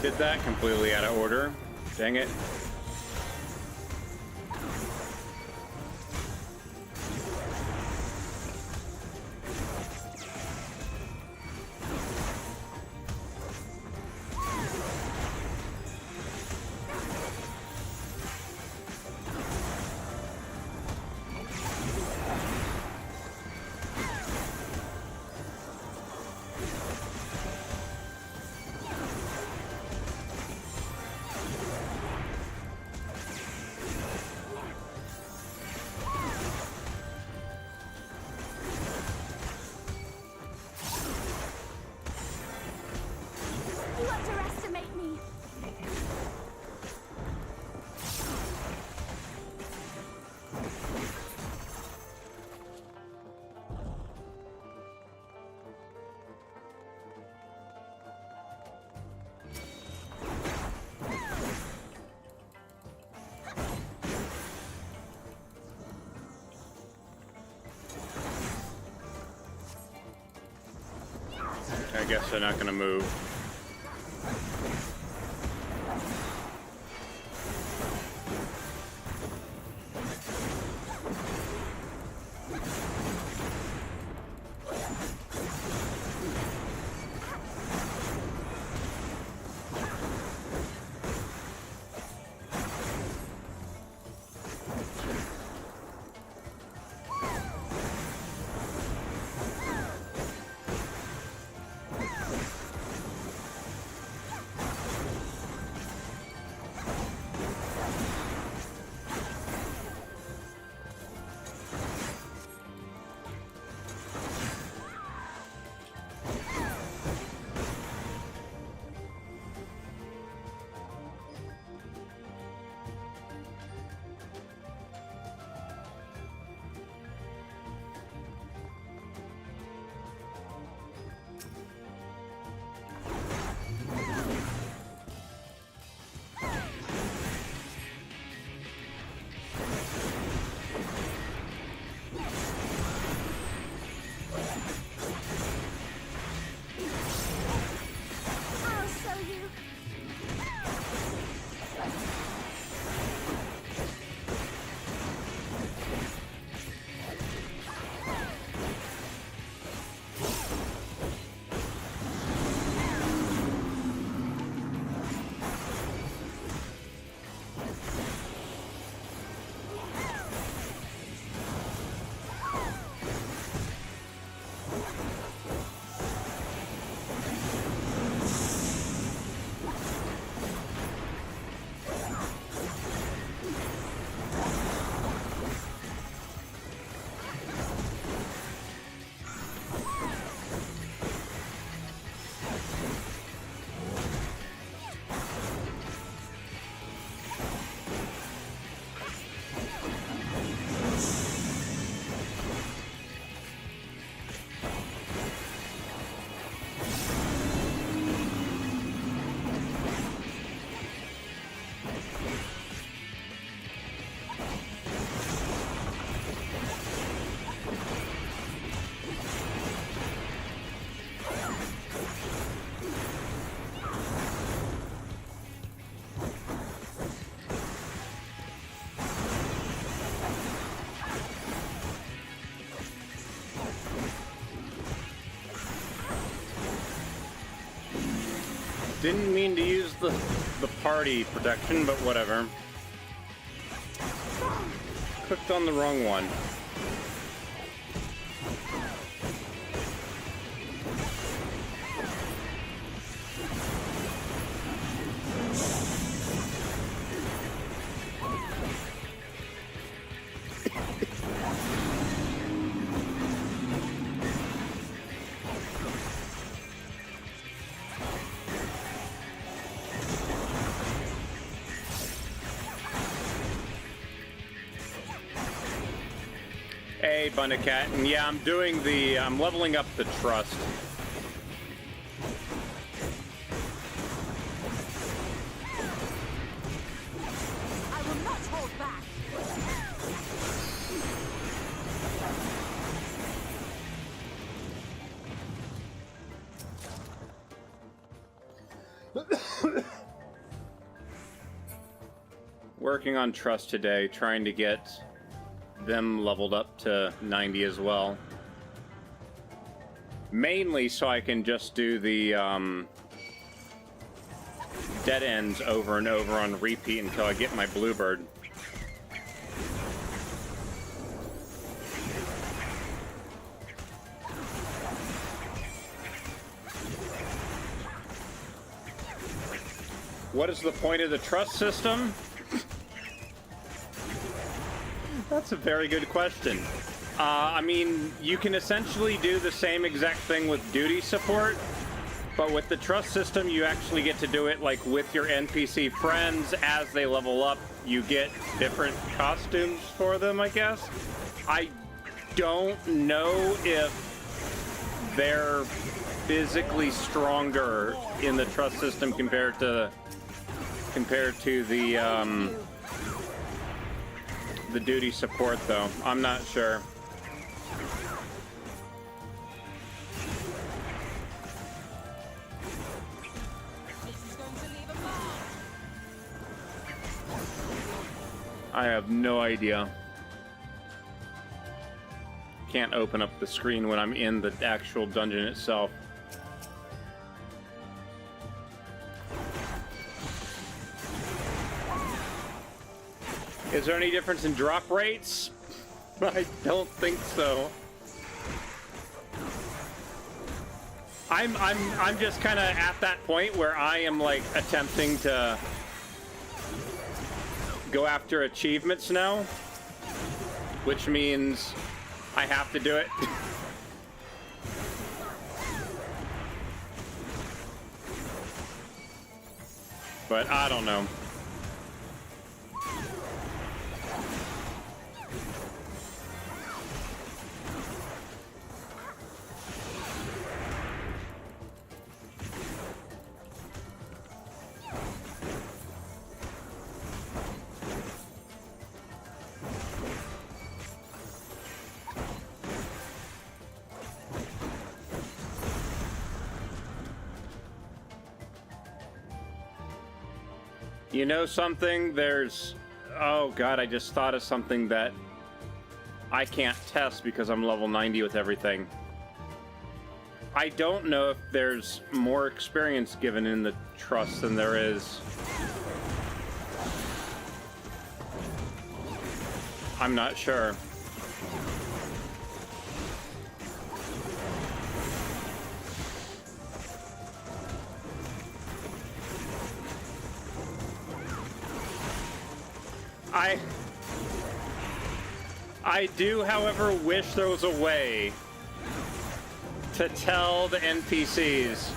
Did that completely out of order. Dang it. You underestimate me. I guess they're not gonna move. I'll show you. Didn't mean to use the party protection, but whatever. Clicked on the wrong one. Hey, Bundacat, and yeah, I'm leveling up the trust. I will not hold back. Working on trust today, trying to get them leveled up to 90 as well. Mainly so I can just do the dead ends over and over on repeat until I get my bluebird. What is the point of the trust system? That's a very good question. I mean, you can essentially do the same exact thing with duty support, but with the trust system, you actually get to do it like with your NPC friends. As they level up, you get different costumes for them, I guess. I don't know if they're physically stronger in the trust system compared to the duty support, though. I'm not sure. I have no idea. Can't open up the screen when I'm in the actual dungeon itself. Is there any difference in drop rates? I don't think so. I'm just kind of at that point where I am like attempting to go after achievements now, which means I have to do it. But I don't know. You know something? There's... Oh god, I just thought of something that I can't test because I'm level 90 with everything. I don't know if there's more experience given in the trust than there is. I'm not sure. I do, however, wish there was a way to tell the NPCs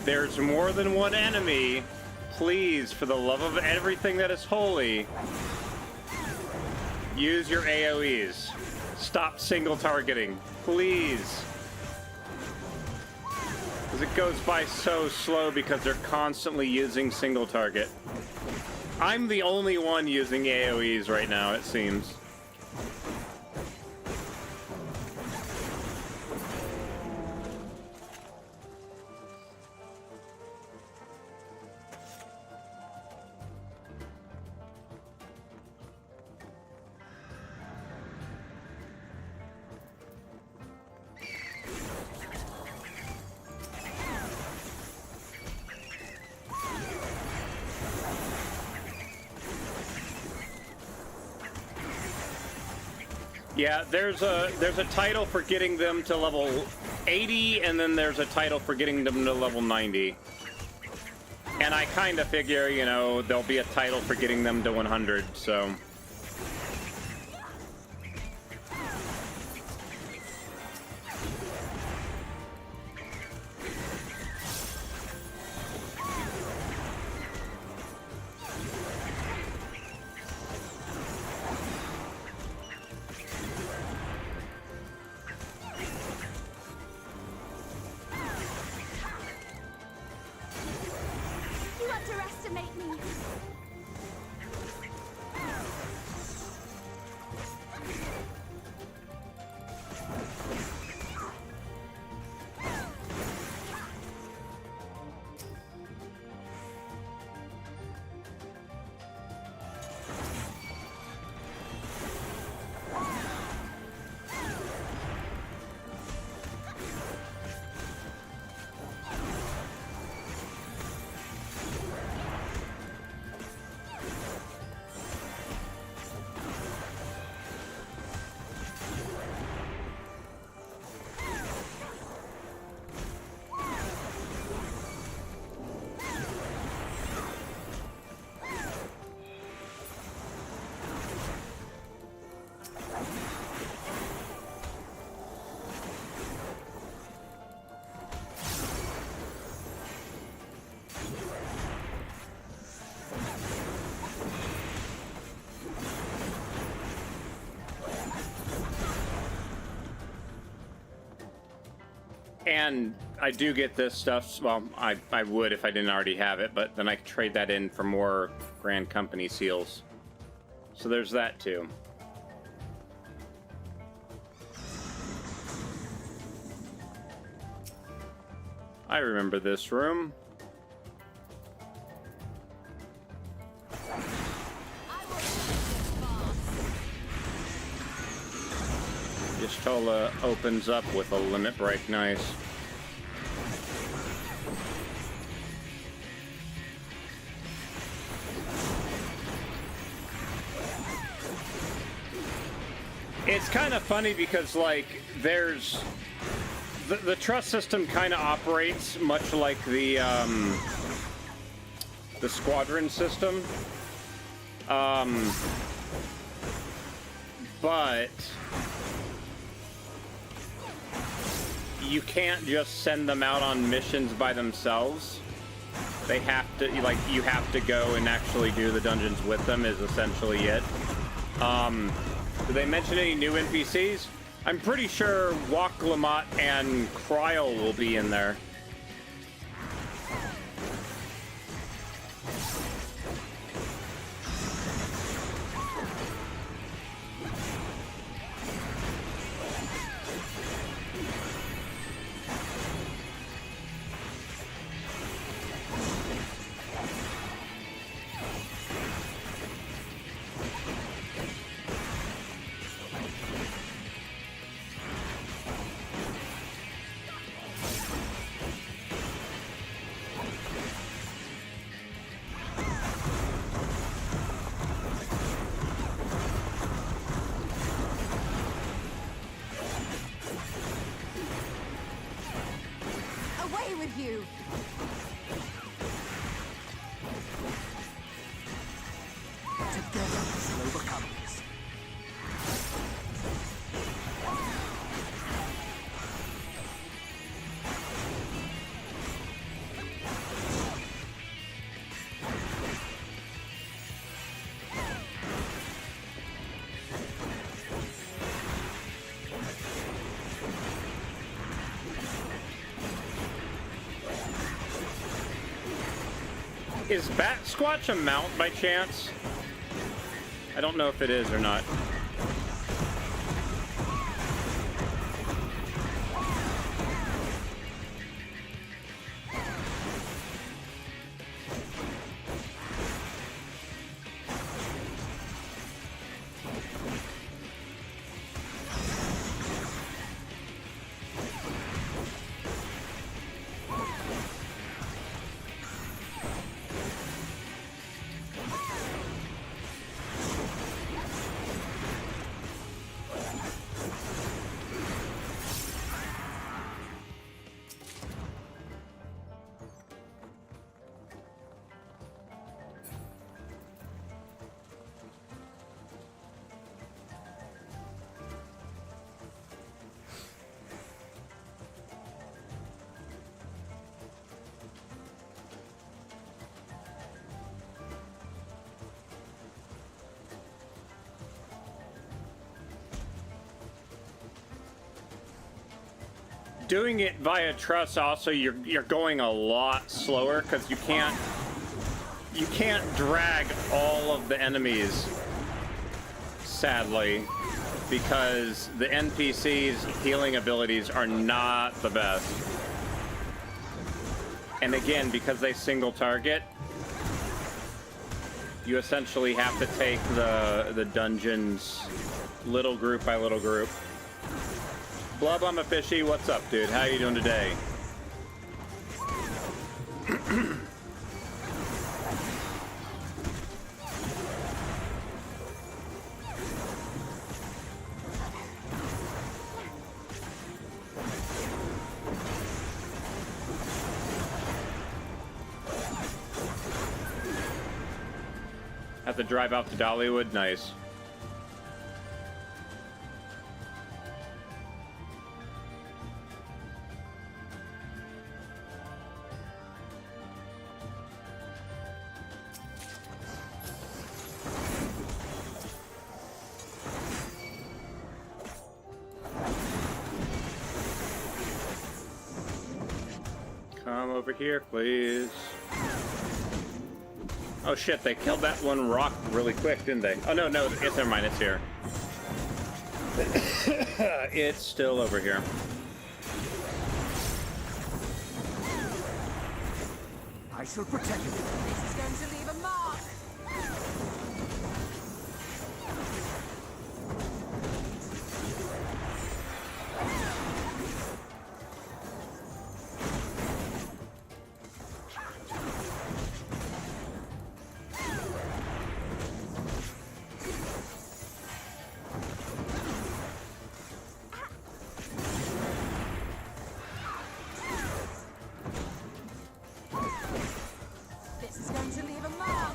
there's more than one enemy. Please, for the love of everything that is holy, use your AoEs. Stop single targeting, please. Because it goes by so slow because they're constantly using single target. I'm the only one using AoEs right now, it seems. Yeah, there's a title for getting them to level 80, and then there's a title for getting them to level 90. And I kind of figure, you know, there'll be a title for getting them to 100, so... And I do get this stuff. Well, I would if I didn't already have it, but then I could trade that in for more Grand Company seals. So there's that too. I remember this room. Y'shtola opens up with a limit break. Nice. It's kind of funny because, like, there's the trust system kind of operates much like the squadron system, but you can't just send them out on missions by themselves. They have to, like, you have to go and actually do the dungeons with them is essentially it. Did they mention any new NPCs? I'm pretty sure Waklamot and Kryl will be in there. Away with you! Together we shall overcome this. Is Bat Squatch a mount by chance? I don't know if it is or not. Doing it via trust also, you're going a lot slower because you can't drag all of the enemies, sadly, because the NPC's healing abilities are not the best. And again, because they single target, you essentially have to take the dungeons little group by little group. Blub, I'm a fishy. What's up, dude? How you doing today? Have to drive out to Dollywood? Nice. over here, please. Oh shit, they killed that one rock really quick, didn't they? Oh no, never mind, it's here. It's still over here. I shall protect you. This is going to leave a mark. This is going to leave a mark.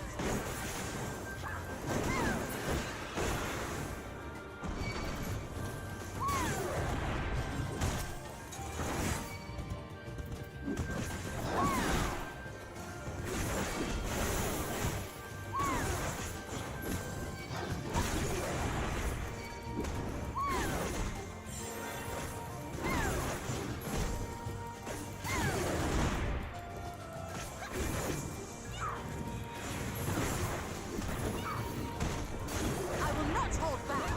I will not hold back.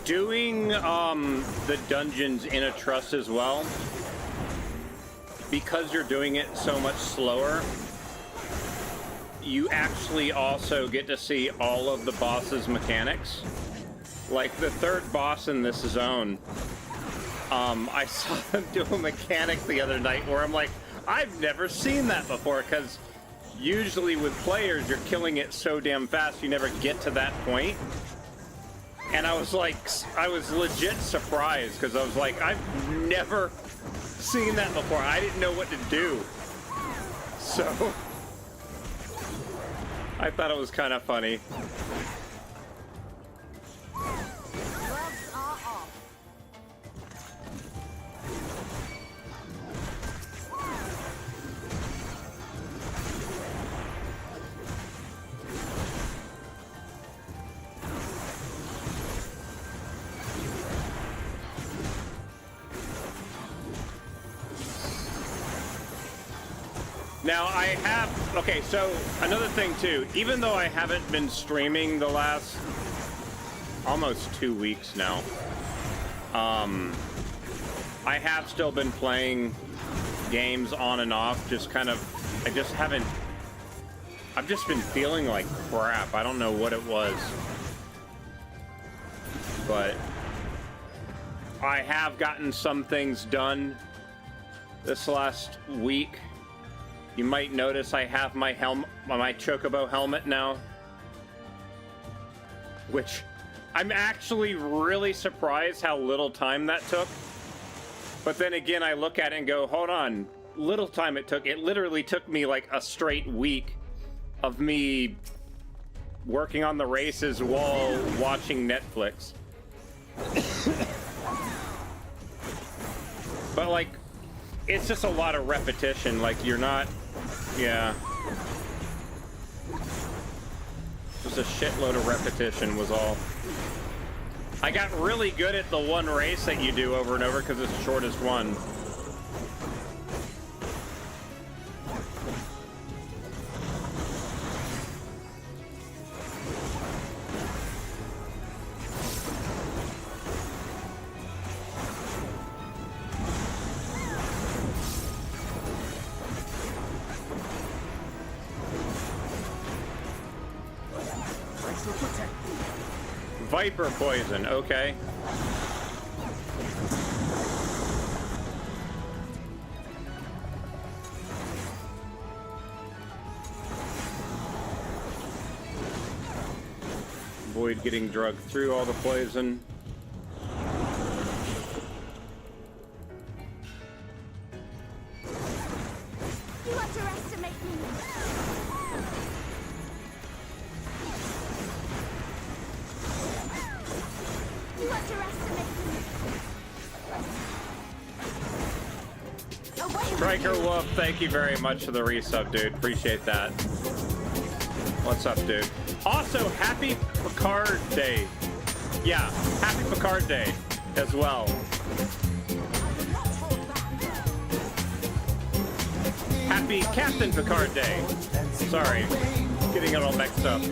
Doing the dungeons in a trust as well, because you're doing it so much slower, you actually also get to see all of the boss's mechanics. Like the third boss in this zone, I saw them do a mechanic the other night where I'm like, I've never seen that before, because usually with players you're killing it so damn fast you never get to that point. And I was like, I was legit surprised, because I was like, I've never seen that before. I didn't know what to do. So I thought it was kind of funny. Gloves are off. Now I have, okay, so another thing too, even though I haven't been streaming the last almost 2 weeks now, I have still been playing games on and off, just kind of, I've just been feeling like crap. I don't know what it was, but I have gotten some things done this last week. You might notice I have my my Chocobo helmet now, which I'm actually really surprised how little time that took. But then again, I look at it and go, hold on, little time it took. It literally took me like a straight week of me working on the races while watching Netflix. But like, it's just a lot of repetition. Like, you're not, yeah. Just a shitload of repetition was all. I got really good at the one race that you do over and over because it's the shortest one. Viper poison, okay. Avoid getting drugged through all the poison. underestimate me. You underestimate me. Away with Striker you. Wolf, thank you very much for the resub, dude. Appreciate that. What's up, dude? Also, happy Picard Day. Yeah, happy Picard Day as well. I will not hold back. Happy Captain Picard Day. Sorry, getting it all mixed up.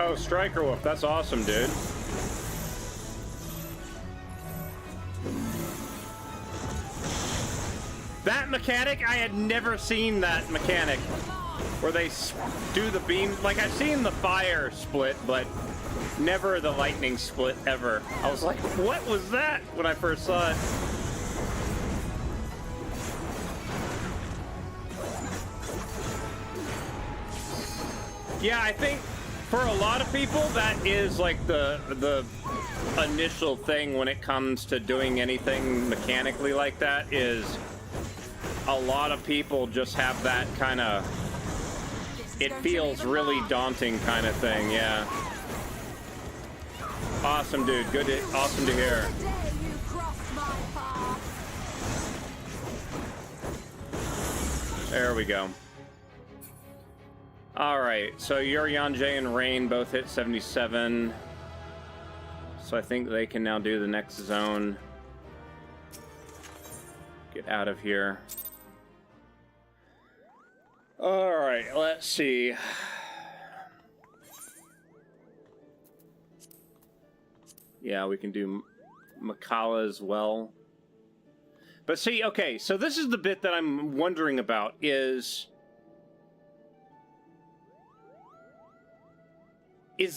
Oh, Striker Wolf, that's awesome, dude. That mechanic, I had never seen that mechanic where they do the beam. Like, I've seen the fire split, but never the lightning split ever. I was like, what was that when I first saw it? Yeah, I think for a lot of people, that is like the initial thing when it comes to doing anything mechanically like that. Is a lot of people just have that kind of, it feels really daunting kind of thing. Yeah. Awesome, dude. Awesome to hear. The day you crossed my path. There we go. Alright, so Yonjay and Rain both hit 77. So I think they can now do the next zone. Get out of here. Alright, let's see. Yeah, we can do Makala as well. But see, okay, so this is the bit that I'm wondering about is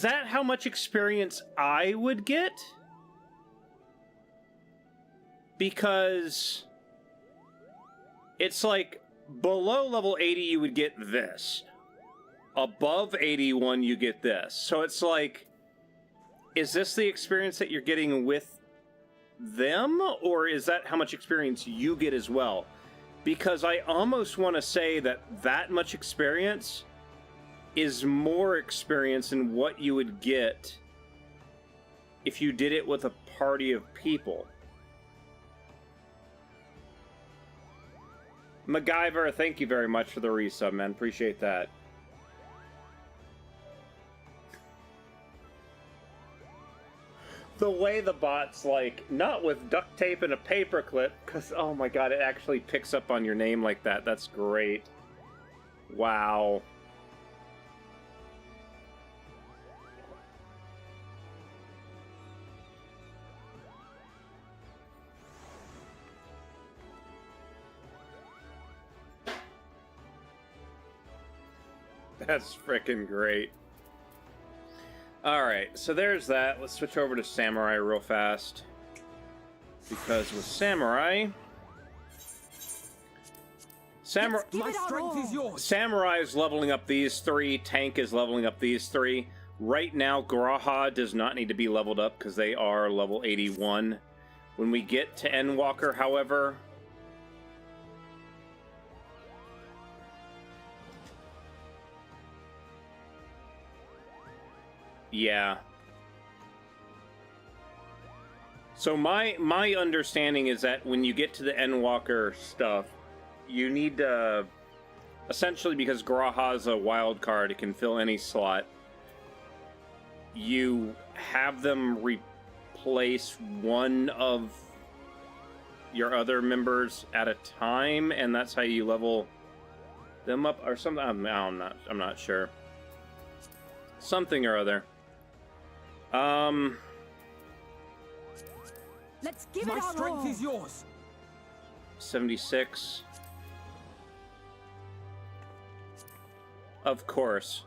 that how much experience I would get? Because it's like below level 80 you would get this. Above 81 you get this. So it's like, is this the experience that you're getting with them? Or is that how much experience you get as well? Because I almost want to say that much experience is more experience than what you would get if you did it with a party of people. MacGyver, thank you very much for the resub, man. Appreciate that. The way the bot's like, not with duct tape and a paperclip, because, oh my god, it actually picks up on your name like that. That's great. Wow. That's freaking great. Alright, so there's that. Let's switch over to Samurai real fast. Because with Samurai... Give it our strength is all. yours. Samurai is leveling up these three. Tank is leveling up these three. Right now, Graha does not need to be leveled up because they are level 81. When we get to Endwalker, however... Yeah. So my understanding is that when you get to the Endwalker stuff, you need to essentially, because Graha's a wild card, it can fill any slot. You have them replace one of your other members at a time, and that's how you level them up or something. I'm not sure. Something or other. Let's give My it our strength all. is yours. 76. Of course.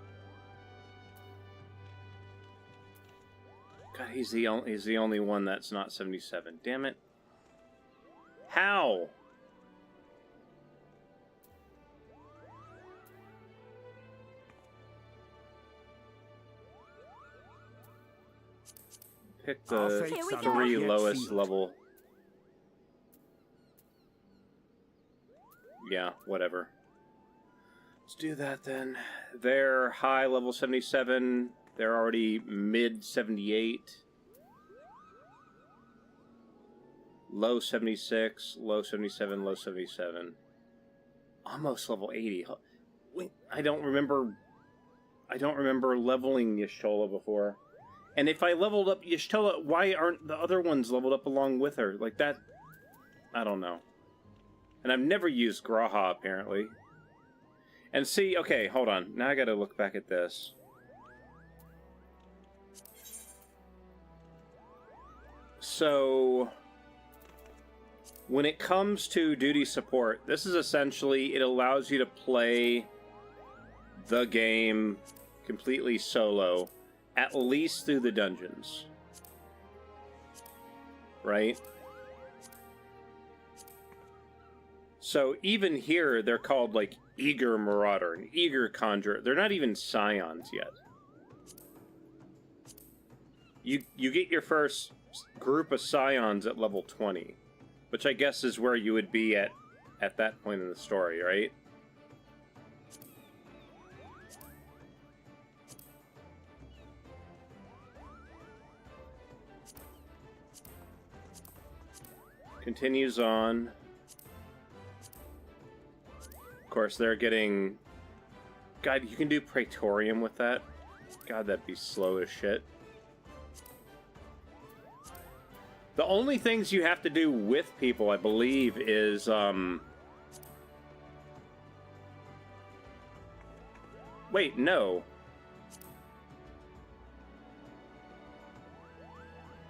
God, he's the only one that's not 77. Damn it. How? Pick Our the fates are not 3 yet lowest sealed. level. Yeah, whatever. Let's do that then. They're high level 77. They're already mid 78. Low 76, low 77, low 77. Almost level 80. Wait, I don't remember leveling Y'shtola before. And if I leveled up Y'shtola, why aren't the other ones leveled up along with her? Like that, I don't know. And I've never used Graha, apparently. And see, okay, hold on. Now I gotta look back at this. So, when it comes to duty support, this is essentially, it allows you to play the game completely solo, at least through the dungeons. Right? So even here, they're called like Eager Marauder and Eager Conjurer. They're not even Scions yet. You get your first group of Scions at level 20, which I guess is where you would be at that point in the story, right? Continues on. Of course, they're getting... God, you can do Praetorium with that? God, that'd be slow as shit. The only things you have to do with people, I believe, is, Wait, no.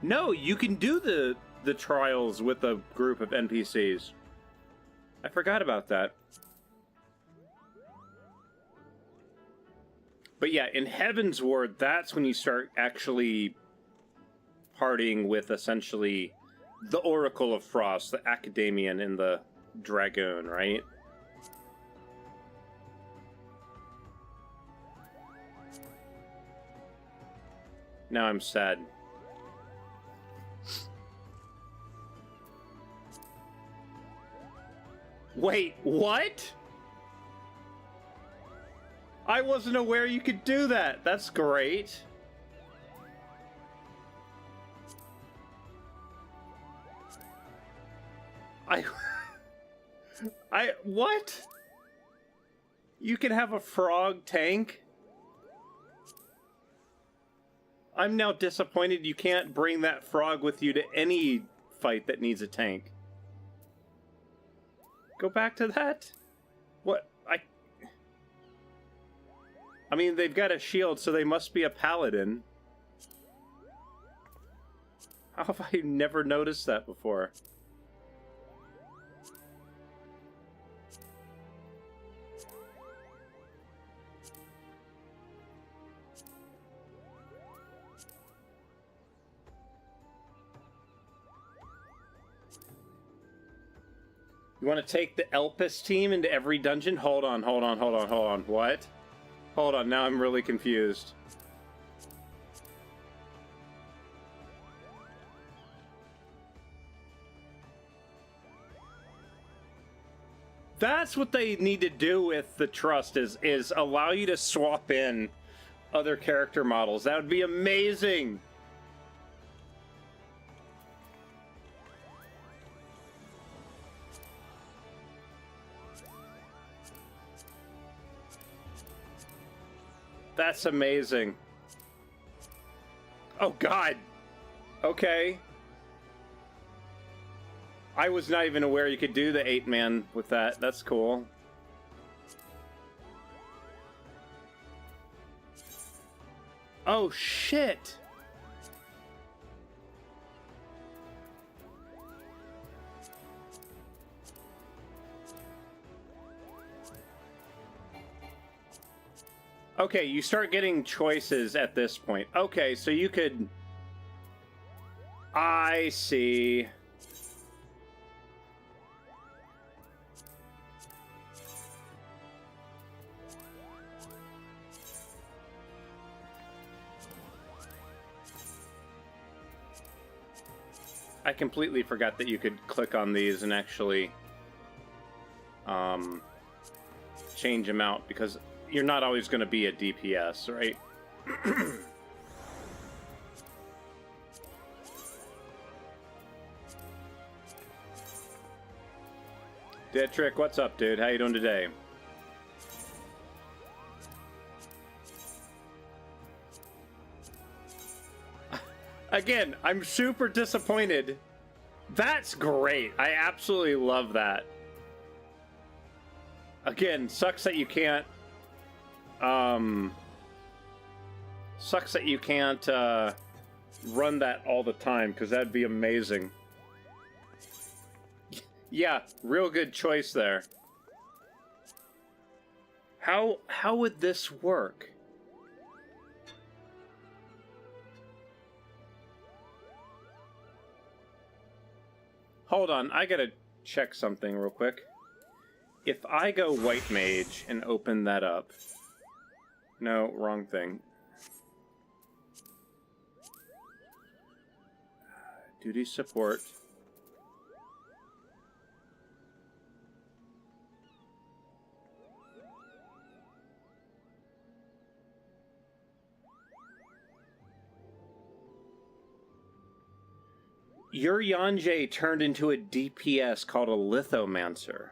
No, you can do the trials with a group of NPCs. I forgot about that. But yeah, in Heaven's Ward, that's when you start actually partying with essentially the Oracle of Frost, the Academian, and the Dragoon, right? Now I'm sad. Wait, what? I wasn't aware you could do that. That's great. What? You can have a frog tank? I'm now disappointed you can't bring that frog with you to any fight that needs a tank. Go back to that? What? I mean, they've got a shield, so they must be a paladin. How have I never noticed that before? You want to take the Elpis team into every dungeon? Hold on. What? Hold on, now I'm really confused. That's what they need to do with the Trust, is allow you to swap in other character models. That would be amazing! That's amazing. Oh, God. Okay. I was not even aware you could do the 8-man with that. That's cool. Oh, shit. Okay, you start getting choices at this point. Okay, so you could... I see. I completely forgot that you could click on these and actually change them out, because you're not always going to be a DPS, right? Deadtrick, what's up, dude? How you doing today? Again, I'm super disappointed. That's great. I absolutely love that. Again, sucks that you can't run that all the time, because that'd be amazing. Yeah, real good choice there. How would this work? Hold on, I gotta check something real quick. If I go White Mage and open that up... No, wrong thing. Duty support. Your Yonjay turned into a DPS called a Lithomancer.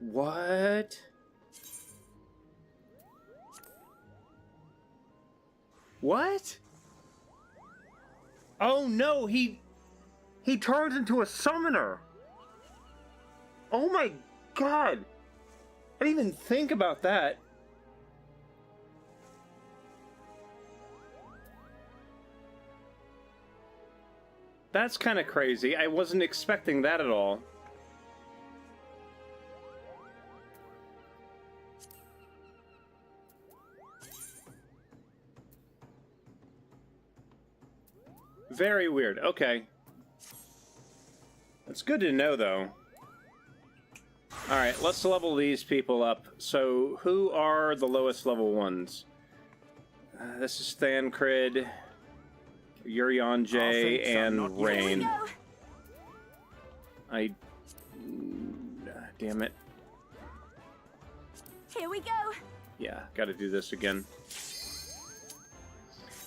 What? What? Oh no, he turns into a summoner. Oh my god. I didn't even think about that. That's kind of crazy. I wasn't expecting that at all. Very weird. Okay. That's good to know, though. Alright, let's level these people up. So, who are the lowest level ones? This is Thancred, Yurionjay, and Rain. Damn it. Here we go. Yeah, gotta do this again.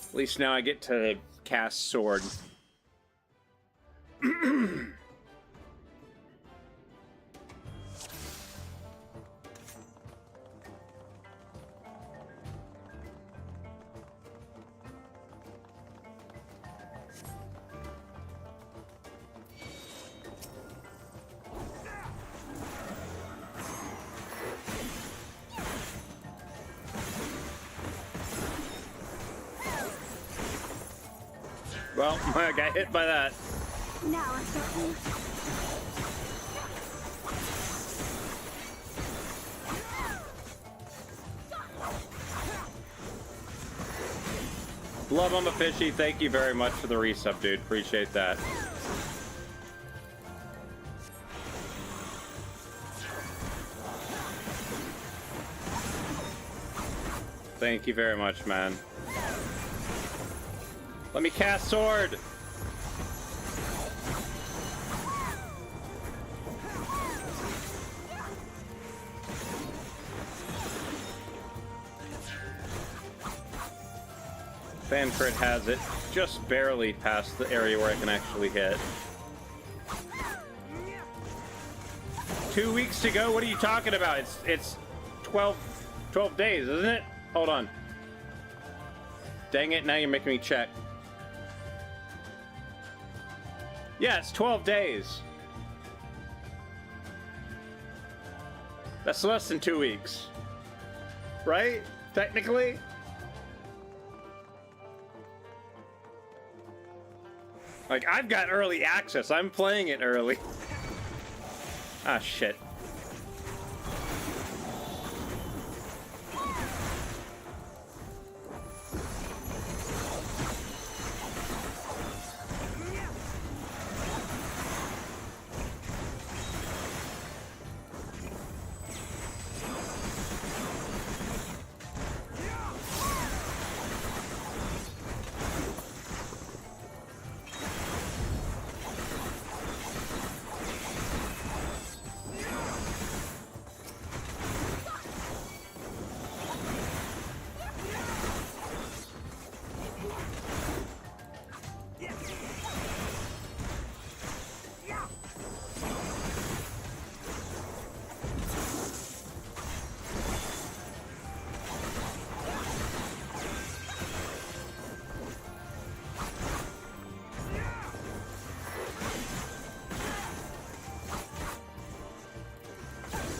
At least now I get to cast Sword. Well, I got hit by that. Now I've got you. Love on the fishy. Thank you very much for the resub, dude. Appreciate that. Thank you very much, man. Let me cast Sword! Thancred has it, just barely past the area where I can actually hit. 2 weeks to go? What are you talking about? It's 12 days, isn't it? Hold on. Dang it, now you're making me check. Yeah, it's 12 days. That's less than 2 weeks. Right? Technically? Like, I've got early access. I'm playing it early. Ah, shit.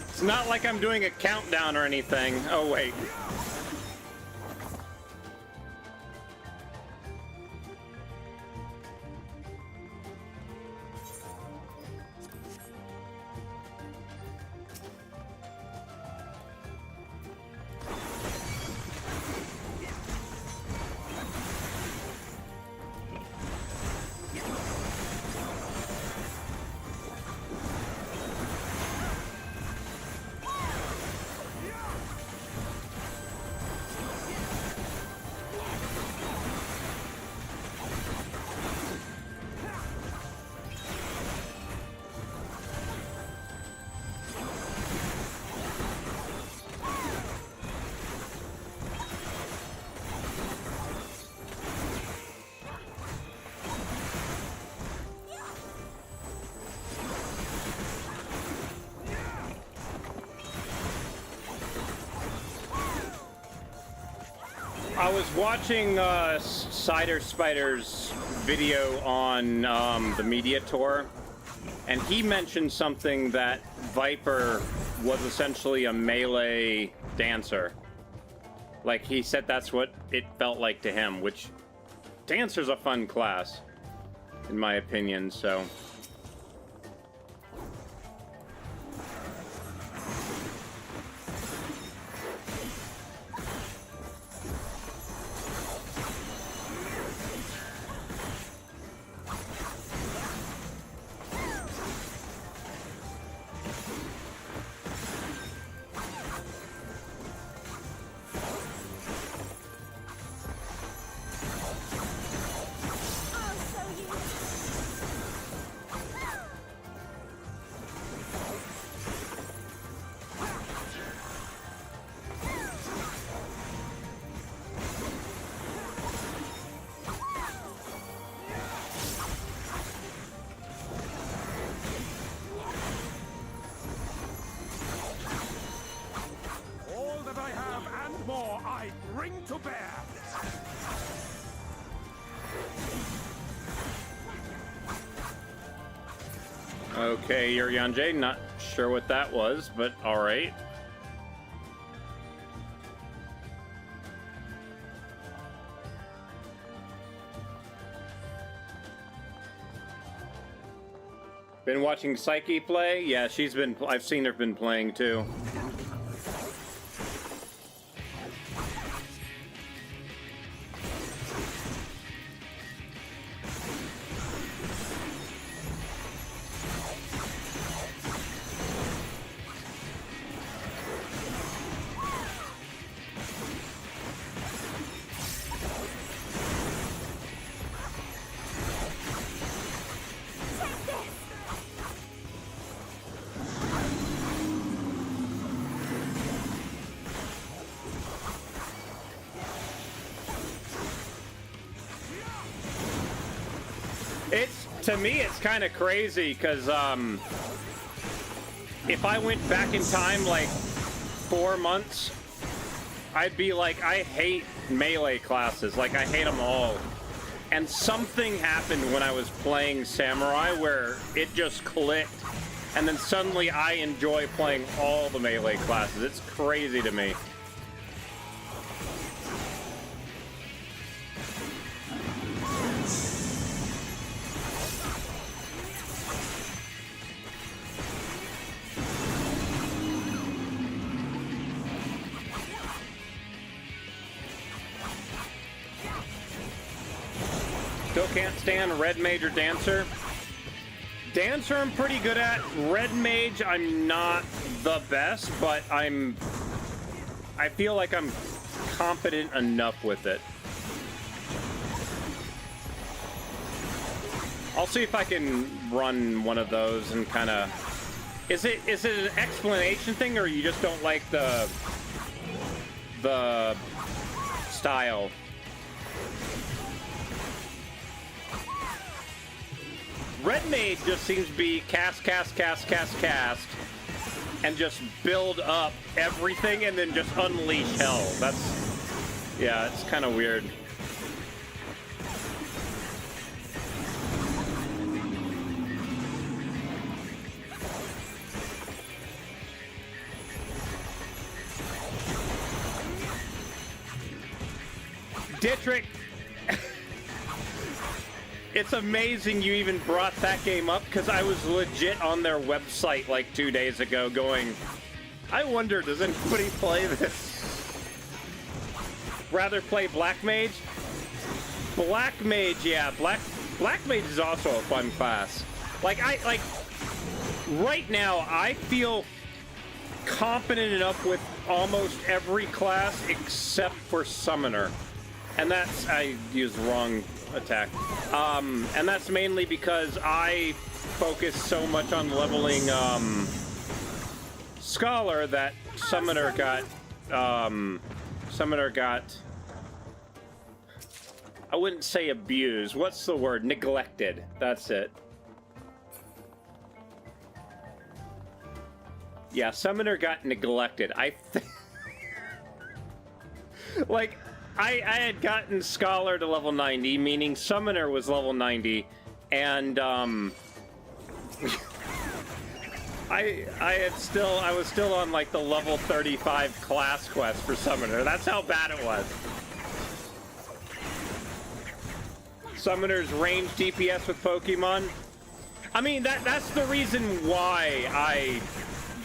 It's not like I'm doing a countdown or anything. Oh, wait. I was watching Cider Spider's video on the media tour, and he mentioned something that Viper was essentially a melee dancer. Like, he said that's what it felt like to him, which Dancer's a fun class, in my opinion, so... Okay, Yuryanjay, not sure what that was, but alright. Been watching Psyche play? Yeah, she's been, I've seen her been playing too. To me, it's kind of crazy, because if I went back in time, like, 4 months, I'd be like, I hate melee classes. Like, I hate them all. And something happened when I was playing Samurai where it just clicked. And then suddenly I enjoy playing all the melee classes. It's crazy to me. Still can't stand Red Mage or Dancer. Dancer I'm pretty good at. Red Mage I'm not the best, but I feel like I'm competent enough with it. I'll see if I can run one of those and kind of... Is it an explanation thing, or you just don't like the style? Red Mage just seems to be cast, and just build up everything and then just unleash hell. That's... yeah, it's kind of weird. Dietrich, it's amazing you even brought that game up, because I was legit on their website like 2 days ago going, I wonder, does anybody play this? Rather play Black Mage? Black Mage, yeah, Black Mage is also a fun class. Like, right now, I feel competent enough with almost every class except for Summoner. And that's, I used the wrong attack. And that's mainly because I focus so much on leveling Scholar that Summoner got, I wouldn't say abused. What's the word? Neglected. That's it. Yeah, Summoner got neglected. Like, I had gotten Scholar to level 90, meaning Summoner was level 90, and I was still on like the level 35 class quest for Summoner. That's how bad it was. Summoner's range DPS with Pokemon. I mean, that's the reason why I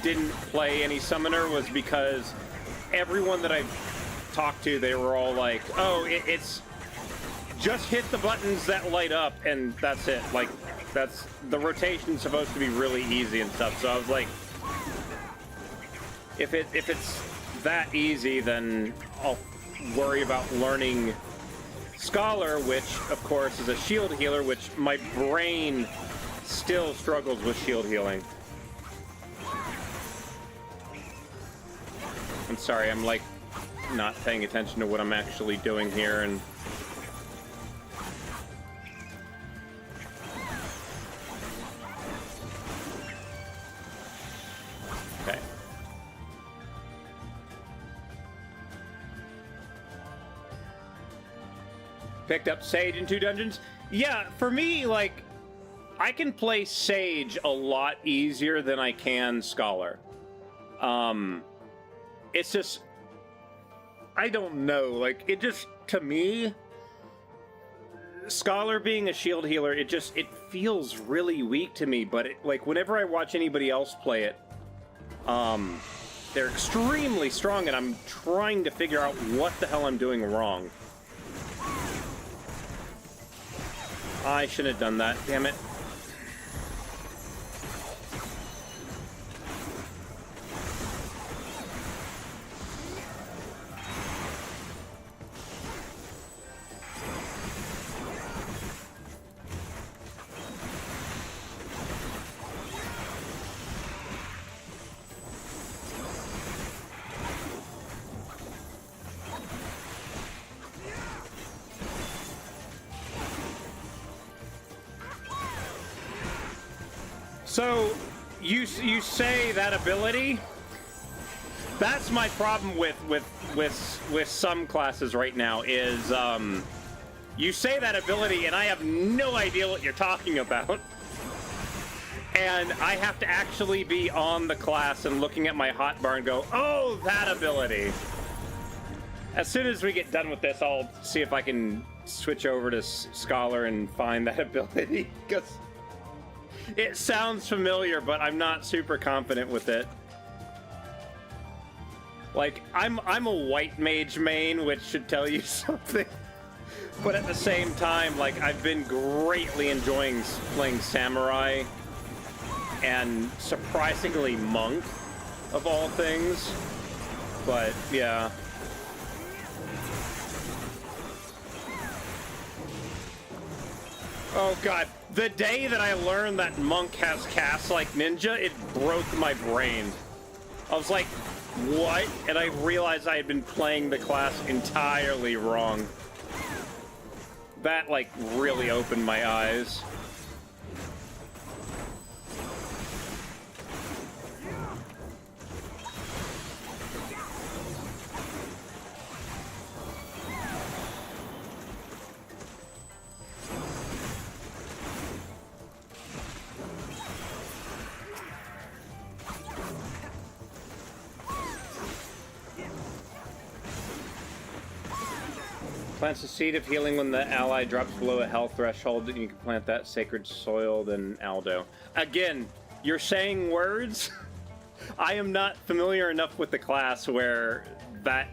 didn't play any Summoner, was because everyone that I've talked to, they were all like, oh, it's just hit the buttons that light up and that's it. Like, that's the rotation's supposed to be really easy and stuff. So I was like, if it's that easy, then I'll worry about learning Scholar, which of course is a shield healer, which my brain still struggles with shield healing. I'm sorry, I'm like not paying attention to what I'm actually doing here, and okay. Picked up Sage in 2 dungeons. Yeah, for me, like, I can play Sage a lot easier than I can Scholar. It's just, I don't know, like, it just, to me, Scholar being a shield healer, it feels really weak to me, but like, whenever I watch anybody else play it, they're extremely strong, and I'm trying to figure out what the hell I'm doing wrong. I shouldn't have done that, damn it. So, you say that ability? That's my problem with some classes right now is you say that ability and I have no idea what you're talking about. And I have to actually be on the class and looking at my hotbar and go, oh, that ability. As soon as we get done with this, I'll see if I can switch over to Scholar and find that ability, because it sounds familiar, but I'm not super confident with it. Like, I'm a white mage main, which should tell you something. But at the same time, like, I've been greatly enjoying playing Samurai and surprisingly Monk, of all things. But, yeah. Oh god, the day that I learned that Monk has casts like Ninja, it broke my brain. I was like, what? And I realized I had been playing the class entirely wrong. That, like, really opened my eyes. Plants a seed of healing when the ally drops below a health threshold, and you can plant that sacred soil, then Aldo. Again, you're saying words? I am not familiar enough with the class where that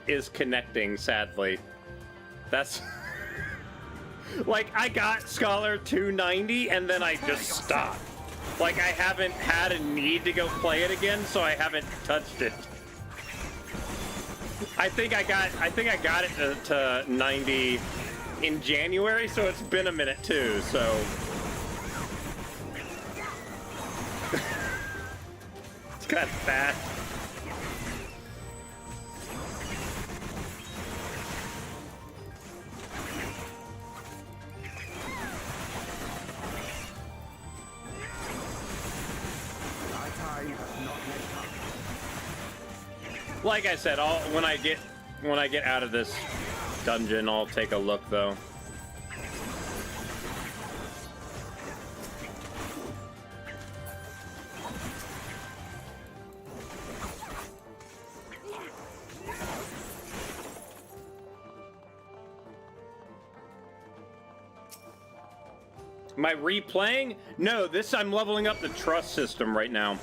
is connecting, sadly. That's... like, I got Scholar 290, and then I just stopped. Like, I haven't had a need to go play it again, so I haven't touched it. I think I got it to 90 in January, so it's been a minute too, so... It's kind of fast. Like I said, when I get out of this dungeon, I'll take a look though. Am I replaying? No, I'm leveling up the trust system right now.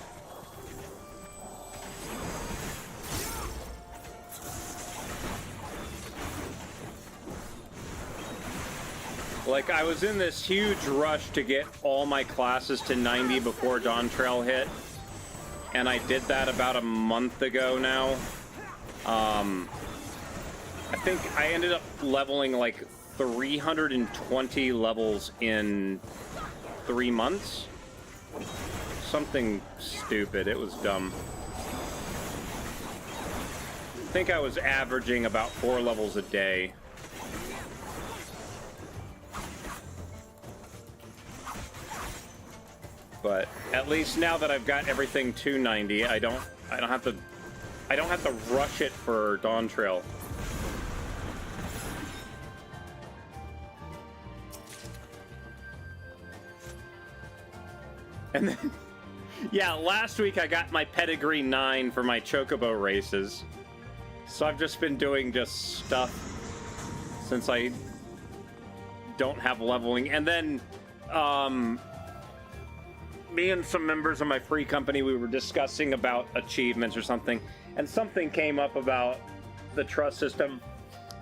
Like, I was in this huge rush to get all my classes to 90 before Dawn Trail hit, and I did that about a month ago now. I think I ended up leveling like 320 levels in 3 months. Something stupid. It was dumb. I think I was averaging about 4 levels a day. But at least now that I've got everything to 90, I don't have to rush it for Dawn Trail. And then, yeah, last week I got my pedigree 9 for my Chocobo races. So I've just been doing just stuff since I don't have leveling. And then, me and some members of my free company, we were discussing about achievements or something, and something came up about the trust system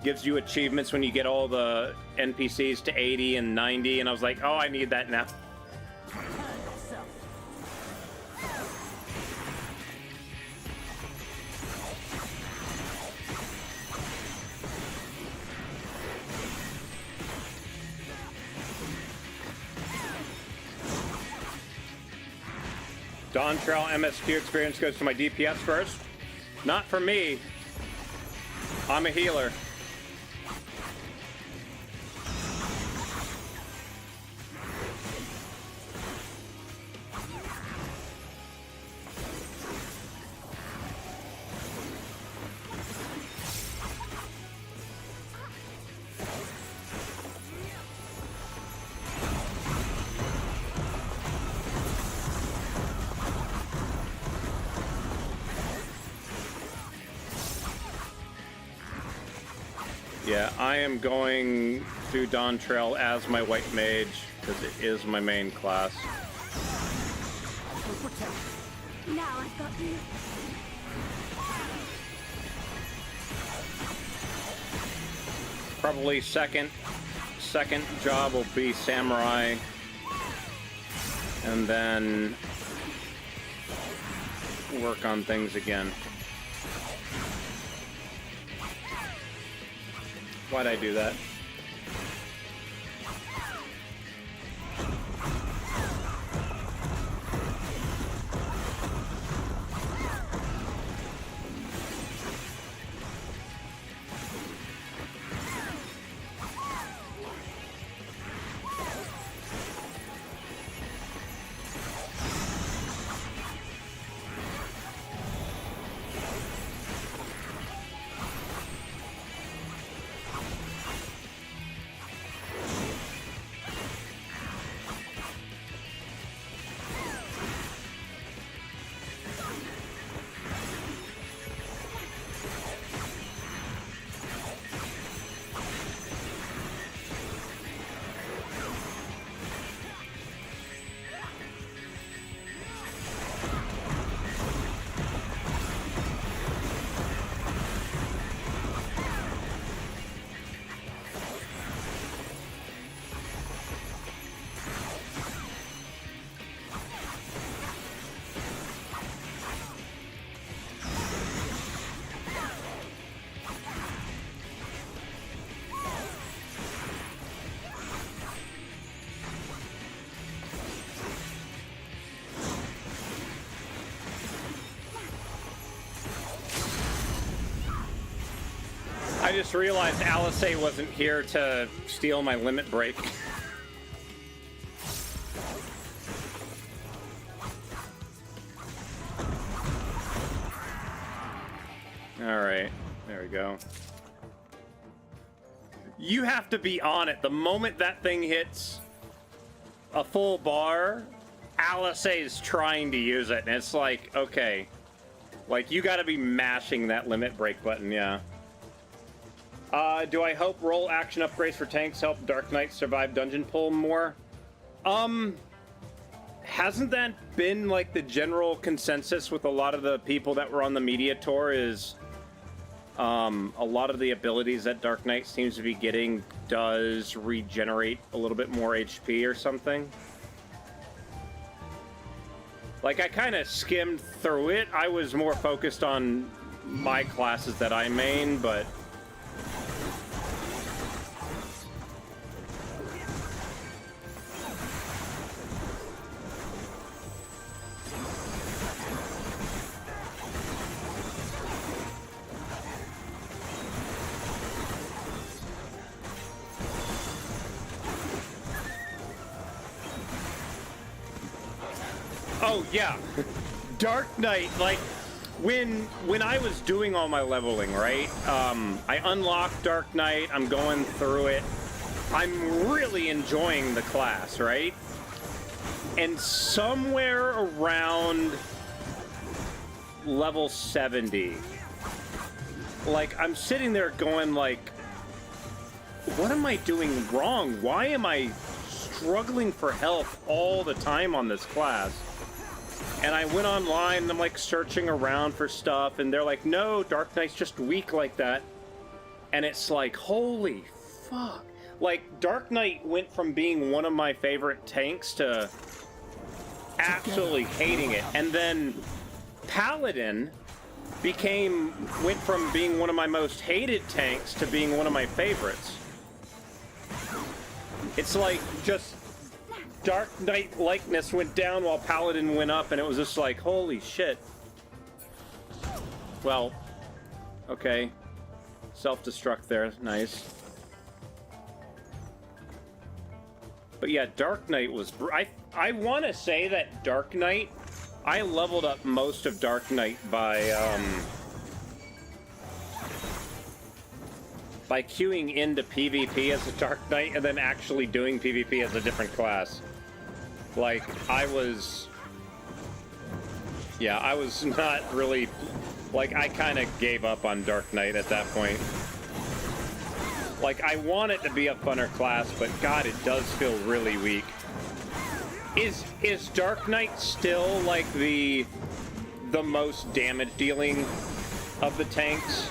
gives you achievements when you get all the NPCs to 80 and 90, and I was like, oh, I need that now. Dawn Trail MSQ experience goes to my DPS first. Not for me. I'm a healer. Yeah, I am going to Dawn Trail as my white mage, because it is my main class. I will protect you. Now I've got you. Probably second job will be Samurai. And then work on things again. Why'd I do that? I just realized Alice wasn't here to steal my limit break. Alright, there we go. You have to be on it. The moment that thing hits a full bar, Alice is trying to use it, and it's like, okay. Like, you gotta be mashing that limit break button, yeah. Do I hope roll action upgrades for tanks help Dark Knight survive dungeon pull more? Hasn't that been like the general consensus with a lot of the people that were on the media tour is a lot of the abilities that Dark Knight seems to be getting does regenerate a little bit more HP or something? Like, I kind of skimmed through it. I was more focused on my classes that I main, but... Oh, yeah. Dark Knight, like, when I was doing all my leveling, right? I unlocked Dark Knight, I'm going through it. I'm really enjoying the class, right? And somewhere around level 70, like, I'm sitting there going, like, what am I doing wrong? Why am I struggling for health all the time on this class? And I went online and I'm like searching around for stuff, and they're like, no, Dark Knight's just weak like that. And it's like, holy fuck. Like, Dark Knight went from being one of my favorite tanks to absolutely hating it. And then Paladin went from being one of my most hated tanks to being one of my favorites. It's like just Dark Knight likeness went down while Paladin went up, and it was just like, holy shit. Well, okay. Self-destruct there, nice. But yeah, Dark Knight was... I want to say that Dark Knight... I leveled up most of Dark Knight by queuing into PvP as a Dark Knight and then actually doing PvP as a different class. Like, I was not really... Like, I kind of gave up on Dark Knight at that point. Like, I want it to be a funner class, but God, it does feel really weak. Is Dark Knight still, like, the most damage dealing of the tanks?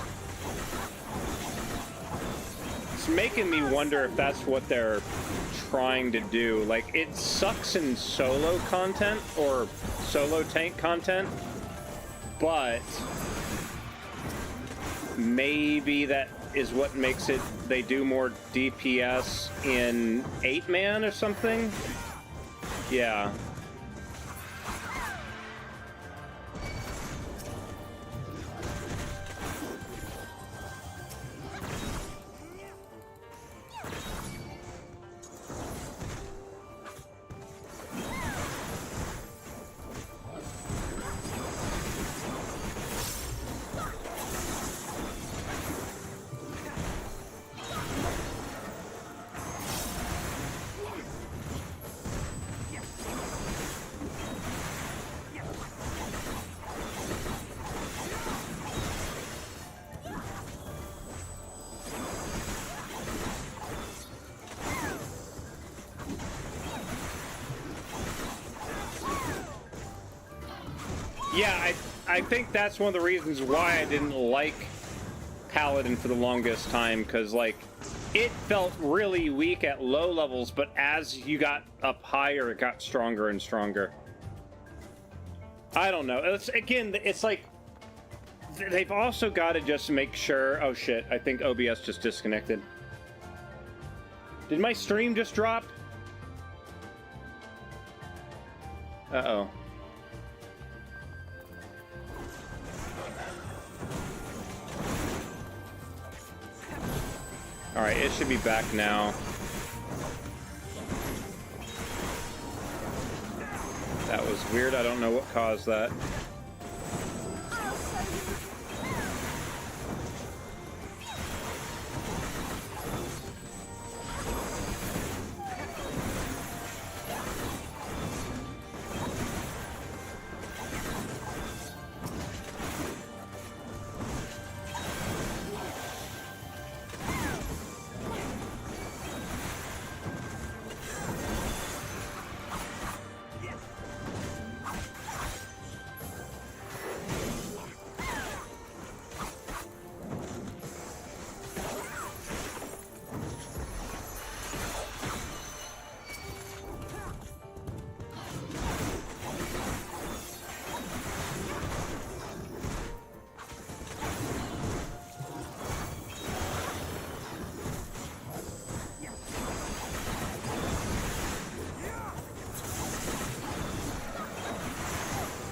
It's making me wonder if that's what they're trying to do. Like, it sucks in solo content, or solo tank content, but maybe that is what makes it, they do more DPS in 8-man or something? Yeah. Yeah, I think that's one of the reasons why I didn't like Paladin for the longest time, because, like, it felt really weak at low levels, but as you got up higher, it got stronger and stronger. I don't know. It's like, they've also got to just make sure... Oh, shit. I think OBS just disconnected. Did my stream just drop? Uh-oh. Alright, it should be back now. That was weird. I don't know what caused that.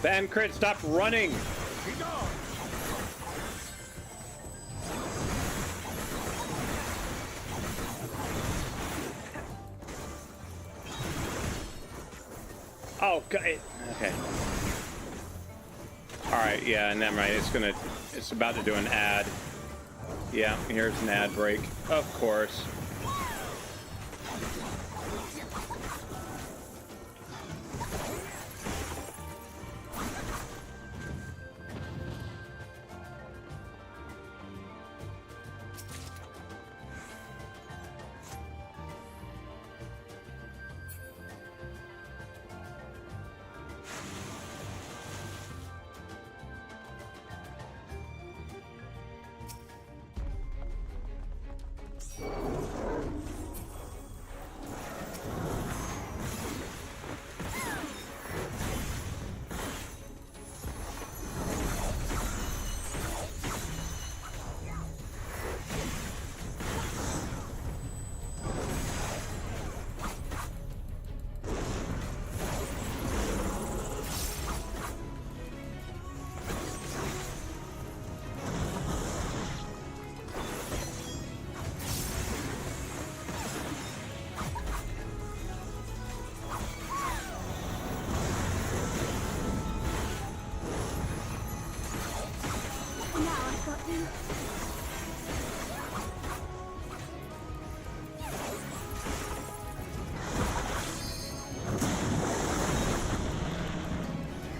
Van Crit, stop running! Oh, God. Okay. Alright, yeah, never mind. It's about to do an ad. Yeah, here's an ad break. Of course.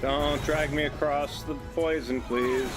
Don't drag me across the poison, please.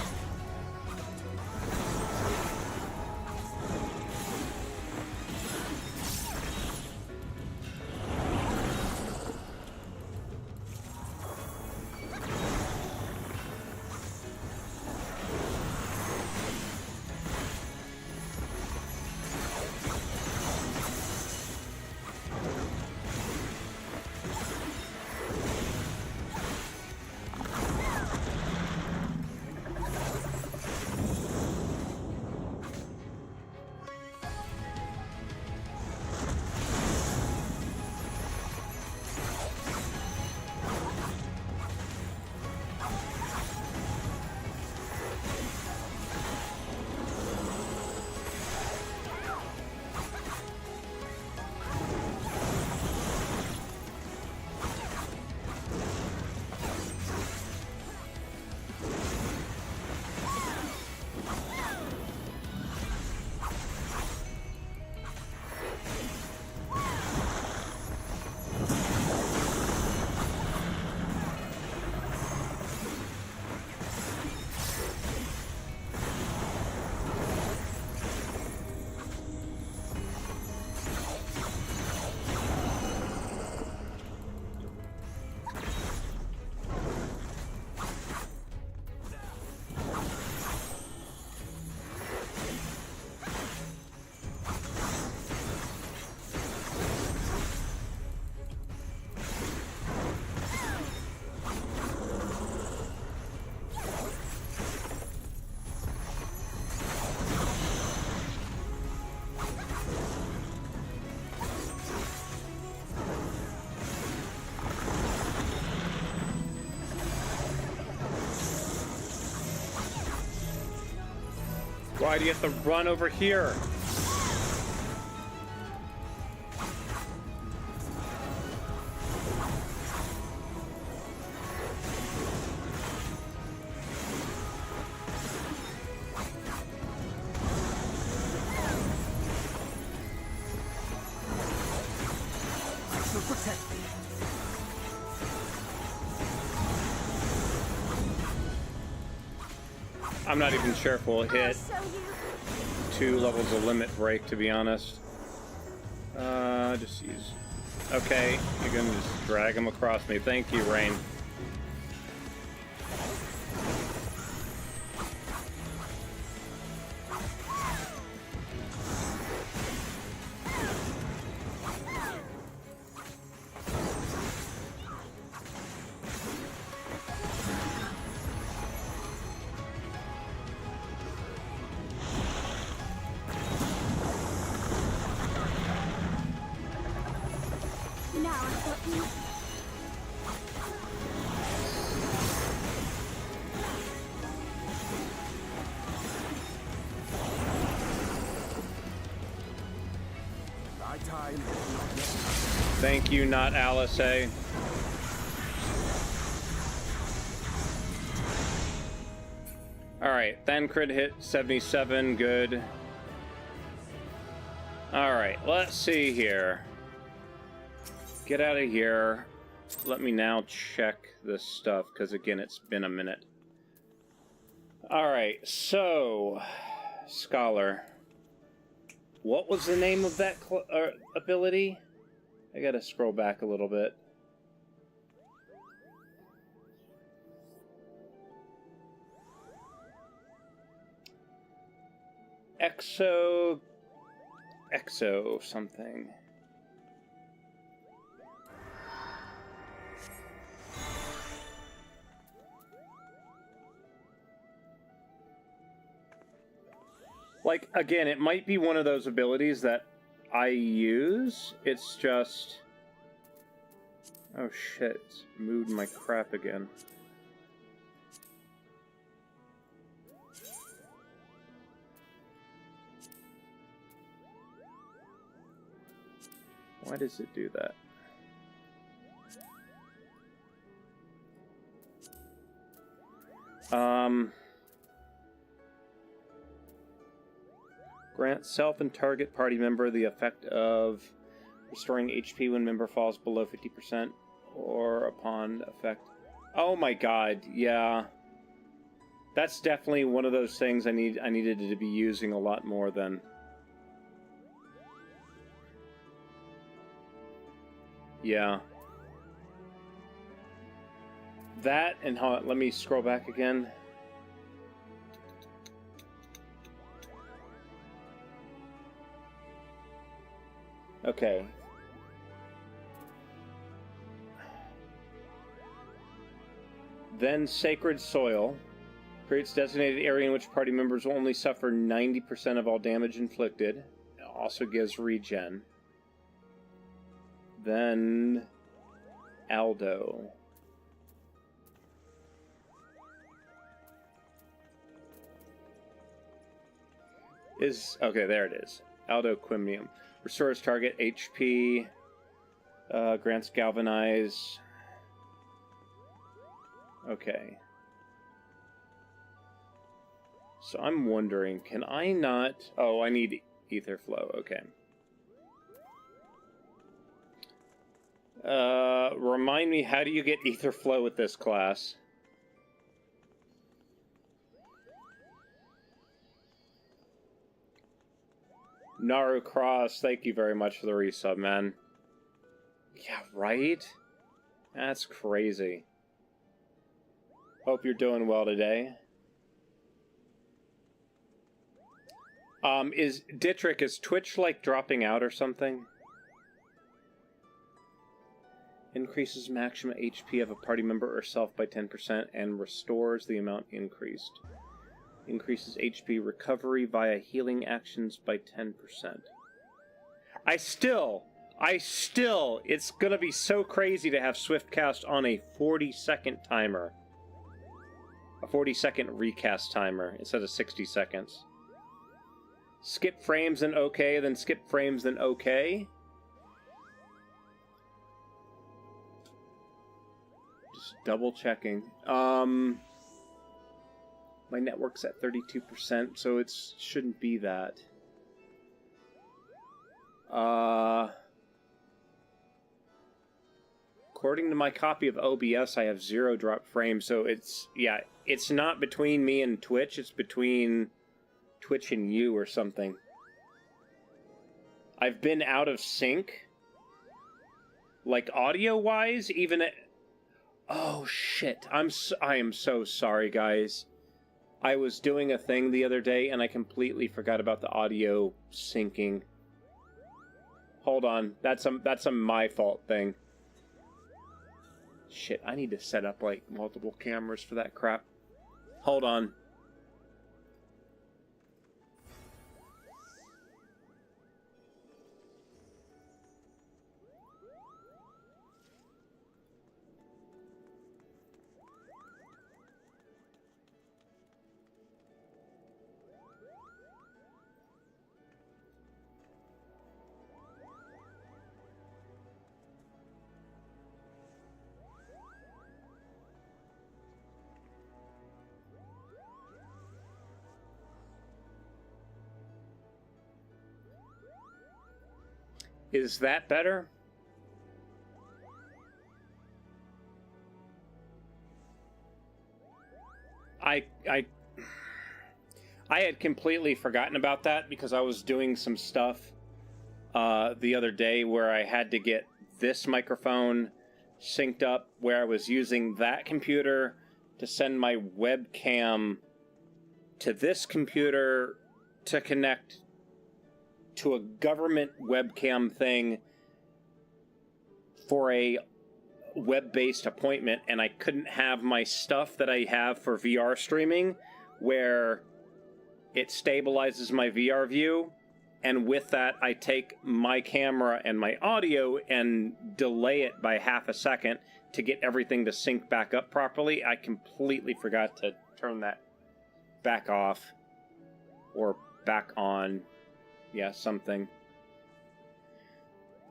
Why do you have to run over here? To protect me. I'm not even sure if we'll I'll hit show you. 2 levels of limit break, to be honest. Just use... Okay, you're gonna just drag him across me. Thank you, Rain. Now I've got you. My time is not yet. Thank you, not Alice A. Alright, then crit hit 77, good. Alright, let's see here. Get out of here. Let me now check this stuff, because again, it's been a minute. Alright, so... Scholar. What was the name of that ability? I gotta scroll back a little bit. Exo something. Like, again, it might be one of those abilities that I use. It's just... Oh shit, it's moved my crap again. Why does it do that? Grant self and target party member the effect of restoring HP when member falls below 50% or upon effect. Oh my god, yeah. That's definitely one of those things I needed to be using a lot more than. Yeah. That and how, let me scroll back again. Okay. Then Sacred Soil creates designated area in which party members will only suffer 90% of all damage inflicted. It also gives regen. Then Aldo. Okay, there it is. Aldo Quimium. Restores target HP. Grants Galvanize. Okay. So I'm wondering, can I not... Oh, I need Ether Flow. Okay. Remind me, how do you get Ether Flow with this class? Naru Cross, thank you very much for the resub, man. Yeah, right? That's crazy. Hope you're doing well today. Is Twitch, like, dropping out or something? Increases maximum HP of a party member or self by 10% and restores the amount increased. Increases HP recovery via healing actions by 10%. It's gonna be so crazy to have Swift Cast on a 40-second timer. A 40-second recast timer instead of 60 seconds. Skip frames and okay, then skip frames, then okay. Just double checking. My network's at 32%, so it shouldn't be that. According to my copy of OBS, I have 0 drop frames, so it's not between me and Twitch, it's between Twitch and you or something. I've been out of sync, like audio-wise, even at... Oh shit! I am so sorry, guys. I was doing a thing the other day and I completely forgot about the audio syncing. Hold on, that's a my fault thing. Shit, I need to set up like multiple cameras for that crap. Hold on. Is that better? I had completely forgotten about that because I was doing some stuff the other day where I had to get this microphone synced up, where I was using that computer to send my webcam to this computer to connect to a government webcam thing for a web-based appointment, and I couldn't have my stuff that I have for VR streaming where it stabilizes my VR view, and with that I take my camera and my audio and delay it by half a second to get everything to sync back up properly. I completely forgot to turn that back off or back on. Yeah, something.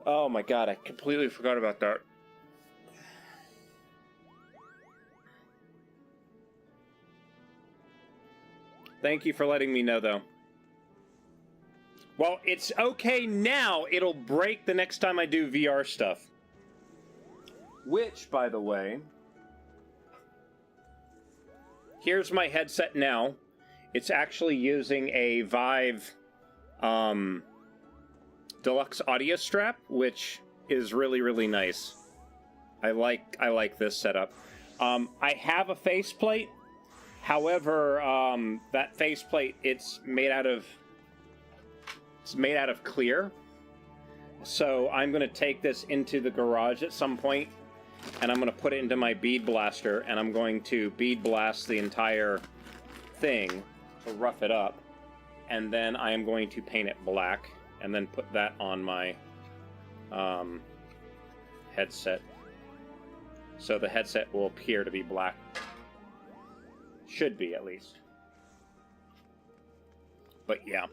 Oh my god, I completely forgot about that. Thank you for letting me know, though. Well, it's okay now. It'll break the next time I do VR stuff. Which, by the way... Here's my headset now. It's actually using a Vive... deluxe audio strap, which is really, really nice. I like this setup. I have a faceplate. However, that faceplate, it's made out of clear. So I'm going to take this into the garage at some point, and I'm going to put it into my bead blaster, and I'm going to bead blast the entire thing to rough it up. And then I am going to paint it black, and then put that on my headset. So the headset will appear to be black. Should be, at least. But yeah.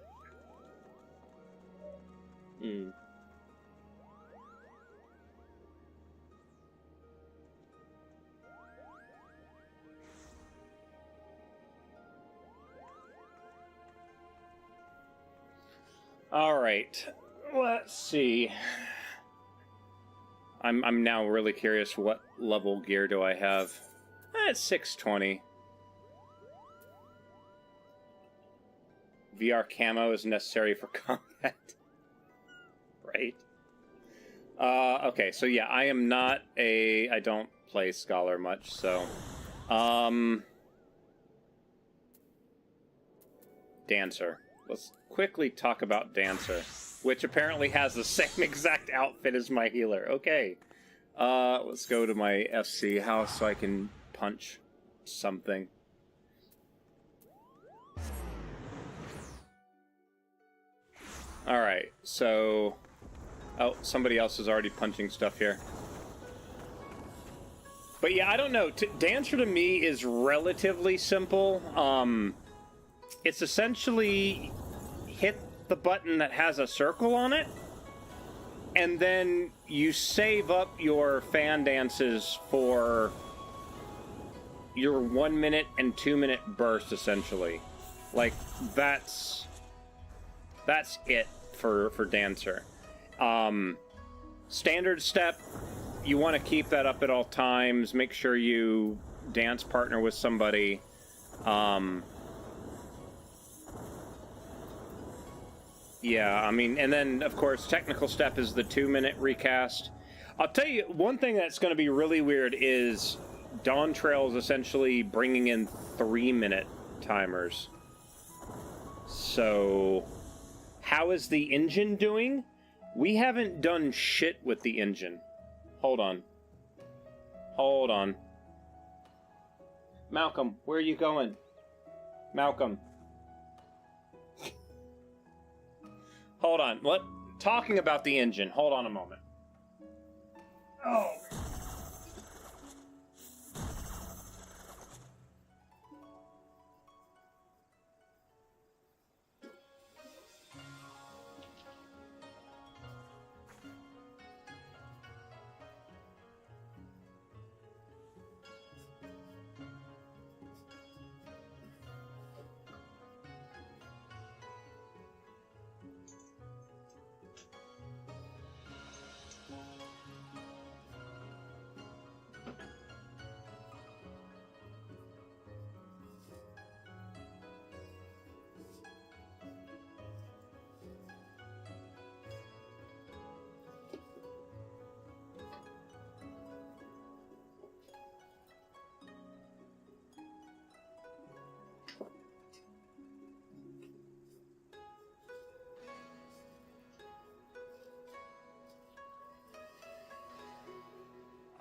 All right, let's see. I'm now really curious, what level gear do I have? It's 620. VR camo is necessary for combat. Right? Okay, so yeah, I am not I don't play Scholar much, so... Dancer. Let's quickly talk about Dancer, which apparently has the same exact outfit as my healer. Okay. Let's go to my FC house so I can punch something. Alright, so... Oh, somebody else is already punching stuff here. But yeah, I don't know. Dancer to me is relatively simple. It's essentially hit the button that has a circle on it, and then you save up your fan dances for your 1 minute and 2 minute burst, essentially. Like, that's it for Dancer. Standard step, you want to keep that up at all times. Make sure you dance partner with somebody. Yeah, I mean, and then, of course, technical step is the 2 minute recast. I'll tell you, one thing that's going to be really weird is Dawn Trail is essentially bringing in 3 minute timers. So, how is the engine doing? We haven't done shit with the engine. Hold on. Hold on. Malcolm, where are you going? Malcolm. Hold on. Talking about the engine. Hold on a moment. Oh.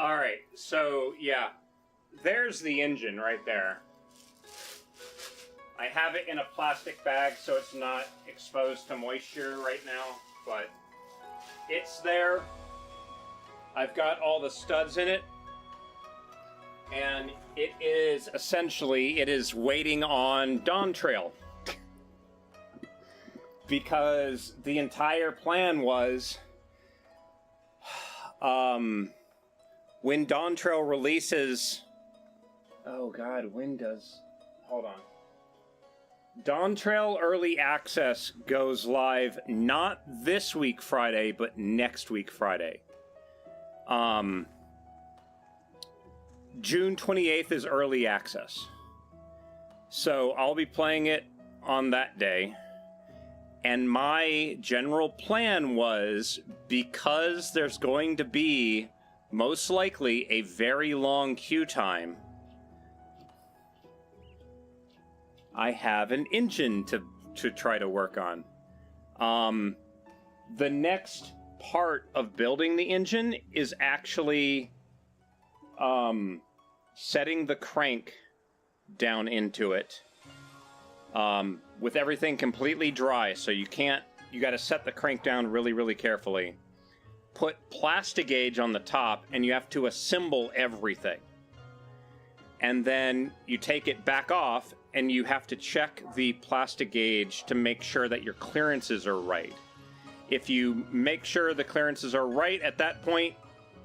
Alright, so, yeah. There's the engine right there. I have it in a plastic bag so it's not exposed to moisture right now, but it's there. I've got all the studs in it. And it is essentially, it is waiting on Dawn Trail. Because the entire plan was... when Dawn Trail releases... Oh god, when does... Hold on. Dawn Trail Early Access goes live not this week Friday, but next week Friday. June 28th is Early Access. So I'll be playing it on that day. And my general plan was, because there's going to be most likely a very long queue time, I have an engine to try to work on. The next part of building the engine is actually setting the crank down into it with everything completely dry, so you got to set the crank down really, really carefully. Put Plastigauge on the top, and you have to assemble everything. And then you take it back off, and you have to check the Plastigauge to make sure that your clearances are right. If you make sure the clearances are right at that point,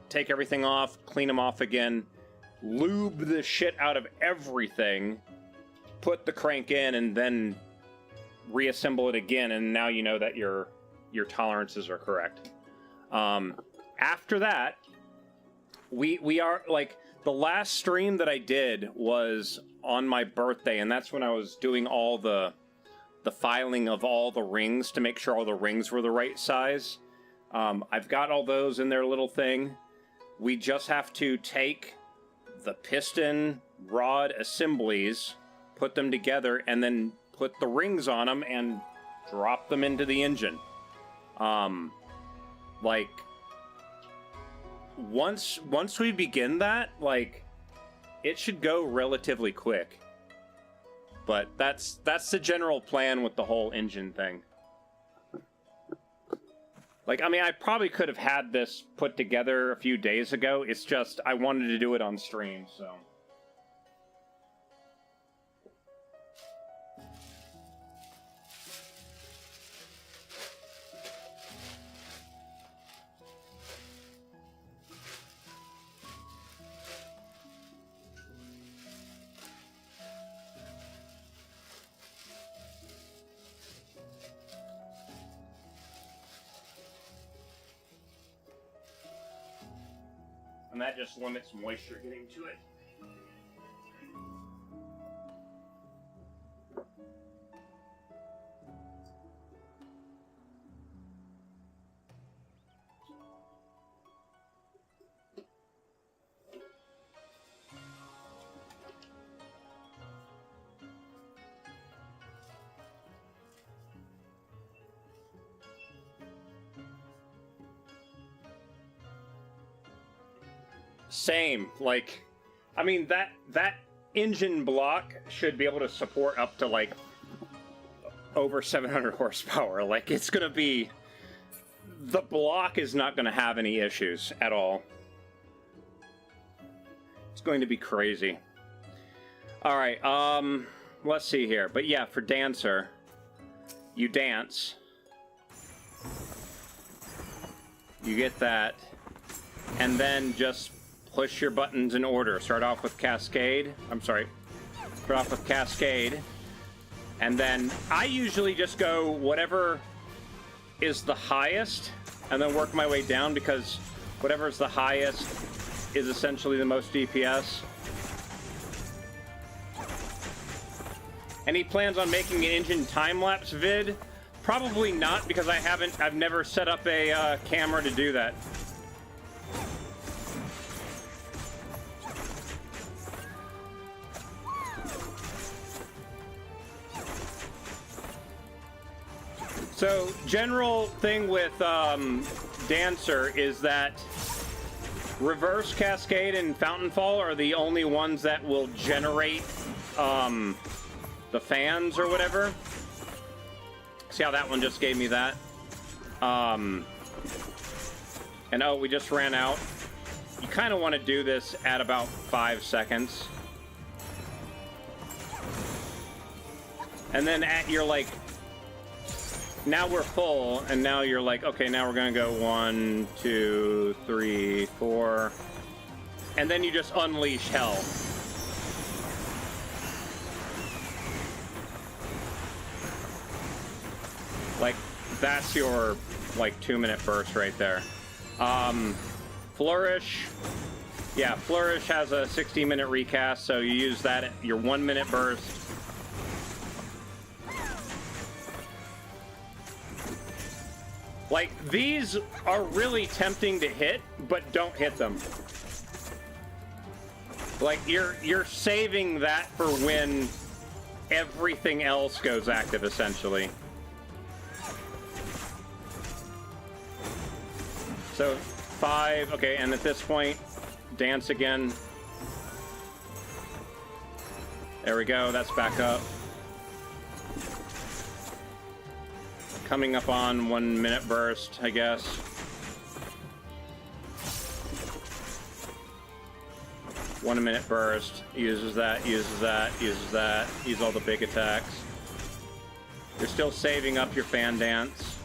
take everything off, clean them off again, lube the shit out of everything, put the crank in, and then reassemble it again, and now you know that your tolerances are correct. After that, we are, like, the last stream that I did was on my birthday, and that's when I was doing all the filing of all the rings to make sure all the rings were the right size. I've got all those in their little thing. We just have to take the piston rod assemblies, put them together, and then put the rings on them and drop them into the engine. Like, once we begin that, like, it should go relatively quick. But that's the general plan with the whole engine thing. Like, I mean, I probably could have had this put together a few days ago. It's just, I wanted to do it on stream, so... And that just limits moisture getting to it. Same, like, I mean, that engine block should be able to support up to, like, over 700 horsepower. Like, it's gonna be... The block is not gonna have any issues at all. It's going to be crazy. Alright, let's see here. But yeah, for Dancer, you dance. You get that. And then just push your buttons in order. Start off with Cascade. I'm sorry. Start off with Cascade. And then I usually just go whatever is the highest and then work my way down, because whatever is the highest is essentially the most DPS. Any plans on making an engine time-lapse vid? Probably not, because I've never set up a camera to do that. So, general thing with Dancer is that Reverse Cascade and Fountain Fall are the only ones that will generate the fans or whatever. See how that one just gave me that? And oh, we just ran out. You kind of want to do this at about 5 seconds. And then at your, like, now we're full, and now you're like, okay, now we're gonna go 1, 2, 3, 4, and then you just unleash hell. Like, that's your, like, 2-minute burst right there. Flourish. Yeah, Flourish has a 60-minute recast, so you use that at your 1-minute burst. Like, these are really tempting to hit, but don't hit them. Like, you're saving that for when everything else goes active, essentially. So, 5, okay, and at this point, dance again. There we go, that's back up. Coming up on 1-minute burst, I guess. One minute burst. Uses that, uses that, uses that. Use all the big attacks. You're still saving up your fan dance.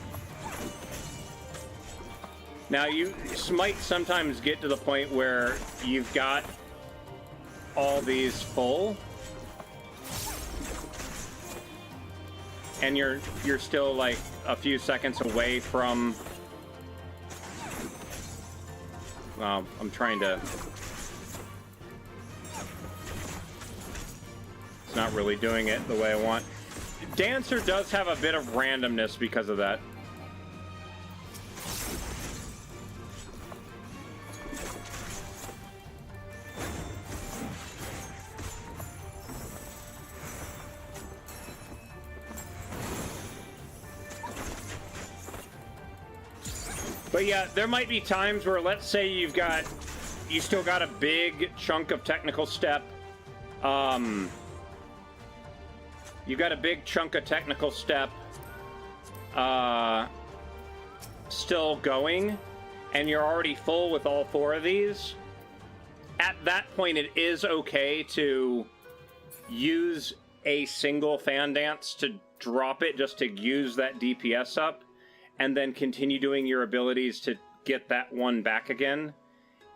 Now, you might sometimes get to the point where you've got all these full. And you're still like a few seconds away from... Well, I'm trying to... It's not really doing it the way I want. Dancer does have a bit of randomness because of that. But yeah, there might be times where, let's say you still got a big chunk of technical step. You got a big chunk of technical step still going, and you're already full with all 4 of these. At that point, it is okay to use a single fan dance to drop it just to use that DPS up, and then continue doing your abilities to get that one back again.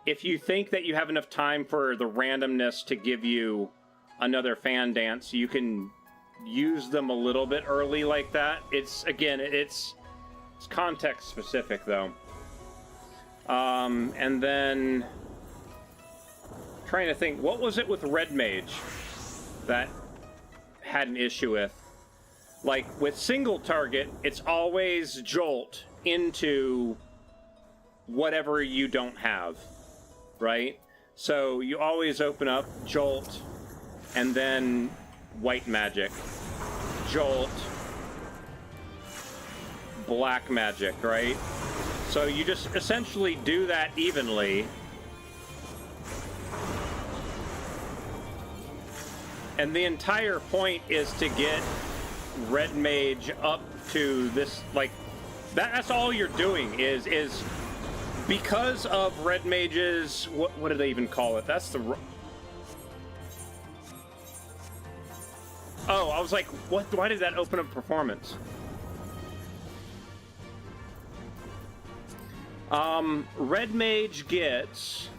If you think that you have enough time for the randomness to give you another fan dance, you can use them a little bit early like that. It's context specific, though. And then Trying to think, what was it with Red Mage that had an issue with? Like, with single target, it's always Jolt into whatever you don't have, right? So you always open up Jolt, and then White Magic. Jolt, Black Magic, right? So you just essentially do that evenly. And the entire point is to get Red Mage up to this, like, that's all you're doing is because of Red Mage's, what do they even call it? That's the... Oh, I was like, what? Why did that open up performance? Red Mage gets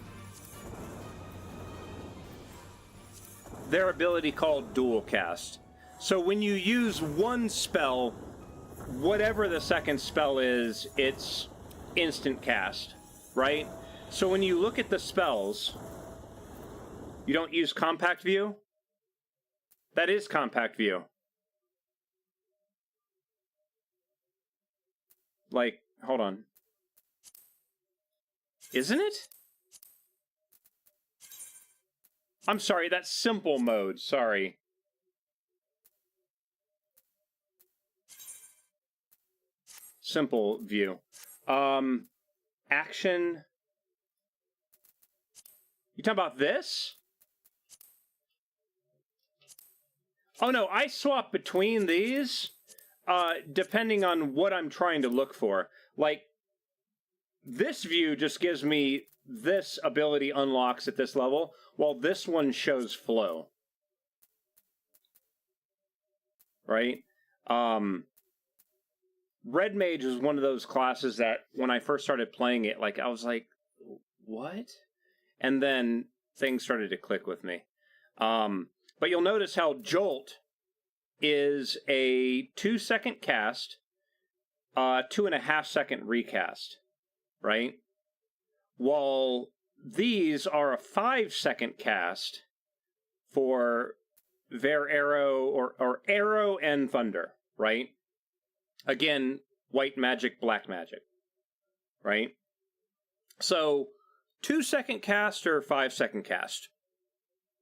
their ability called Dual Cast. So when you use one spell, whatever the second spell is, it's instant cast, right? So when you look at the spells, you don't use compact view? That is compact view. Like, hold on. Isn't it? I'm sorry, that's simple mode, sorry. Simple view. Action. You talking about this? Oh no, I swap between these depending on what I'm trying to look for. Like, this view just gives me this ability unlocks at this level, while this one shows flow. Right? Red Mage is one of those classes that when I first started playing it, like, I was like, what? And then things started to click with me. But you'll notice how Jolt is a 2-second cast, 2.5-second recast, right? While these are a 5-second cast for Ver Arrow or Arrow and Thunder, right? Again, White Magic, Black Magic, right? So, 2-second cast or 5-second cast,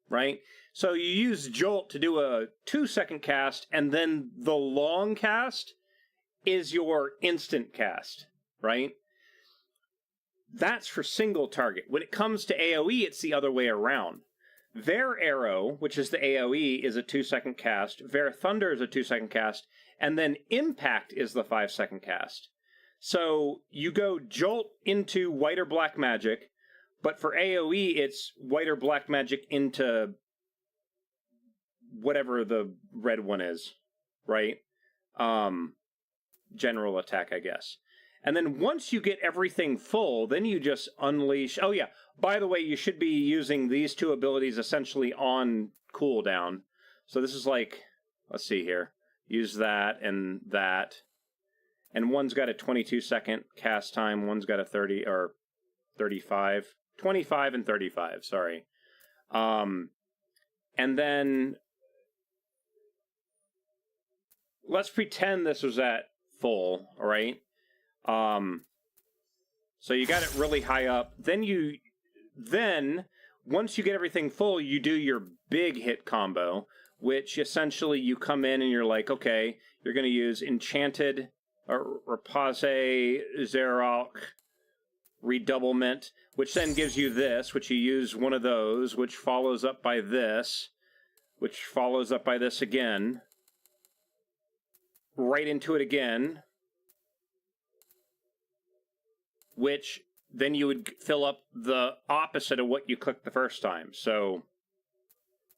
right? So you use Jolt to do a 2-second cast, and then the long cast is your instant cast, right? That's for single target. When it comes to AoE, it's the other way around. Ver Arrow, which is the AoE, is a 2-second cast. Ver Thunder is a 2-second cast. And then Impact is the 5-second cast. So you go Jolt into White or Black Magic, but for AoE, it's White or Black Magic into whatever the red one is, right? General attack, I guess. And then once you get everything full, then you just unleash... Oh yeah, by the way, you should be using these two abilities essentially on cooldown. So this is like, let's see here. Use that. And one's got a 22-second cast time, one's got a 30 or 35. 25 and 35, sorry. And then let's pretend this was at full, all right? So you got it really high up. Then once you get everything full, you do your big hit combo, which essentially you come in and you're like, okay, you're going to use Enchanted or Rapace Zerok Redoublement, which then gives you this, which you use one of those, which follows up by this, which follows up by this again. Right into it again. Which then you would fill up the opposite of what you clicked the first time. So,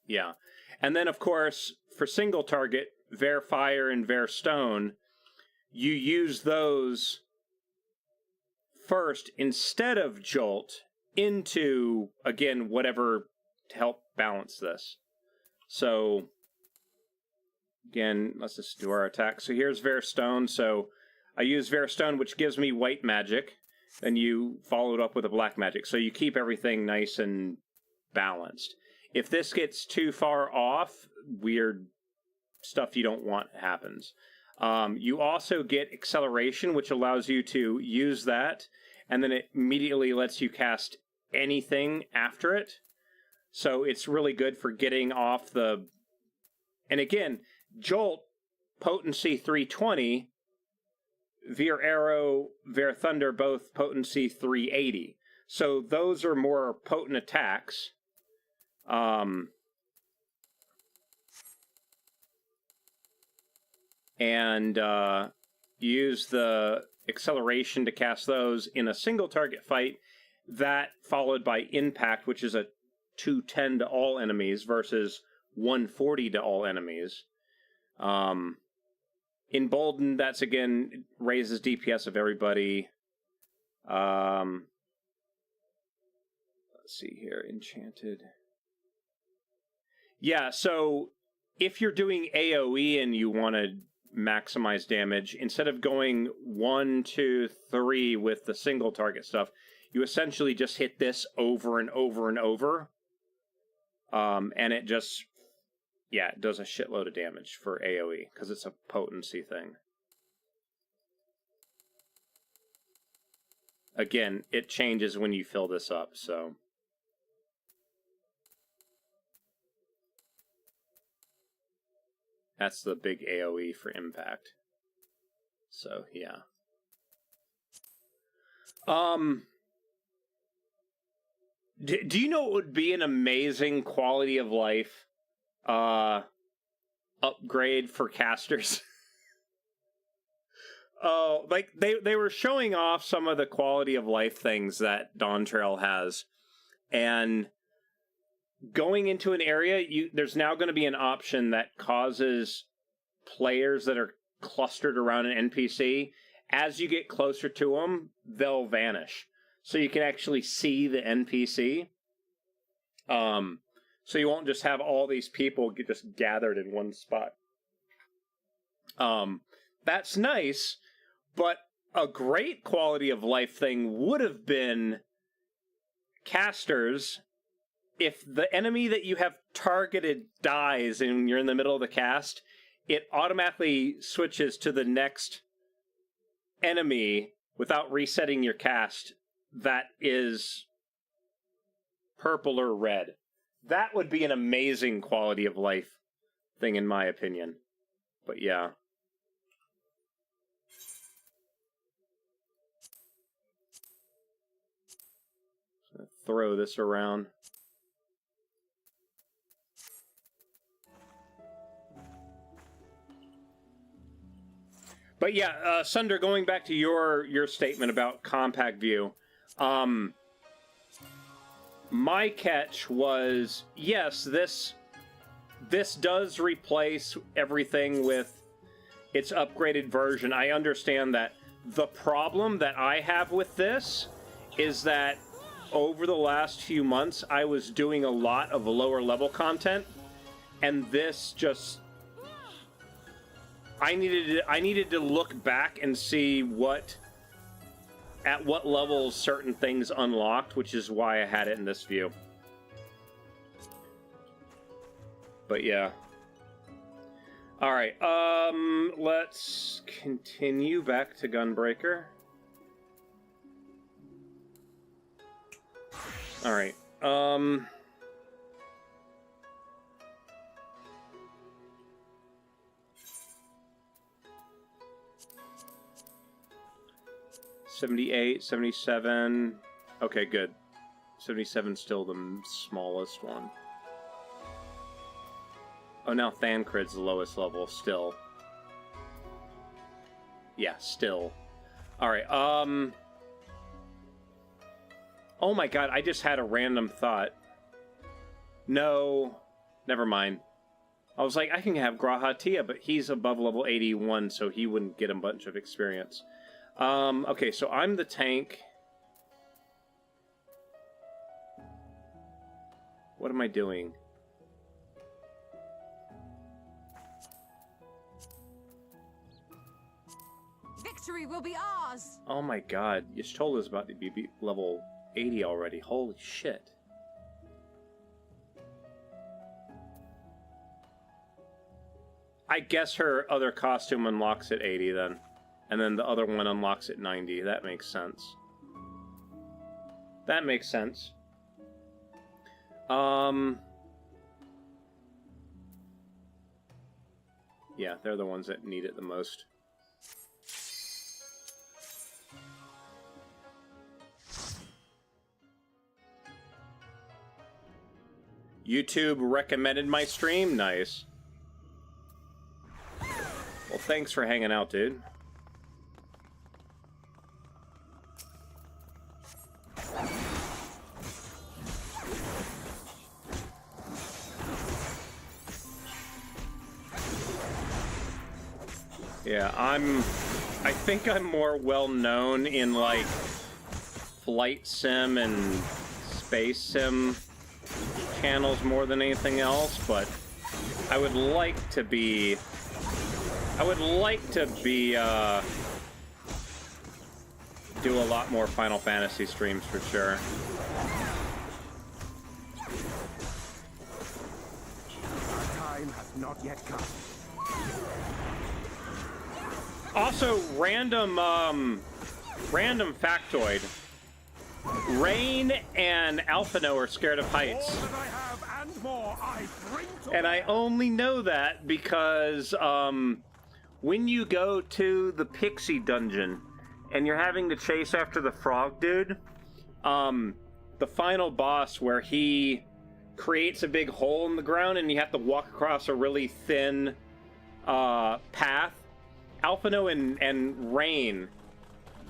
yeah. And then, of course, for single target, Ver Fire and Ver Stone, you use those first instead of Jolt into, again, whatever to help balance this. So, again, let's just do our attack. So here's Ver Stone. So I use Ver Stone, which gives me White Magic. And you follow it up with a Black Magic. So you keep everything nice and balanced. If this gets too far off, weird stuff you don't want happens. You also get acceleration, which allows you to use that, and then it immediately lets you cast anything after it. So it's really good for getting off the... And again, Jolt, potency 320, Veer Arrow, Veer Thunder, both potency 380. So those are more potent attacks. And use the acceleration to cast those in a single target fight. That followed by Impact, which is a 210 to all enemies versus 140 to all enemies. Emboldened, that's again raises DPS of everybody. Let's see here, Enchanted. Yeah, so if you're doing AoE and you want to maximize damage, instead of going 1, 2, 3 with the single target stuff, you essentially just hit this over and over and over. And it just, yeah, it does a shitload of damage for AoE, because it's a potency thing. Again, it changes when you fill this up, so... That's the big AoE for Impact. So, yeah. Do you know what would be an amazing quality of life upgrade for casters? Oh, like they were showing off some of the quality of life things that Dawntrail has, and going into an area, there's now going to be an option that causes players that are clustered around an NPC, as you get closer to them, they'll vanish. So you can actually see the NPC. So you won't just have all these people just gathered in one spot. That's nice, but a great quality of life thing would have been casters. If the enemy that you have targeted dies and you're in the middle of the cast, it automatically switches to the next enemy without resetting your cast that is purple or red. That would be an amazing quality of life thing, in my opinion. But yeah. Throw this around. But yeah, Sunder, going back to your statement about compact view, my catch was, yes, this does replace everything with its upgraded version. I understand that. The problem that I have with this is that over the last few months, I was doing a lot of lower level content, and this just... I needed to look back and see at what levels certain things unlocked, which is why I had it in this view. But yeah. Alright, let's continue back to Gunbreaker. Alright, 78, 77. Okay, good. 77's still the smallest one. Oh, now Thancred's the lowest level, still. Yeah, still. Alright, oh my god, I just had a random thought. No, never mind. I was like, I can have Grahatia, but he's above level 81, so he wouldn't get a bunch of experience. Okay, so I'm the tank. What am I doing? Victory will be ours! Oh my god, Y'shtola's about to be level 80 already. Holy shit. I guess her other costume unlocks at 80 then. And then the other one unlocks at 90. That makes sense. That makes sense. Yeah, they're the ones that need it the most. YouTube recommended my stream. Nice. Well, thanks for hanging out, dude. Yeah, I think I'm more well known in, like, flight sim and space sim channels more than anything else, but I would like to be do a lot more Final Fantasy streams for sure. Our time has not yet come. Also, random factoid. Rain and Alphino are scared of heights. All that I have and more I bring to And I only know that because when you go to the Pixie Dungeon and you're having to chase after the frog dude, the final boss where he creates a big hole in the ground and you have to walk across a really thin path, Alphino and Rain,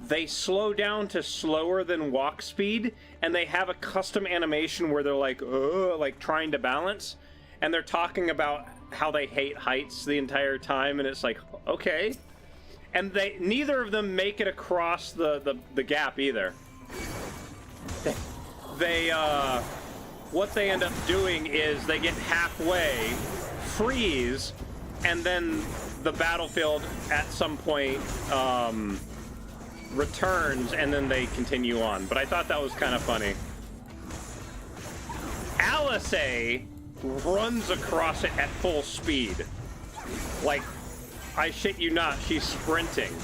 they slow down to slower than walk speed, and they have a custom animation where they're like trying to balance, and they're talking about how they hate heights the entire time, and it's like, okay. And neither of them make it across the gap either. What they end up doing is they get halfway, freeze, and then the battlefield at some point returns, and then they continue on. But I thought that was kind of funny. Alice runs across it at full speed. Like, I shit you not, she's sprinting.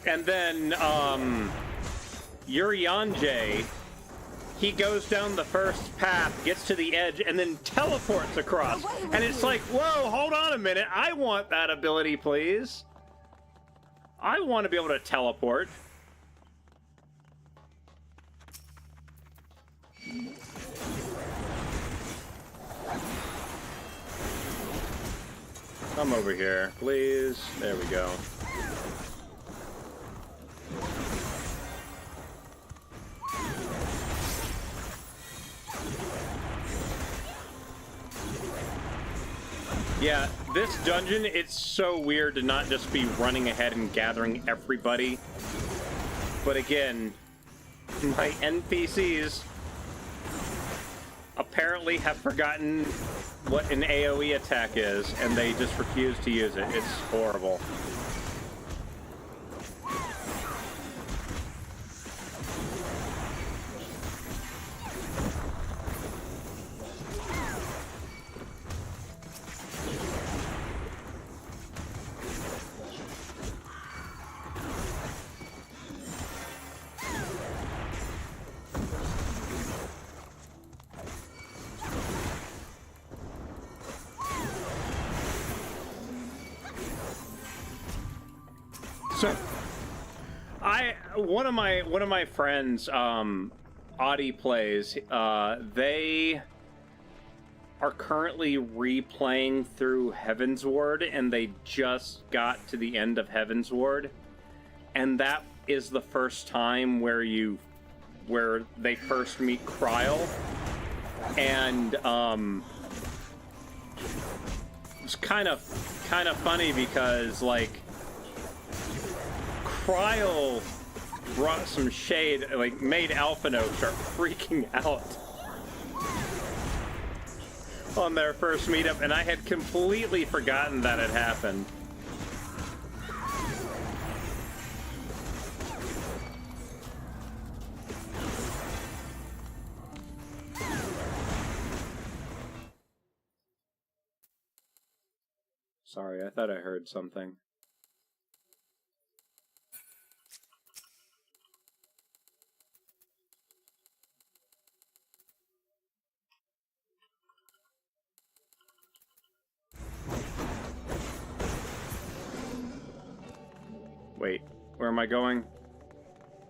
And then, Urianger, he goes down the first path, gets to the edge, and then teleports across. And it's like, whoa, hold on a minute. I want that ability, please. I want to be able to teleport. Come over here, please. There we go. Yeah, this dungeon, it's so weird to not just be running ahead and gathering everybody. But again, my NPCs apparently have forgotten what an AoE attack is, and they just refuse to use it. It's horrible. So, one of my friends, Audie plays. They are currently replaying through Heavensward, and they just got to the end of Heavensward, and that is the first time where they first meet Kryl, and it's kind of funny because like Kryl brought some shade, like made Alphino start freaking out. on their first meetup, and I had completely forgotten that had happened. Sorry, I thought I heard something. Wait, where am I going?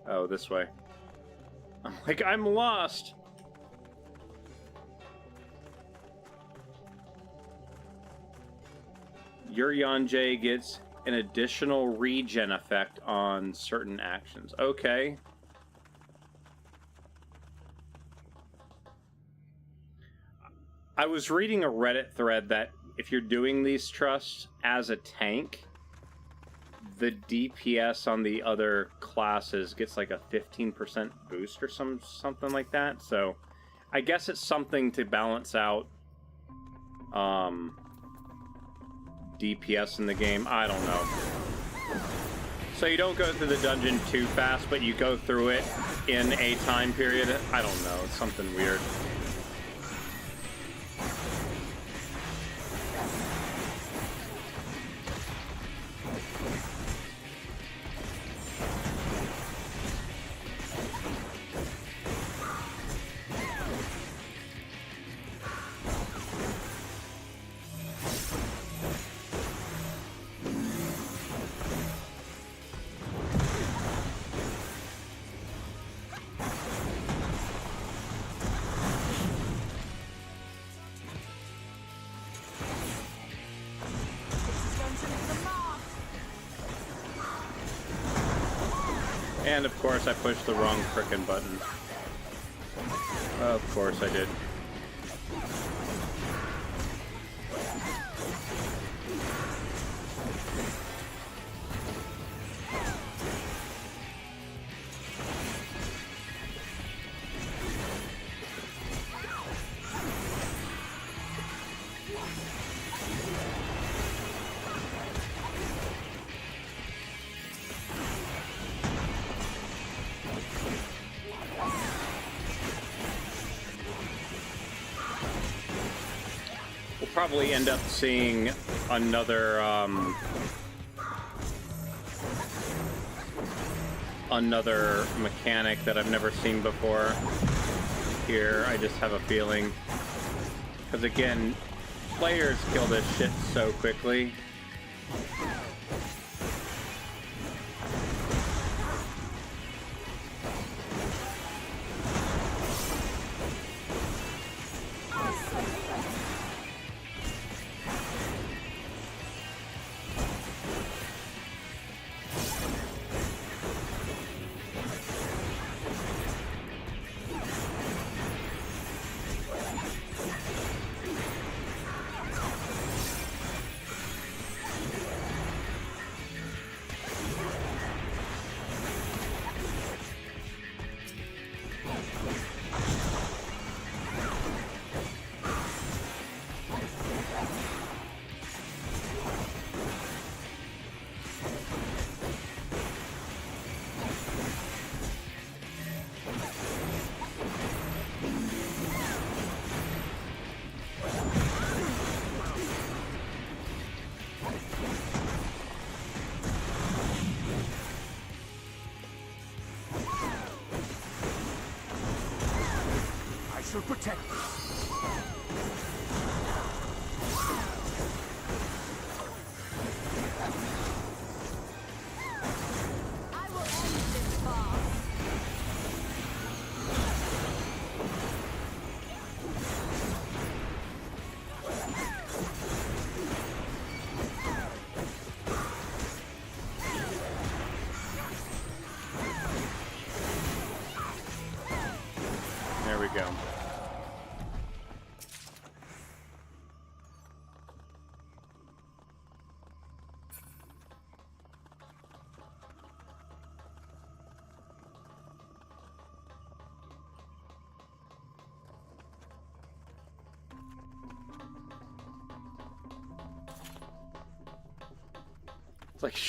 Oh, this way. I'm like, I'm lost! Your Yonjay gets an additional regen effect on certain actions. Okay. I was reading a Reddit thread that if you're doing these trusts as a tank, the DPS on the other classes gets like a 15% boost or something like that. So I guess it's something to balance out DPS in the game. I don't know. So you don't go through the dungeon too fast, but you go through it in a time period. I don't know. It's something weird. And of course I pushed the wrong frickin' button. Of course I did. Probably end up seeing another another mechanic that I've never seen before here. I just have a feeling, because again, players kill this shit so quickly. To protect you. I will end this farce. There we go. Like,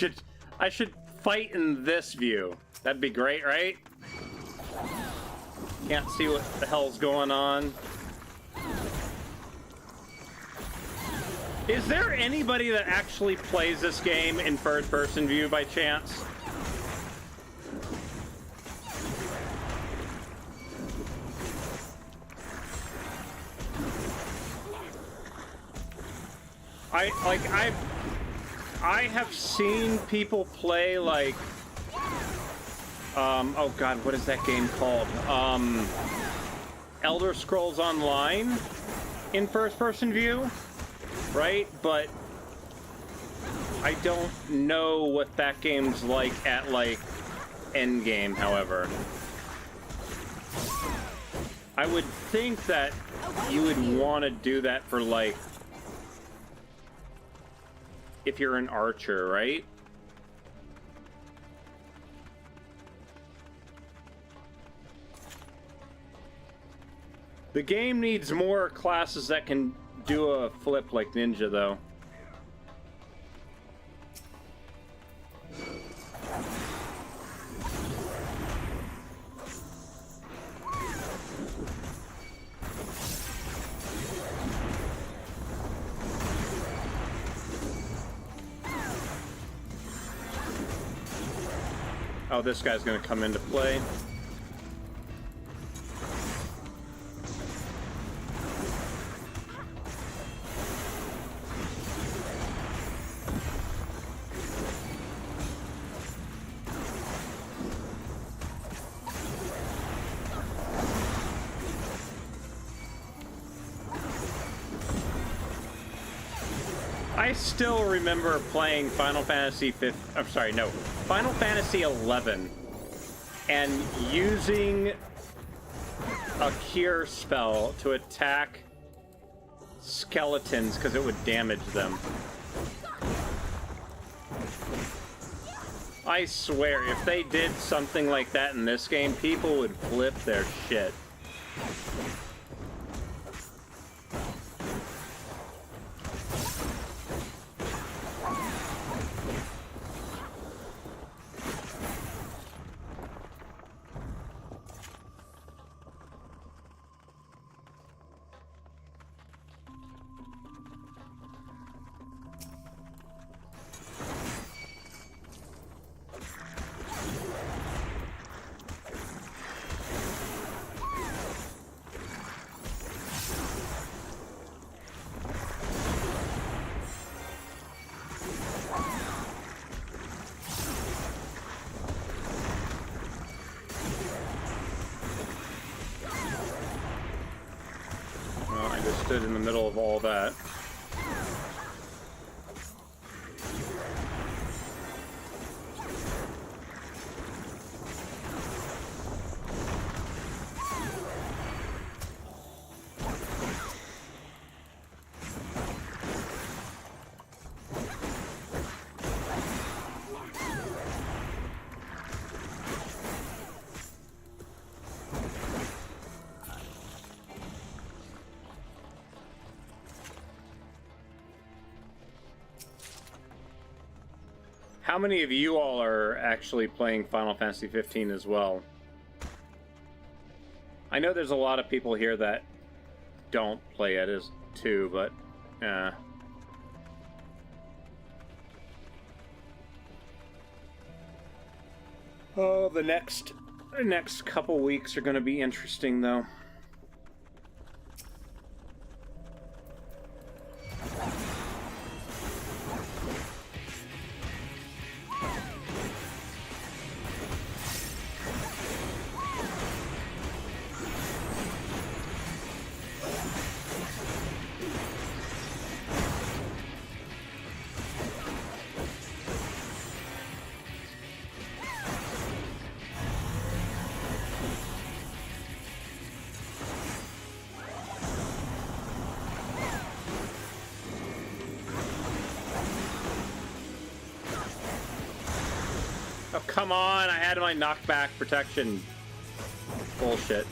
I should fight in this view. That'd be great, right? Can't see what the hell's going on. Is there anybody that actually plays this game in first-person view by chance? I have seen people play like oh god, what is that game called? Elder Scrolls Online in first-person view, right? But I don't know what that game's like at like endgame, however. I would think that you would want to do that for like if you're an archer, right? The game needs more classes that can do a flip like Ninja, though. Oh, this guy's gonna come into play. I still remember playing Final Fantasy 5. I'm sorry, no, Final Fantasy 11, and using a cure spell to attack skeletons because it would damage them. I swear, if they did something like that in this game, people would flip their shit. In the middle of all that. How many of you all are actually playing Final Fantasy 15 as well? I know there's a lot of people here that don't play it as too, but oh, the next couple weeks are going to be interesting, though. Oh, come on, I had my knockback protection. Bullshit.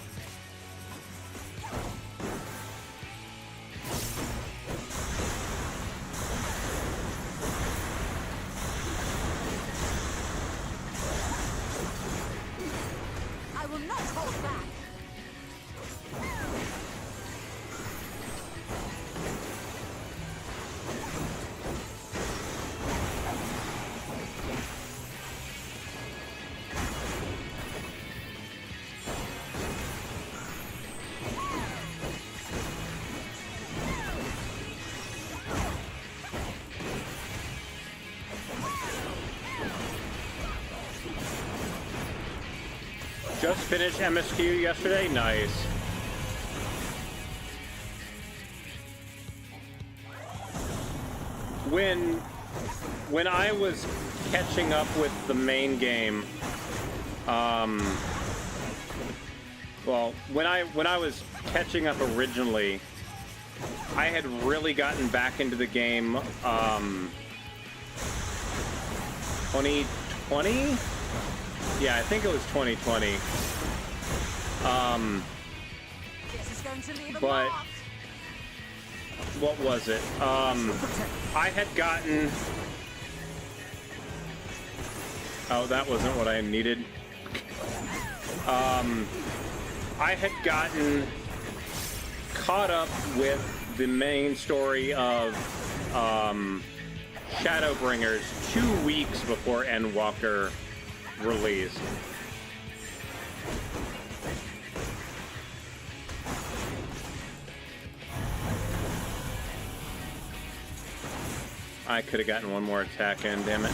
Just finished MSQ yesterday? Nice. When I was catching up with the main game, well, when I was catching up originally, I had really gotten back into the game 2020? Yeah, I think it was 2020. This is going to leave a But mark. what was it? I had gotten... Oh, that wasn't what I needed. I had gotten caught up with the main story of Shadowbringers 2 weeks before Endwalker released. I could have gotten one more attack in, damn it.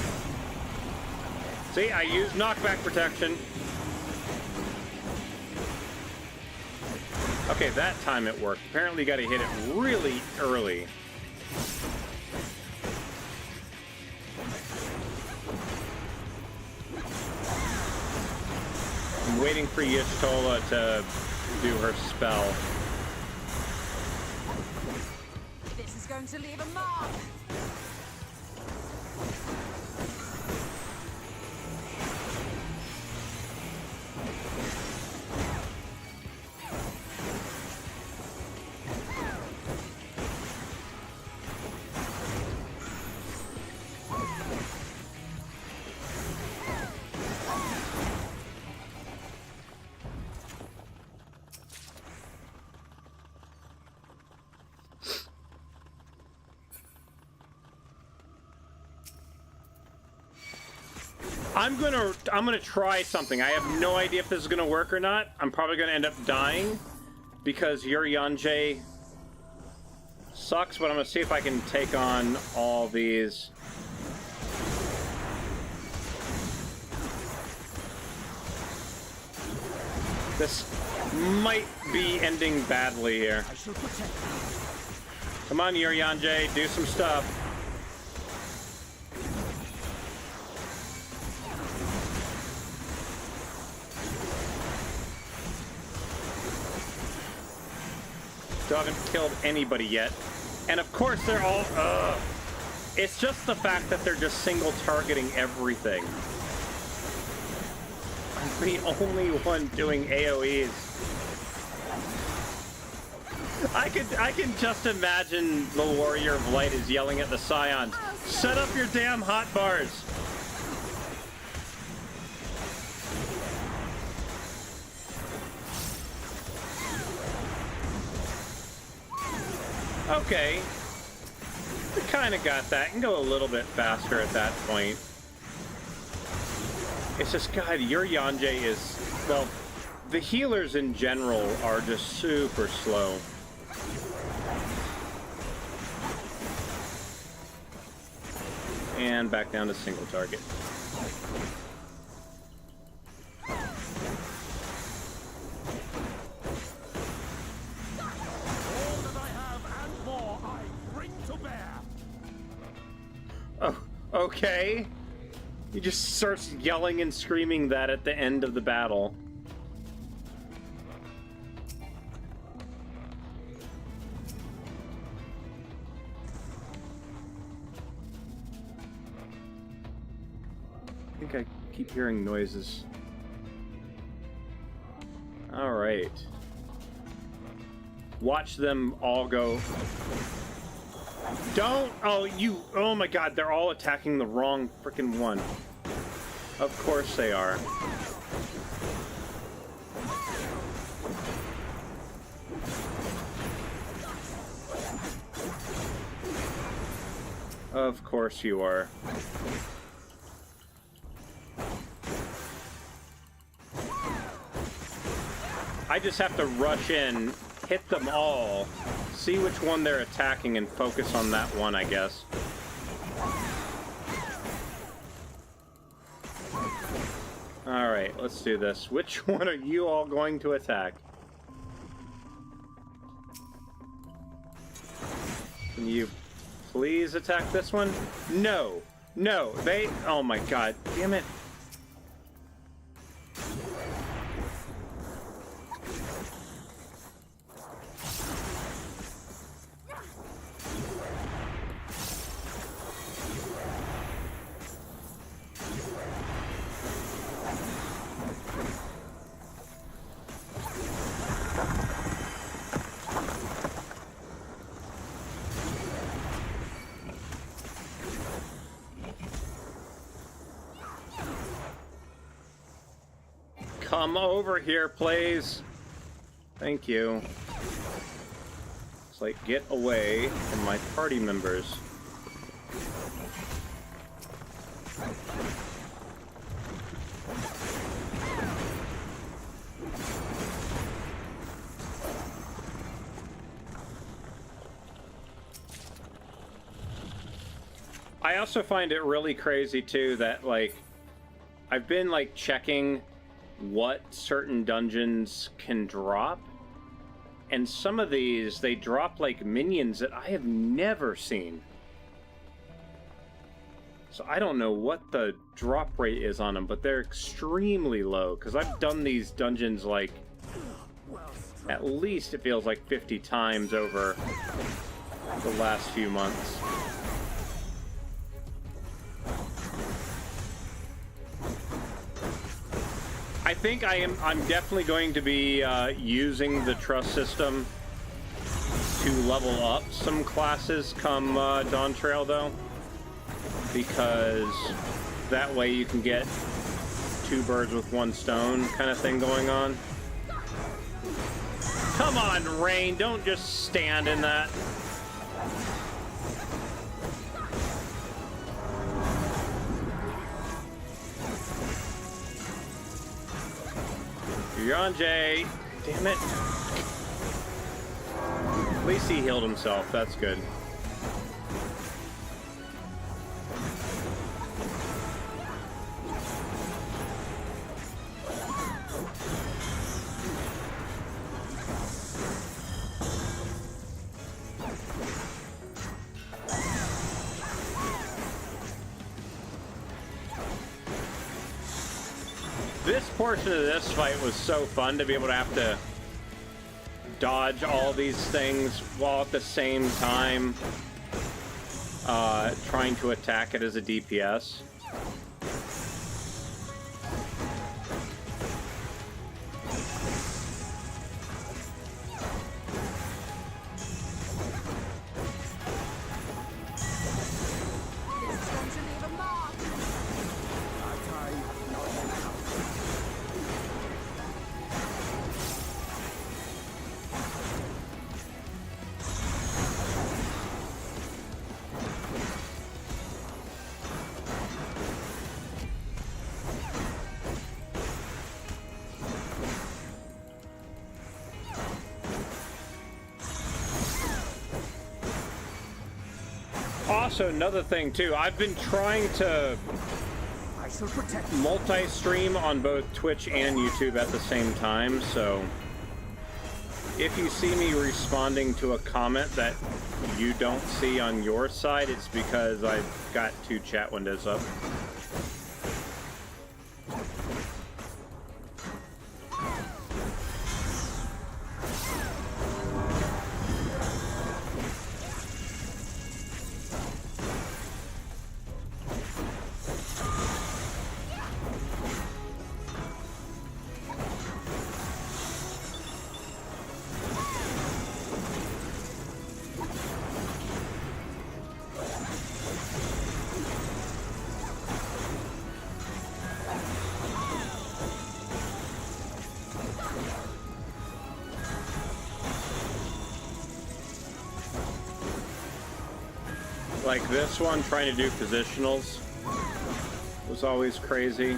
See, I used knockback protection. Okay, that time it worked. Apparently you gotta hit it really early. I'm waiting for Y'shtola to do her spell. This is going to leave a mark. I'm gonna try something. I have no idea if this is gonna work or not. I'm probably gonna end up dying because your Yonjay sucks, but I'm gonna see if I can take on all these. This might be ending badly here. I shall protect you. Come on, your Yonjay, do some stuff. Still haven't killed anybody yet. And of course they're all, it's just the fact that they're just single targeting everything. I'm the only one doing AoEs. I can just imagine the Warrior of Light is yelling at the Scions, "Set up your damn hot bars!" Okay. We kind of got that. Can go a little bit faster at that point. It's just, God, your Yonjay is... Well, the healers in general are just super slow. And back down to single target. Oh, okay. He just starts yelling and screaming that at the end of the battle. I think I keep hearing noises. All right. Watch them all go. Don't! Oh, you... Oh my god, they're all attacking the wrong frickin' one. Of course they are. Of course you are. I just have to rush in, hit them all, see which one they're attacking, and focus on that one, I guess. Alright, let's do this. Which one are you all going to attack? Can you please attack this one? No! No! They... Oh my god. Damn it. Come over here, please. Thank you. It's like, get away from my party members. I also find it really crazy, too, that, like, I've been, like, checking what certain dungeons can drop, and some of these, they drop, like, minions that I have never seen. So I don't know what the drop rate is on them, but they're extremely low, because I've done these dungeons, like, at least it feels like 50 times over the last few months. I think I'm definitely going to be using the trust system to level up some classes come Dawn Trail, though, because that way you can get two birds with one stone kind of thing going on. Come on, Rain, don't just stand in that. You're on, Jay. Damn it. At least he healed himself. That's good. This portion of this fight was so fun to be able to have to dodge all these things while at the same time trying to attack it as a DPS. Also, another thing too, I've been trying to multi-stream on both Twitch and YouTube at the same time, so if you see me responding to a comment that you don't see on your side, it's because I've got two chat windows up. Like this one, trying to do positionals was always crazy.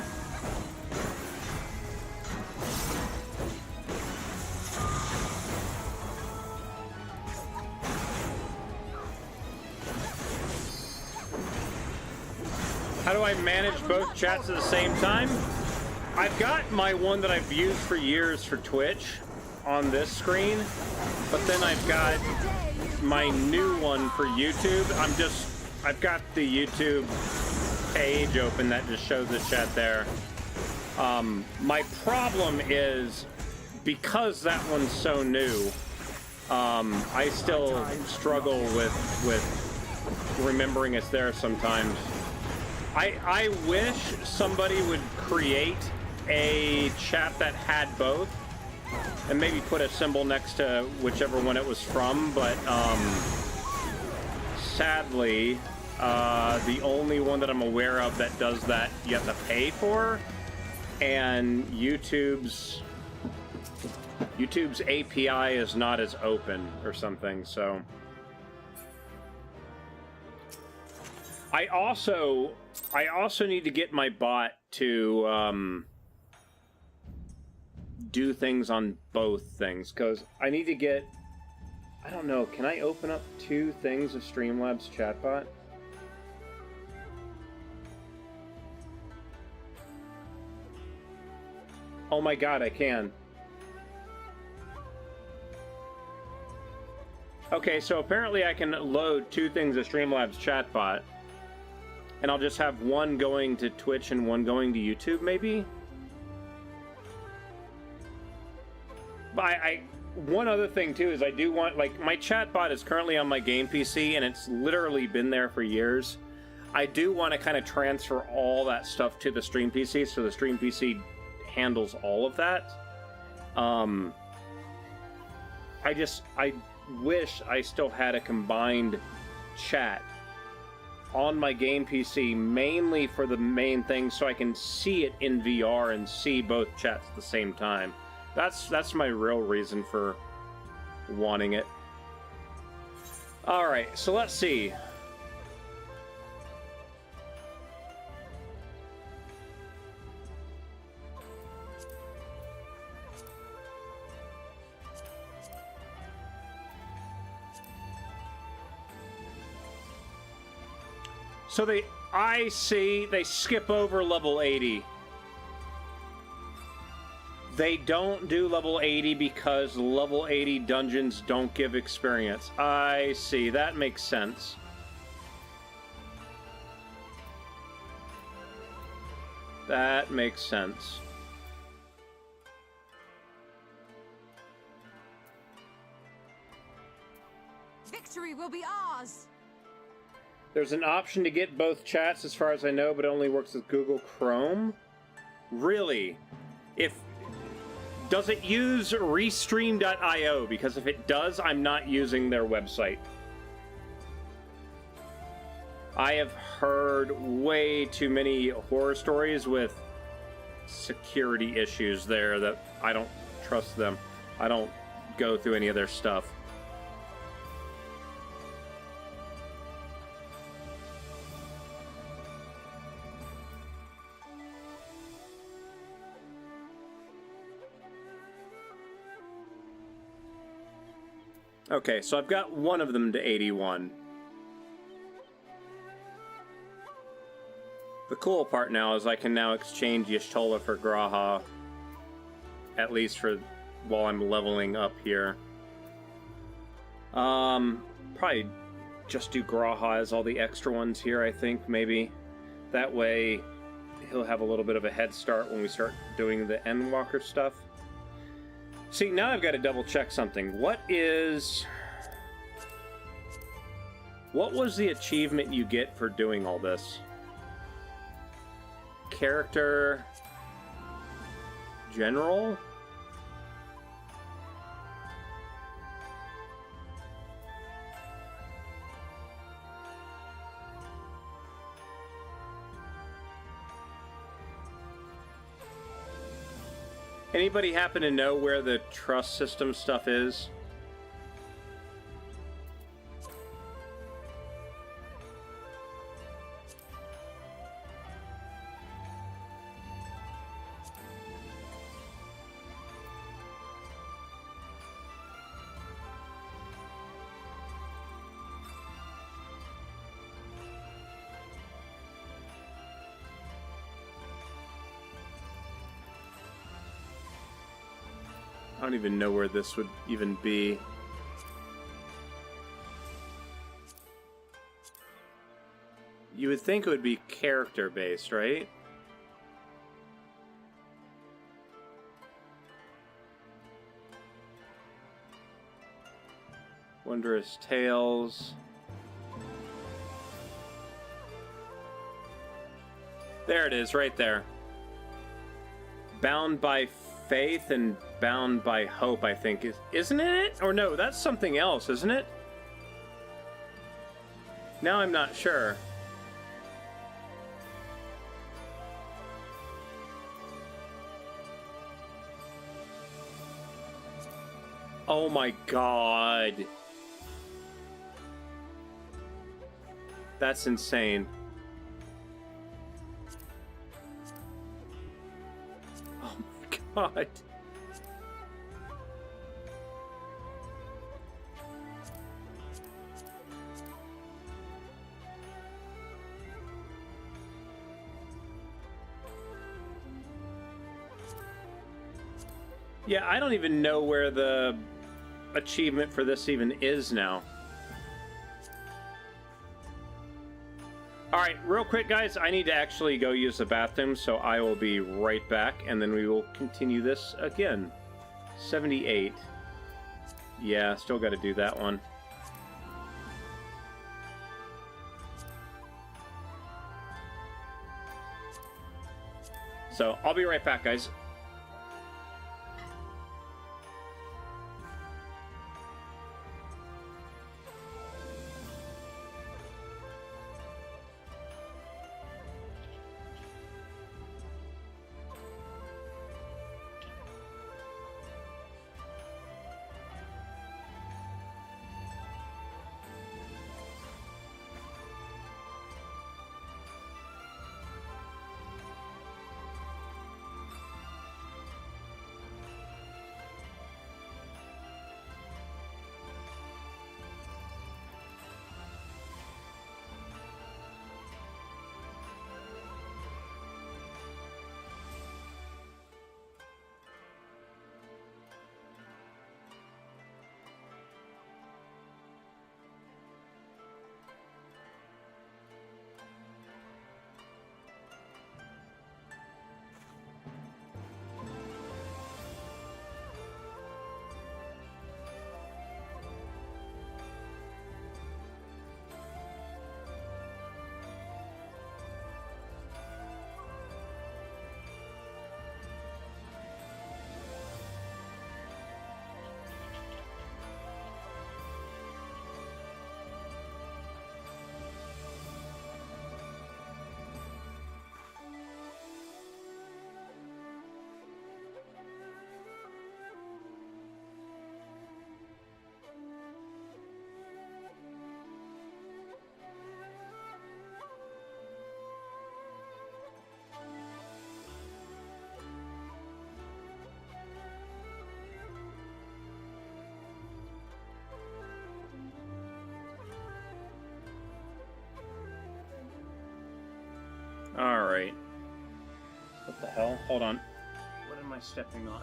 How do I manage both chats at the same time? I've got my one that I've used for years for Twitch on this screen, but then I've got my new one for YouTube. I've got the YouTube page open that just shows the chat there. My problem is, because that one's so new, I still struggle with remembering it's there sometimes. I wish somebody would create a chat that had both, and maybe put a symbol next to whichever one it was from, but sadly, the only one that I'm aware of that does that you have to pay for, and YouTube's API is not as open or something, so. I also need to get my bot to do things on both things, because I need to get, I don't know, can I open up 2 things of Streamlabs chatbot? Oh my god, I can. Okay, so apparently I can load 2 things of Streamlabs chatbot, and I'll just have one going to Twitch and one going to YouTube, maybe? But one other thing too is I do want, like, my chatbot is currently on my game PC, and it's literally been there for years. I do want to kind of transfer all that stuff to the Stream PC, so the Stream PC handles all of that. I wish I still had a combined chat on my game PC, mainly for the main thing, so I can see it in VR and see both chats at the same time. That's my real reason for wanting it. Alright, so let's see. So I see they skip over level 80. They don't do level 80 because level 80 dungeons don't give experience. I see, that makes sense. That makes sense. Victory will be ours. There's an option to get both chats as far as I know, but it only works with Google Chrome. Really? Does it use Restream.io? Because if it does, I'm not using their website. I have heard way too many horror stories with security issues there that I don't trust them. I don't go through any of their stuff. Okay, so I've got one of them to 81. The cool part now is I can now exchange Y'shtola for Graha, at least for while I'm leveling up here. Probably just do Graha as all the extra ones here, I think, maybe. That way he'll have a little bit of a head start when we start doing the Endwalker stuff. See, now I've got to double check something. What was the achievement you get for doing all this? Character General? Anybody happen to know where the trust system stuff is? I don't even know where this would even be. You would think it would be character-based, right? Wondrous Tales. There it is, right there. Bound by Faith and Bound by Hope, I think. Isn't it? Or no, that's something else, isn't it? Now I'm not sure. Oh my god. That's insane. Oh my god. Yeah, I don't even know where the achievement for this even is now. Alright, real quick guys, I need to actually go use the bathroom, so I will be right back, and then we will continue this again. 78. Yeah, still got to do that one. So, I'll be right back, guys. Alright. What the hell? Hold on. What am I stepping on?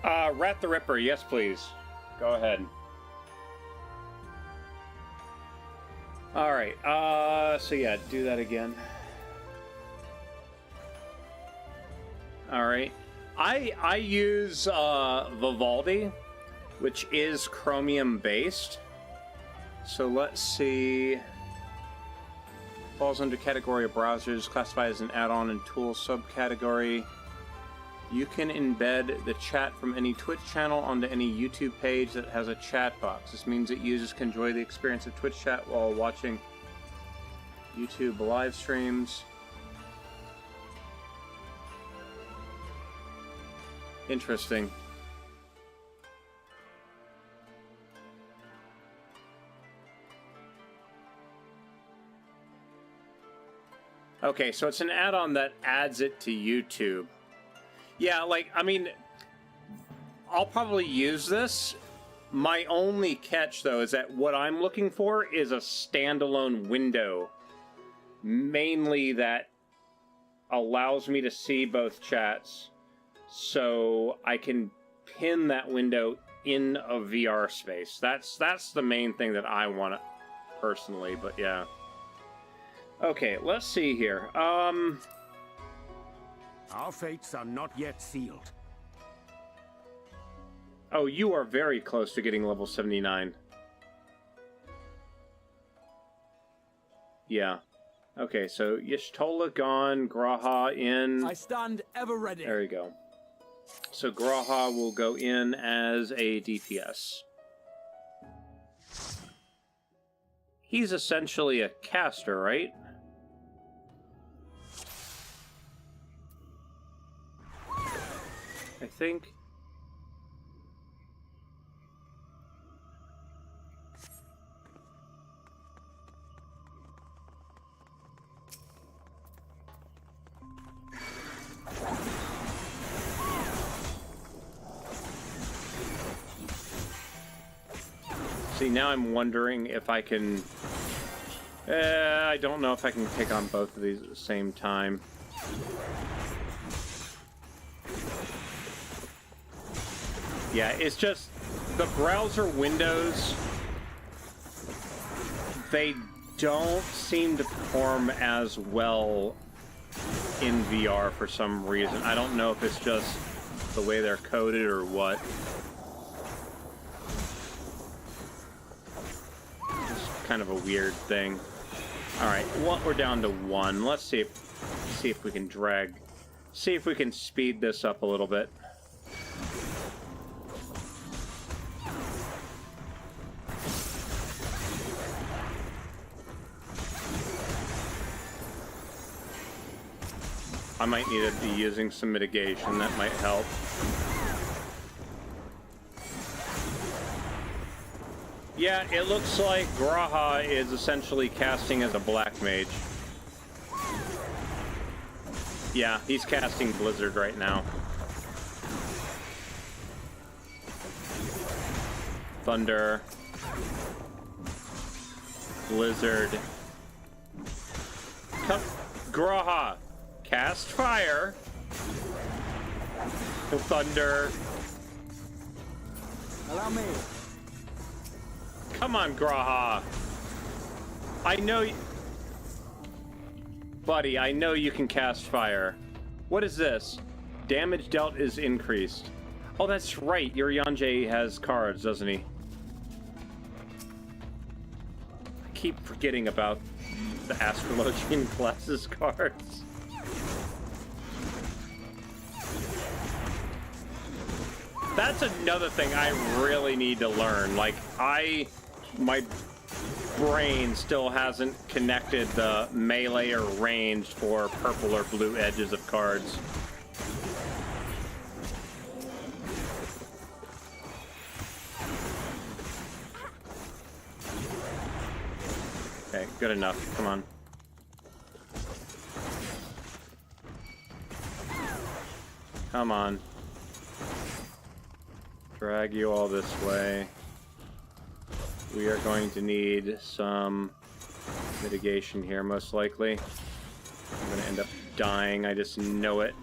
Alright. Rat the Ripper, yes please. Go ahead. Alright, so yeah, do that again. Alright. I use Vivaldi, which is Chromium based. So let's see. Falls under category of browsers, classified as an add-on and tool subcategory. You can embed the chat from any Twitch channel onto any YouTube page that has a chat box. This means that users can enjoy the experience of Twitch chat while watching YouTube live streams. Interesting. Okay, so it's an add-on that adds it to YouTube. Yeah, like, I mean, I'll probably use this. My only catch, though, is that what I'm looking for is a standalone window. Mainly that allows me to see both chats, so I can pin that window in a VR space. That's the main thing that I want personally, but yeah. Okay, let's see here. Our fates are not yet sealed. Oh, you are very close to getting level 79. Yeah. Okay, so Y'shtola gone, Graha in. I stand ever ready. There you go. So Graha will go in as a DPS. He's essentially a caster, right? I think. See, now I'm wondering if I can... I don't know if I can take on both of these at the same time. Yeah, it's just... the browser windows... they don't seem to perform as well in VR for some reason. I don't know if it's just the way they're coded or what. Kind of a weird thing. All right, we're down to 1. Let's see if we can see if we can speed this up a little bit. I might need to be using some mitigation. That might help. Yeah, it looks like Graha is essentially casting as a black mage. Yeah, he's casting Blizzard right now. Thunder. Blizzard. Come, Graha. Cast fire. Thunder. Allow me. Come on, Graha. I know you... Buddy, I know you can cast fire. What is this? Damage dealt is increased. Oh, that's right. Urianger has cards, doesn't he? I keep forgetting about the Astrologian classes cards. That's another thing I really need to learn. Like, my brain still hasn't connected the melee or ranged for purple or blue edges of cards. Okay, good enough. Come on. Come on. Drag you all this way. We are going to need some mitigation here, most likely. I'm going to end up dying, I just know it.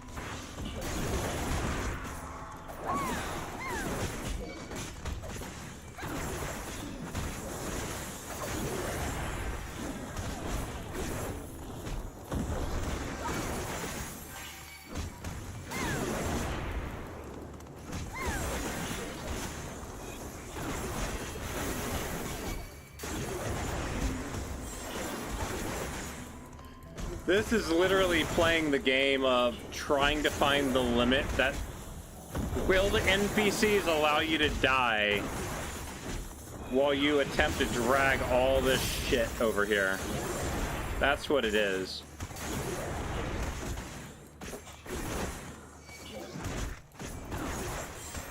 This is literally playing the game of trying to find the limit that will the NPCs allow you to die while you attempt to drag all this shit over here. That's what it is.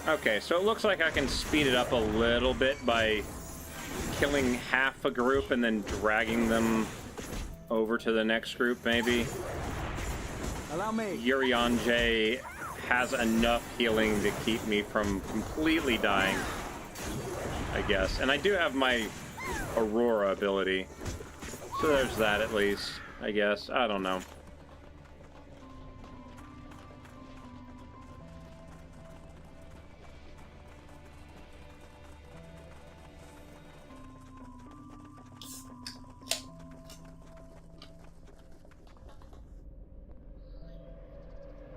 Okay, so it looks like I can speed it up a little bit by killing half a group and then dragging them over to the next group, maybe. Allow me. Urianger has enough healing to keep me from completely dying, I guess. And I do have my Aurora ability. So there's that at least, I guess. I don't know.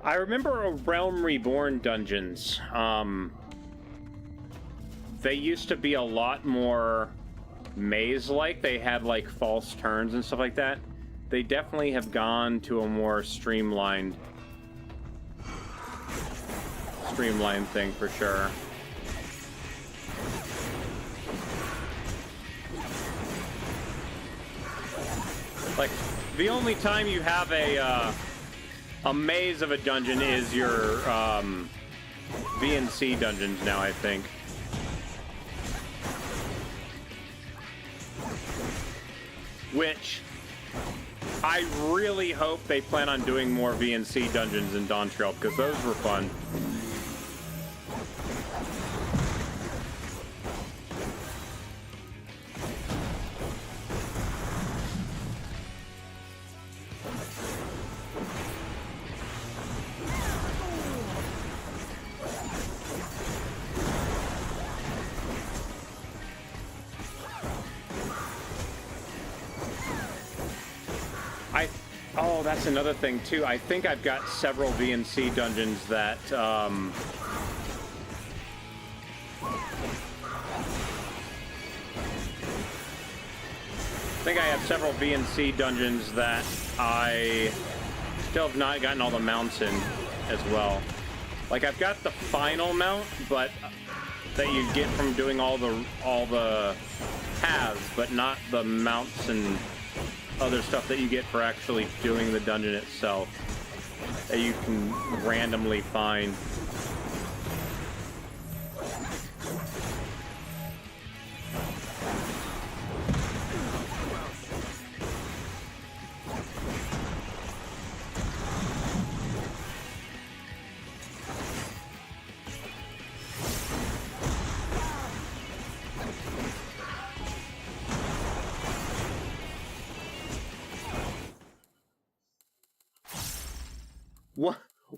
I remember Realm Reborn dungeons. They used to be a lot more maze-like. They had like false turns and stuff like that. They definitely have gone to a more streamlined thing for sure. Like, the only time you have a maze of a dungeon is your VNC dungeons now, I think. Which I really hope they plan on doing more VNC dungeons in Dawn Trail, because those were fun. Oh, that's another thing too. I think I've got several VNC dungeons that I think I have several VNC dungeons that I still have not gotten all the mounts in as well. Like, I've got the final mount, but that you get from doing all the paths, but not the mounts and other stuff that you get for actually doing the dungeon itself that you can randomly find.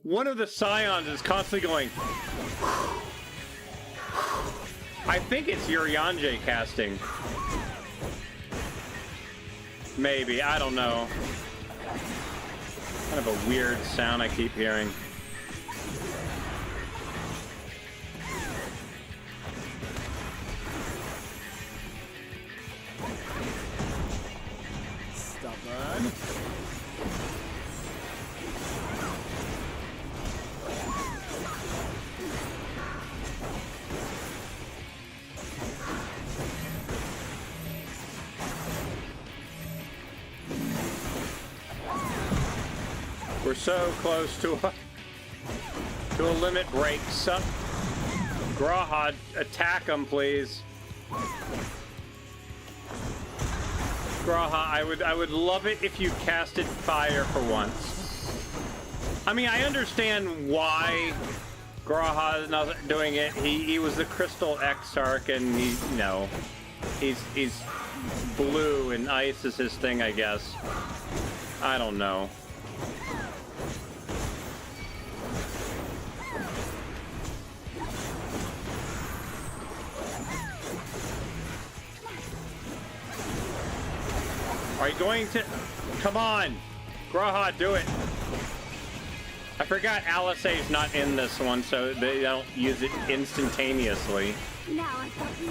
One of the Scions is constantly going. I think it's Urianger casting. Maybe, I don't know. Kind of a weird sound I keep hearing. Stubborn. We're so close to a limit break. Graha, attack him, please. Graha, I would love it if you casted fire for once. I mean, I understand why Graha is not doing it. He was the Crystal Exarch, and he's blue, and ice is his thing, I guess. I don't know. Are you going to... Come on! Graha, do it! I forgot Alisay's not in this one, so they don't use it instantaneously. Now I've got you.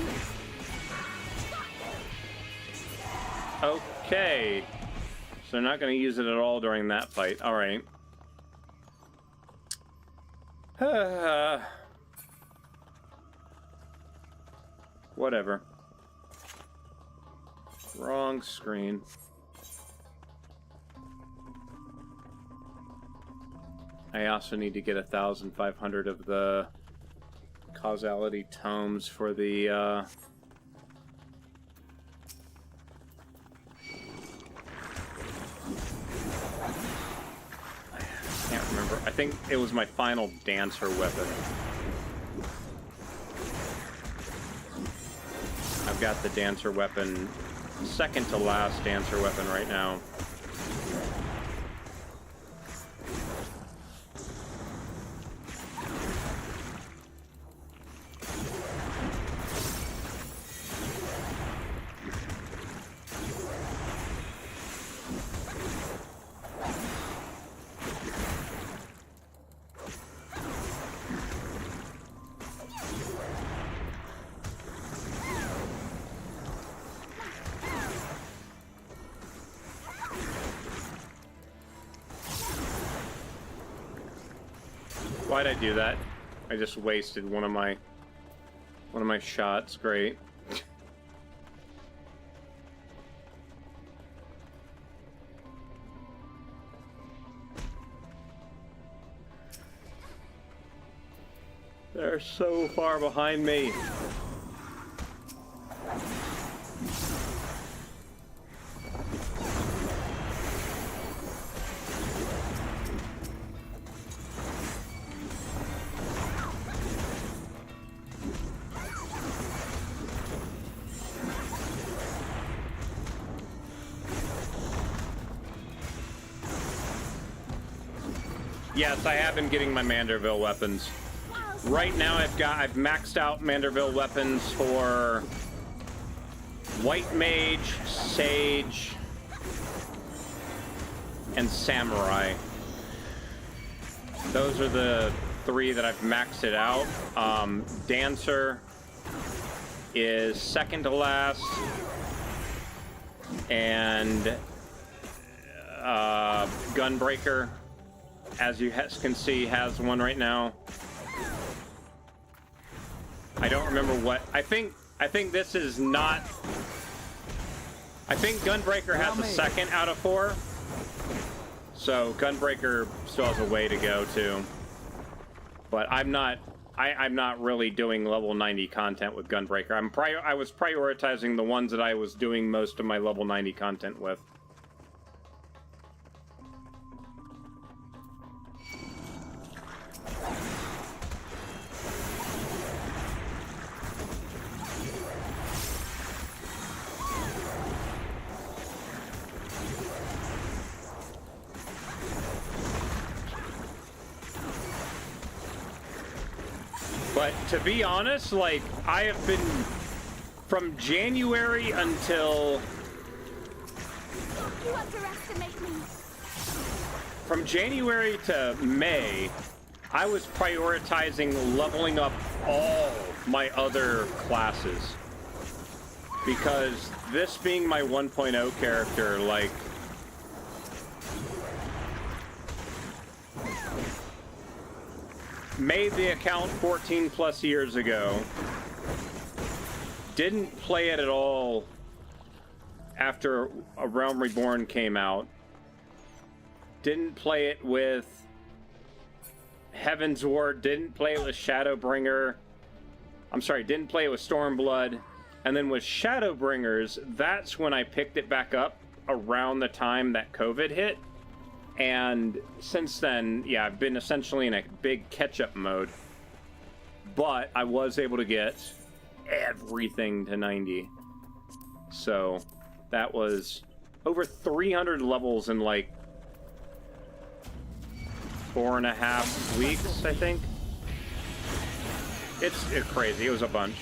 Okay. So they're not going to use it at all during that fight. Alright. Whatever. Wrong screen. I also need to get 1,500 of the causality tomes for the think it was my final dancer weapon. I've got the dancer weapon, second to last dancer weapon right now. Why'd I do that? I just wasted one of my shots. Great. They're so far behind me. Yes, I have been getting my Manderville weapons. Right now I've maxed out Manderville weapons for White Mage, Sage, and Samurai. Those are the 3 that I've maxed it out. Dancer is second to last, and Gunbreaker, as you can see, has one right now. I don't remember what. I think this is not. I think Gunbreaker has a second out of 4. So Gunbreaker still has a way to go too. But I'm not really doing level 90 content with Gunbreaker. I was prioritizing the ones that I was doing most of my level 90 content with. But to be honest, like, I have been from January until You underestimate me. from January to May, I was prioritizing leveling up all my other classes. Because this being my 1.0 character, like, made the account 14 plus years ago, didn't play it at all after A Realm Reborn came out, didn't play it with Heaven's Ward, didn't play it with Shadowbringer, didn't play it with Stormblood, and then with Shadowbringers, that's when I picked it back up around the time that COVID hit. And since then, yeah, I've been essentially in a big catch-up mode. But I was able to get everything to 90. So that was over 300 levels in like 4.5 weeks, I think. It's crazy. It was a bunch.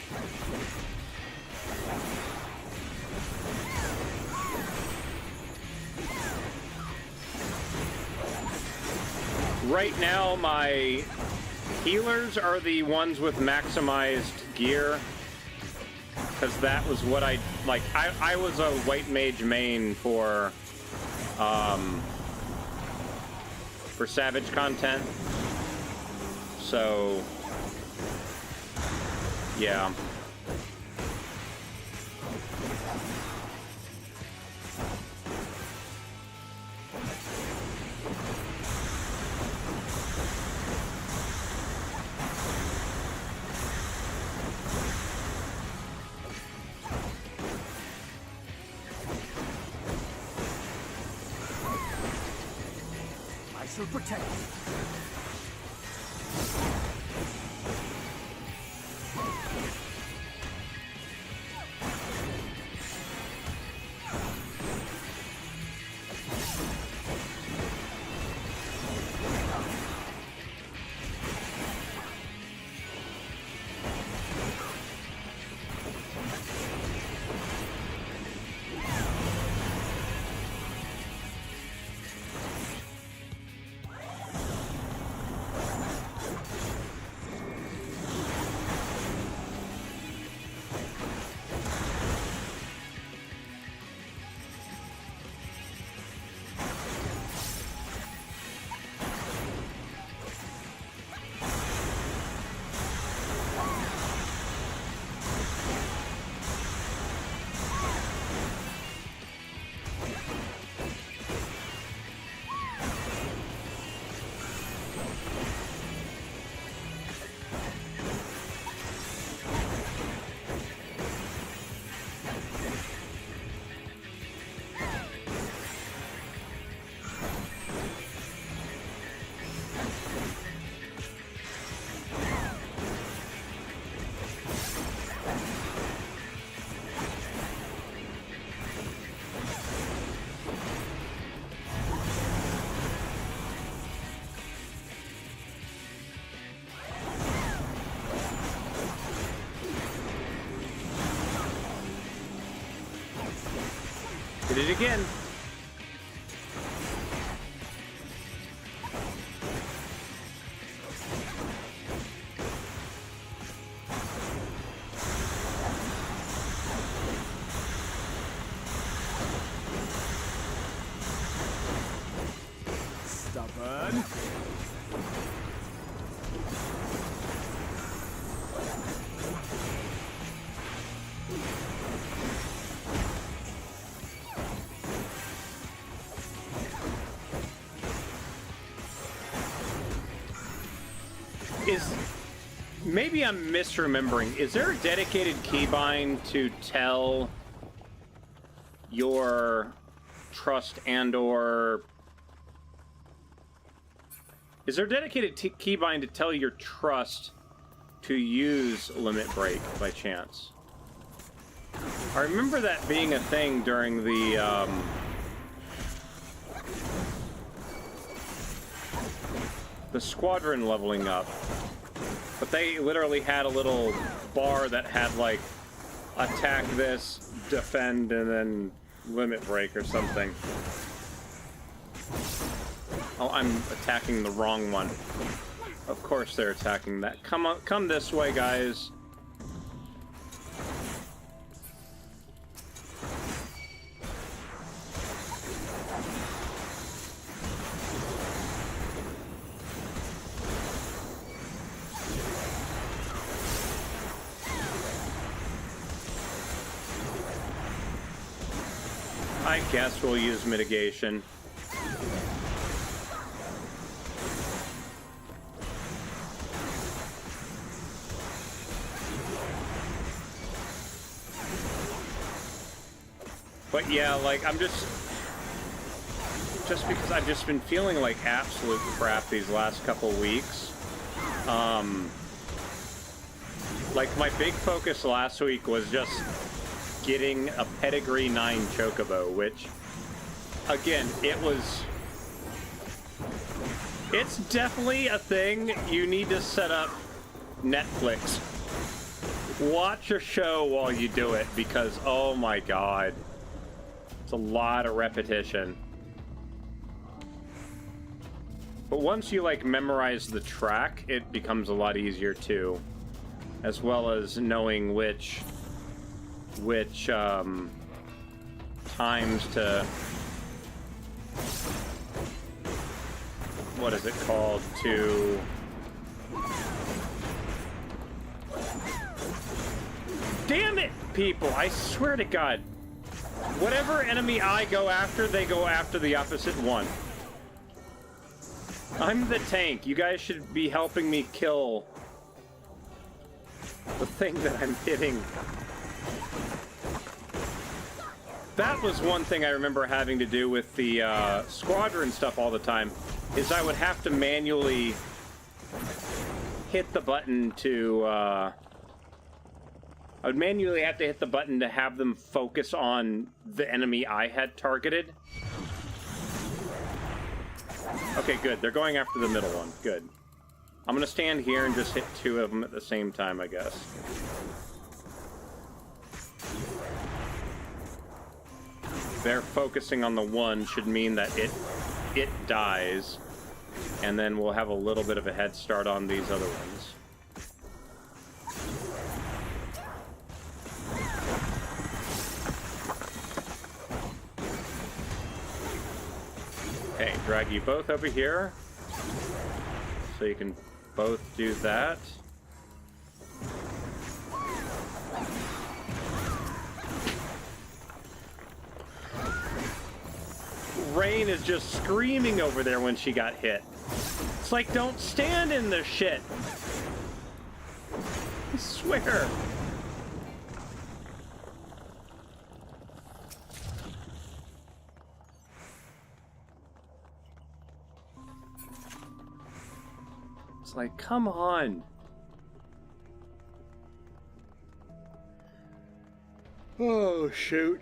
Right now, my healers are the ones with maximized gear, because that was what I was a White Mage main for Savage content. So, yeah. I shall protect you. Did it again. Stubborn. Maybe I'm misremembering. Is there a dedicated keybind to tell your trust and/or... Is there a dedicated keybind to tell your trust to use Limit Break by chance? I remember that being a thing during the squadron leveling up. But they literally had a little bar that had, like, attack this, defend, and then limit break or something. Oh, I'm attacking the wrong one. Of course they're attacking that. Come on, come this way, guys. I guess we'll use mitigation. But yeah, like, I'm just because I've just been feeling like absolute crap these last couple weeks. Like, my big focus last week was just getting a Pedigree 9 Chocobo, which, again, it's definitely a thing you need to set up Netflix. Watch your show while you do it, because, oh my god, it's a lot of repetition. But once you, like, memorize the track, it becomes a lot easier, too. As well as knowing which times to... What is it called? To... Damn it, people! I swear to God. Whatever enemy I go after, they go after the opposite one. I'm the tank. You guys should be helping me kill the thing that I'm hitting. That was one thing I remember having to do with the squadron stuff all the time, is I would have to manually hit the button to... I would manually have to hit the button to have them focus on the enemy I had targeted. Okay, good. They're going after the middle one. Good. I'm gonna stand here and just hit two of them at the same time, I guess. They're focusing on the one should mean that it dies, and then we'll have a little bit of a head start on these other ones. Okay, drag you both over here, so you can both do that. Rain is just screaming over there when she got hit. It's like, don't stand in the shit. I swear. It's like, come on. Oh, shoot.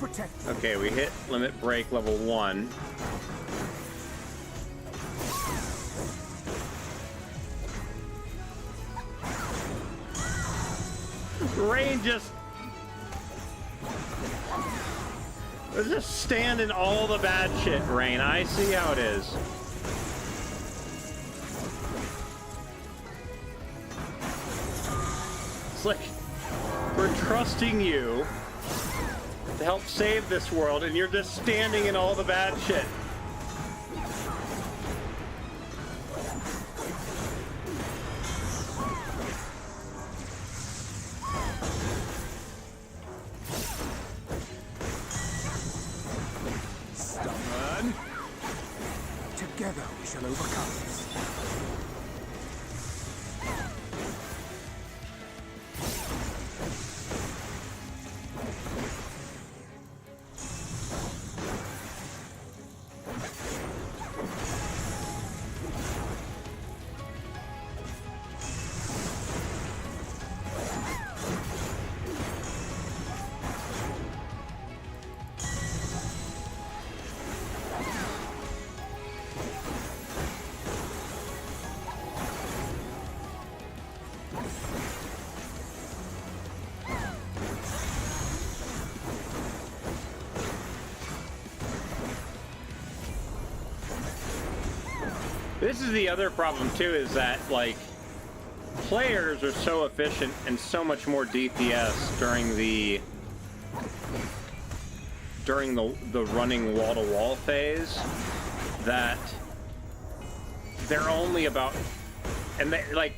protect you. Okay, we hit limit break level 1. Rain just... Let's just stand in all the bad shit, Rain. I see how it is. It's like we're trusting you to help save this world, and you're just standing in all the bad shit. Stubborn. Together we shall overcome this. This is the other problem too, is that like players are so efficient and so much more DPS during the running wall-to-wall phase that they're only about, and they like,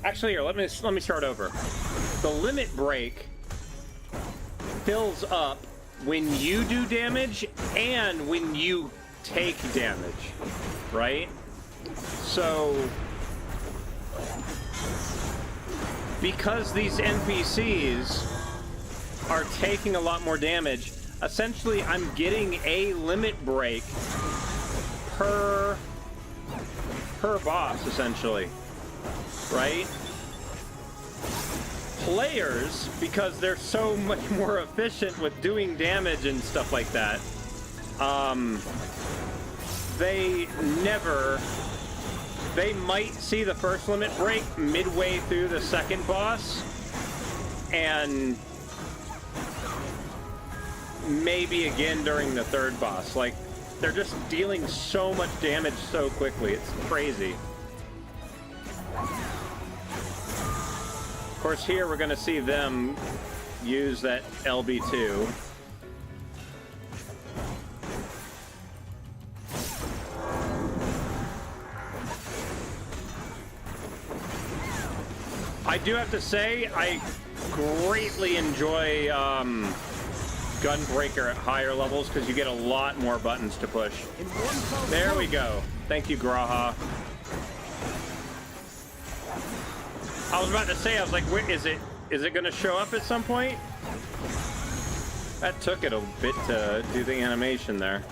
actually here, let me start over. The limit break fills up when you do damage and when you take damage, right? So because these NPCs are taking a lot more damage, essentially I'm getting a limit break per boss, essentially, right? Players, because they're so much more efficient with doing damage and stuff like that, they might see the first limit break midway through the second boss, and maybe again during the third boss. Like, they're just dealing so much damage so quickly. It's crazy. Of course, here we're going to see them use that LB2. I do have to say, I greatly enjoy Gunbreaker at higher levels because you get a lot more buttons to push. There we go. Thank you, Graha. I was about to say, I was like, wait, is it going to show up at some point? That took it a bit to do the animation there.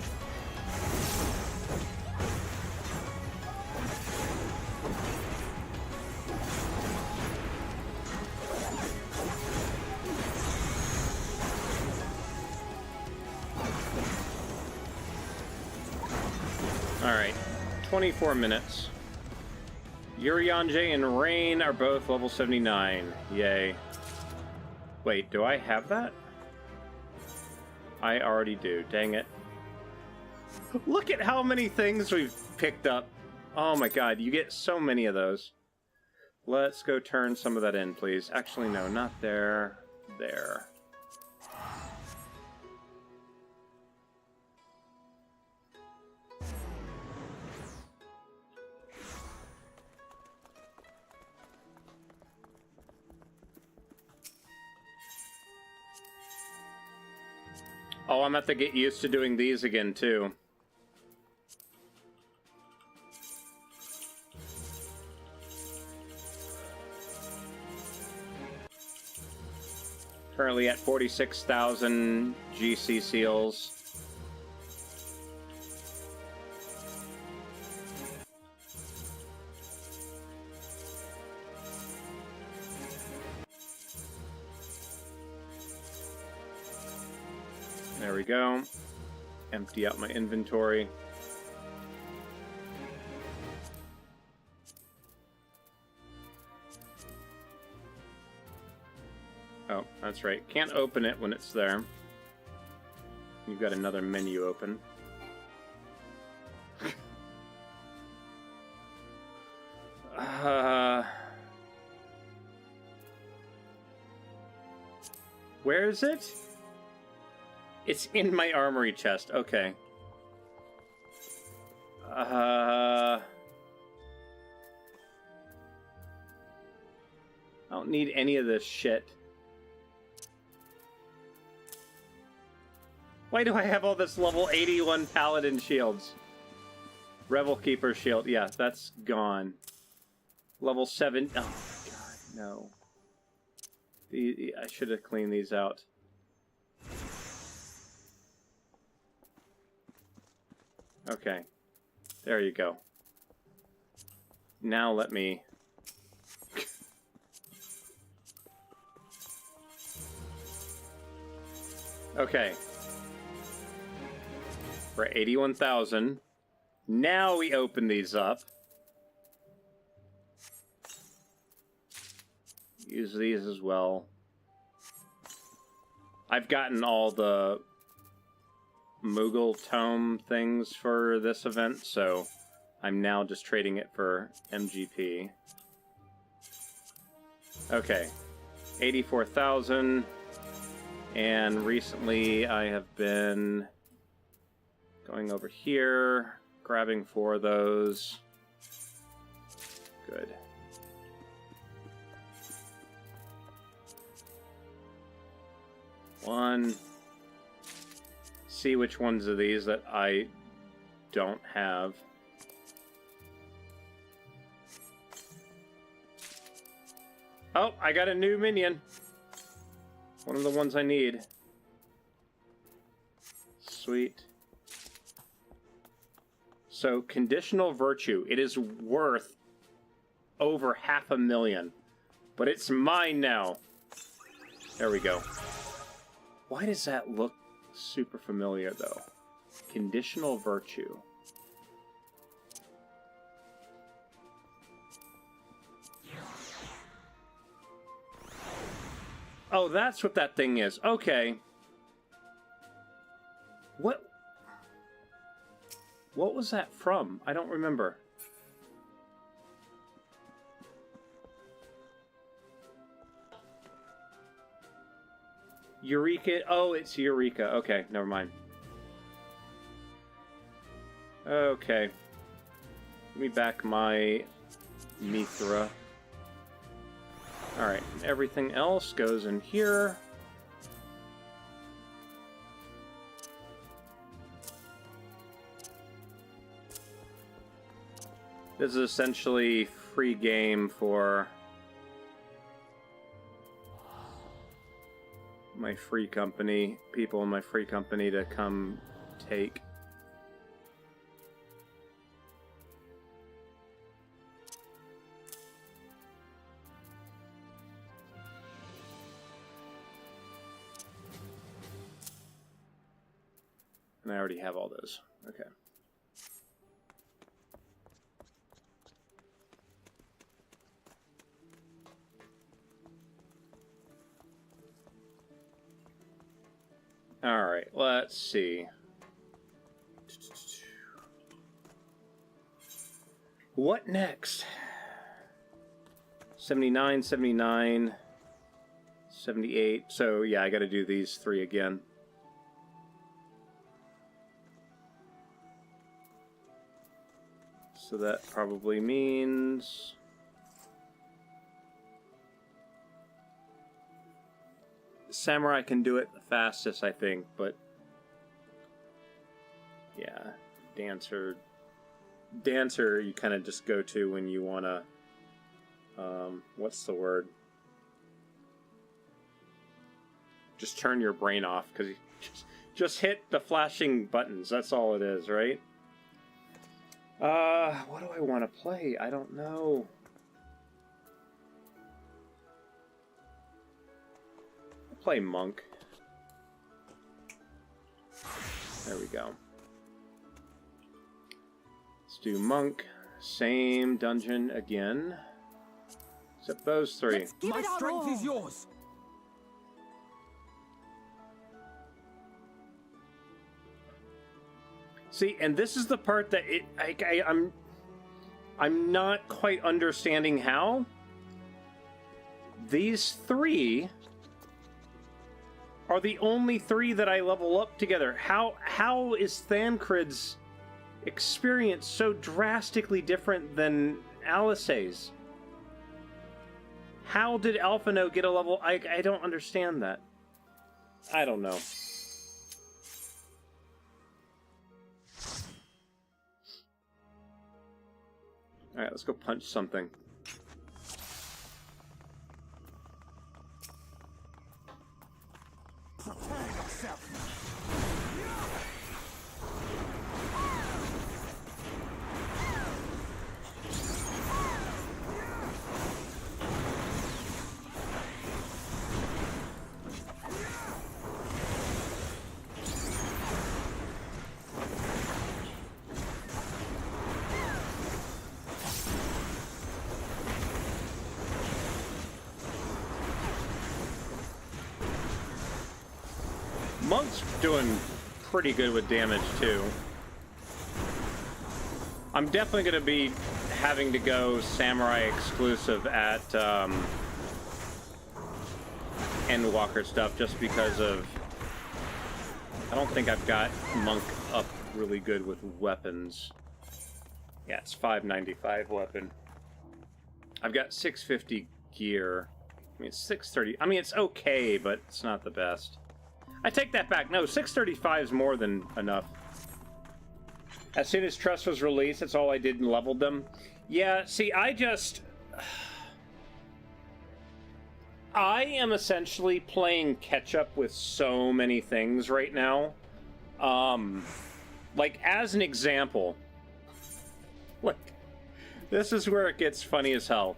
Alright, 24 minutes. Urianger and Rain are both level 79. Yay. Wait, do I have that? I already do. Dang it. Look at how many things we've picked up. Oh my god, you get so many of those. Let's go turn some of that in, please. Actually, no, not there. There. Oh, I'm gonna have to get used to doing these again, too. Currently at 46,000 GC seals. There we go. Empty out my inventory. Oh, that's right. Can't open it when it's there. You've got another menu open. Where is it? It's in my armory chest. Okay. I don't need any of this shit. Why do I have all this level 81 paladin shields? Revel Keeper shield. Yeah, that's gone. Level 7. Oh, my God, no. I should have cleaned these out. Okay. There you go. Now let me... Okay. For 81,000. Now we open these up. Use these as well. I've gotten all the Moogle Tome things for this event, so I'm now just trading it for MGP. Okay. 84,000. And recently I have been going over here, grabbing 4 of those. Good. One. See which ones of these that I don't have. Oh, I got a new minion. One of the ones I need. Sweet. So, conditional virtue. It is worth over 500,000. But it's mine now. There we go. Why does that look super familiar, though? Conditional virtue. Oh, that's what that thing is. Okay. What was that from? I don't remember. Eureka. Oh, it's Eureka. Okay, never mind. Okay. Give me back my Mithra. Alright, everything else goes in here. This is essentially free game for my free company, people in my free company to come take. And I already have all those. Okay. All right, let's see. What next? 79, 79, 78. So, yeah, I got to do these 3 again. So that probably means... Samurai can do it the fastest, I think, but... Yeah, Dancer you kind of just go to when you want to... what's the word? Just turn your brain off, because you just hit the flashing buttons, that's all it is, right? What do I want to play? I don't know. I'll play Monk. There we go. Let's do monk. Same dungeon again. Except those three. Let's give My it our strength all. is yours. See, and this is the part that I'm not quite understanding how these three are the only three that I level up together. How is Thancred's experience so drastically different than Alice's? How did Alphino get a level? I don't understand that. I don't know. Alright, let's go punch something. Prepare yourself. Monk's doing pretty good with damage, too. I'm definitely going to be having to go Samurai exclusive at Endwalker stuff just because of... I don't think I've got Monk up really good with weapons. Yeah, it's 595 weapon. I've got 650 gear. I mean, it's 630. I mean, it's okay, but it's not the best. I take that back. No, 635 is more than enough. As soon as Trust was released, that's all I did and leveled them. Yeah, see, I am essentially playing catch-up with so many things right now. Like, as an example... Look, this is where it gets funny as hell.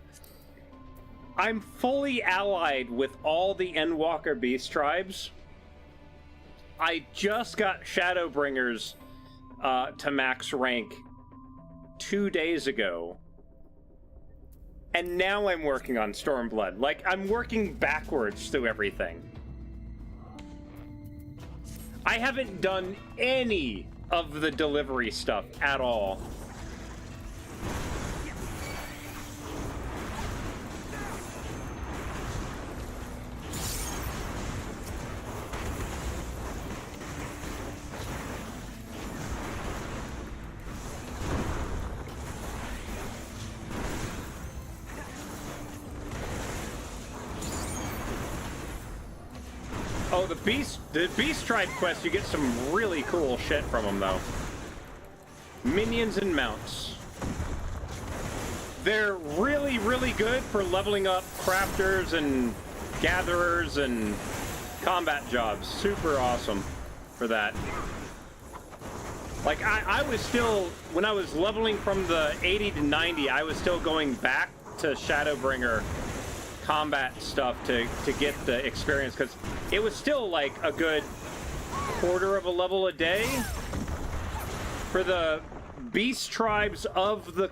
I'm fully allied with all the Endwalker Beast tribes. I just got Shadowbringers to max rank 2 days ago. And now I'm working on Stormblood. Like, I'm working backwards through everything. I haven't done any of the delivery stuff at all. Oh, the Beast Tribe quest, you get some really cool shit from them, though. Minions and mounts. They're really, really good for leveling up crafters and gatherers and combat jobs. Super awesome for that. Like, I was still, when I was leveling from the 80 to 90, I was still going back to Shadowbringer combat stuff to get the experience, because it was still like a good quarter of a level a day. For the beast tribes of the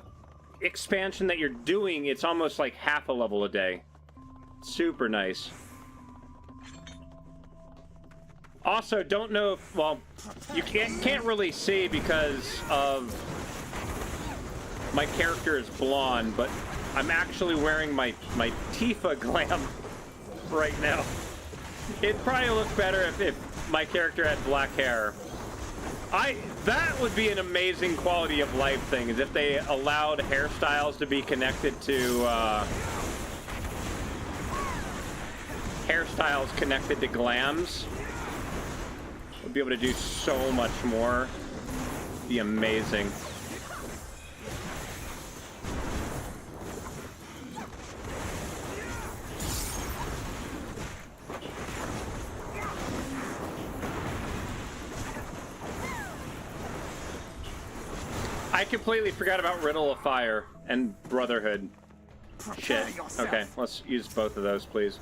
expansion that you're doing, it's almost like half a level a day. Super nice. Also, don't know if, well, you can't really see because of my character is blonde, but I'm actually wearing my Tifa glam right now. It'd probably look better if my character had black hair. That would be an amazing quality of life thing, is if they allowed hairstyles to be connected to hairstyles connected to glams. We'd be able to do so much more. It'd be amazing. I completely forgot about Riddle of Fire and Brotherhood. Shit. Okay, let's use both of those, please.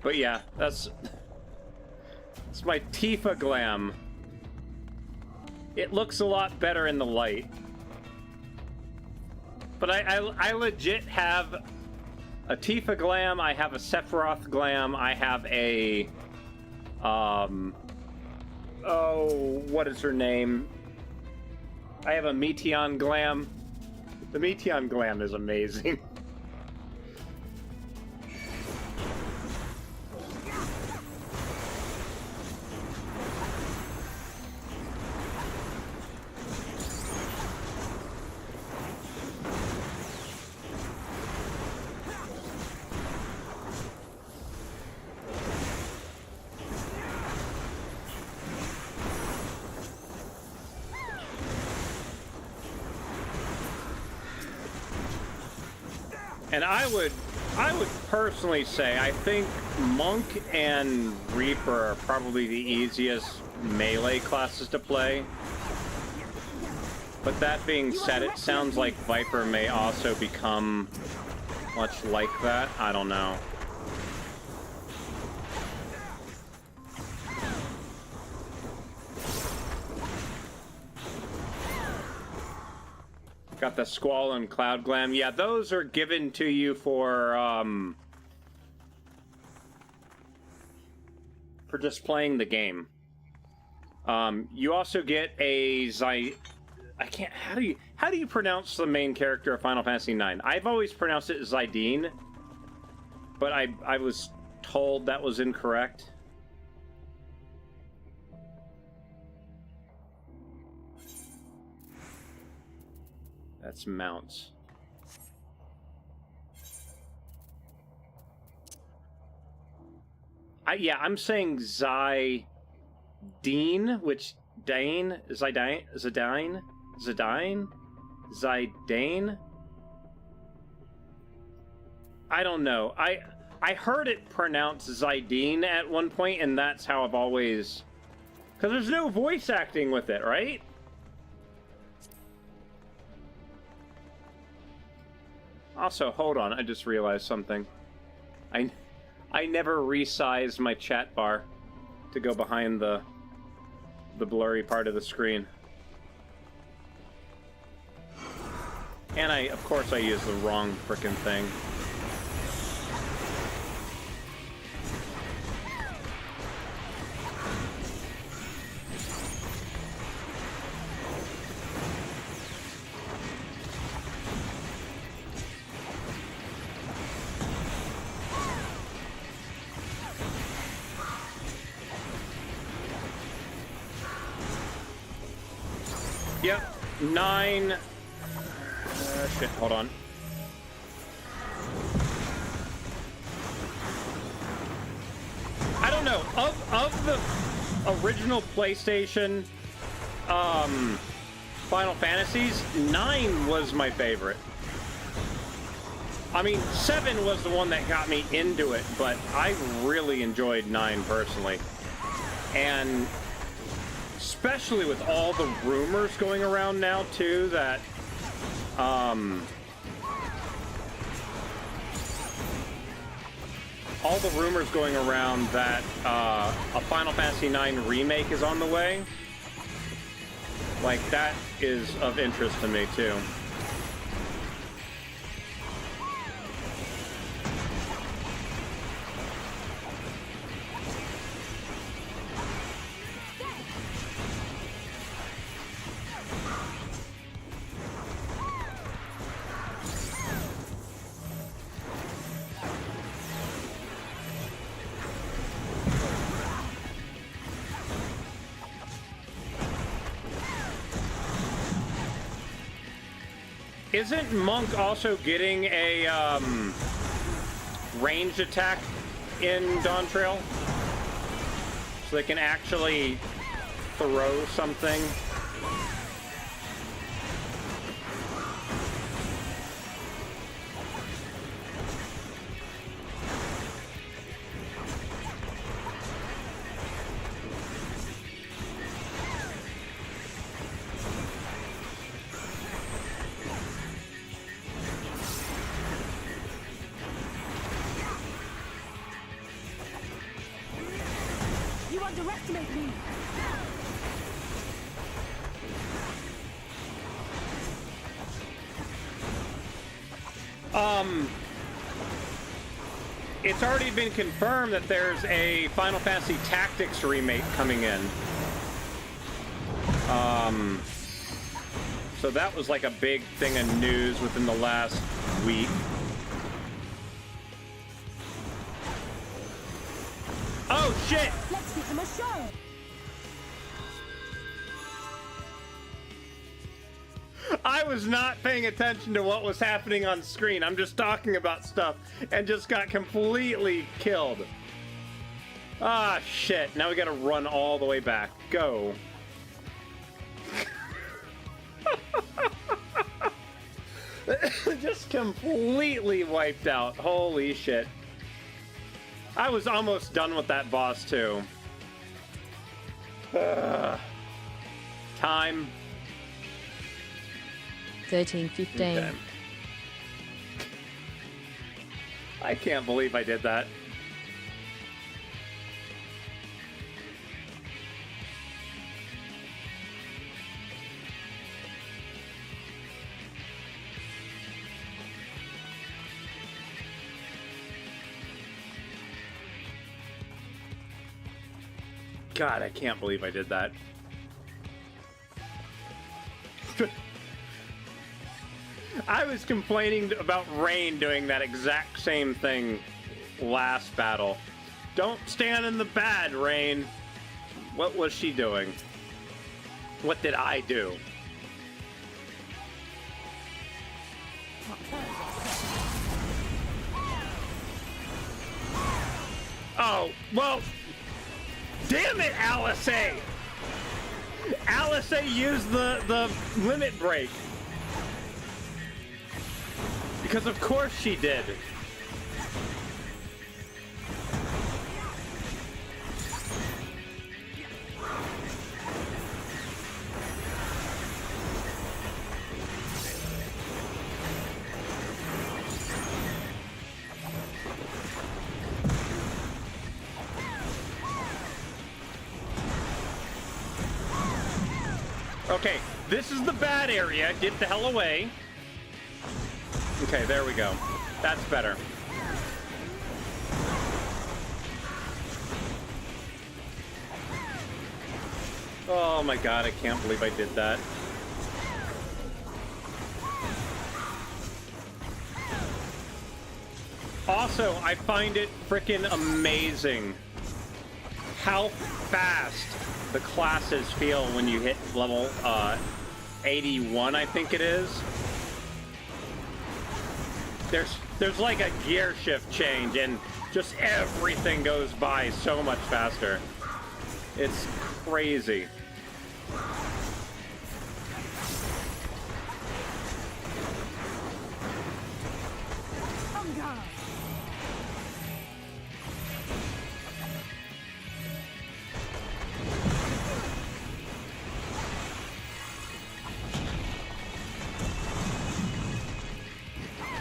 But yeah, that's my Tifa glam. It looks a lot better in the light. But I legit have a Tifa glam, I have a Sephiroth glam, I have a oh, what is her name? I have a Meteon glam. The Meteon glam is amazing. And I would personally say, I think Monk and Reaper are probably the easiest melee classes to play. But that being said, it sounds like Viper may also become much like that. I don't know. Got the Squall and Cloud Glam. Yeah, those are given to you for just playing the game. You also get a how do you pronounce the main character of Final Fantasy IX? I've always pronounced it Zidane, but I was told that was incorrect. That's mounts. I'm saying Zidane, which Zidane. I don't know. I heard it pronounced Zidane at one point, and that's how I've always... Because there's no voice acting with it, right? Also, hold on, I just realized something. I never resized my chat bar to go behind the blurry part of the screen. And of course I used the wrong frickin' thing. Yep, 9... shit, hold on. I don't know, of the original PlayStation Final Fantasies, 9 was my favorite. I mean, 7 was the one that got me into it, but I really enjoyed 9 personally. And especially with all the rumors going around now, too, that, all the rumors going around that, a Final Fantasy IX remake is on the way. Like, that is of interest to me, too. Isn't Monk also getting a ranged attack in Dawn Trail? So they can actually throw something? Underestimate me. It's already been confirmed that there's a Final Fantasy Tactics remake coming in. So that was like a big thing of news within the last week. Oh shit! Let's give him a show. I was not paying attention to what was happening on screen. I'm just talking about stuff and just got completely killed. Ah, shit. Now we gotta run all the way back. Go. Just completely wiped out. Holy shit. I was almost done with that boss, too. Time. 13:15. Okay. I can't believe I did that. God, I can't believe I did that. I was complaining about Rain doing that exact same thing last battle. Don't stand in the bad, Rain. What was she doing? What did I do? Oh, well, damn it, Alice A! Alice A used the limit break. Because of course she did. Okay, this is the bad area. Get the hell away. Okay, there we go. That's better. Oh my god, I can't believe I did that. Also, I find it freaking amazing how fast the classes feel when you hit level 81, I think it is. There's like a gear shift change and just everything goes by so much faster. It's crazy.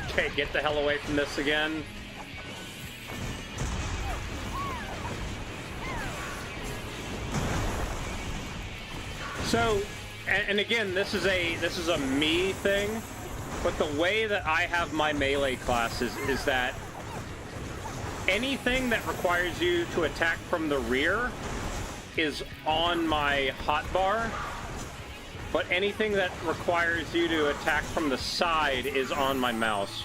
Okay, get the hell away from this again. So, and again, this is a me thing, but the way that I have my melee classes is that anything that requires you to attack from the rear is on my hotbar, but anything that requires you to attack from the side is on my mouse.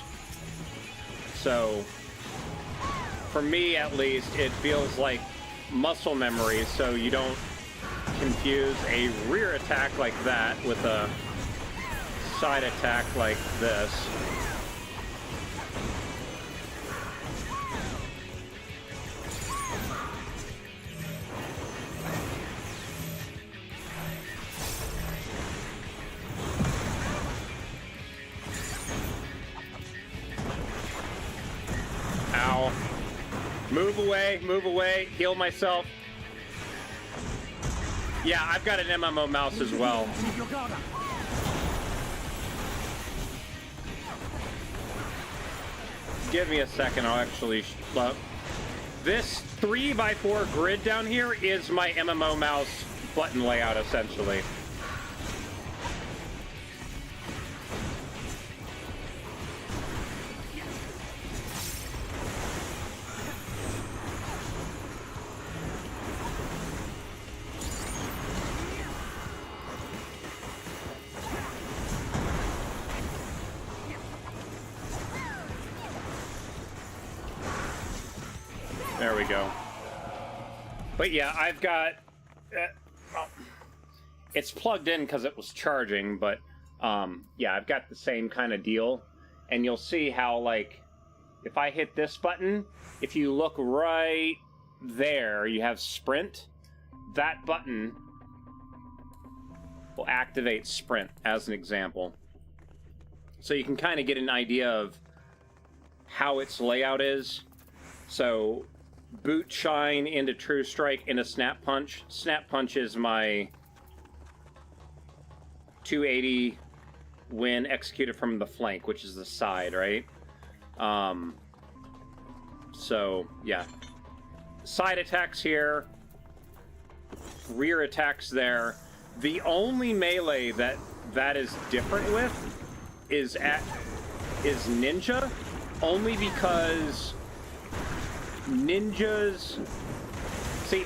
So, for me at least, it feels like muscle memory, so you don't confuse a rear attack like that with a side attack like this. Ow. Move away, heal myself. Yeah, I've got an MMO mouse as well. Give me a second, I'll actually... This 3x4 grid down here is my MMO mouse button layout, essentially. There we go. But yeah, I've got... it's plugged in because it was charging, but yeah, I've got the same kind of deal. And you'll see how, like, if I hit this button, if you look right there, you have sprint. That button will activate sprint, as an example. So you can kind of get an idea of how its layout is. So... boot shine into true strike into snap punch. Snap punch is my 280 when executed from the flank, which is the side, right? So yeah, side attacks here, rear attacks there. The only melee that is different with is ninja, only because ninjas... See,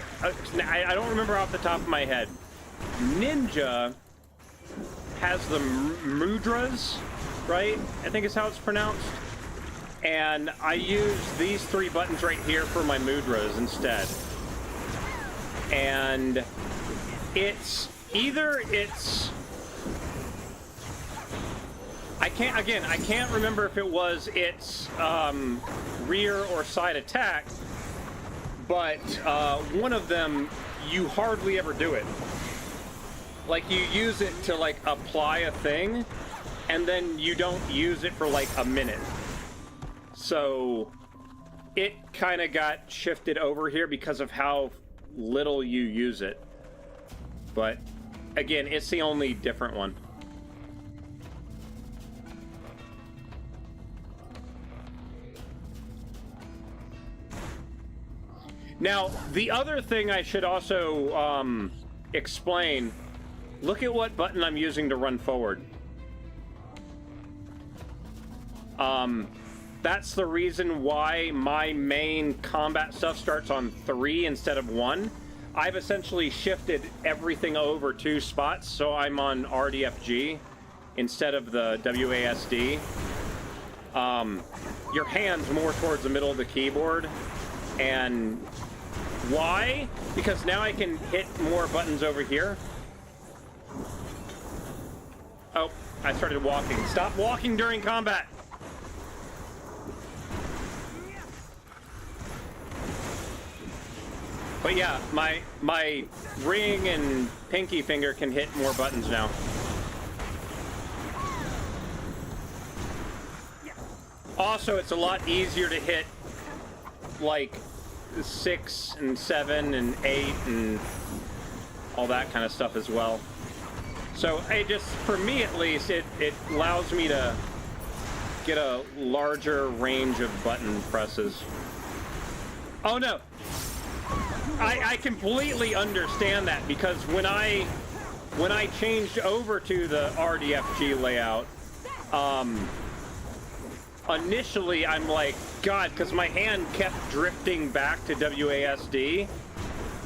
I don't remember off the top of my head. Ninja has the mudras, right? I think is how it's pronounced. And I use these 3 buttons right here for my mudras instead. And it's... either it's... I can't remember if it was its rear or side attack, but one of them, you hardly ever do it. Like, you use it to, like, apply a thing, and then you don't use it for, like, a minute. So, it kind of got shifted over here because of how little you use it. But, again, it's the only different one. Now, the other thing I should also explain, look at what button I'm using to run forward. That's the reason why my main combat stuff starts on 3 instead of 1. I've essentially shifted everything over 2 spots, so I'm on RDFG instead of the WASD. Your hand's more towards the middle of the keyboard, and why? Because now I can hit more buttons over here. Oh, I started walking. Stop walking during combat! But yeah, my ring and pinky finger can hit more buttons now. Also, it's a lot easier to hit, like, 6 and 7 and 8 and all that kind of stuff as well. So it just, for me at least, it allows me to get a larger range of button presses. Oh no! I completely understand that, because when I changed over to the RDFG layout, initially I'm like, God, because my hand kept drifting back to WASD,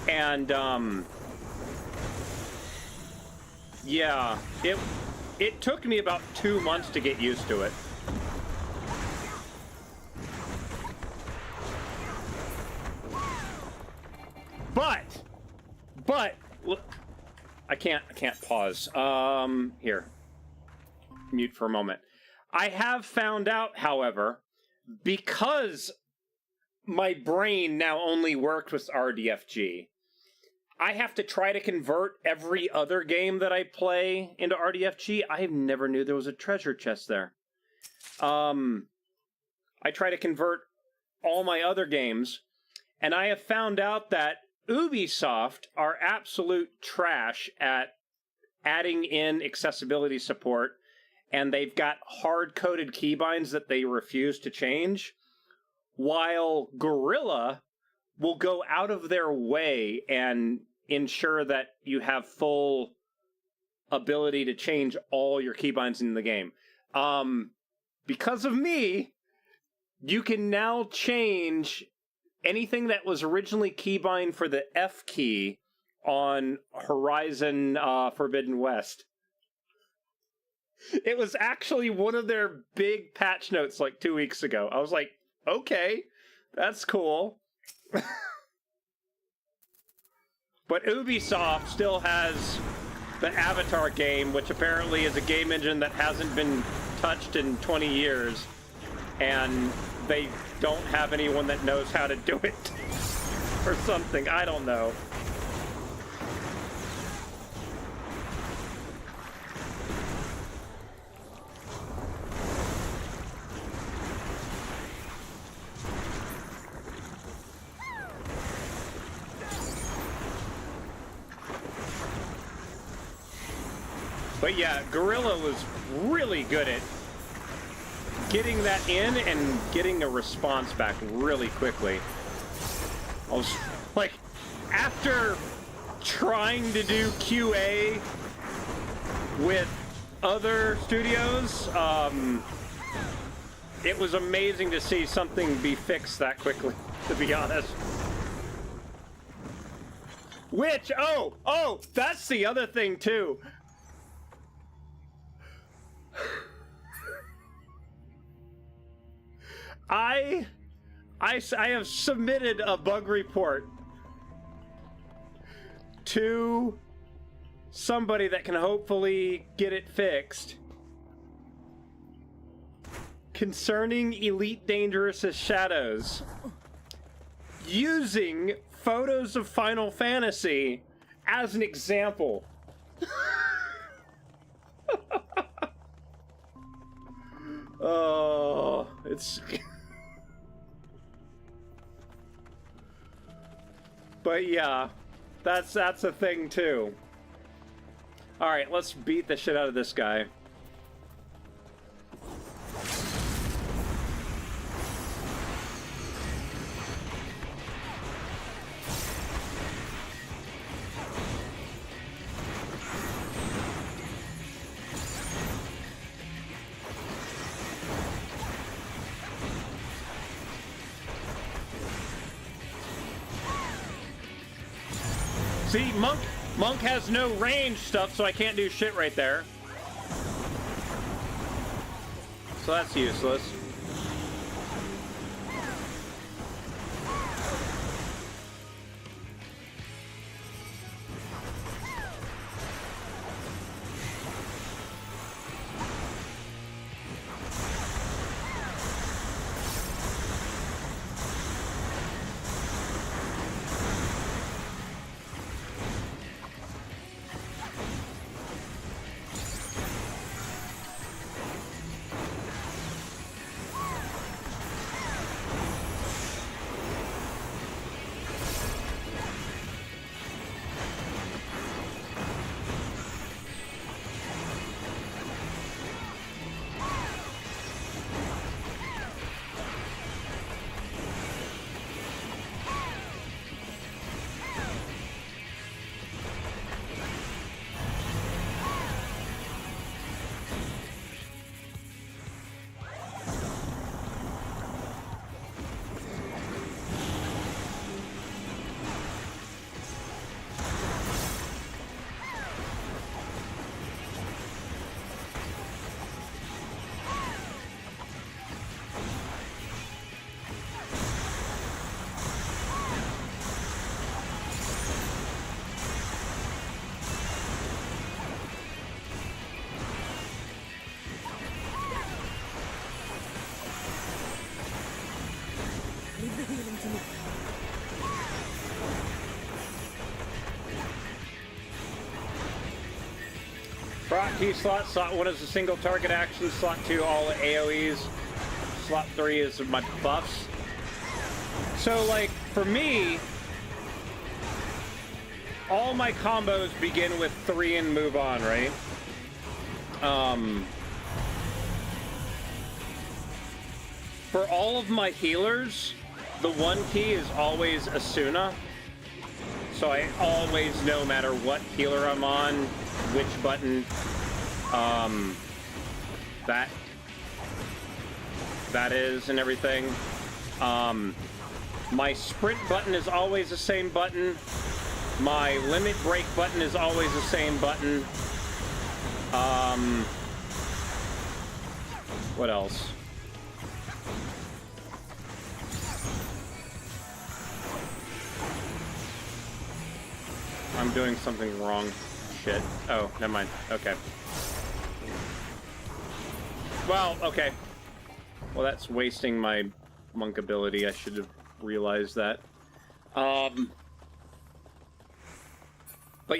and yeah, it took me about 2 months to get used to it. But look, I can't pause. Here, mute for a moment. I have found out, however, because my brain now only worked with RDFG, I have to try to convert every other game that I play into RDFG. I never knew there was a treasure chest there. I try to convert all my other games, and I have found out that Ubisoft are absolute trash at adding in accessibility support, and they've got hard-coded keybinds that they refuse to change, while Guerrilla will go out of their way and ensure that you have full ability to change all your keybinds in the game. Because of me, you can now change anything that was originally keybind for the F key on Horizon Forbidden West. It was actually one of their big patch notes like 2 weeks ago. I was like, okay, that's cool. But Ubisoft still has the Avatar game, which apparently is a game engine that hasn't been touched in 20 years. And they don't have anyone that knows how to do it. Or something, I don't know. But yeah, Gorilla was really good at getting that in and getting a response back really quickly. I was like, after trying to do QA with other studios, it was amazing to see something be fixed that quickly, to be honest. Which, oh, that's the other thing too. I have submitted a bug report to somebody that can hopefully get it fixed concerning Elite Dangerous's shadows using photos of Final Fantasy as an example. Oh, it's... But yeah, that's a thing too. Alright, let's beat the shit out of this guy. See, Monk has no range stuff, so I can't do shit right there. So that's useless. Slot key slot. Slot 1 is a single target action. Slot 2 all AoEs. Slot 3 is my buffs. So, like, for me, all my combos begin with 3 and move on, right? For all of my healers, the one key is always Asuna. So I always, no matter what healer I'm on, which button that is and everything. My sprint button is always the same button. My limit break button is always the same button. What else? I'm doing something wrong. Shit. Oh, never mind. Okay. Well, okay. Well, that's wasting my monk ability. I should have realized that. But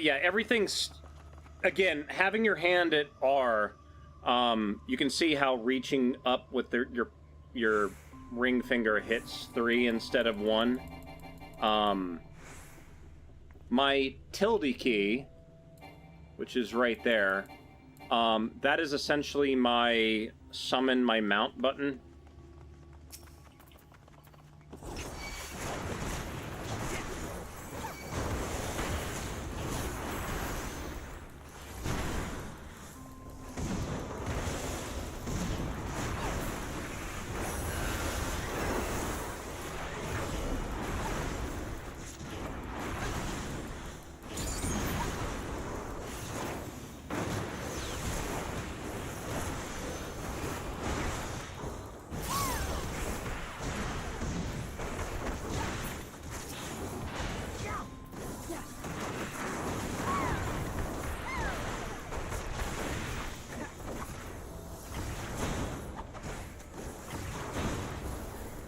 yeah, everything's... Again, having your hand at R, you can see how reaching up with your ring finger hits 3 instead of 1. My tilde key, which is right there, that is essentially my summon my mount button.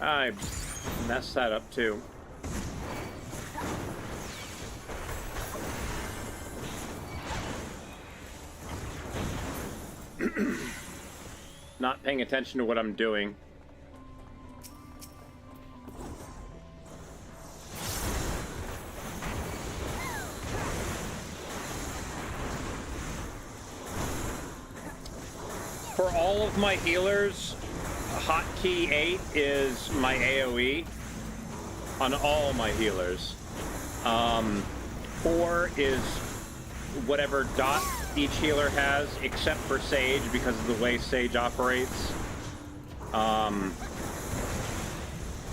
I messed that up too. Not paying attention to what I'm doing. For all of my healers, hotkey 8 is my AoE on all my healers. 4 is whatever dot each healer has, except for Sage because of the way Sage operates. 4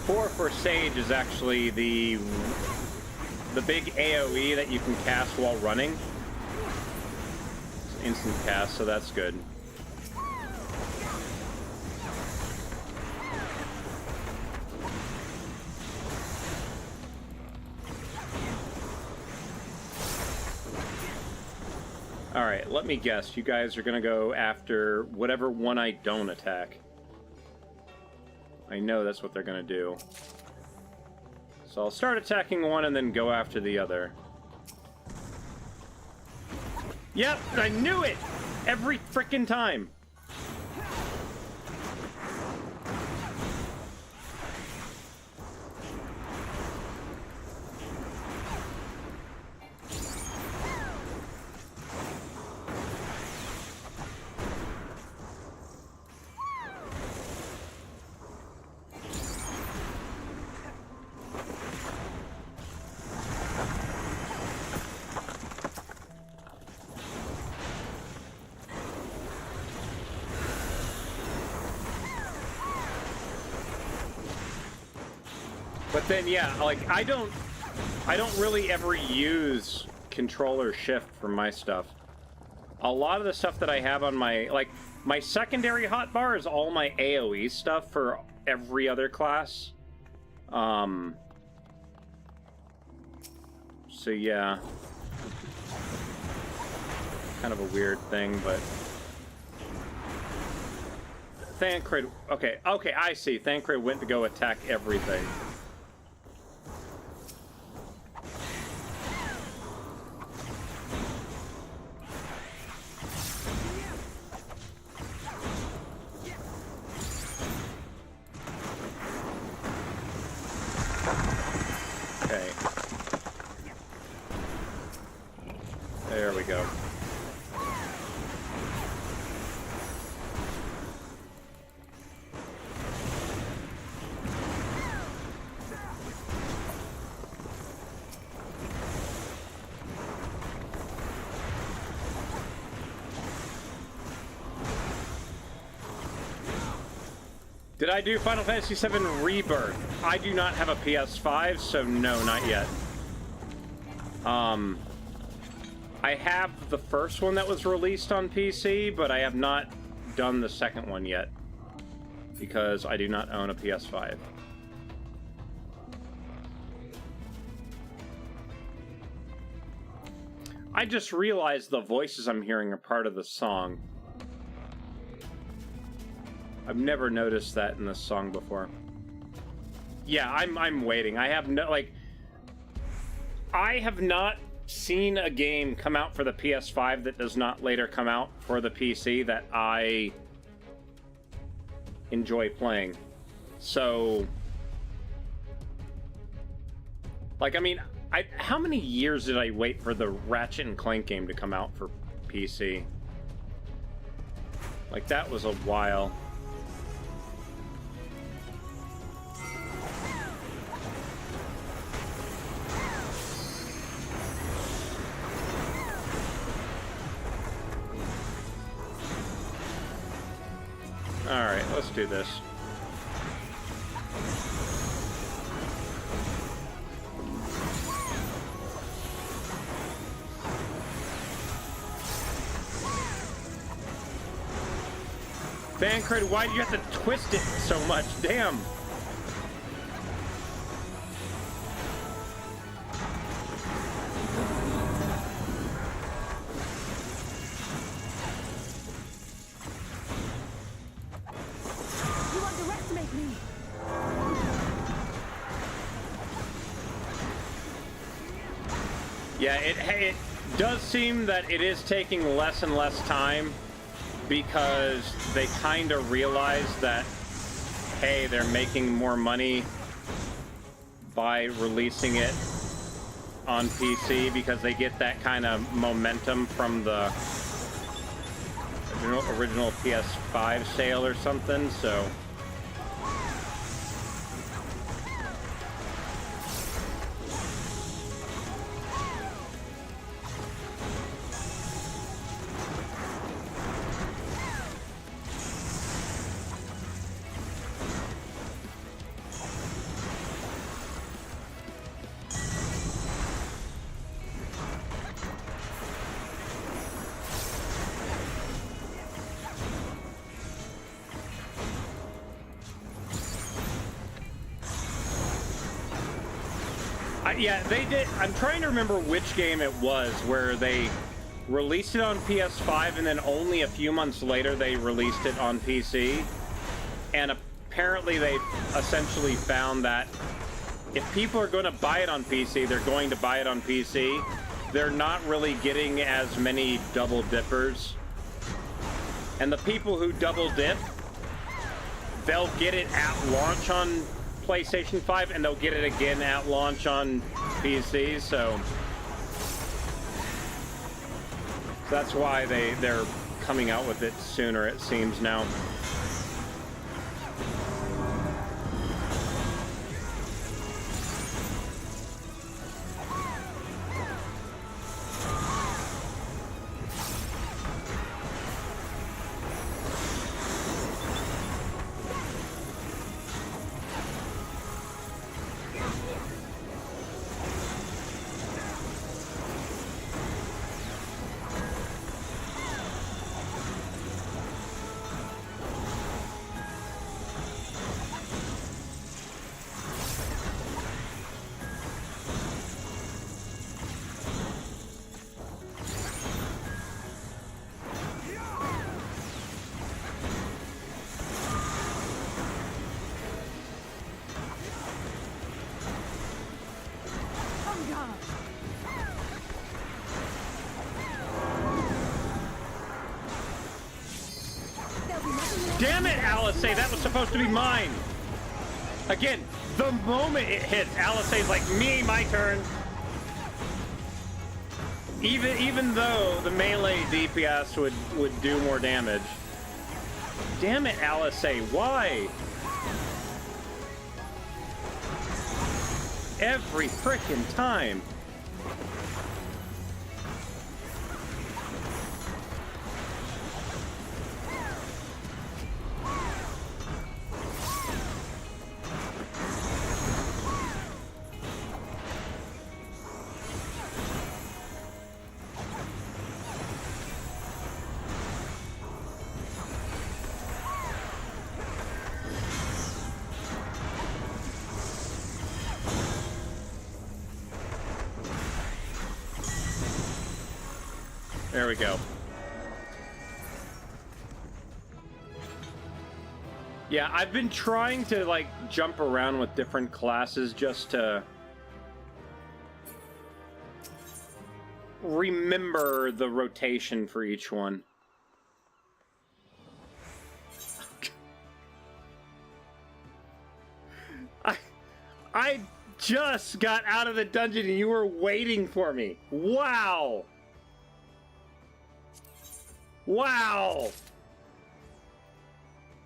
for Sage is actually the big AoE that you can cast while running. It's instant cast, so that's good. Alright, let me guess. You guys are gonna go after whatever one I don't attack. I know that's what they're gonna do. So I'll start attacking one and then go after the other. Yep, I knew it! Every frickin' time! But then, yeah, like, I don't really ever use controller shift for my stuff. A lot of the stuff that I have on my, like, my secondary hotbar is all my AoE stuff for every other class. So yeah. Kind of a weird thing, but... Thancred, okay, I see. Thancred went to go attack everything. Okay. There we go. Did I do Final Fantasy VII Rebirth? I do not have a PS5, so no, not yet. I have the first one that was released on PC, but I have not done the second one yet because I do not own a PS5. I just realized the voices I'm hearing are part of the song. I've never noticed that in this song before. Yeah, I'm waiting. I have not seen a game come out for the PS5 that does not later come out for the PC that I enjoy playing. So, like, I mean, how many years did I wait for the Ratchet and Clank game to come out for PC? Like, that was a while. Alright, let's do this. Bancred, why do you have to twist it so much? Damn! Yeah, it does seem that it is taking less and less time because they kind of realize that, hey, they're making more money by releasing it on PC because they get that kind of momentum from the original PS5 sale or something, so... Yeah, they did. I'm trying to remember which game it was where they released it on PS5 and then only a few months later they released it on PC. And apparently they essentially found that if people are going to buy it on PC, they're going to buy it on PC. They're not really getting as many double dippers. And the people who double dip, they'll get it at launch on PlayStation 5 and they'll get it again at launch on PC, so that's why they're coming out with it sooner, it seems now. Damn it, Alice, that was supposed to be mine. Again, the moment it hits, Alice like, me, my turn. Even though the melee DPS would do more damage. Damn it, Alice, why? Every frickin' time. There we go. Yeah, I've been trying to, like, jump around with different classes just to remember the rotation for each one. I just got out of the dungeon and you were waiting for me. Wow. Wow.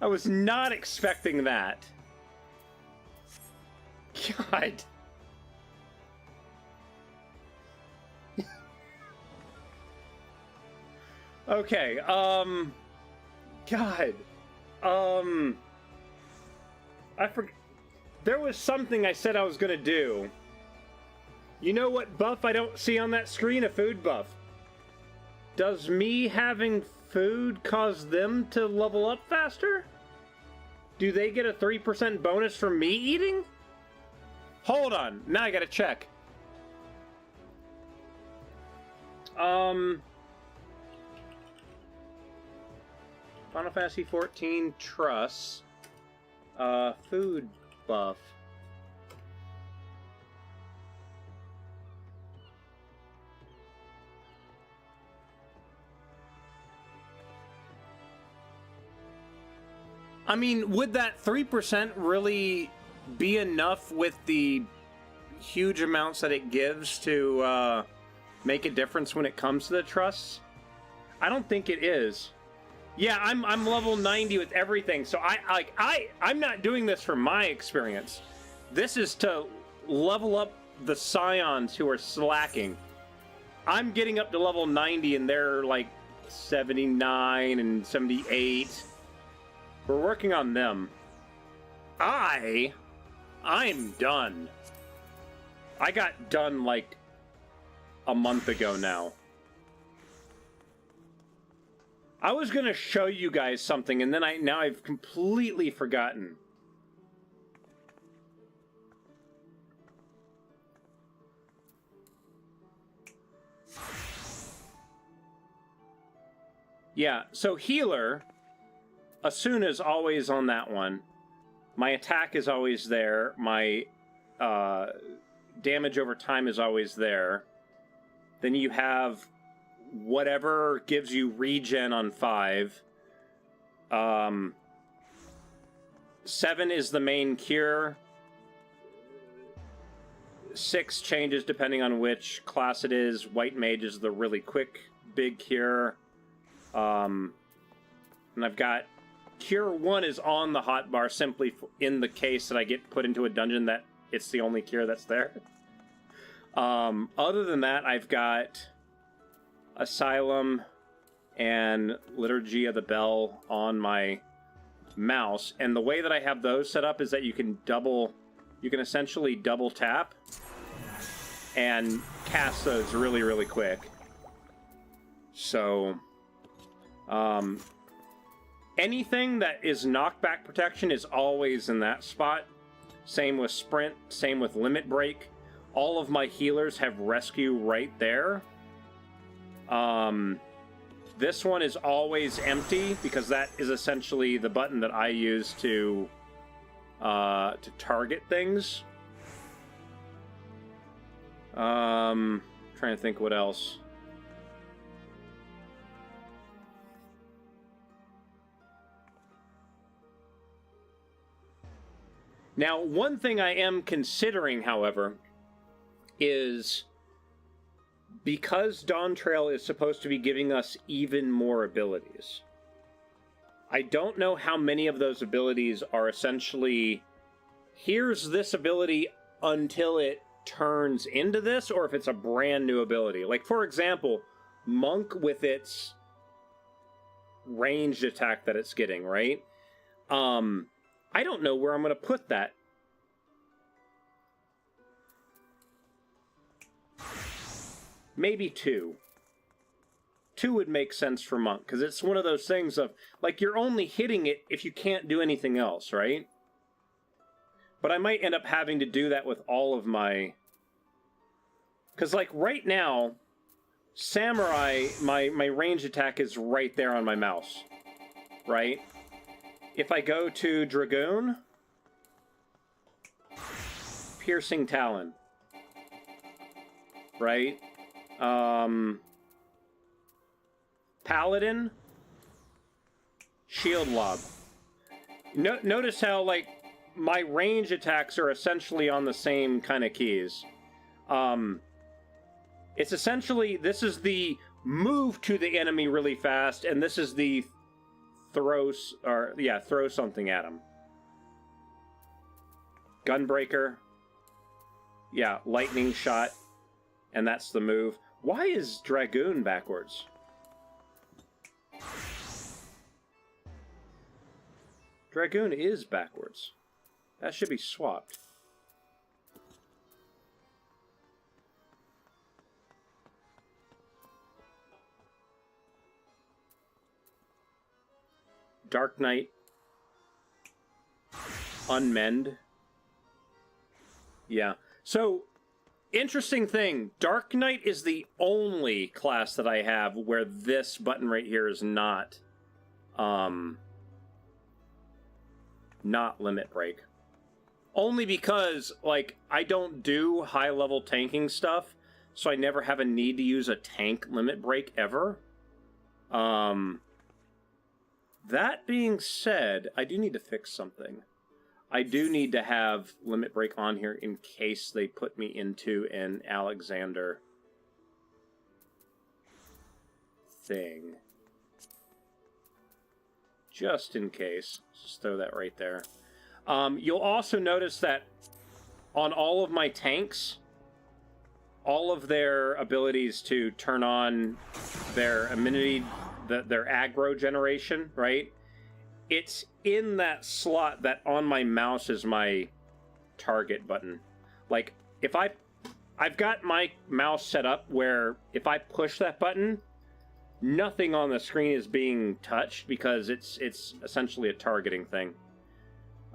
I was not expecting that. God. Okay, God. I forgot. There was something I said I was gonna do. You know what buff I don't see on that screen? A food buff. Does me having food cause them to level up faster? Do they get a 3% bonus from me eating? Hold on, now I gotta check. Final Fantasy 14 Truss. Food buff. I mean, would that 3% really be enough with the huge amounts that it gives to make a difference when it comes to the trusts? I don't think it is. Yeah, I'm level 90 with everything, so I'm not doing this for my experience. This is to level up the scions who are slacking. I'm getting up to level 90 and they're like 79 and 78. We're working on them. I'm done. I got done like a month ago now. I was gonna show you guys something, and then now I've completely forgotten. Yeah, so healer, Asuna is always on that one. My attack is always there. My damage over time is always there. Then you have whatever gives you regen on 5. 7 is the main cure. 6 changes depending on which class it is. White mage is the really quick, big cure. And I've got cure 1 is on the hotbar simply in the case that I get put into a dungeon that it's the only cure that's there. Other than that, I've got Asylum and Liturgy of the Bell on my mouse, and the way that I have those set up is that you can essentially double tap and cast those really, really quick. So, anything that is knockback protection is always in that spot. Same with Sprint, same with Limit Break. All of my healers have Rescue right there. This one is always empty because that is essentially the button that I use to target things. Trying to think what else. Now, one thing I am considering, however, is because Dawn Trail is supposed to be giving us even more abilities. I don't know how many of those abilities are essentially, here's this ability until it turns into this, or if it's a brand new ability. Like, for example, Monk with its ranged attack that it's getting, right? I don't know where I'm going to put that. Maybe 2. 2 would make sense for Monk, because it's one of those things of, like, you're only hitting it if you can't do anything else, right? But I might end up having to do that with all of my... Because, like, right now, Samurai, my range attack is right there on my mouse, right? If I go to Dragoon, Piercing Talon, right? Paladin, Shield Lob. Notice how, like, my range attacks are essentially on the same kind of keys. It's essentially, this is the move to the enemy really fast, and this is the throw something at him. Gunbreaker. Yeah, lightning shot. And that's the move. Why is Dragoon backwards? Dragoon is backwards. That should be swapped. Dark Knight. Unmend. Yeah. So, interesting thing. Dark Knight is the only class that I have where this button right here is not limit break. Only because, like, I don't do high-level tanking stuff, so I never have a need to use a tank limit break ever. That being said, I do need to fix something. I do need to have limit break on here in case they put me into an Alexander thing. Just in case. Just throw that right there. You'll also notice that on all of my tanks, all of their abilities to turn on their immunity, their aggro generation, right? It's in that slot that on my mouse is my target button. Like, if I've got my mouse set up where if I push that button, nothing on the screen is being touched because it's essentially a targeting thing.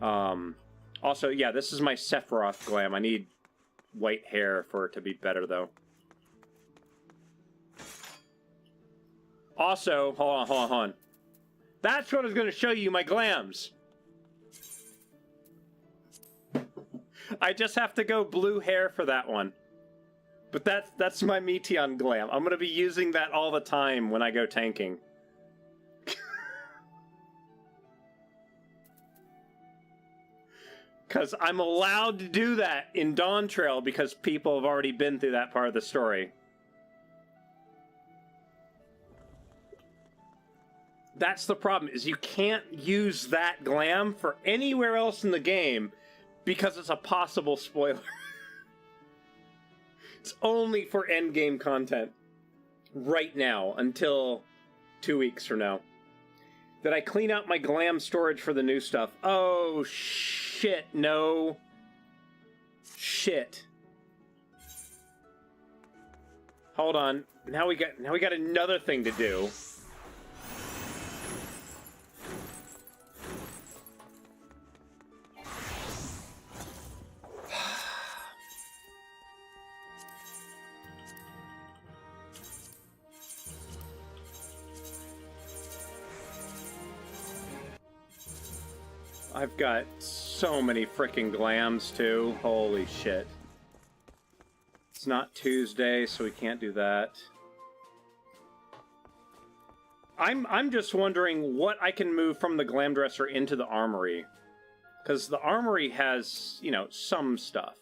Also, yeah, this is my Sephiroth glam. I need white hair for it to be better, though. Also, hold on. That's what I was going to show you, my glams. I just have to go blue hair for that one. But that's my Meteon glam. I'm going to be using that all the time when I go tanking. Because I'm allowed to do that in Dawn Trail because people have already been through that part of the story. That's the problem, is you can't use that glam for anywhere else in the game because it's a possible spoiler. It's only for endgame content right now until 2 weeks from now. Did I clean out my glam storage for the new stuff? Oh, shit, no. Shit. Hold on. Now we got another thing to do. I've got so many freaking glams, too. Holy shit. It's not Tuesday, so we can't do that. I'm just wondering what I can move from the glam dresser into the armory. Because the armory has, you know, some stuff.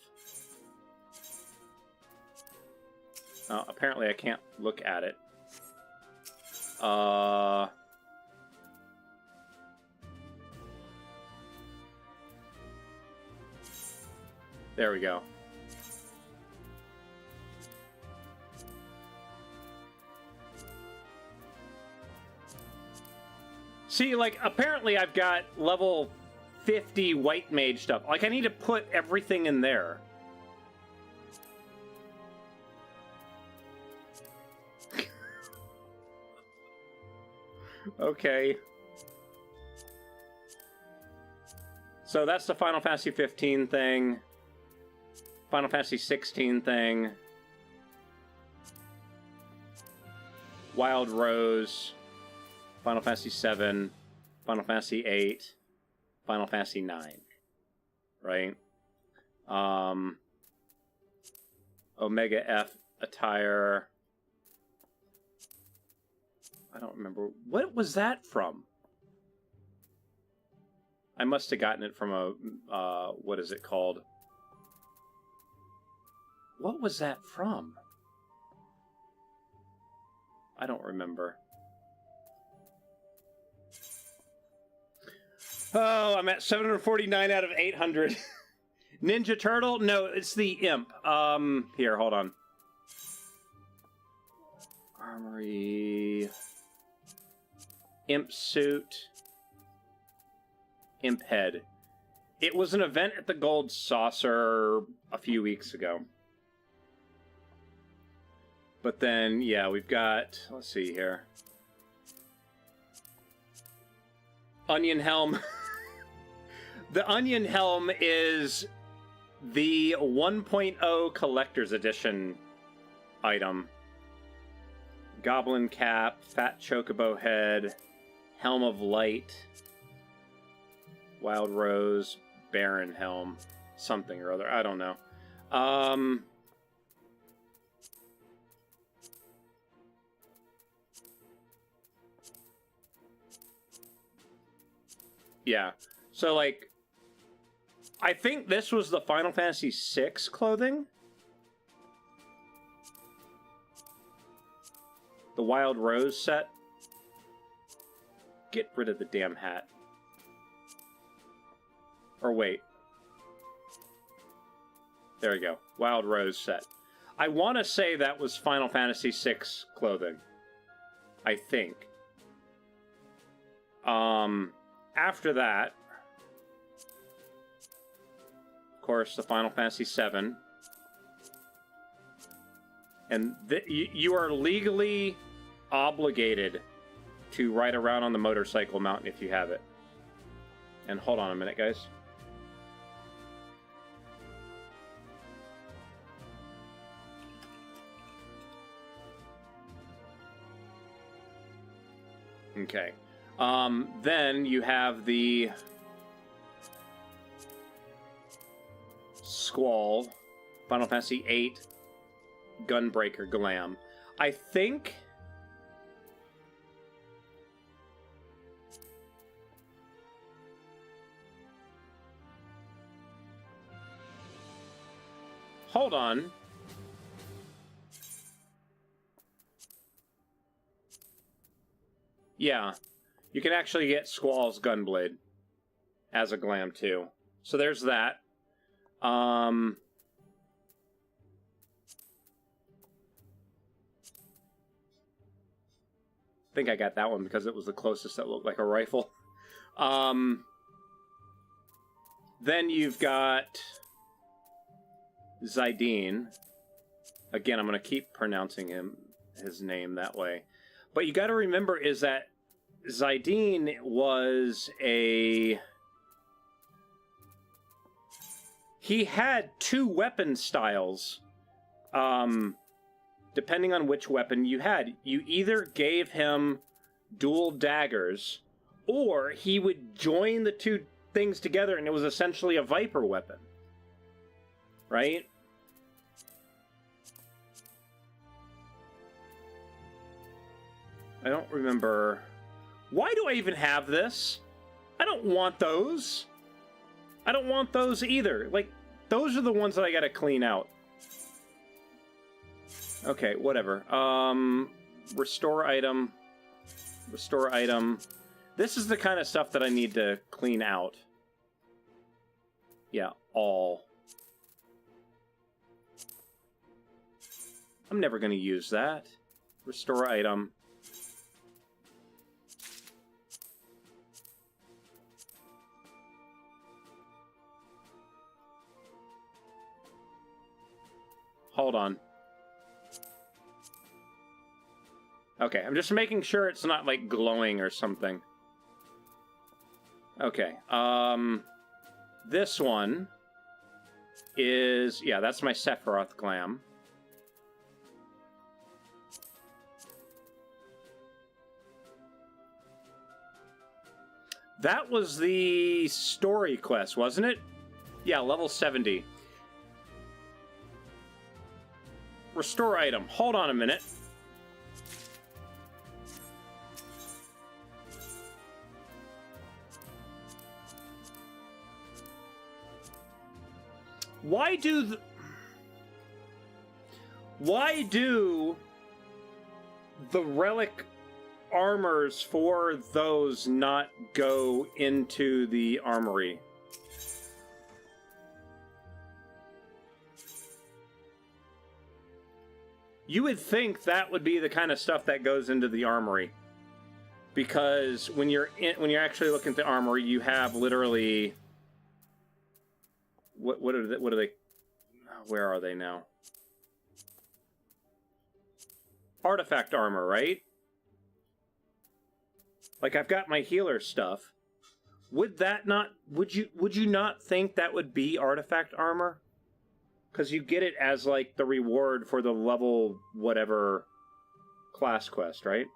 Oh, apparently I can't look at it. There we go. See, like, apparently I've got level 50 white mage stuff. Like, I need to put everything in there. Okay. So that's the Final Fantasy 15 thing. Final Fantasy 16 thing. Wild Rose, Final Fantasy 7, Final Fantasy 8, Final Fantasy 9, right? Omega F attire. I don't remember. What was that from? I must have gotten it from a, what is it called? What was that from? I don't remember. Oh, I'm at 749 out of 800. Ninja Turtle? No, it's the Imp. Here, hold on. Armory. Imp suit. Imp head. It was an event at the Gold Saucer a few weeks ago. But then, yeah, we've got, let's see here. Onion Helm. The Onion Helm is the 1.0 Collector's Edition item. Goblin Cap, Fat Chocobo Head, Helm of Light, Wild Rose, Baron Helm, something or other. I don't know. Yeah. So, like, I think this was the Final Fantasy VI clothing. The Wild Rose set. Get rid of the damn hat. Or wait. There we go. Wild Rose set. I want to say that was Final Fantasy VI clothing. I think. After that, of course, the Final Fantasy VII. And you are legally obligated to ride around on the motorcycle mountain if you have it. And hold on a minute, guys. Okay. Then you have the Squall, Final Fantasy VIII, Gunbreaker Glam. I think hold on. Yeah. You can actually get Squall's Gunblade as a glam, too. So there's that. I think I got that one because it was the closest that looked like a rifle. Then you've got Zidane. Again, I'm going to keep pronouncing his name that way. But you got to remember is that Zidane was a... He had two weapon styles. Depending on which weapon you had. You either gave him dual daggers, or he would join the two things together and it was essentially a Viper weapon. Right? I don't remember... Why do I even have this? I don't want those. I don't want those either. Like, those are the ones that I gotta clean out. Okay, whatever. Restore item. Restore item. This is the kind of stuff that I need to clean out. Yeah, all. I'm never gonna use that. Restore item. Hold on. Okay, I'm just making sure it's not, like, glowing or something. Okay, this one is... Yeah, that's my Sephiroth glam. That was the story quest, wasn't it? Yeah, level 70. Restore item. Hold on a minute. Why do the relic armors for those not go into the armory? You would think that would be the kind of stuff that goes into the armory, because when you're actually looking at the armory, you have literally what are they? Where are they now? Artifact armor, right? Like, I've got my healer stuff. Would you not think that would be artifact armor? Because you get it as, like, the reward for the level whatever class quest, right?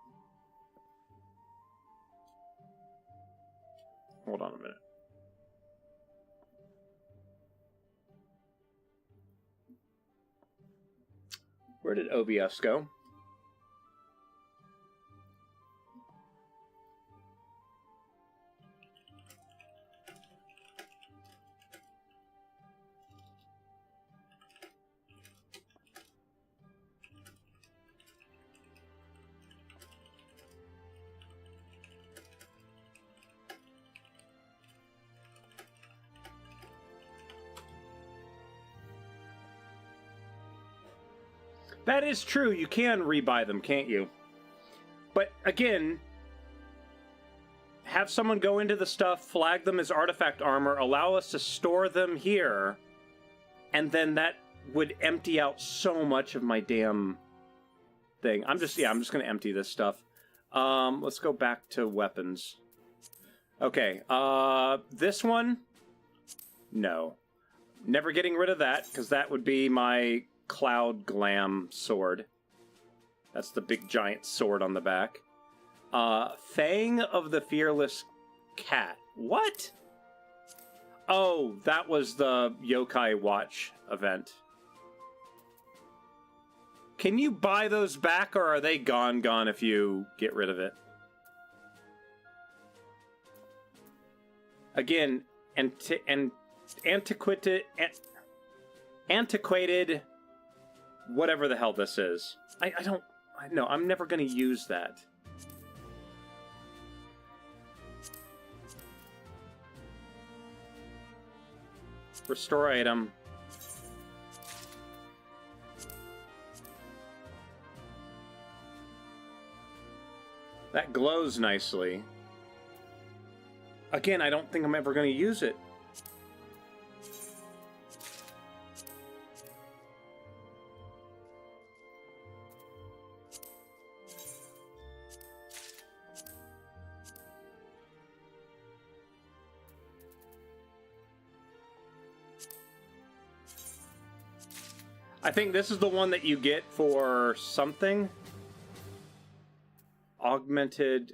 Hold on a minute. Where did OBS go? That is true. You can rebuy them, can't you? But again, have someone go into the stuff, flag them as artifact armor, allow us to store them here, and then that would empty out so much of my damn thing. I'm just going to empty this stuff. Let's go back to weapons. Okay, this one? No. Never getting rid of that, because that would be my Cloud Glam sword. That's the big giant sword on the back. Fang of the Fearless Cat. What? Oh, that was the Yokai Watch event. Can you buy those back, or are they gone if you get rid of it? Again, antiquated whatever the hell this is. I know, I'm never going to use that. Restore item. That glows nicely. Again, I don't think I'm ever going to use it. I think this is the one that you get for something. Augmented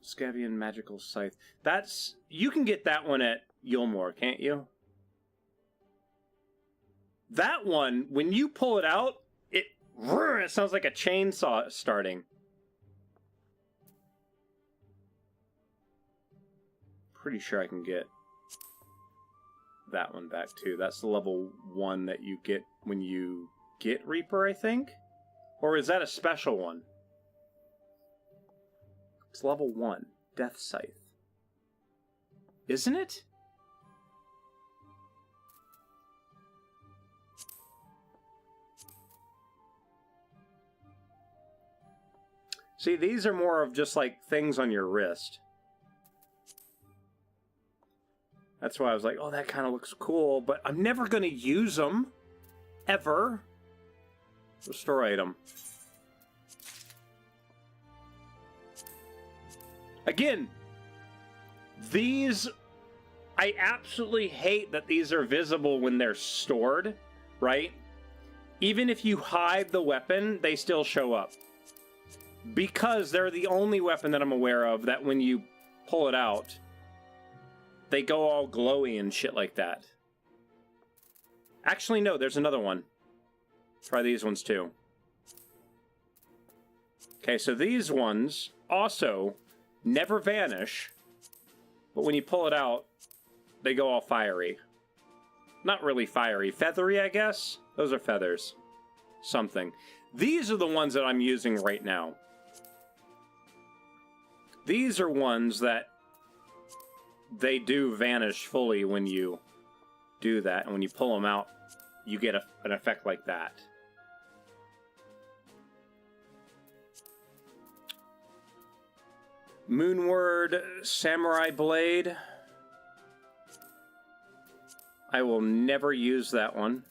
Scavian Magical Scythe. That's... You can get that one at Yulmore, can't you? That one, when you pull it out, it sounds like a chainsaw starting. Pretty sure I can get that one back too. That's the level 1 that you get when you get Reaper, I think? Or is that a special one? It's level 1. Death Scythe. Isn't it? See, these are more of just like things on your wrist. That's why I was like, oh, that kind of looks cool, but I'm never going to use them. Ever. Restore item. Again, these... I absolutely hate that these are visible when they're stored, right? Even if you hide the weapon, they still show up. Because they're the only weapon that I'm aware of that when you pull it out, they go all glowy and shit like that. Actually, no, there's another one. Try these ones too. Okay, so these ones also never vanish, but when you pull it out, they go all fiery. Not really fiery. Feathery, I guess? Those are feathers. Something. These are the ones that I'm using right now. These are ones that they do vanish fully when you do that, and when you pull them out, you get an effect like that. Moonward Samurai Blade. I will never use that one.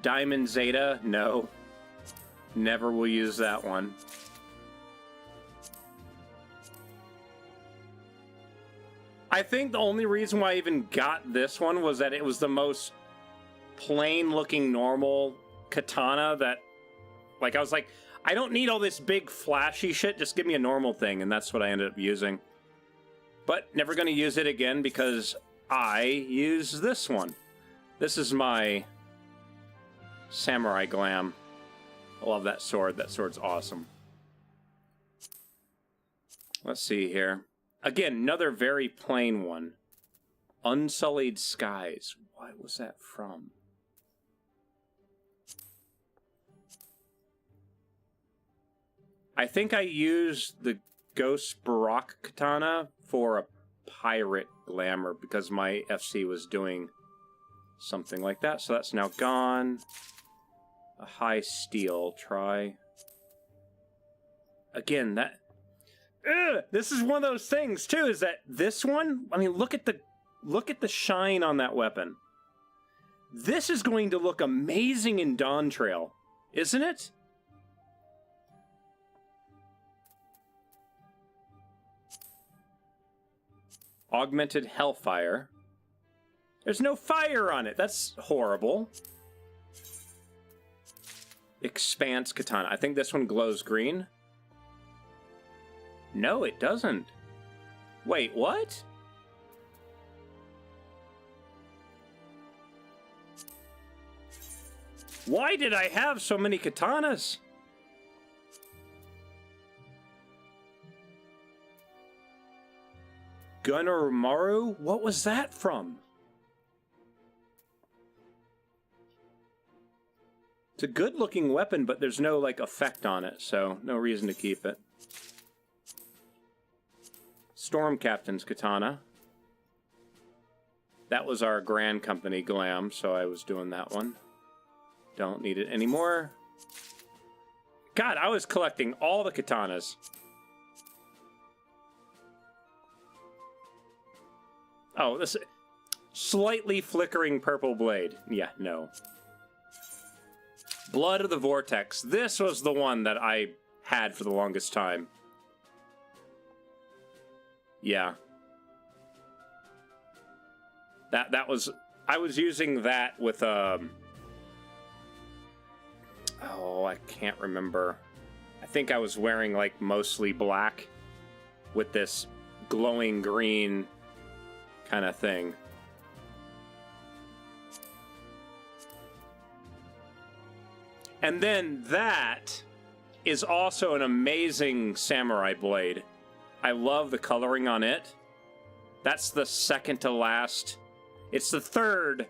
Diamond Zeta, no. Never will use that one. I think the only reason why I even got this one was that it was the most plain-looking normal katana that... Like, I was like, I don't need all this big flashy shit, just give me a normal thing, and that's what I ended up using. But never gonna use it again because I use this one. This is my Samurai Glam. I love that sword. That sword's awesome. Let's see here. Again, another very plain one. Unsullied Skies. What was that from? I think I used the Ghost Baroque Katana for a pirate glamour because my FC was doing something like that. So that's now gone. A High Steel. Try. Again, that... Ugh, this is one of those things, too, is that this one... I mean, look at the shine on that weapon. This is going to look amazing in Dawn Trail, isn't it? Augmented Hellfire. There's no fire on it. That's horrible. Expanse Katana. I think this one glows green. No, it doesn't. Wait, what? Why did I have so many katanas? Gunner Maru? What was that from? It's a good-looking weapon, but there's no, like, effect on it, so no reason to keep it. Storm Captain's Katana. That was our Grand Company Glam, so I was doing that one. Don't need it anymore. God, I was collecting all the katanas. Oh, this slightly flickering purple blade. Yeah, no. Blood of the Vortex. This was the one that I had for the longest time. Yeah. That was... I was using that with, oh, I can't remember. I think I was wearing, like, mostly black with this glowing green kind of thing. And then that is also an amazing samurai blade. I love the coloring on it. That's the second to last. It's the third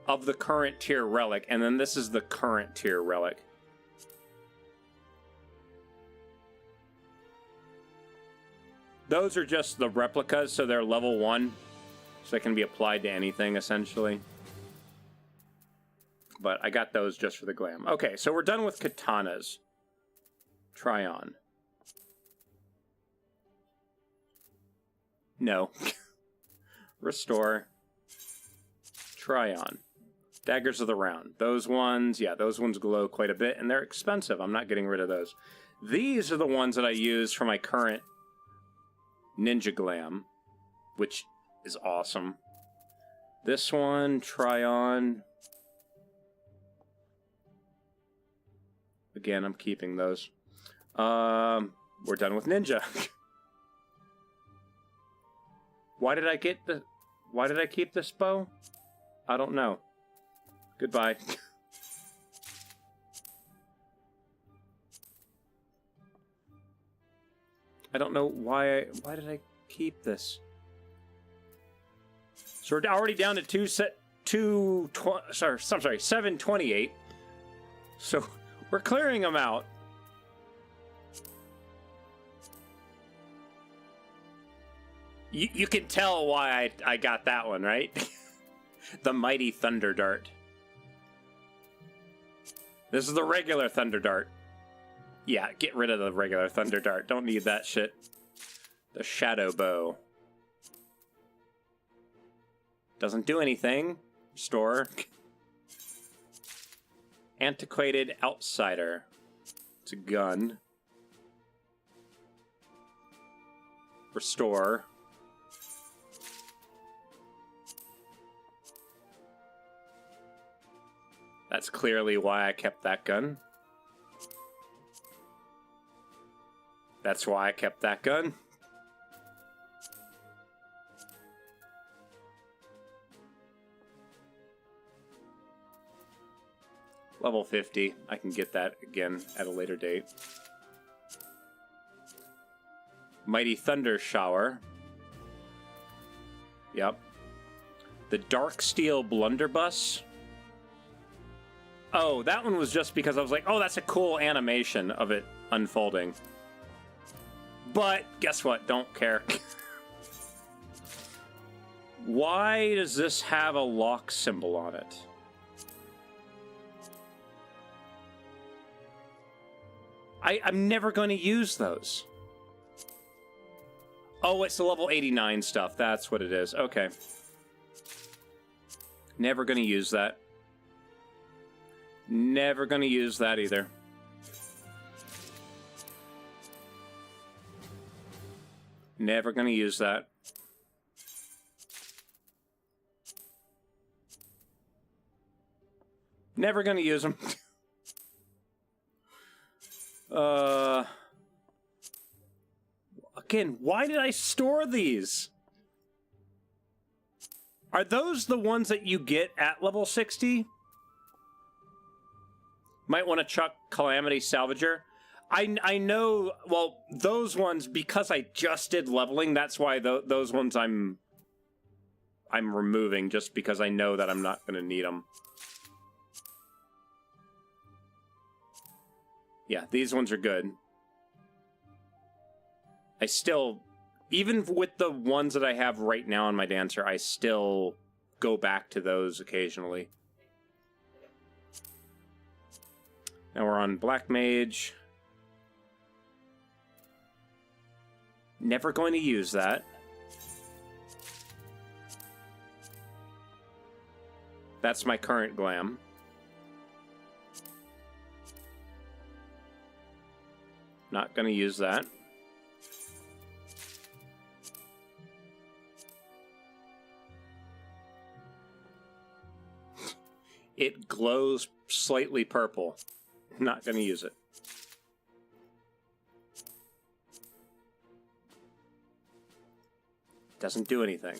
of the current tier relic, and then this is the current tier relic. Those are just the replicas, so they're level 1. So they can be applied to anything, essentially. But I got those just for the glam. Okay, so we're done with katanas. Try on. No. Restore. Try on. Daggers of the Round. Those ones, yeah, those ones glow quite a bit, and they're expensive. I'm not getting rid of those. These are the ones that I use for my current Ninja Glam, which is awesome. This one, try on. Again, I'm keeping those. We're done with Ninja. Why did I keep this bow? I don't know. Goodbye. I don't know why did I keep this? So we're already down to 728. So we're clearing them out. You can tell why I got that one, right? The mighty Thunder Dart. This is the regular Thunder Dart. Yeah, get rid of the regular Thunder Dart. Don't need that shit. The Shadow Bow. Doesn't do anything. Restore. Antiquated Outsider. It's a gun. Restore. That's clearly why I kept that gun. That's why I kept that gun. Level 50. I can get that again at a later date. Mighty Thunder Shower. Yep. The Dark Steel Blunderbuss. Oh, that one was just because I was like, oh, that's a cool animation of it unfolding. But, guess what? Don't care. Why does this have a lock symbol on it? I'm never going to use those. Oh, it's the level 89 stuff. That's what it is. Okay. Never going to use that. Never going to use that either. Never going to use that. Never going to use them. Again, why did I store these? Are those the ones that you get at level 60? Might want to chuck Calamity Salvager. I know, well, those ones, because I just did leveling, that's why those ones I'm removing, just because I know that I'm not going to need them. Yeah, these ones are good. I still, even with the ones that I have right now on my Dancer, I still go back to those occasionally. Now we're on Black Mage. Never going to use that. That's my current glam. Not going to use that. It glows slightly purple. Not going to use it. Doesn't do anything.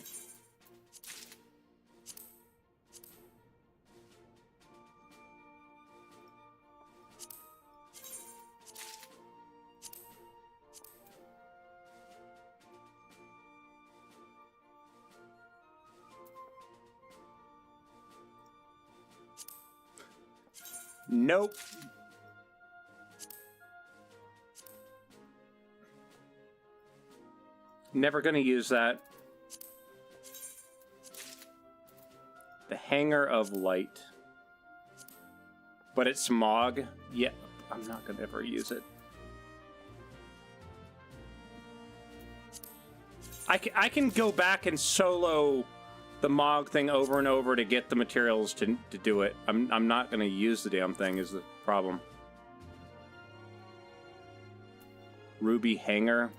Nope. Never going to use that. The Hanger of Light. But it's Smog. Yeah, I'm not going to ever use it. I can go back and solo the Mog thing over and over to get the materials to do it. I'm not going to use the damn thing is the problem. Ruby Hanger.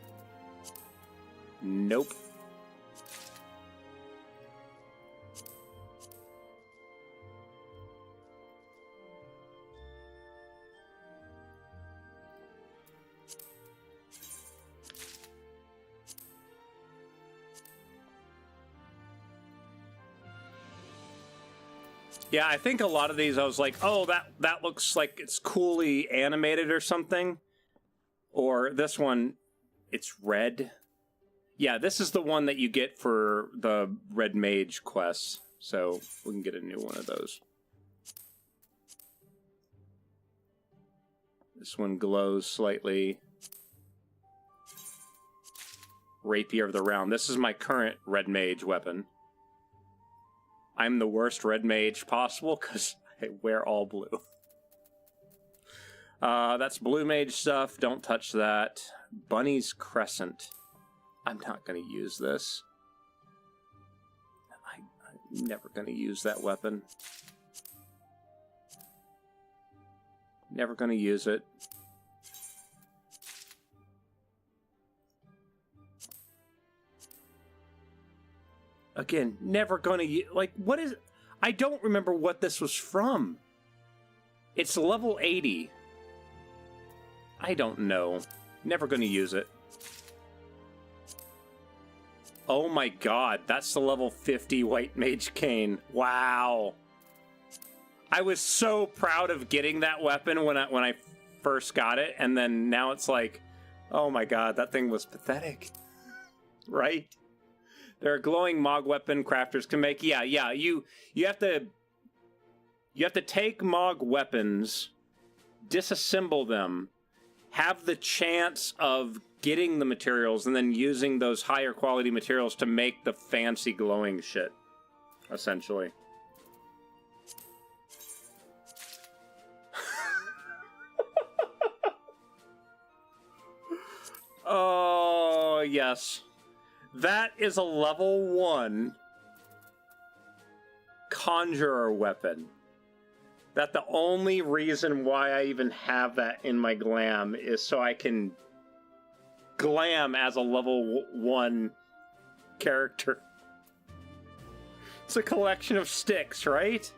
Nope. Yeah, I think a lot of these I was like, oh, that looks like it's coolly animated or something. Or this one, it's red. Yeah, this is the one that you get for the Red Mage quests. So we can get a new one of those. This one glows slightly. Rapier of the Round. This is my current Red Mage weapon. I'm the worst Red Mage possible because I wear all blue. That's Blue Mage stuff. Don't touch that. Bunny's Crescent. I'm not going to use this. I'm never going to use that weapon. Never going to use it. Again, never gonna like, what is... I don't remember what this was from. It's level 80. I don't know. Never gonna use it. Oh my god, that's the level 50 White Mage Cane. Wow. I was so proud of getting that weapon when I first got it, and then now it's like, oh my god, that thing was pathetic. Right? There are glowing Mog weapon crafters can make. Yeah, you have to take Mog weapons, disassemble them, have the chance of getting the materials, and then using those higher quality materials to make the fancy glowing shit, essentially. Oh, yes. That is a level 1 conjurer weapon. That the only reason why I even have that in my glam is so I can glam as a level 1 character. It's a collection of sticks, right?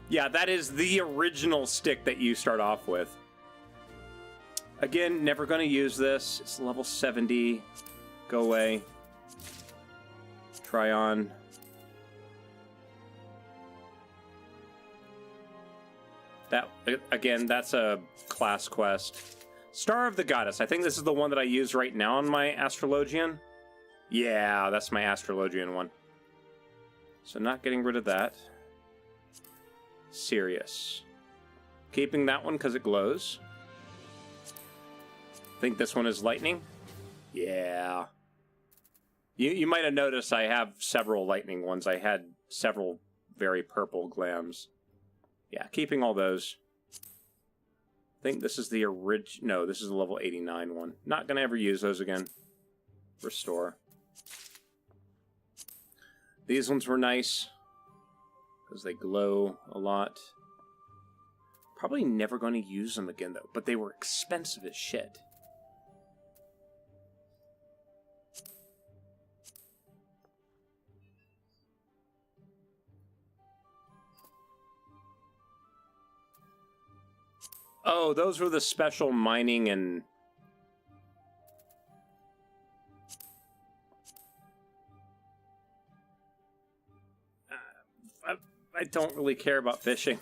Yeah, that is the original stick that you start off with. Again, never going to use this. It's level 70. Go away. Try on. That, again, that's a class quest. Star of the Goddess. I think this is the one that I use right now on my Astrologian. Yeah, that's my Astrologian one. So not getting rid of that. Sirius. Keeping that one because it glows. Think this one is lightning? Yeah. You might have noticed I have several lightning ones. I had several very purple glams. Yeah, keeping all those. Think this is the original... No, this is the level 89 one. Not going to ever use those again. Restore. These ones were nice. Because they glow a lot. Probably never going to use them again, though. But they were expensive as shit. Oh, those were the special mining and... I don't really care about fishing.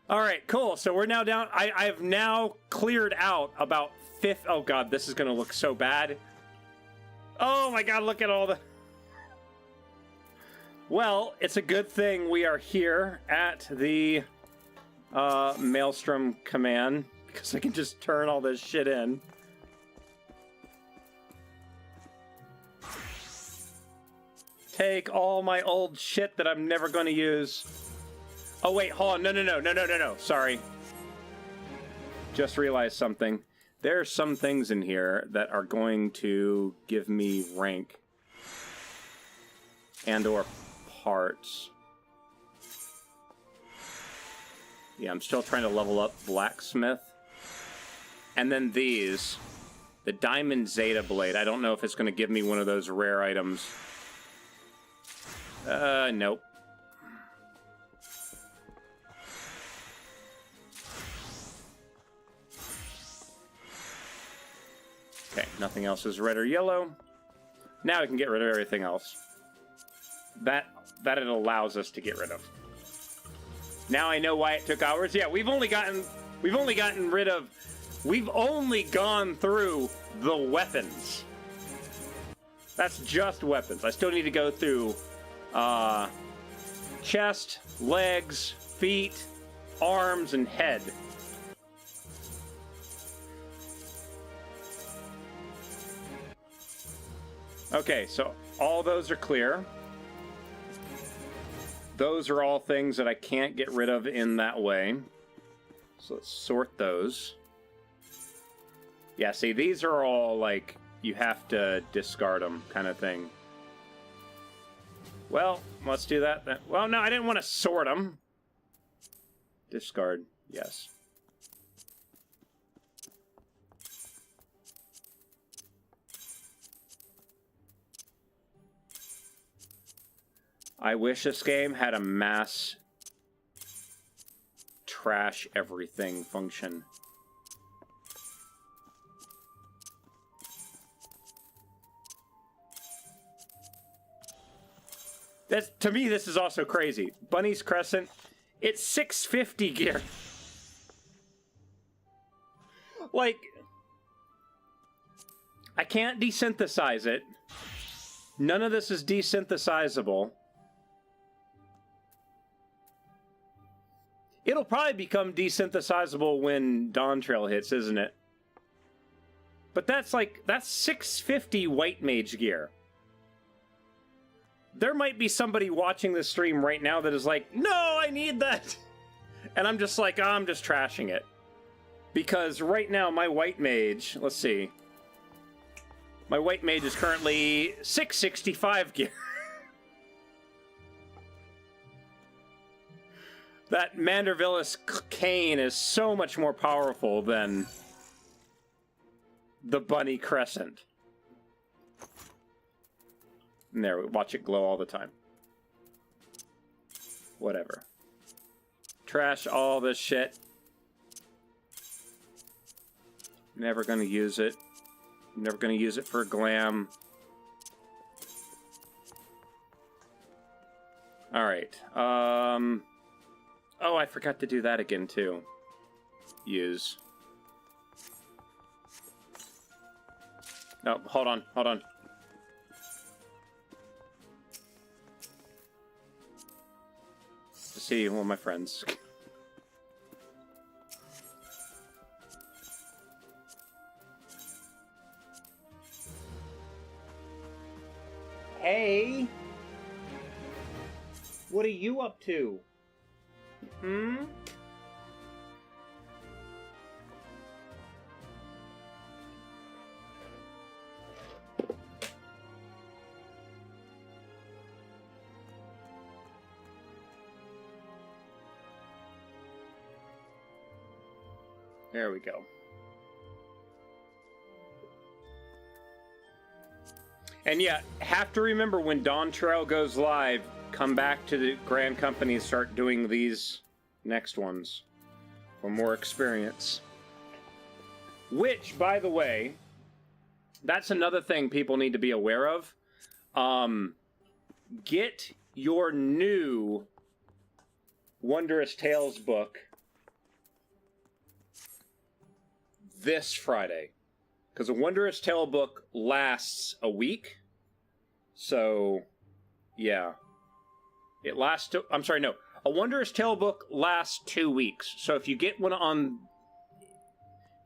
Alright, cool. So we're now down... I have now cleared out about 50... Oh god, this is going to look so bad. Oh my god, look at all the... Well, it's a good thing we are here at the Maelstrom command, because I can just turn all this shit in. Take all my old shit that I'm never going to use. Oh wait, hold on, no, sorry. Just realized something. There are some things in here that are going to give me rank. And or parts. Yeah, I'm still trying to level up Blacksmith. And then these. The Diamond Zeta Blade. I don't know if it's going to give me one of those rare items. Nope. Okay, nothing else is red or yellow. Now we can get rid of everything else. That it allows us to get rid of. Now I know why it took hours. Yeah, we've only gone through the weapons. That's just weapons. I still need to go through chest, legs, feet, arms, and head. Okay, so all those are clear. Those are all things that I can't get rid of in that way. So let's sort those. Yeah, see, these are all, like, you have to discard them kind of thing. Well, let's do that then. Well, no, I didn't want to sort them. Discard, yes. I wish this game had a mass trash everything function. To me, this is also crazy. Bunny's Crescent, it's 650 gear. Like, I can't desynthesize it. None of this is desynthesizable. It'll probably become desynthesizable when Dawn Trail hits, isn't it? But that's 650 white mage gear. There might be somebody watching this stream right now that is like, no, I need that. And I'm just like, oh, I'm just trashing it. Because right now, my white mage, let's see. My white mage is currently 665 gear. That Mandervillis cane is so much more powerful than the Bunny Crescent. And there, watch it glow all the time. Whatever. Trash all this shit. Never gonna use it. Never gonna use it for glam. Alright. Oh, I forgot to do that again, too. Use. No, hold on, hold on. To see one of my friends. Hey! What are you up to? Hmm? There we go. And yeah, have to remember when Dawn Trail goes live, come back to the Grand Company and start doing these next ones for more experience. Which, by the way, that's another thing people need to be aware of. Get your new Wondrous Tales book this Friday. Because a Wondrous Tale book lasts a week. So, yeah. It lasts... I'm sorry, no. A Wondrous Tale book lasts 2 weeks. So if you get one on...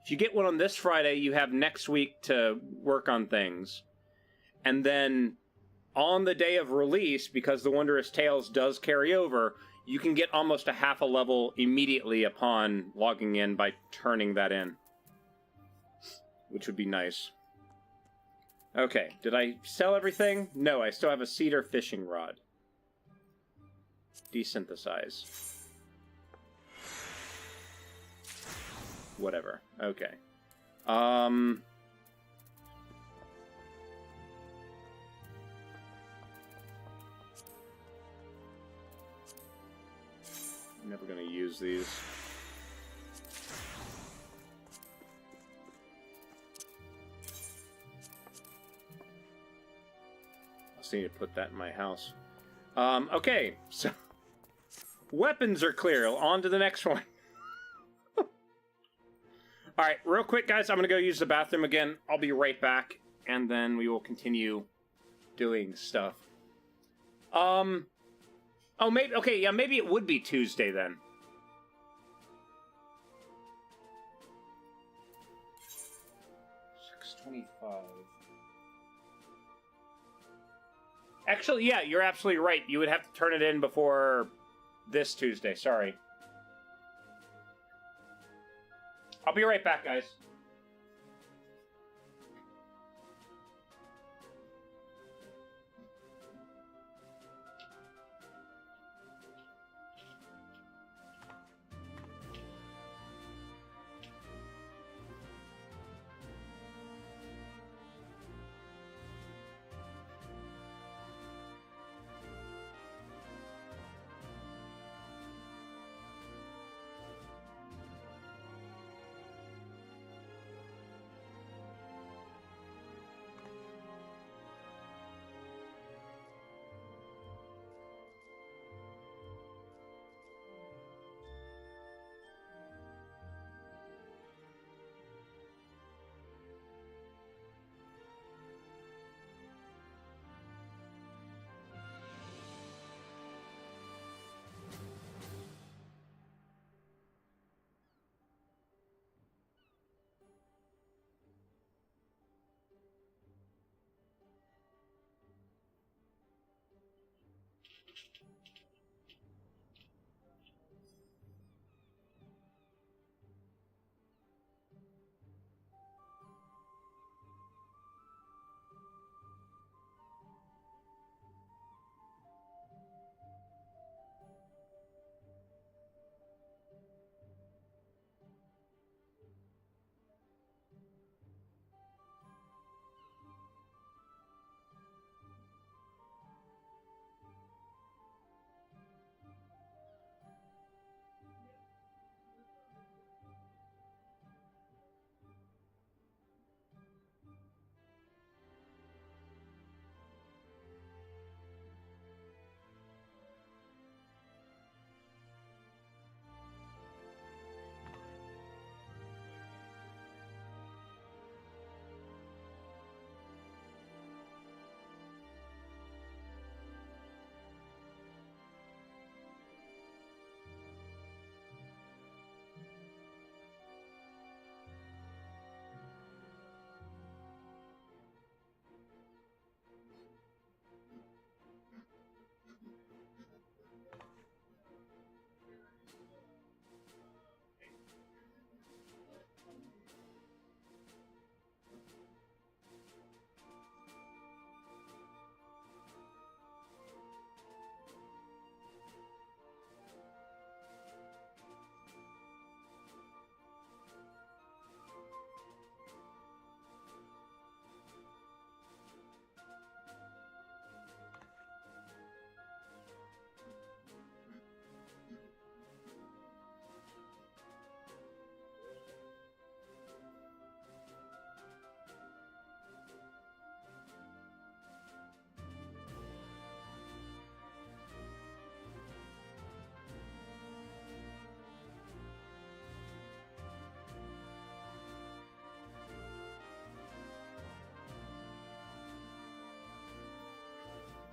If you get one on this Friday, you have next week to work on things. And then on the day of release, because the Wondrous Tales does carry over, you can get almost a half a level immediately upon logging in by turning that in. Which would be nice. Okay, did I sell everything? No, I still have a cedar fishing rod. Desynthesize. Whatever. Okay. I'm never gonna use these. also need to put that in my house. Okay, so weapons are clear. On to the next one. Alright, real quick, guys, I'm going to go use the bathroom again. I'll be right back, and then we will continue doing stuff. Oh, maybe, okay, yeah, maybe it would be Tuesday then. Actually, yeah, you're absolutely right. You would have to turn it in before this Tuesday. Sorry. I'll be right back, guys.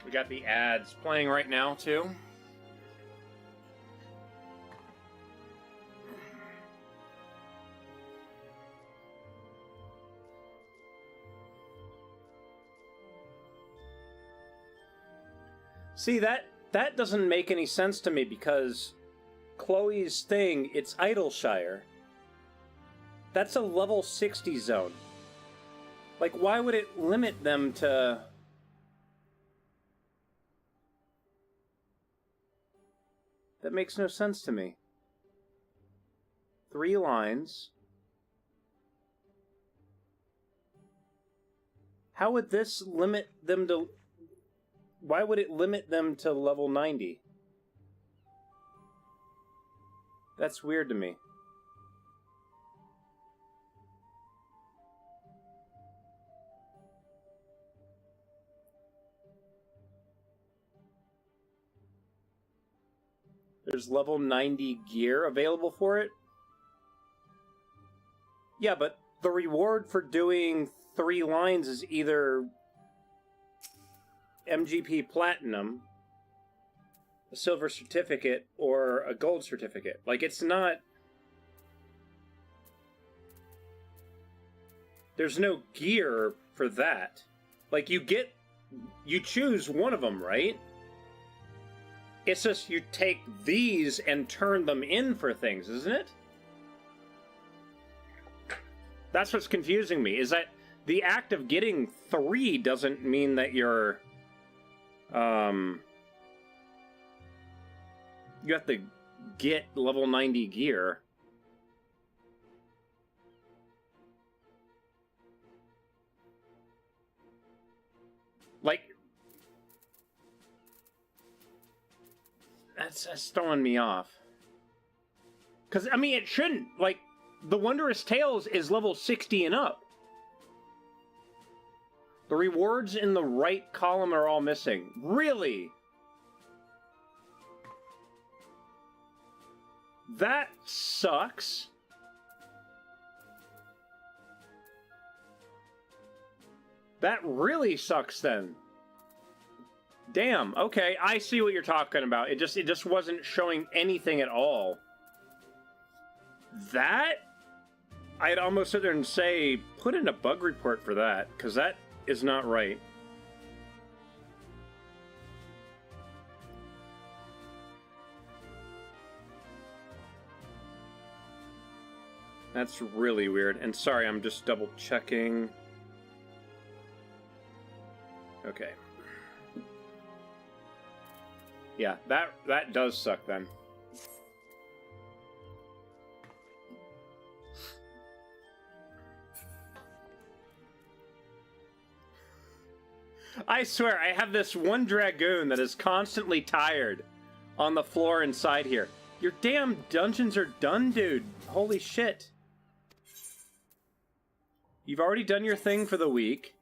We got the ads playing right now, too. See, that doesn't make any sense to me because Chloe's thing, it's Idleshire. That's a level 60 zone. Like, why would it limit them to... That makes no sense to me. 3 lines. How would this limit them to... Why would it limit them to level 90? That's weird to me. There's level 90 gear available for it. Yeah, but the reward for doing 3 lines is either MGP Platinum, a silver certificate, or a gold certificate. Like, it's not... There's no gear for that. Like, you choose one of them, right? It's just you take these and turn them in for things, isn't it? That's what's confusing me, is that the act of getting 3 doesn't mean that you're... You have to get level 90 gear. Like, that's throwing me off. Because, I mean, it shouldn't. Like, the Wondrous Tales is level 60 and up. The rewards in the right column are all missing. Really? That sucks. That really sucks then. Damn, okay, I see what you're talking about. It just wasn't showing anything at all. That? I'd almost sit there and say, put in a bug report for that, because that is not right. That's really weird. And sorry, I'm just double checking. Okay. Yeah, that does suck then. I swear, I have this one dragoon that is constantly tired on the floor inside here. Your damn dungeons are done, dude. Holy shit. You've already done your thing for the week.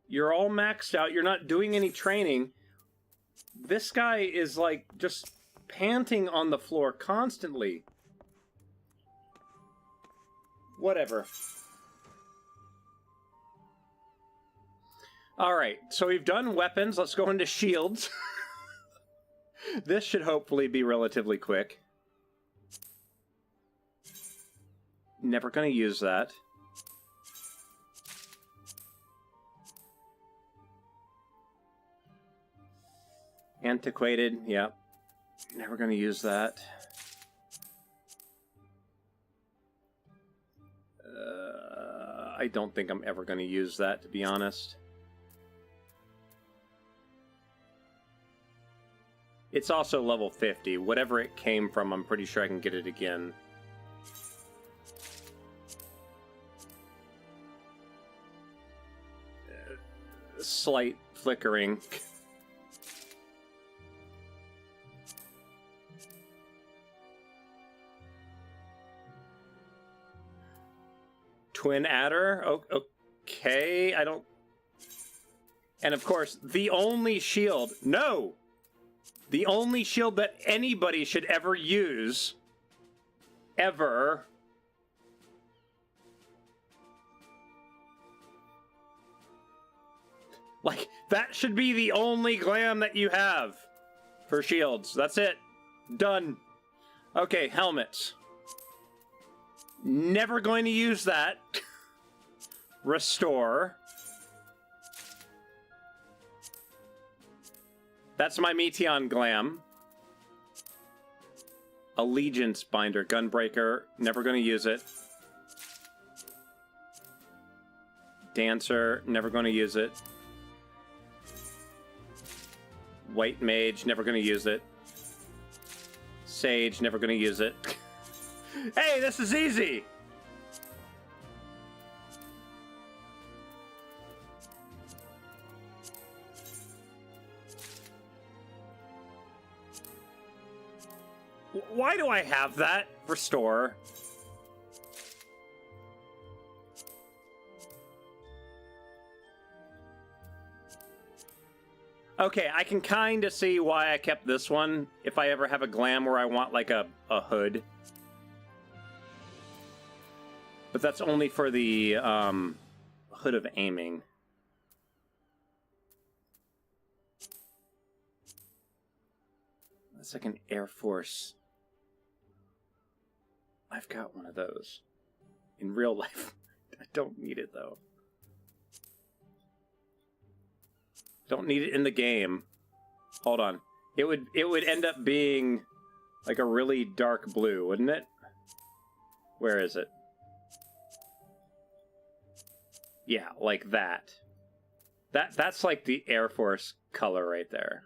You're all maxed out. You're not doing any training. This guy is, like, just panting on the floor constantly. Whatever. Alright, so we've done weapons. Let's go into shields. This should hopefully be relatively quick. Never gonna use that. Antiquated, yeah. Never gonna use that. I don't think I'm ever gonna use that, to be honest. It's also level 50. Whatever it came from, I'm pretty sure I can get it again. Slight flickering. Twin Adder? Okay, I don't... And of course, the only shield... No! The only shield that anybody should ever use... Ever... Like, that should be the only glam that you have for shields. That's it. Done. Okay, helmets. Never going to use that. Restore. That's my Meteon glam. Allegiance binder. Gunbreaker. Never going to use it. Dancer. Never going to use it. White Mage. Never going to use it. Sage. Never going to use it. Hey, this is easy! Why do I have that? Restore. Okay, I can kind of see why I kept this one if I ever have a glam where I want, like, a hood. But that's only for the hood of aiming. That's like an Air Force. I've got one of those. In real life. I don't need it, though. Don't need it in the game. Hold on. It would end up being like a really dark blue, wouldn't it? Where is it? Yeah, like that. That's like the Air Force color right there.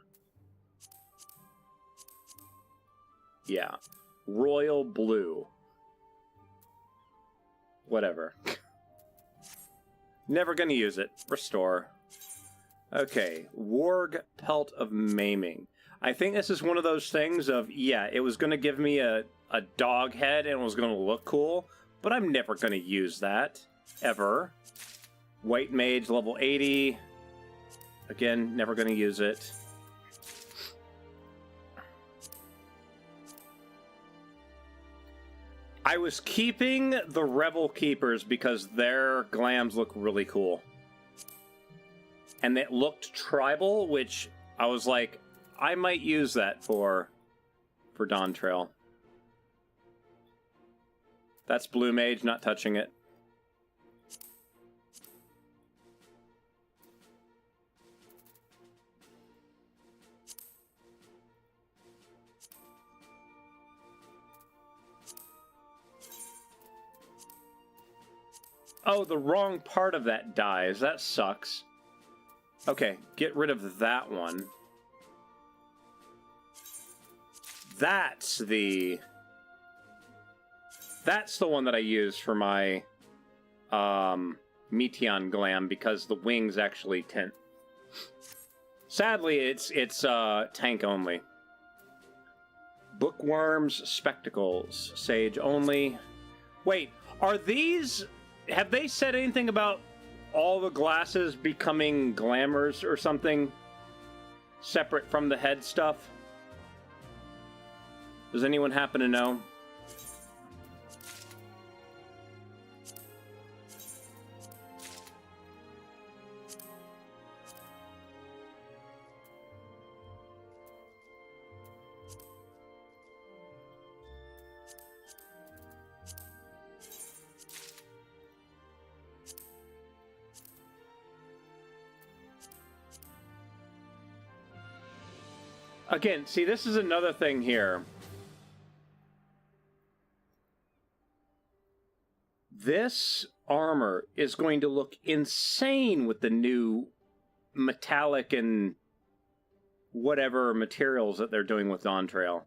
Yeah. Royal blue. Whatever. Never gonna use it. Restore. Okay, Warg Pelt of Maiming. I think this is one of those things of, yeah, it was going to give me a dog head and it was going to look cool, but I'm never going to use that, ever. White Mage, level 80. Again, never going to use it. I was keeping the Rebel Keepers because their glams look really cool. And it looked tribal, which I was like, I might use that for Dawn Trail. That's Blue Mage, not touching it. Oh, the wrong part of that dies. That sucks. Okay, get rid of that one. That's the one that I use for my Meteon glam because the wings actually tint. Sadly, it's tank only. Bookworms, spectacles, sage only. Wait, are these? Have they said anything about all the glasses becoming glamours or something separate from the head stuff? Does anyone happen to know? Again, see, this is another thing here. This armor is going to look insane with the new metallic and whatever materials that they're doing with Dawn Trail.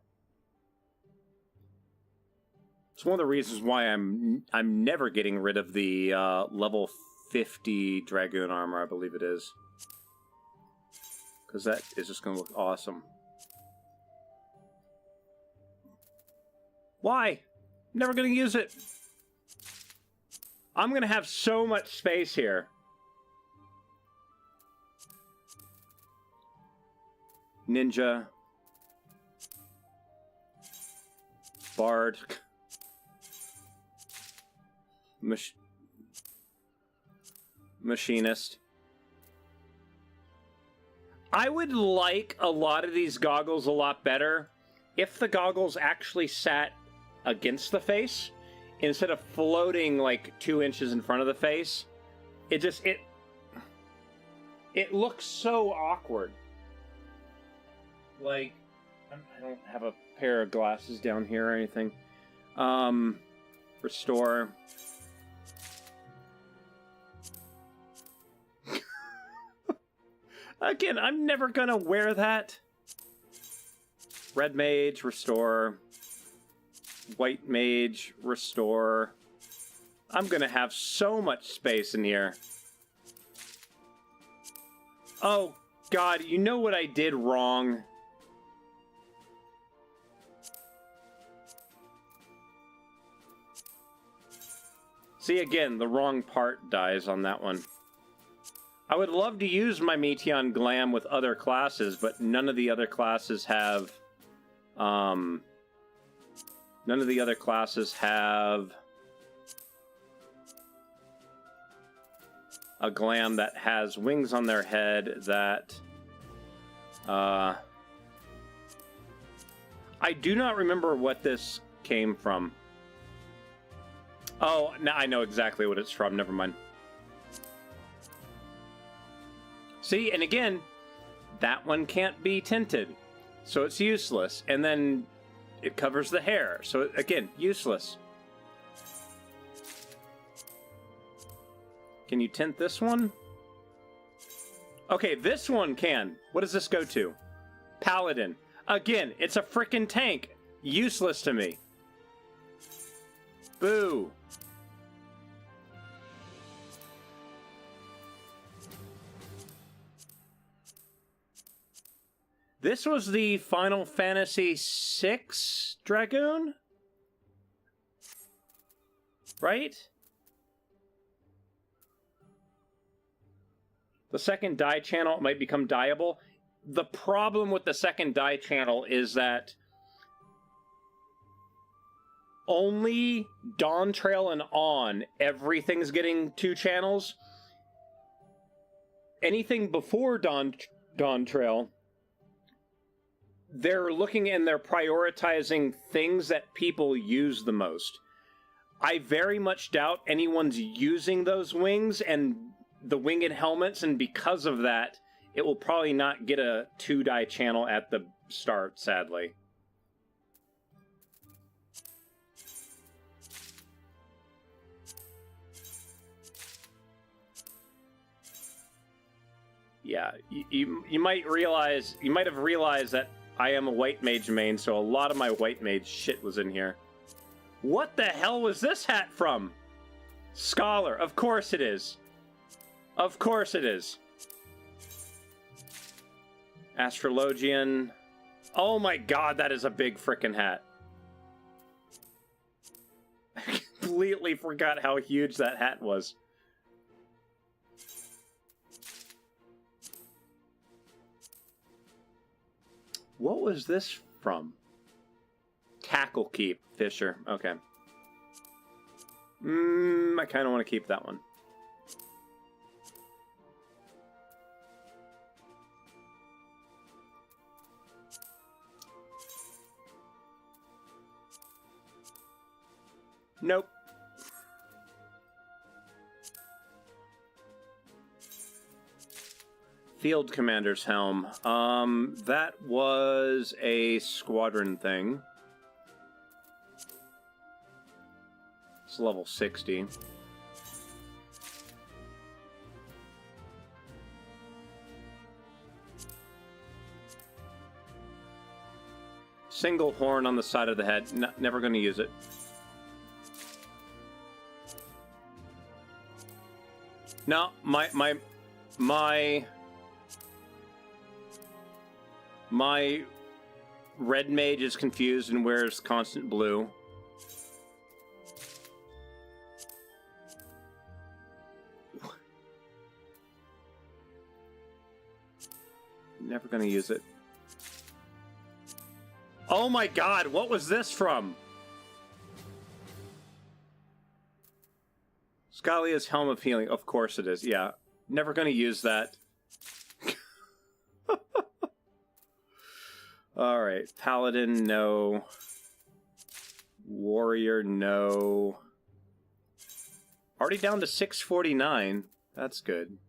It's one of the reasons why I'm never getting rid of the level 50 Dragoon armor, I believe it is. Because that is just going to look awesome. Why? Never going to use it. I'm going to have so much space here. Ninja. Bard. Machinist. I would like a lot of these goggles a lot better if the goggles actually sat against the face instead of floating like 2 inches in front of the face. It looks so awkward. Like, I don't have a pair of glasses down here or anything. Restore. Again, I'm never gonna wear that. Red Mage, restore. White Mage, restore. I'm gonna have so much space in here. Oh, God, you know what I did wrong? See, again, the wrong part dies on that one. I would love to use my Meteon Glam with other classes, but none of the other classes have... none of the other classes have... a Glam that has wings on their head that... I do not remember what this came from. Oh, now I know exactly what it's from. Never mind. See, and again, that one can't be tinted, so it's useless. And then it covers the hair, so again, useless. Can you tint this one? Okay, this one can. What does this go to? Paladin. Again, it's a frickin' tank. Useless to me. Boo. This was the Final Fantasy VI Dragoon? Right? The second dye channel might become dyeable. The problem with the second dye channel is that only Dawn Trail and on, everything's getting 2 channels. Anything before Dawn Trail, they're looking and they're prioritizing things that people use the most. I very much doubt anyone's using those wings and the winged helmets, and because of that, it will probably not get a 2-dye channel at the start, sadly. Yeah, you might realize, you might have realized that I am a white mage main, so a lot of my white mage shit was in here. What the hell was this hat from? Scholar, of course it is. Of course it is. Astrologian. Oh my god, that is a big frickin' hat. I completely forgot how huge that hat was. What was this from? Tackle Keep, Fisher. Okay. I kind of want to keep that one. Nope. Field Commander's Helm. That was a squadron thing. It's level 60. Single horn on the side of the head. Never going to use it. No, my red mage is confused and wears constant blue. Never gonna use it. Oh my god, what was this from? Scalia's Helm of Healing. Of course it is, yeah. Never gonna use that. Alright, Paladin, no. Warrior, no. Already down to 649. That's good.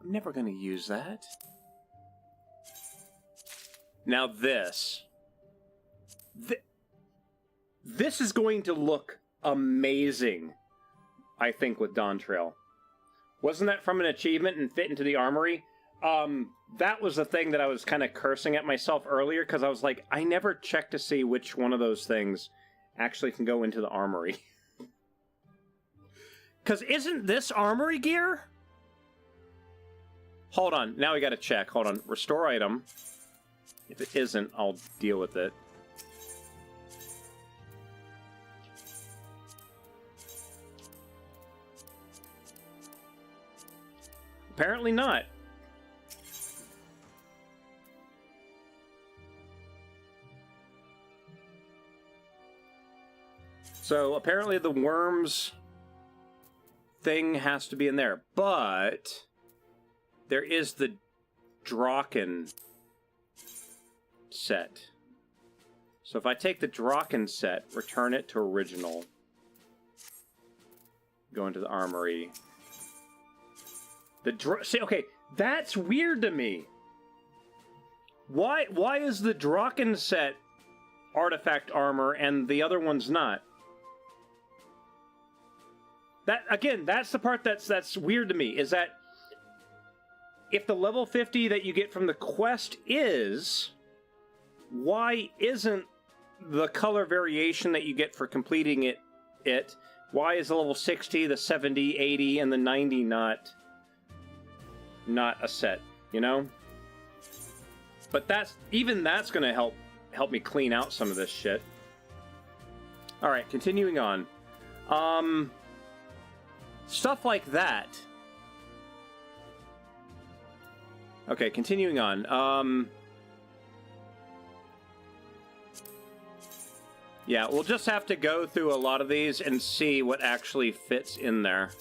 I'm never gonna use that. Now this. This is going to look amazing, I think, with Dawn Trail. Wasn't that from an achievement and fit into the armory? That was the thing that I was kind of cursing at myself earlier, because I was like, I never checked to see which one of those things actually can go into the armory. Because isn't this armory gear? Hold on, now we gotta check. Hold on, restore item. If it isn't, I'll deal with it. Apparently not. So apparently the worms thing has to be in there, but there is the Draken set. So if I take the Draken set, return it to original, go into the armory. See, okay, that's weird to me. Why is the Draken set artifact armor and the other one's not? That, again, that's the part that's weird to me, is that if the level 50 that you get from the quest is, why isn't the color variation that you get for completing it, why is the level 60, the 70, 80, and the 90 not a set, you know? But even that's gonna help me clean out some of this shit. Alright, continuing on. Stuff like that. Okay, continuing on. Yeah, we'll just have to go through a lot of these and see what actually fits in there.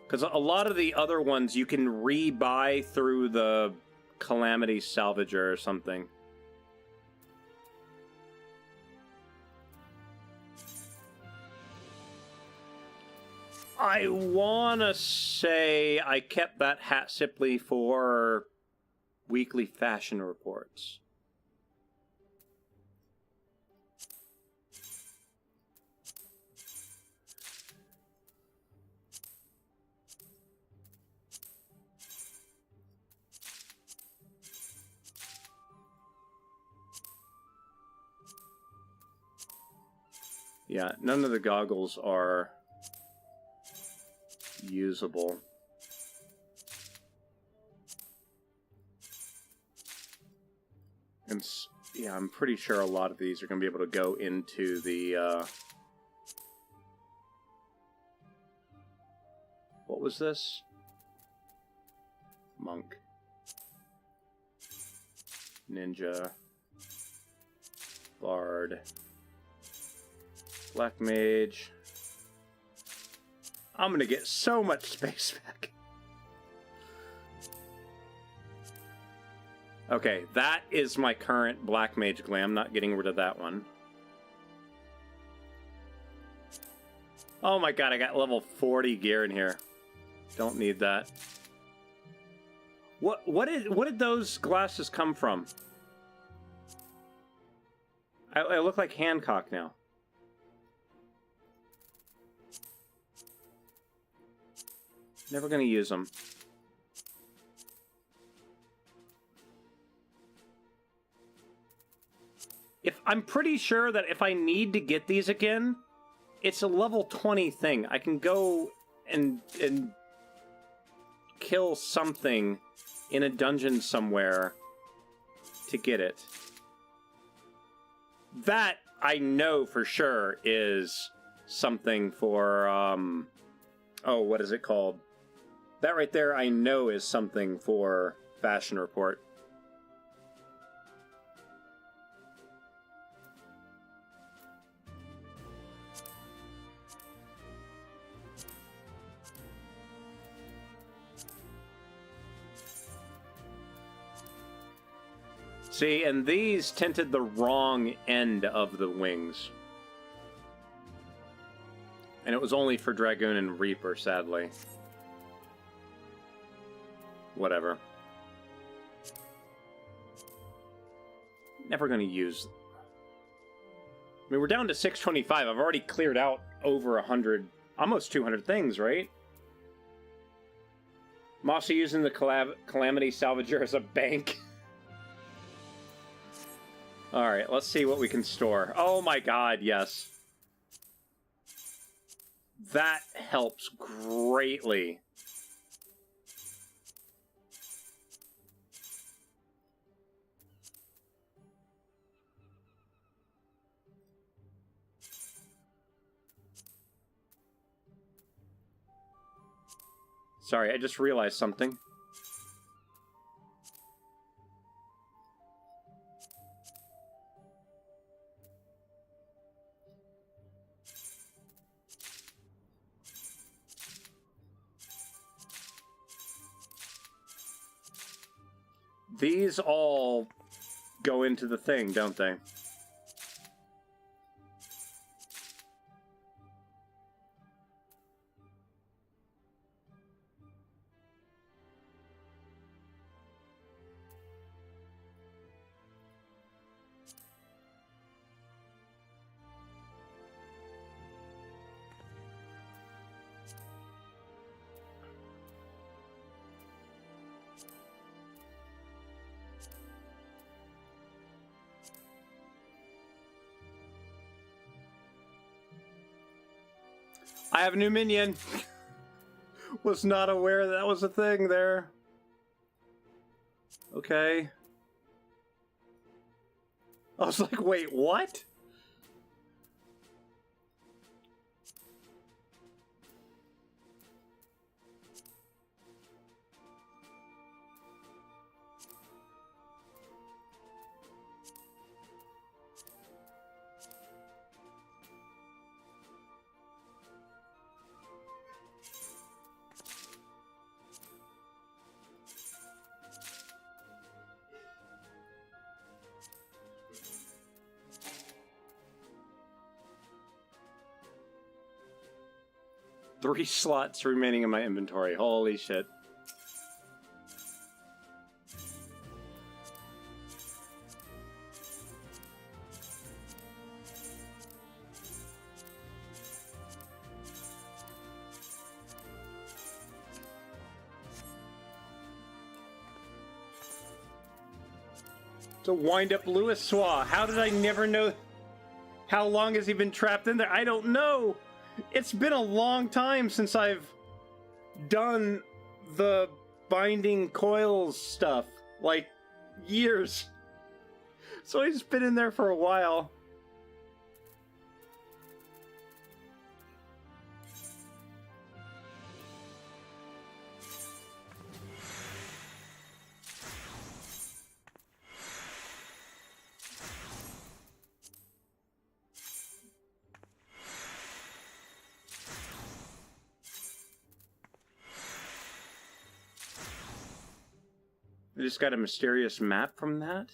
Because a lot of the other ones you can rebuy through the Calamity Salvager or something. I wanna say I kept that hat simply for weekly fashion reports. Yeah, none of the goggles are usable. And yeah, I'm pretty sure a lot of these are going to be able to go into the what was this? Monk. Ninja. Bard. Black Mage. I'm gonna get so much space back. Okay, that is my current Black Mage glam. Not getting rid of that one. Oh my god, I got level 40 gear in here. Don't need that. What did those glasses come from? I look like Hancock now. Never gonna use them. I'm pretty sure that if I need to get these again, it's a level 20 thing. I can go and kill something in a dungeon somewhere to get it. That I know for sure is something for oh, what is it called? That right there I know is something for Fashion Report. See, and these tinted the wrong end of the wings. And it was only for Dragoon and Reaper, sadly. Whatever. Never gonna use... I mean, we're down to 625. I've already cleared out over 100, almost 200 things, right? I'm also using the Calamity Salvager as a bank. Alright, let's see what we can store. Oh my god, yes. That helps greatly. Sorry, I just realized something. These all go into the thing, don't they? I have a new minion. Was not aware that was a thing there. Okay. I was like, wait, what? Three slots remaining in my inventory. Holy shit. It's a wind-up Lewis Swa. How did I never know? How long has he been trapped in there? I don't know. It's been a long time since I've done the binding coils stuff. Like, years. So he's been in there for a while. I just got a mysterious map from that.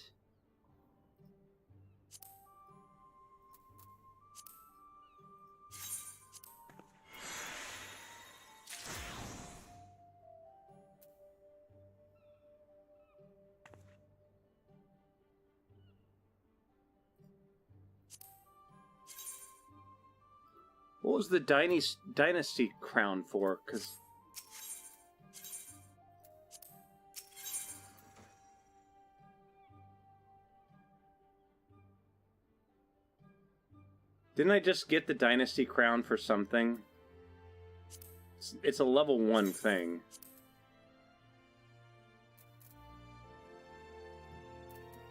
What was the dynasty crown for? Because didn't I just get the Dynasty Crown for something? It's a level 1 thing.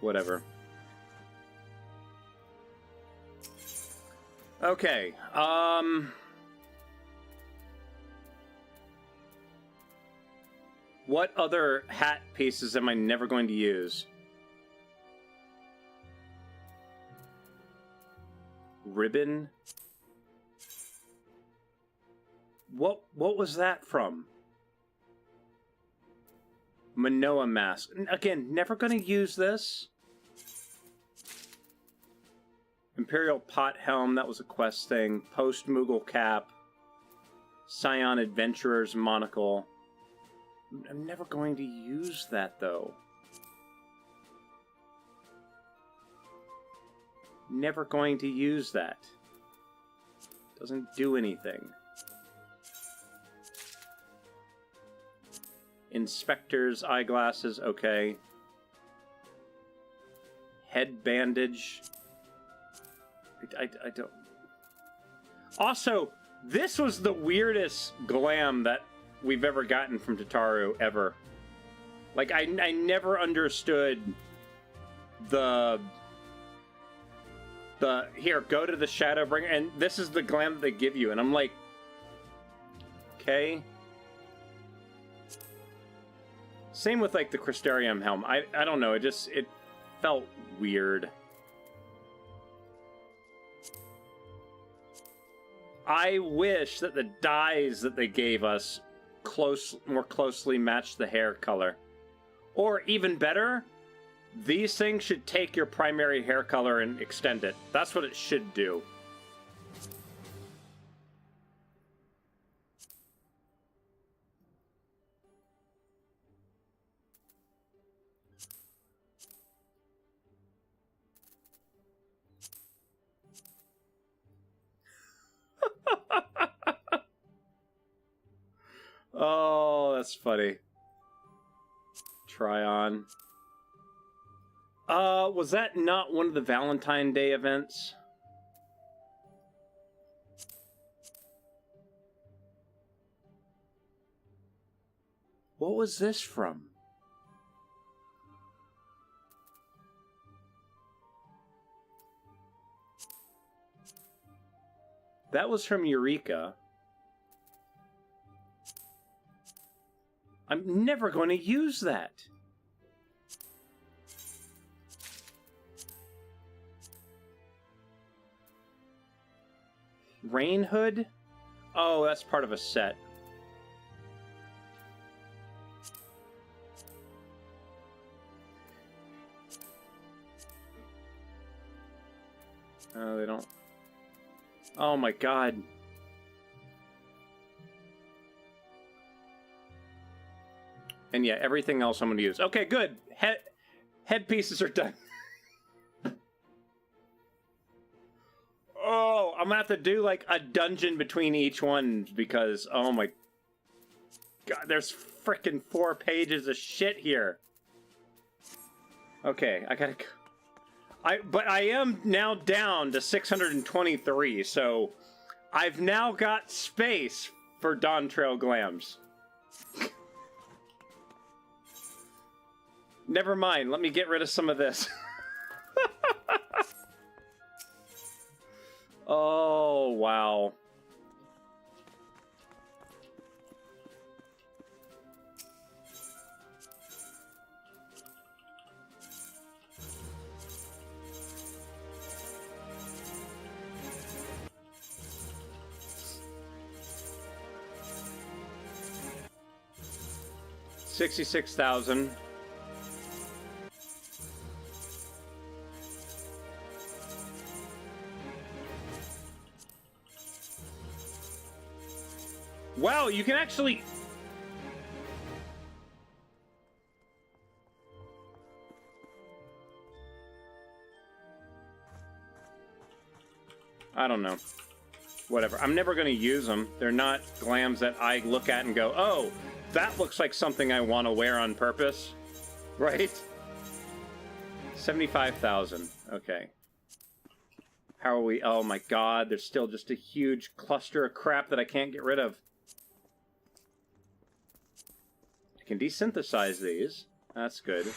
Whatever. Okay, what other hat pieces am I never going to use? Ribbon? What was that from? Manoa mask. Again, never gonna use this. Imperial pot helm, that was a quest thing. Post Moogle cap. Scion adventurer's monocle. I'm never going to use that though. Never going to use that. Doesn't do anything. Inspector's eyeglasses, okay. Head bandage. I don't... Also, this was the weirdest glam that we've ever gotten from Tataru, ever. Like, I never understood the... Here, go to the Shadowbringer, and this is the glam that they give you, and I'm like... Okay... Same with like the Crystarium helm. I don't know, it felt weird. I wish that the dyes that they gave us more closely matched the hair color. Or even better, these things should take your primary hair color and extend it. That's what it should do. Oh, that's funny. Try on. Was that not one of the Valentine Day events? What was this from? That was from Eureka. I'm never going to use that. Rain Hood? Oh, that's part of a set. Oh, they don't... Oh my god. And yeah, everything else I'm going to use. Okay, good. Headpieces are done. Oh, I'm going to have to do like a dungeon between each one because, oh my god, there's frickin' 4 pages of shit here. Okay, I gotta go. But I am now down to 623, so I've now got space for Dawn Trail Glams. Never mind, let me get rid of some of this. Oh, wow. $66,000. Wow, you can actually... I don't know. Whatever. I'm never going to use them. They're not glams that I look at and go, oh, that looks like something I want to wear on purpose. Right? 75,000. Okay. How are we? Oh my god, there's still just a huge cluster of crap that I can't get rid of. I can desynthesize these. That's good.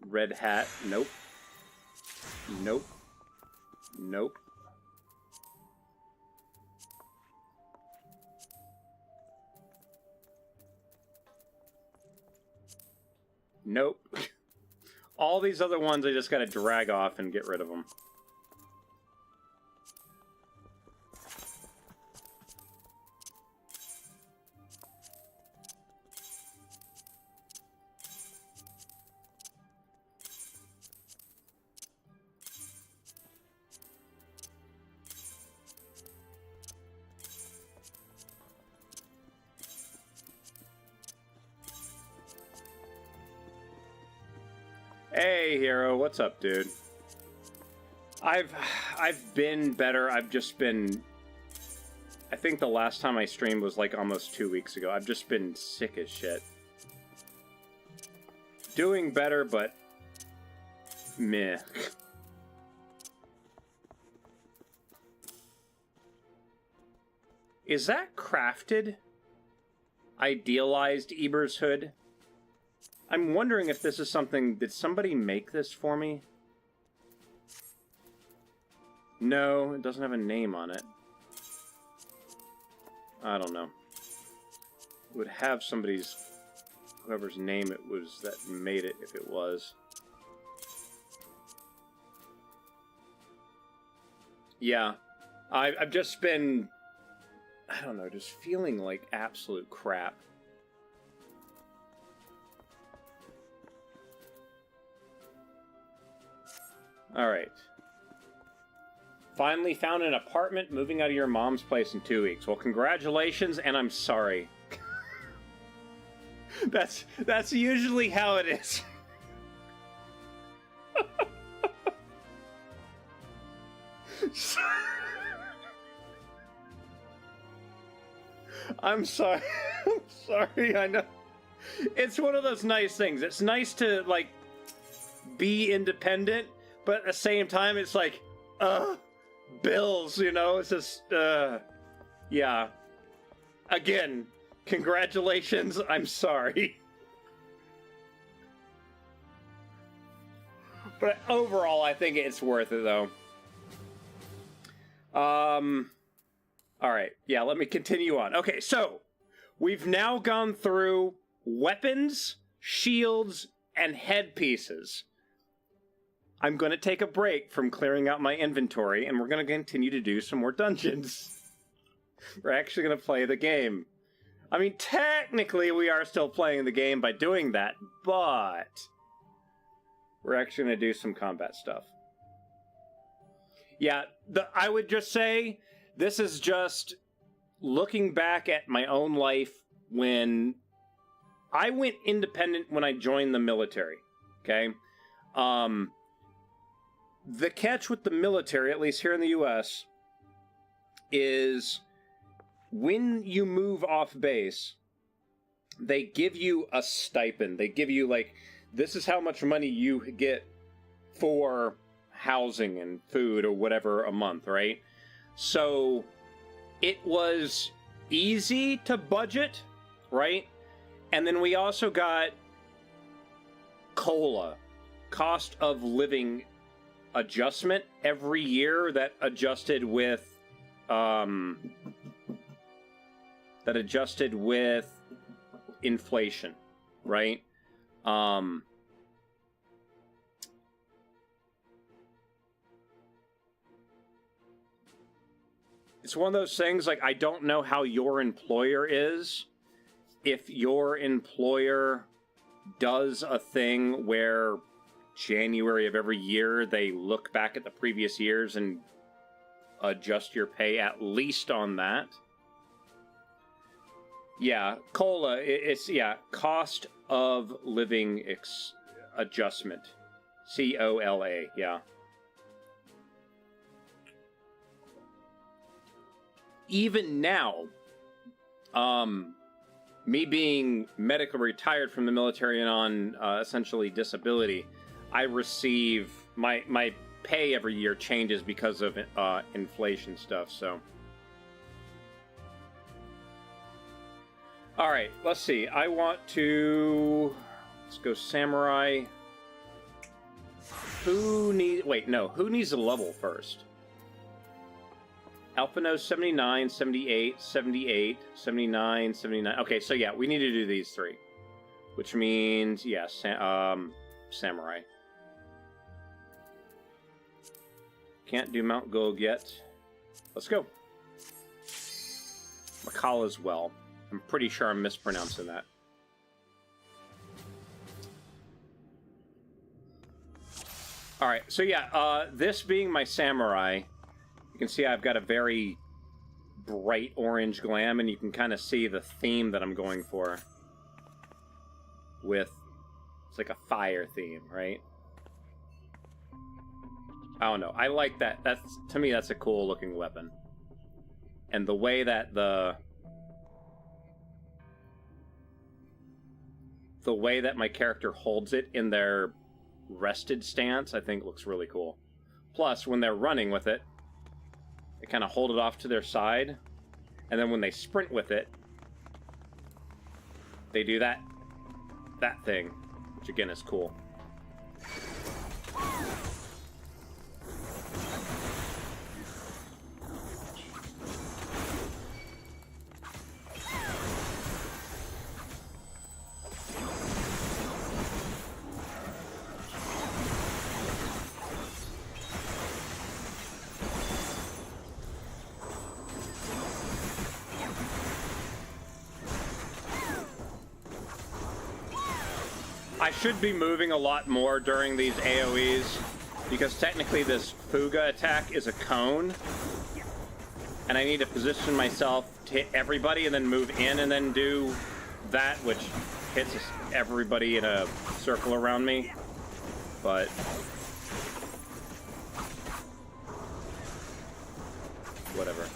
Red hat. Nope. Nope. Nope. Nope. All these other ones I just gotta drag off and get rid of them. Hey, Hero, what's up, dude? I've been better. I've just been... I think the last time I streamed was like almost 2 weeks ago. I've just been sick as shit. Doing better, but... meh. Is that crafted? Idealized Eber's hood? I'm wondering if this is something... Did somebody make this for me? No, it doesn't have a name on it. I don't know. It would have somebody's, whoever's name it was that made it, if it was. Yeah. I've just been, I don't know, just feeling like absolute crap. Alright. Finally found an apartment, moving out of your mom's place in 2 weeks. Well, congratulations, and I'm sorry. That's usually how it is. I'm sorry. I'm sorry, I know. It's one of those nice things. It's nice to, like, be independent, but at the same time, it's like, bills, you know? It's just, yeah. Again, congratulations, I'm sorry. But overall, I think it's worth it, though. Alright, yeah, let me continue on. Okay, so, we've now gone through weapons, shields, and headpieces. I'm going to take a break from clearing out my inventory, and we're going to continue to do some more dungeons. We're actually going to play the game. I mean, technically, we are still playing the game by doing that, but we're actually going to do some combat stuff. Yeah, I would just say, this is just looking back at my own life when I went independent when I joined the military, okay? The catch with the military, at least here in the US, is when you move off base, they give you a stipend. They give you, like, this is how much money you get for housing and food or whatever a month, right? So it was easy to budget, right? And then we also got COLA, cost of living adjustment, every year that adjusted with inflation, right? It's one of those things, like, I don't know how your employer is. If your employer does a thing where January of every year they look back at the previous years and adjust your pay at least on that. Yeah, COLA, it's, yeah, cost of living adjustment. COLA, yeah. Even now, me being medically retired from the military and on essentially disability, I receive my pay every year changes because of inflation stuff. So, all right, let's see. I want to let's go samurai. Who needs a level first? Alphino 79, 78, 78, 79, 79. Okay, so yeah, we need to do these three. Which means, yes, samurai. Can't do Mount Gold yet. Let's go. Makala as well. I'm pretty sure I'm mispronouncing that. Alright, so yeah, this being my samurai, you can see I've got a very bright orange glam, and you can kind of see the theme that I'm going for. With, it's like a fire theme, right? I don't know. I like that. To me, that's a cool looking weapon. And the way that the way that my character holds it in their rested stance, I think looks really cool. Plus, when they're running with it, they kind of hold it off to their side, and then when they sprint with it, they do that thing, which again is cool. I should be moving a lot more during these AoEs, because technically this Fuga attack is a cone, and I need to position myself to hit everybody and then move in and then do that, which hits everybody in a circle around me. But whatever.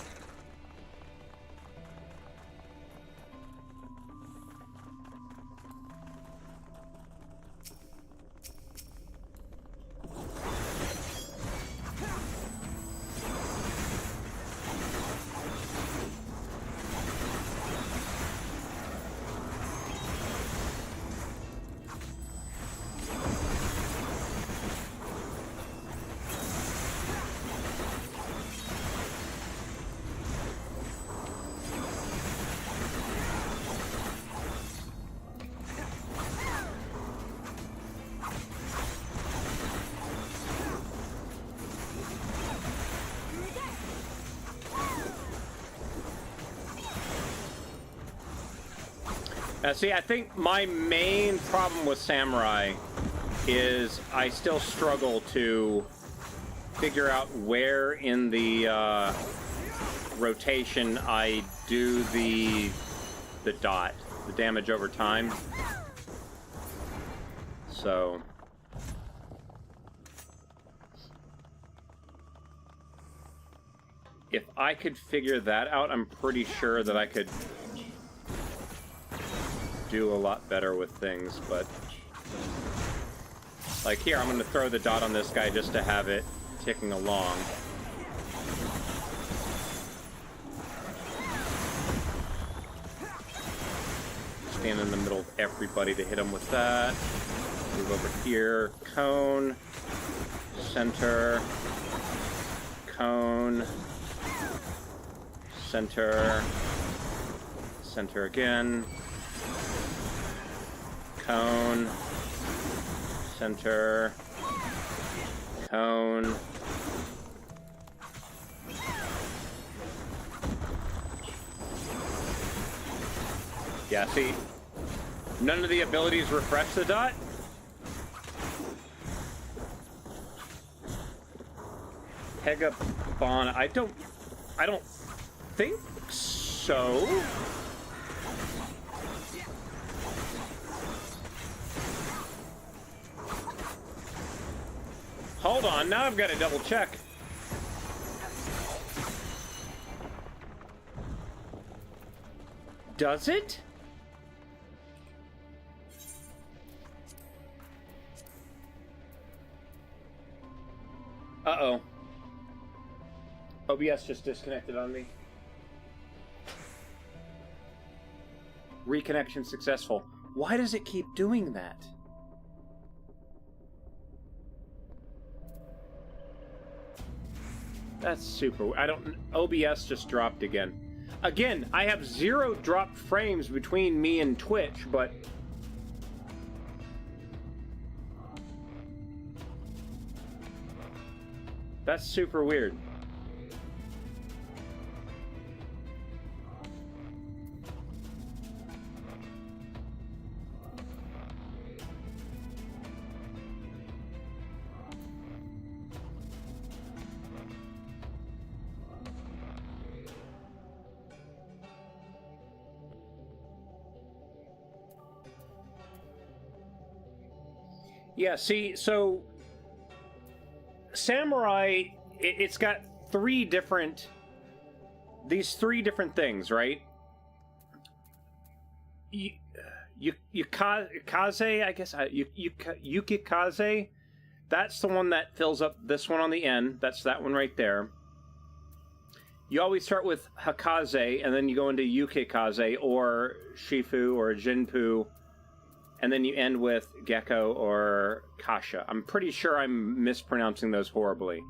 See, I think my main problem with Samurai is I still struggle to figure out where in the rotation I do the dot, the damage over time. So if I could figure that out, I'm pretty sure that I could do a lot better with things. But like here, I'm going to throw the dot on this guy just to have it ticking along. Stand in the middle of everybody to hit him with that. Move over here. Cone. Center. Cone. Center. Center again. Cone. Center. Cone. Yeah, see, none of the abilities refresh the dot. Hegabon, I don't think so. Hold on, now I've got to double check. Does it? Uh-oh. OBS just disconnected on me. Reconnection successful. Why does it keep doing that? That's super... OBS just dropped again. Again, I have 0 dropped frames between me and Twitch, but... that's super weird. Yeah, see, so Samurai, it's got these three different things, right? Yukikaze, I guess, Yukikaze, that's the one that fills up this one on the end. That's that one right there. You always start with Hakaze, and then you go into Yukikaze, or Shifu, or Jinpu, and then you end with Gecko or Kasha. I'm pretty sure I'm mispronouncing those horribly.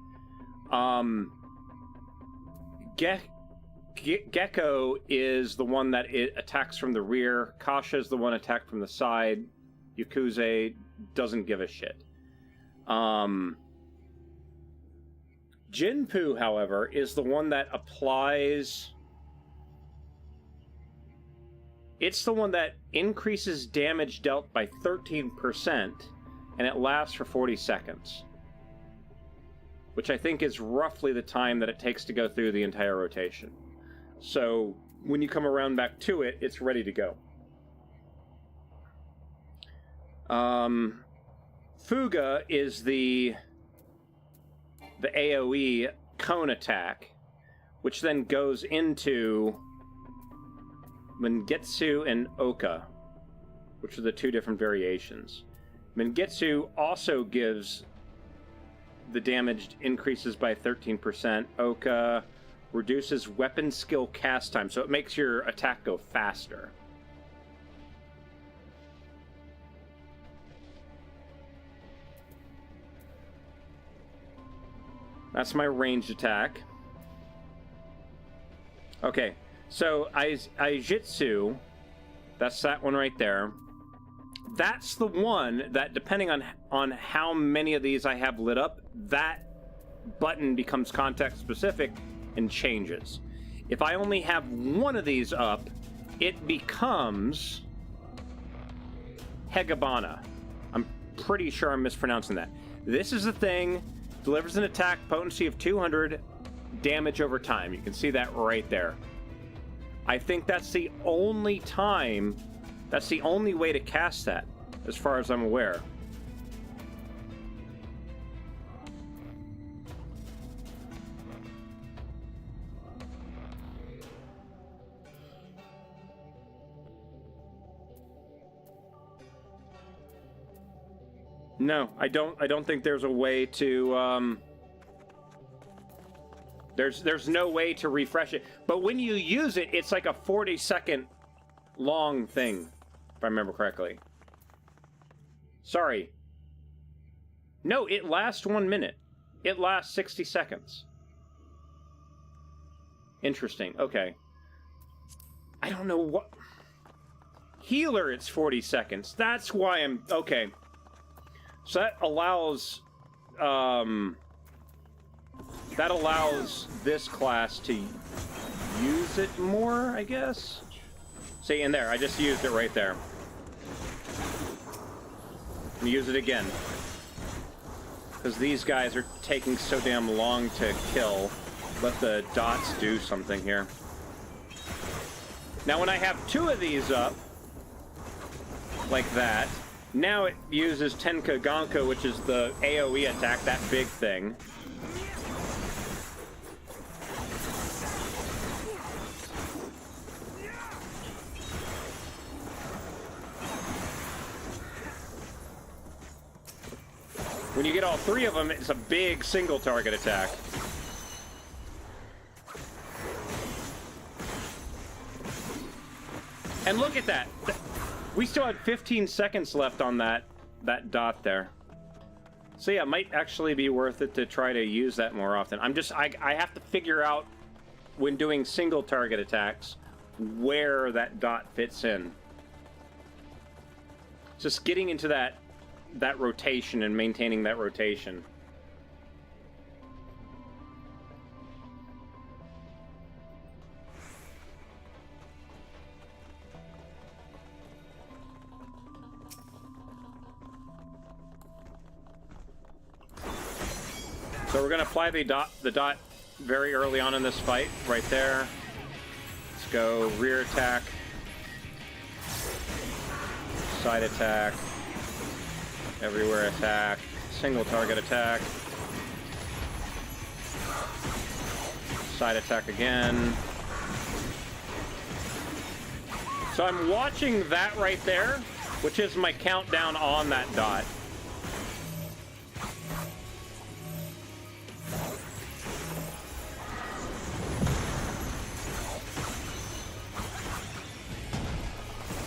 Gecko is the one that it attacks from the rear. Kasha is the one attacked from the side. Yakuza doesn't give a shit. Jinpu, however, is the one that applies It's the one that increases damage dealt by 13%, and it lasts for 40 seconds. Which I think is roughly the time that it takes to go through the entire rotation. So, when you come around back to it, it's ready to go. Fuga is the AoE cone attack, which then goes into Mengetsu and Oka, which are the two different variations. Mengetsu also gives the damage increases by 13%. Oka reduces weapon skill cast time, so it makes your attack go faster. That's my ranged attack. Okay, so Aijitsu, that's that one right there. That's the one that, depending on how many of these I have lit up, that button becomes context specific and changes. If I only have one of these up, it becomes Hegabana. I'm pretty sure I'm mispronouncing that. This is the thing, delivers an attack potency of 200, damage over time. You can see that right there. I think that's the only time, that's the only way to cast that, as far as I'm aware. No, I don't think there's a way to, there's no way to refresh it. But when you use it, it's like a 40-second long thing, if I remember correctly. Sorry. No, it lasts 1 minute. It lasts 60 seconds. Interesting. Okay. I don't know what... Healer, it's 40 seconds. That's why I'm... Okay. So that allows... that allows this class to use it more, I guess? See, in there. I just used it right there. And use it again. Because these guys are taking so damn long to kill. Let the dots do something here. Now when I have two of these up, like that, now it uses Tenka Ganko, which is the AoE attack, that big thing. When you get all three of them, it's a big single target attack. And look at that. We still had 15 seconds left on that dot there. So yeah, it might actually be worth it to try to use that more often. I have to figure out, when doing single target attacks, where that dot fits in. Just getting into that rotation and maintaining that rotation. So we're going to apply the dot very early on in this fight, right there. Let's go rear attack, side attack, everywhere attack, single target attack, side attack again. So I'm watching that right there, which is my countdown on that dot.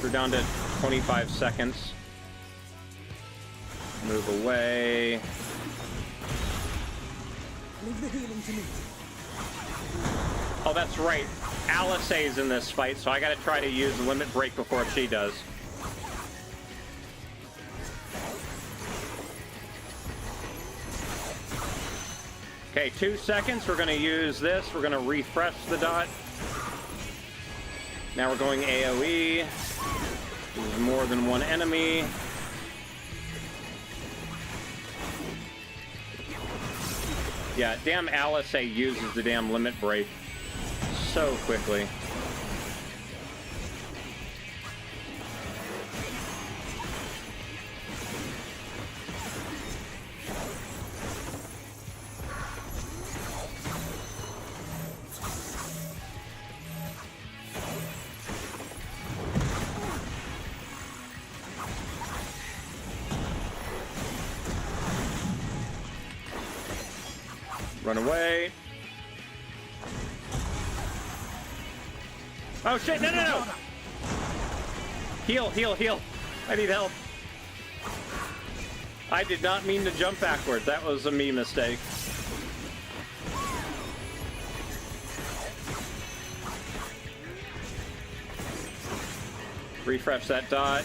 We're down to 25 seconds. Move away. Leave the healing to me. Oh, that's right. Alisaie's in this fight, so I gotta try to use Limit Break before she does. Okay, 2 seconds. We're gonna use this. We're gonna refresh the dot. Now we're going AoE. There's more than one enemy. Yeah, damn Alice uses the damn limit break so quickly. Run away. Oh shit, no, no, no! Heal, heal, heal. I need help. I did not mean to jump backwards. That was a me mistake. Refresh that dot.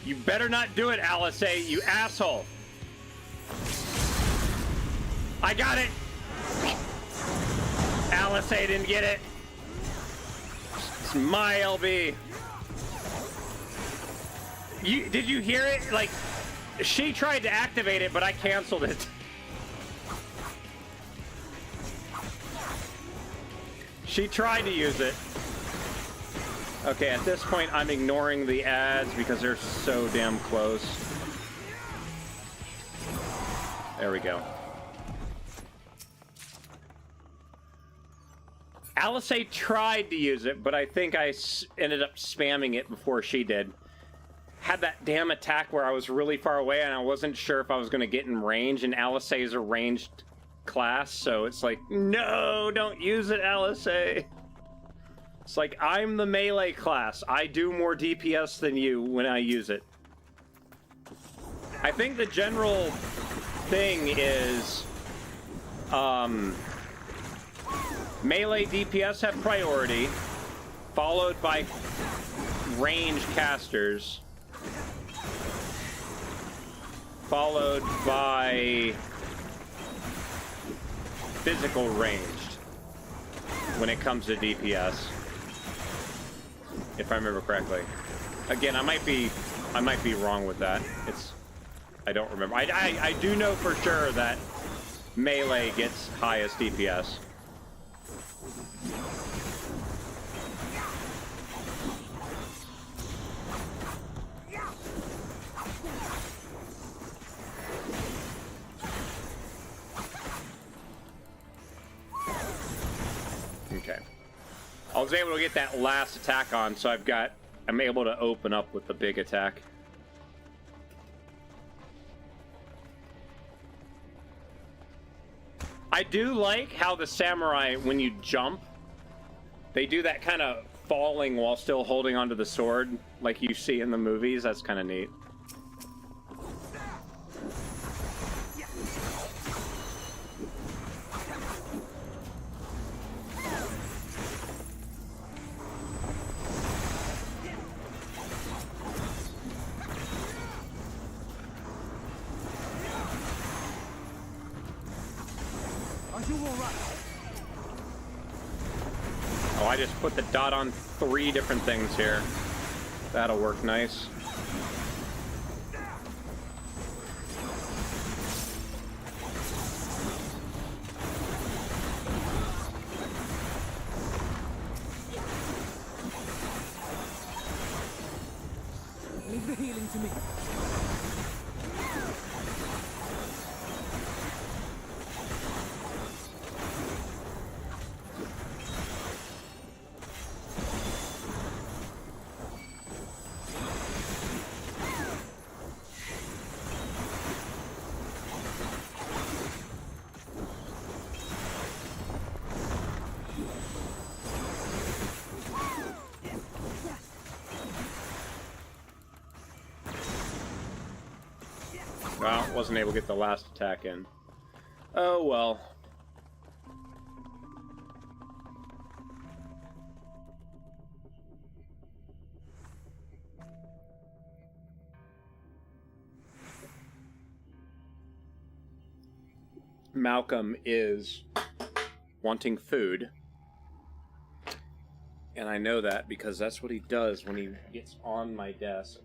You better not do it, Alice, you asshole. I got it. Alice didn't get it. It's my LB. Did you hear it? Like, she tried to activate it, but I canceled it. She tried to use it. Okay, at this point, I'm ignoring the ads because they're so damn close. There we go. Alice tried to use it, but I think I ended up spamming it before she did. Had that damn attack where I was really far away and I wasn't sure if I was going to get in range, and Alice is a ranged class, so it's like, no, don't use it, Alice. It's like, I'm the melee class. I do more DPS than you when I use it. I think the general thing is, melee DPS have priority, followed by ranged casters, followed by physical ranged when it comes to DPS. If I remember correctly. Again, I might be wrong with that. I don't remember. I do know for sure that melee gets highest DPS. Okay. I was able to get that last attack on, so I'm able to open up with the big attack. I do like how the samurai, when you jump, they do that kind of falling while still holding onto the sword, like you see in the movies. That's kind of neat. Oh, I just put the dot on 3 different things here. That'll work nice. Leave the healing to me. Wasn't able to get the last attack in. Oh well. Malcolm is wanting food. And I know that because that's what he does when he gets on my desk.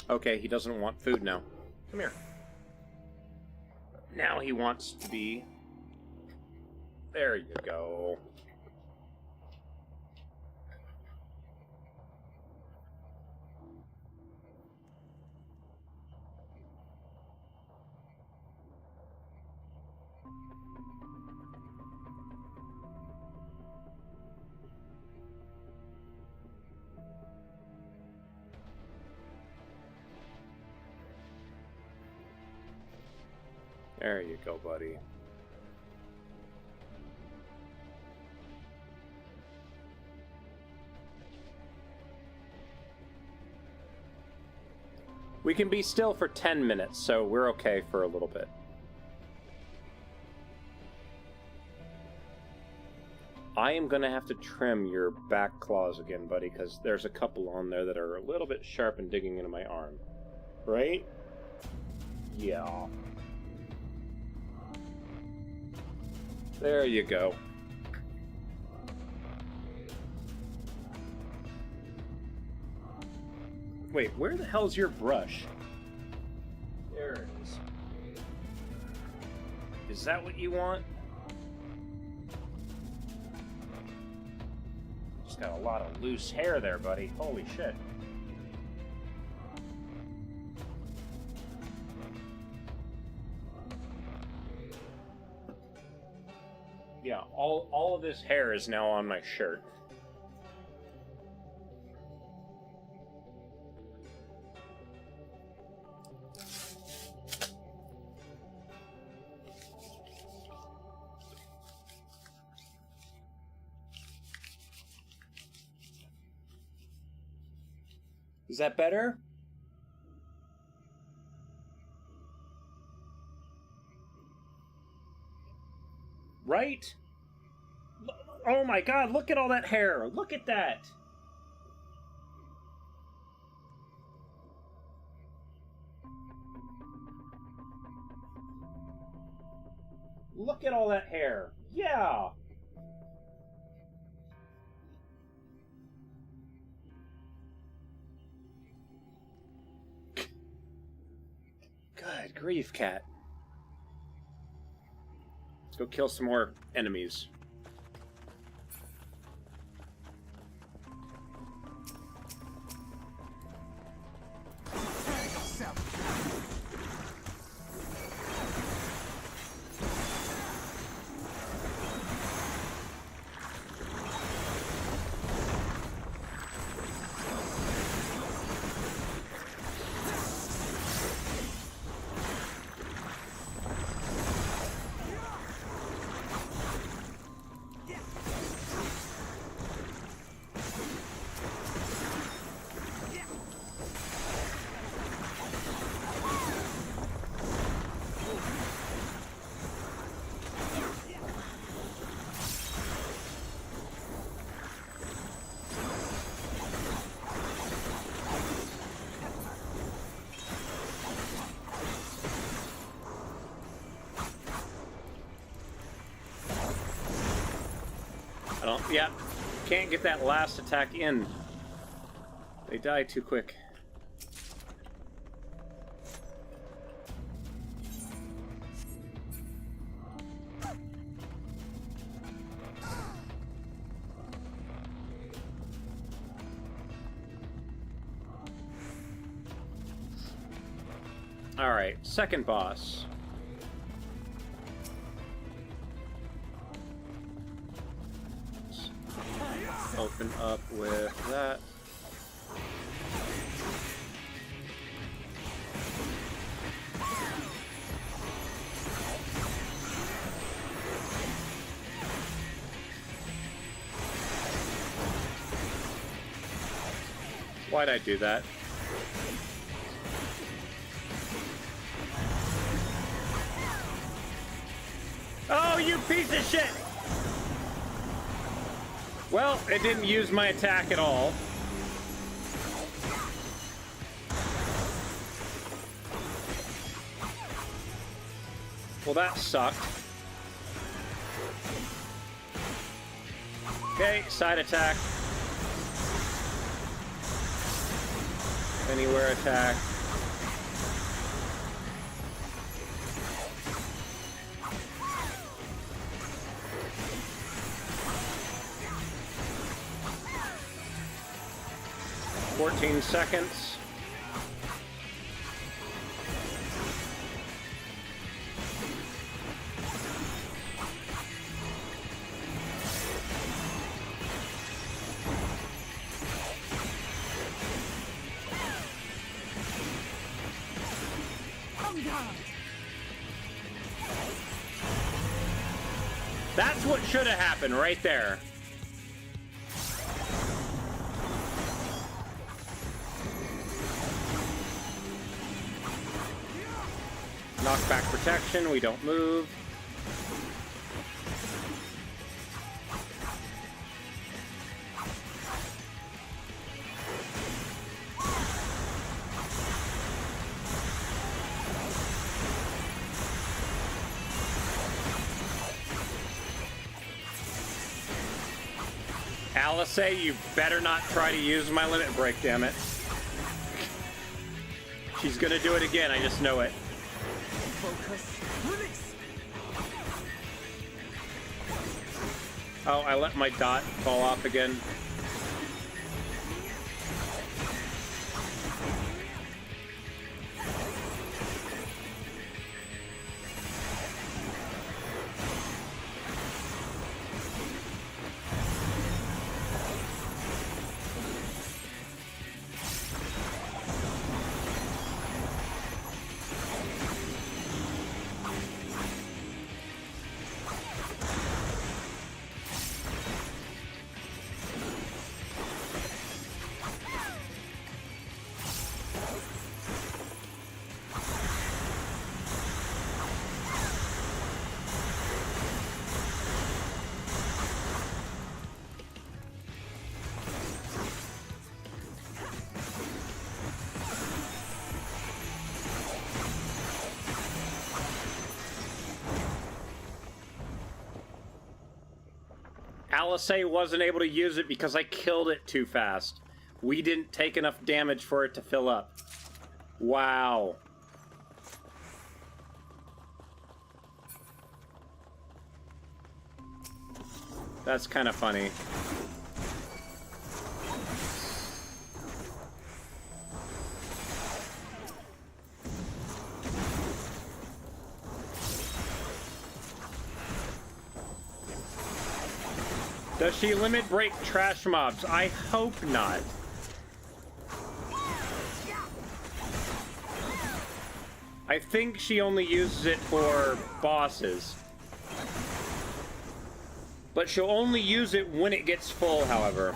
Okay, he doesn't want food now. Come here. Now he wants to be... There you go. There you go, buddy. We can be still for 10 minutes, so we're okay for a little bit. I am going to have to trim your back claws again, buddy, because there's a couple on there that are a little bit sharp and digging into my arm. Right? Yeah. There you go. Wait, where the hell's your brush? There it is. Is that what you want? Just got a lot of loose hair there, buddy. Holy shit. Yeah, all of this hair is now on my shirt. Is that better? Right? Oh my god, look at all that hair! Look at that! Look at all that hair! Yeah! Good grief, cat. Let's go kill some more enemies. Yeah, can't get that last attack in. They die too quick. Alright, second boss. Open up with that. Why'd I do that? Oh, you piece of shit! Well, it didn't use my attack at all. Well, that sucked. Okay, side attack. Anywhere attack. $14 seconds. That's what should have happened right there. Knockback protection, we don't move. Alice, you better not try to use my limit break, damn it. She's gonna do it again, I just know it. Focus. Release. Oh, I let my dot fall off again. Alice wasn't able to use it because I killed it too fast. We didn't take enough damage for it to fill up. Wow. That's kind of funny. Does she limit break trash mobs? I hope not. I think she only uses it for bosses. But she'll only use it when it gets full, however.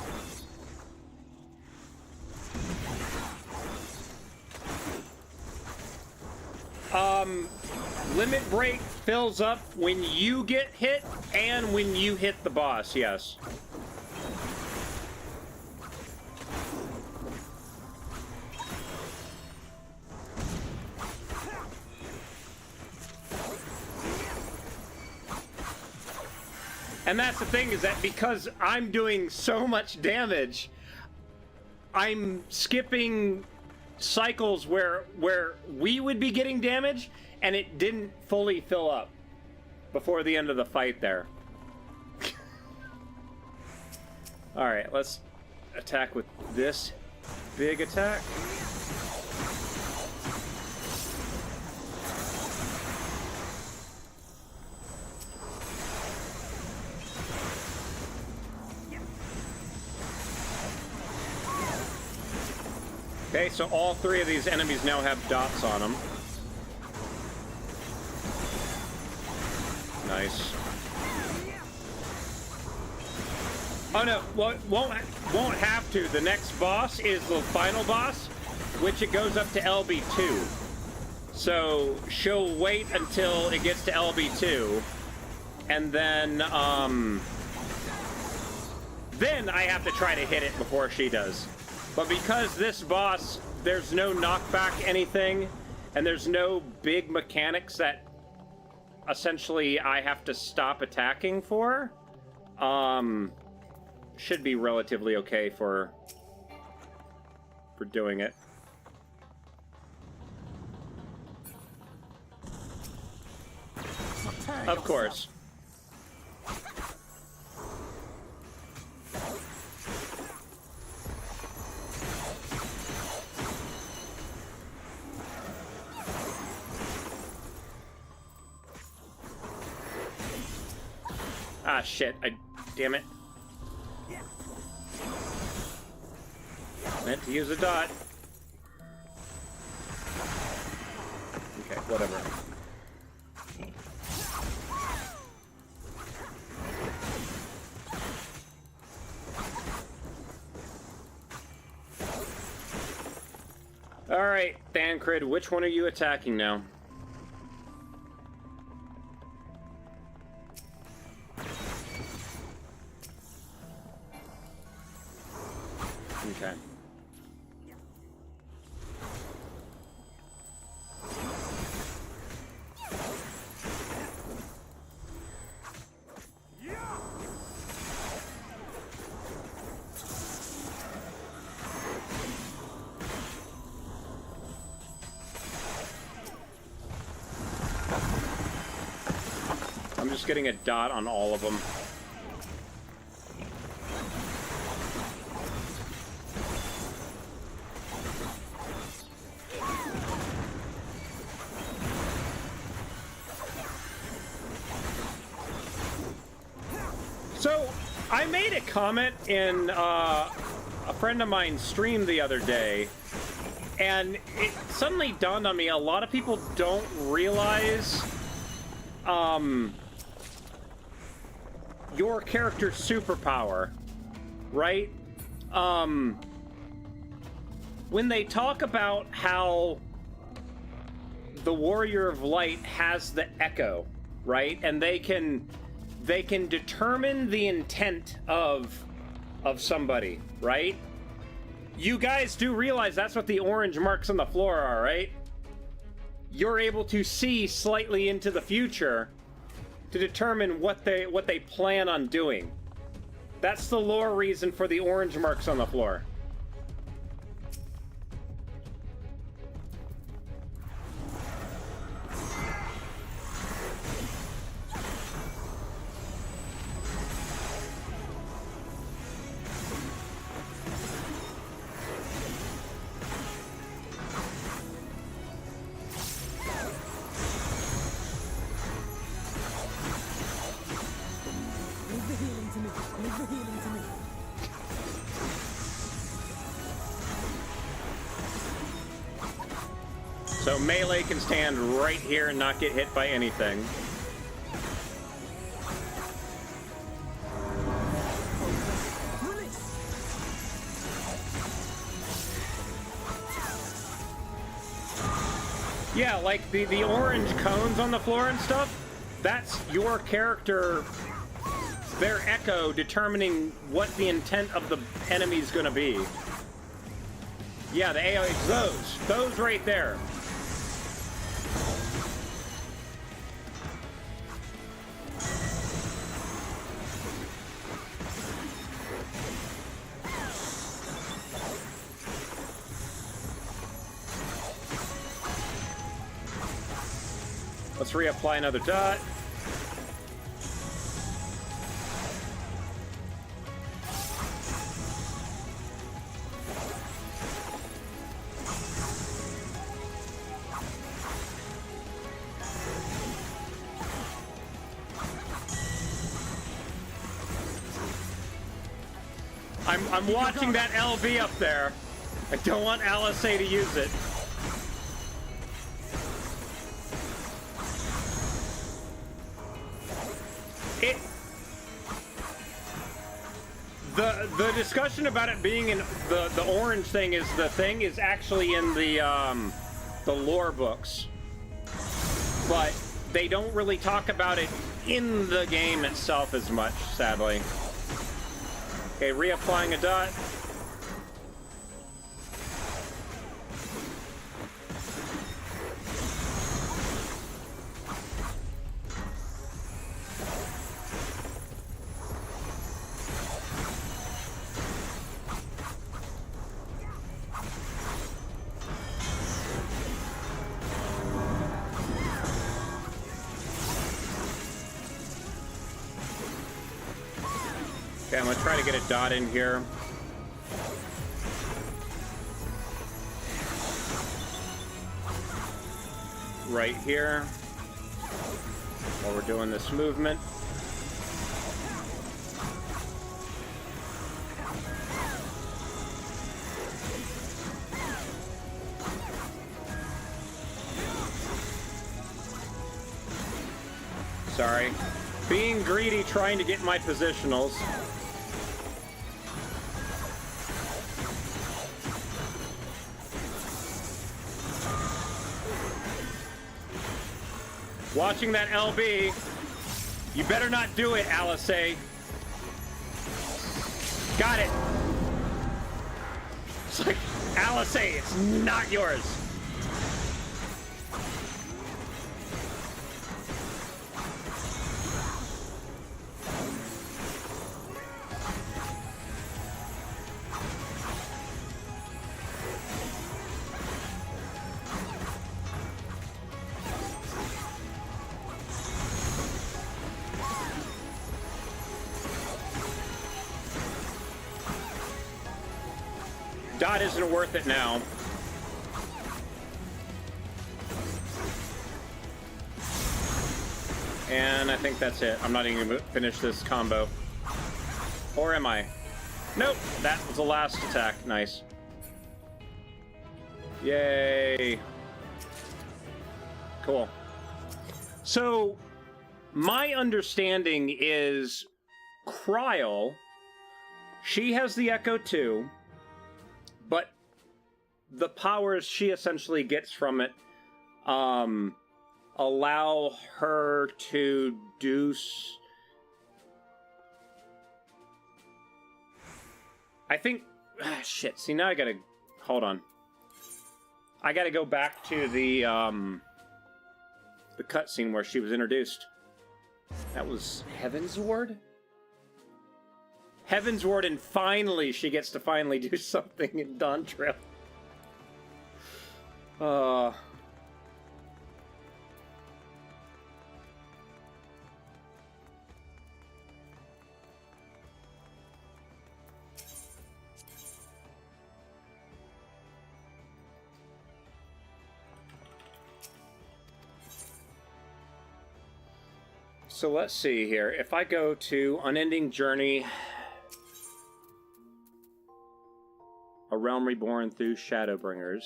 Limit break fills up when you get hit and when you hit the boss, yes. And that's the thing, is that because I'm doing so much damage, I'm skipping cycles where we would be getting damage and it didn't fully fill up before the end of the fight there. Alright, let's attack with this big attack. Okay, so all three of these enemies now have dots on them. Nice. Oh no, well, won't have to. The next boss is the final boss, which it goes up to LB2. So she'll wait until it gets to LB2, and then I have to try to hit it before she does. But because this boss, there's no knockback anything, and there's no big mechanics that essentially I have to stop attacking for, should be relatively okay for doing it. Of course. Ah, shit. Damn it. Meant to use a dot. Okay, whatever. Alright, Thancred, which one are you attacking now? Okay. I'm just getting a dot on all of them. So, I made a comment in a friend of mine's stream the other day, and it suddenly dawned on me, a lot of people don't realize your character's superpower, right? When they talk about how the Warrior of Light has the Echo, right? And they can determine the intent of somebody, right? You guys do realize that's what the orange marks on the floor are, right? You're able to see slightly into the future to determine what they plan on doing. That's the lore reason for the orange marks on the floor. So melee can stand right here and not get hit by anything. Yeah, like the orange cones on the floor and stuff, that's your character, their echo determining what the intent of the enemy's gonna be. Yeah, the AoE, those right there. Let's reapply another dot. I'm watching that LV up there. I don't want LSA to use it. The discussion about it being in the orange thing is actually in the lore books, but they don't really talk about it in the game itself as much, sadly. Okay, reapplying a dot. Okay, I'm gonna try to get a dot in here. Right here. While we're doing this movement. Sorry. Being greedy, trying to get my positionals. Watching that LB. You better not do it, Alice. Got it. It's like, Alice, it's not yours. Dot isn't worth it now. And I think that's it. I'm not even gonna finish this combo. Or am I? Nope, that was the last attack. Nice. Yay. Cool. So, my understanding is Kryl, she has the Echo too. But the powers she essentially gets from it allow her to do... I think... shit, see, now I gotta... Hold on. I gotta go back to the cutscene where she was introduced. That was Heaven's Ward? Heaven's Ward, and finally she gets to finally do something in Dawn Trail. So let's see here. If I go to Unending Journey... A Realm Reborn through Shadowbringers.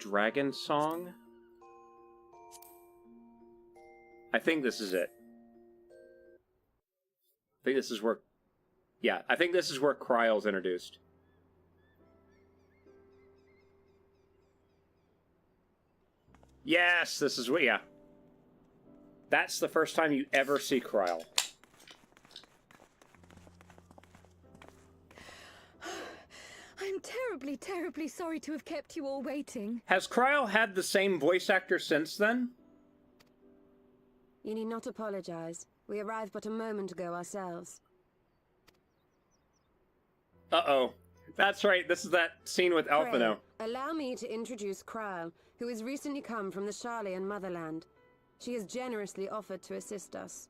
Dragon Song? I think this is it. I think this is where... Yeah, I think this is where Kryl's introduced. Yes, this is what... Yeah. That's the first time you ever see Kryl. I'm terribly, terribly sorry to have kept you all waiting. Has Kryl had the same voice actor since then? You need not apologize. We arrived but a moment ago ourselves. Uh-oh. That's right, this is that scene with Alphino. Allow me to introduce Kryl, who has recently come from the Sharlayan motherland. She has generously offered to assist us.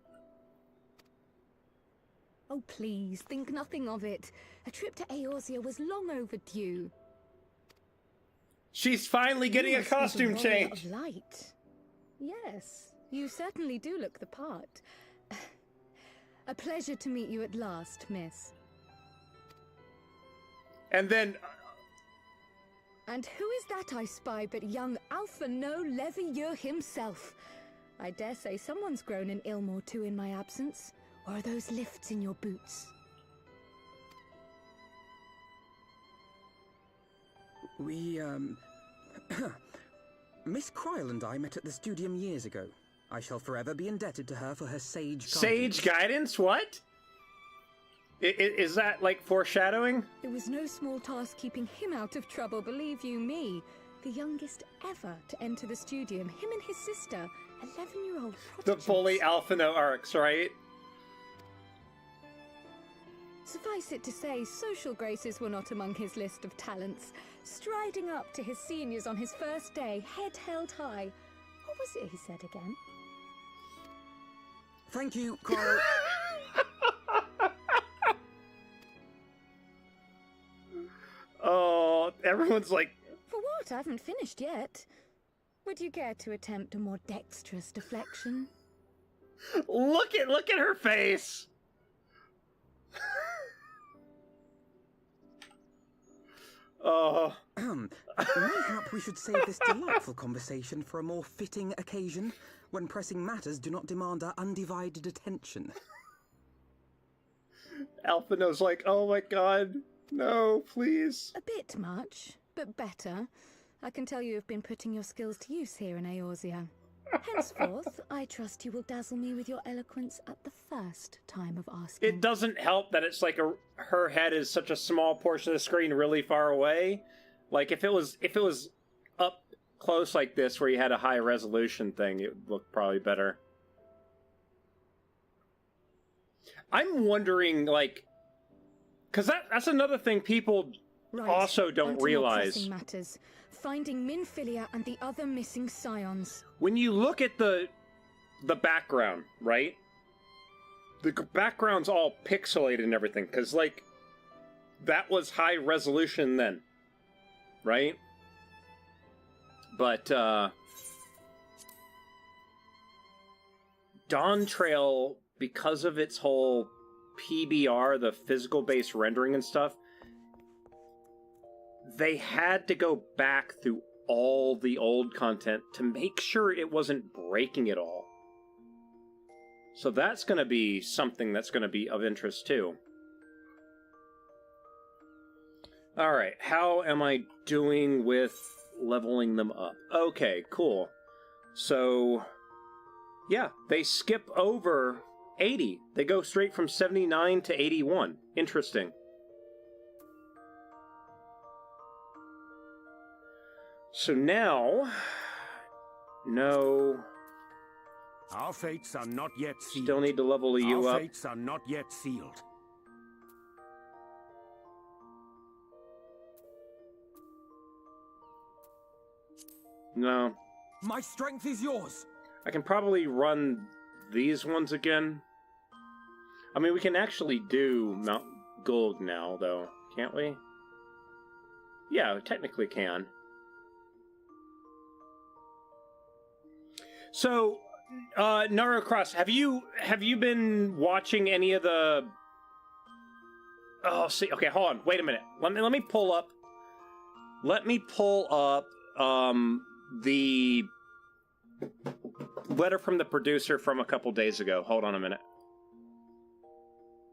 Oh, please, think nothing of it. A trip to Eorzea was long overdue. She's finally getting a costume change. Of light. Yes, you certainly do look the part. A pleasure to meet you at last, miss. And then... And who is that I spy but young Alphino Levieux himself? I dare say someone's grown an ilm or two in my absence. Or are those lifts in your boots? We, Miss Cryle and I met at the Studium years ago. I shall forever be indebted to her for her sage guidance. Sage guidance? What? Is that, like, foreshadowing? It was no small task keeping him out of trouble, believe you me. The youngest ever to enter the Studium, him and his sister, 11-year-old The prodigies. fully Alphino arcs, right? Suffice it to say, social graces were not among his list of talents. Striding up to his seniors on his first day, head held high. What was it he said again? Thank you, Cryle. Oh, everyone's like, For what? I haven't finished yet. Would you care to attempt a more dexterous deflection? look at her face. Oh. Mayhap we should save this delightful conversation for a more fitting occasion, when pressing matters do not demand our undivided attention. Alphino's like, oh my god, no, please. A bit much, but better. I can tell you have been putting your skills to use here in Eorzea. Henceforth, I trust you will dazzle me with your eloquence at the first time of asking. It doesn't help that it's like her head is such a small portion of the screen really far away. Like, if it was up close like this where you had a high resolution thing, it would look probably better. I'm wondering, like, because that's another thing people also don't onto more realize. pressing matters. Finding Minfilia and the other missing scions. When you look at the background, right? The background's all pixelated and everything, because, like, that was high resolution then, right? But, Dawn Trail, because of its whole PBR, the physical-based rendering and stuff, they had to go back through all the old content to make sure it wasn't breaking it all. So that's going to be something that's going to be of interest too. Alright, how am I doing with leveling them up? Okay, cool. So, yeah, they skip over 80. They go straight from 79 to 81. Interesting. So now, no, Our fates are not yet sealed. still need to level you Our up. fates are not yet sealed. No, My strength is yours. I can probably run these ones again. I mean, we can actually do Mount Gulg now, though, can't we? Yeah, we technically can. So, Narocross, have you been watching any of the? Oh, see. Okay, hold on. Wait a minute. Let me pull up. Let me pull up the letter from the producer from a couple days ago. Hold on a minute.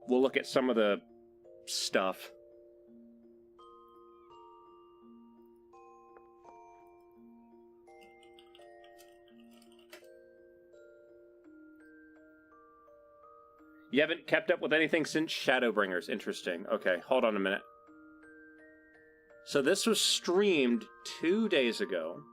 We'll look at some of the stuff. You haven't kept up with anything since Shadowbringers. Interesting. Okay, hold on a minute. So this was streamed 2 days ago.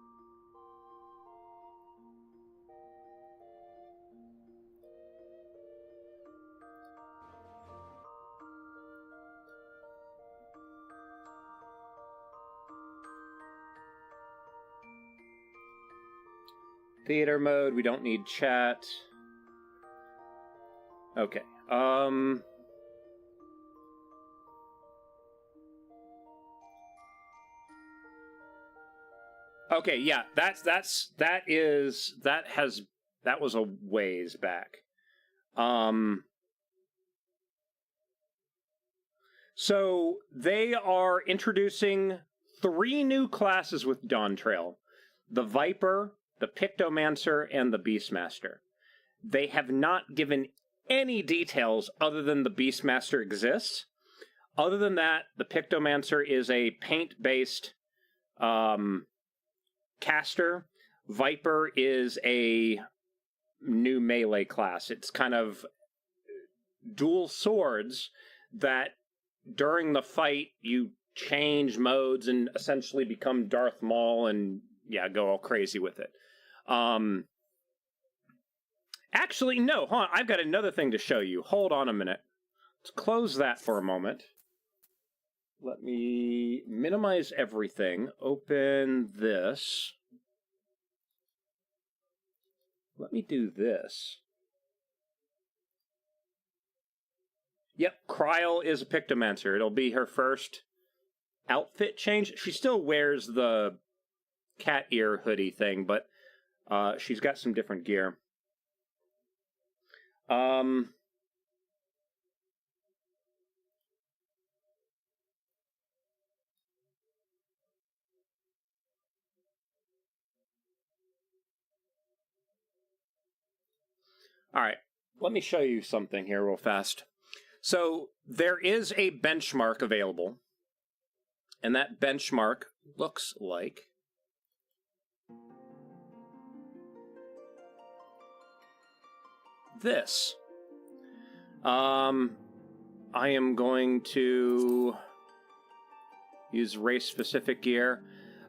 Theater mode, we don't need chat. Okay. Okay, yeah, that was a ways back. So they are introducing 3 new classes with Dawn Trail: the Viper, the Pictomancer, and the Beastmaster. They have not given any details other than the Beastmaster exists. Other than that, the Pictomancer is a paint-based caster. Viper is a new melee class. It's kind of dual swords that during the fight you change modes and essentially become Darth Maul and go all crazy with it. Actually, no, hold on. I've got another thing to show you. Hold on a minute. Let's close that for a moment. Let me minimize everything. Open this. Let me do this. Yep, Kryl is a Pictomancer. It'll be her first outfit change. She still wears the cat ear hoodie thing, but she's got some different gear. All right, let me show you something here real fast. So there is a benchmark available, and that benchmark looks like this. I am going to use race-specific gear,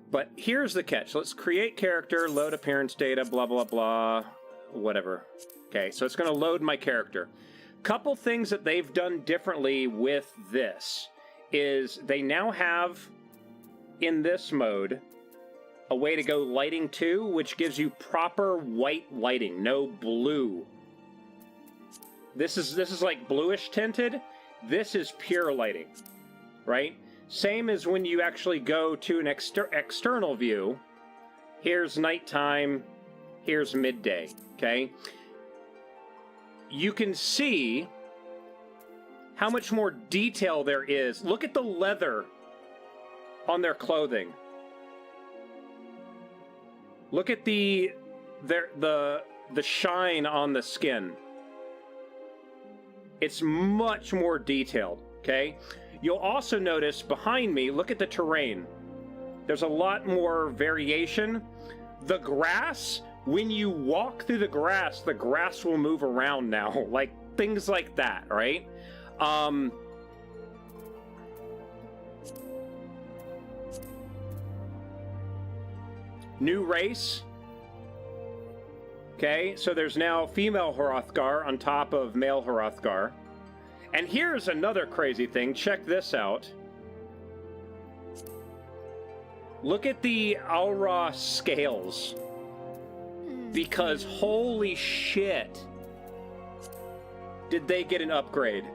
but here's the catch. Let's create character, load appearance data, blah, blah, blah, whatever. Okay, so it's going to load my character. Couple things that they've done differently with this is they now have, in this mode, a way to go lighting 2, which gives you proper white lighting, no blue. This is like bluish tinted. This is pure lighting, right? Same as when you actually go to an external view. Here's nighttime, here's midday, okay? You can see how much more detail there is. Look at the leather on their clothing. Look at the shine on the skin. It's much more detailed, okay? You'll also notice behind me, look at the terrain. There's a lot more variation. The grass, when you walk through the grass will move around now. Like, things like that, right? New race. Okay, so there's now female Hrothgar on top of male Hrothgar. And here's another crazy thing. Check this out. Look at the Aura scales. Because holy shit, did they get an upgrade.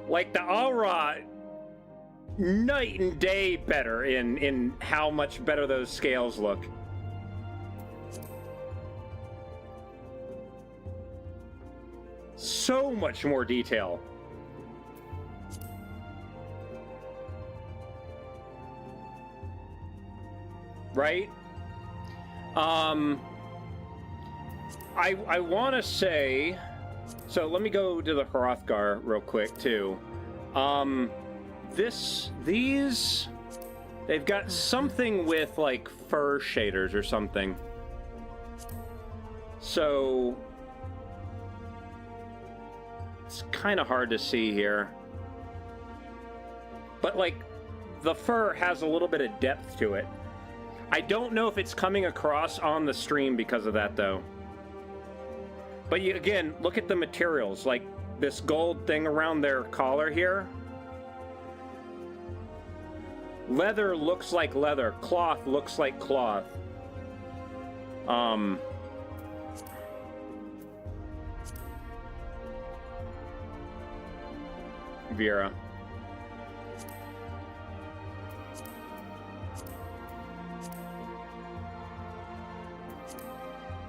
Like the Aura, night and day better in how much better those scales look. So much more detail. Right? I want to say, so let me go to the Hrothgar real quick too. These, they've got something with like fur shaders or something. So it's kind of hard to see here. But like the fur has a little bit of depth to it. I don't know if it's coming across on the stream because of that, though. But you, again, look at the materials. Like, this gold thing around their collar here. Leather looks like leather. Cloth looks like cloth. Vera.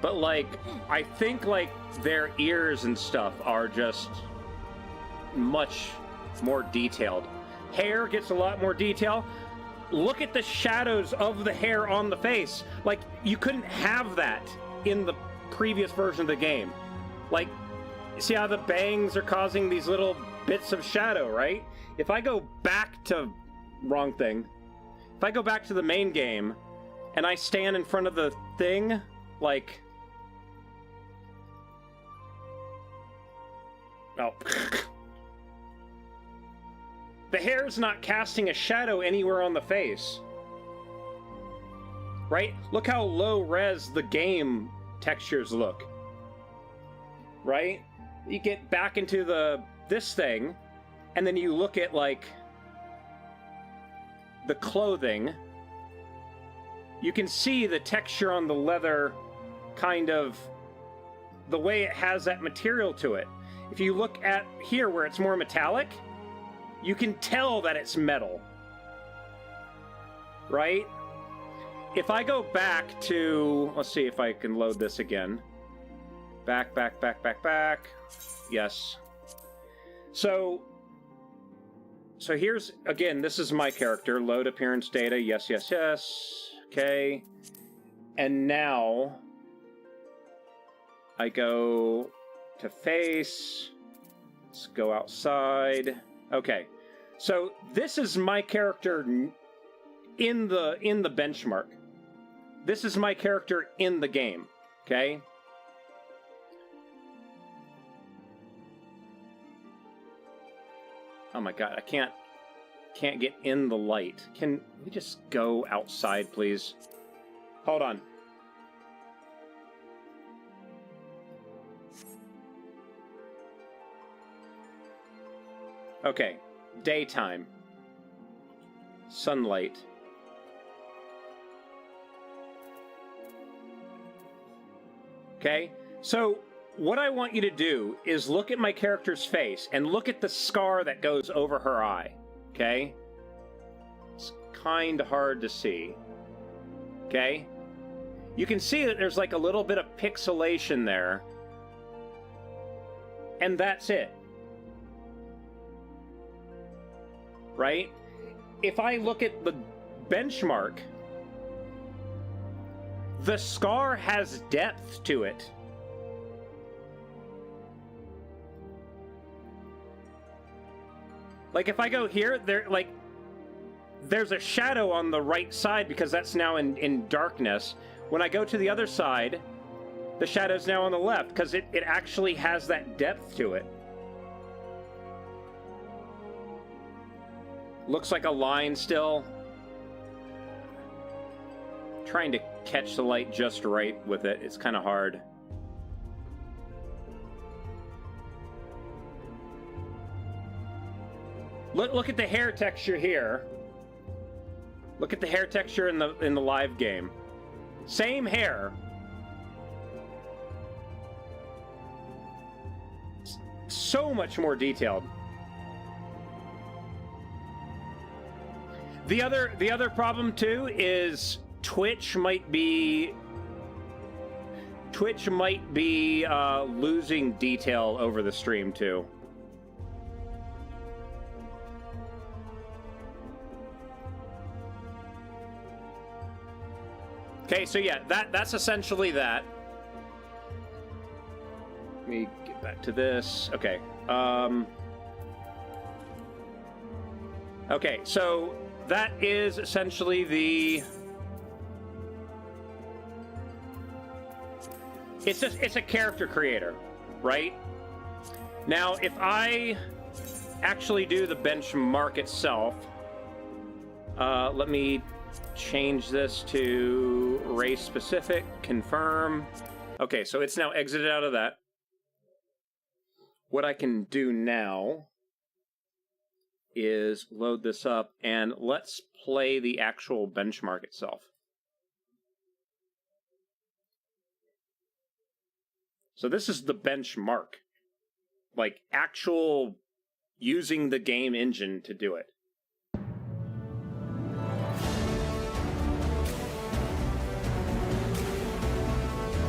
But, like, I think, like, their ears and stuff are just much more detailed. Hair gets a lot more detail. look at the shadows of the hair on the face. Like, you couldn't have that in the previous version of the game. Like, see how the bangs are causing these little bits of shadow, right? If I go back to... Wrong thing. If I go back to the main game, and I stand in front of the thing, like... Oh. The hair's not casting a shadow anywhere on the face. Right? Look how low res the game textures look. Right? You get back into this thing, and then you look at, like, the clothing. You can see the texture on the leather, kind of the way it has that material to it. If you look at here where it's more metallic, you can tell that it's metal. Right? If I go back to... Let's see if I can load this again. Back. Yes. So here's, again, this is my character. Load appearance data. Yes. Okay. And now I go to face. Let's go outside. Okay. So this is my character in the benchmark. This is my character in the game. Okay? Oh my god, I can't get in the light. Can we just go outside, please? Hold on. Okay, daytime. Sunlight. Okay, so what I want you to do is look at my character's face and look at the scar that goes over her eye. Okay? It's kind of hard to see. Okay? You can see that there's like a little bit of pixelation there. And that's it. Right? If I look at the benchmark, the scar has depth to it. Like, if I go here, there's a shadow on the right side because that's now in darkness. When I go to the other side, the shadow's now on the left because it actually has that depth to it. Looks like a line still. Trying to catch the light just right with it. It's kind of hard. Look at the hair texture here. Look at the hair texture in the live game. Same hair. So much more detailed. The other problem too is Twitch might be losing detail over the stream too. Okay, so yeah, that's essentially that. Let me get back to this. Okay. Okay, so that is essentially the... It's a character creator, right? Now, if I actually do the benchmark itself, let me change this to race specific, confirm. Okay, so it's now exited out of that. What I can do now is load this up and let's play the actual benchmark itself. So this is the benchmark. Like, actual using the game engine to do it.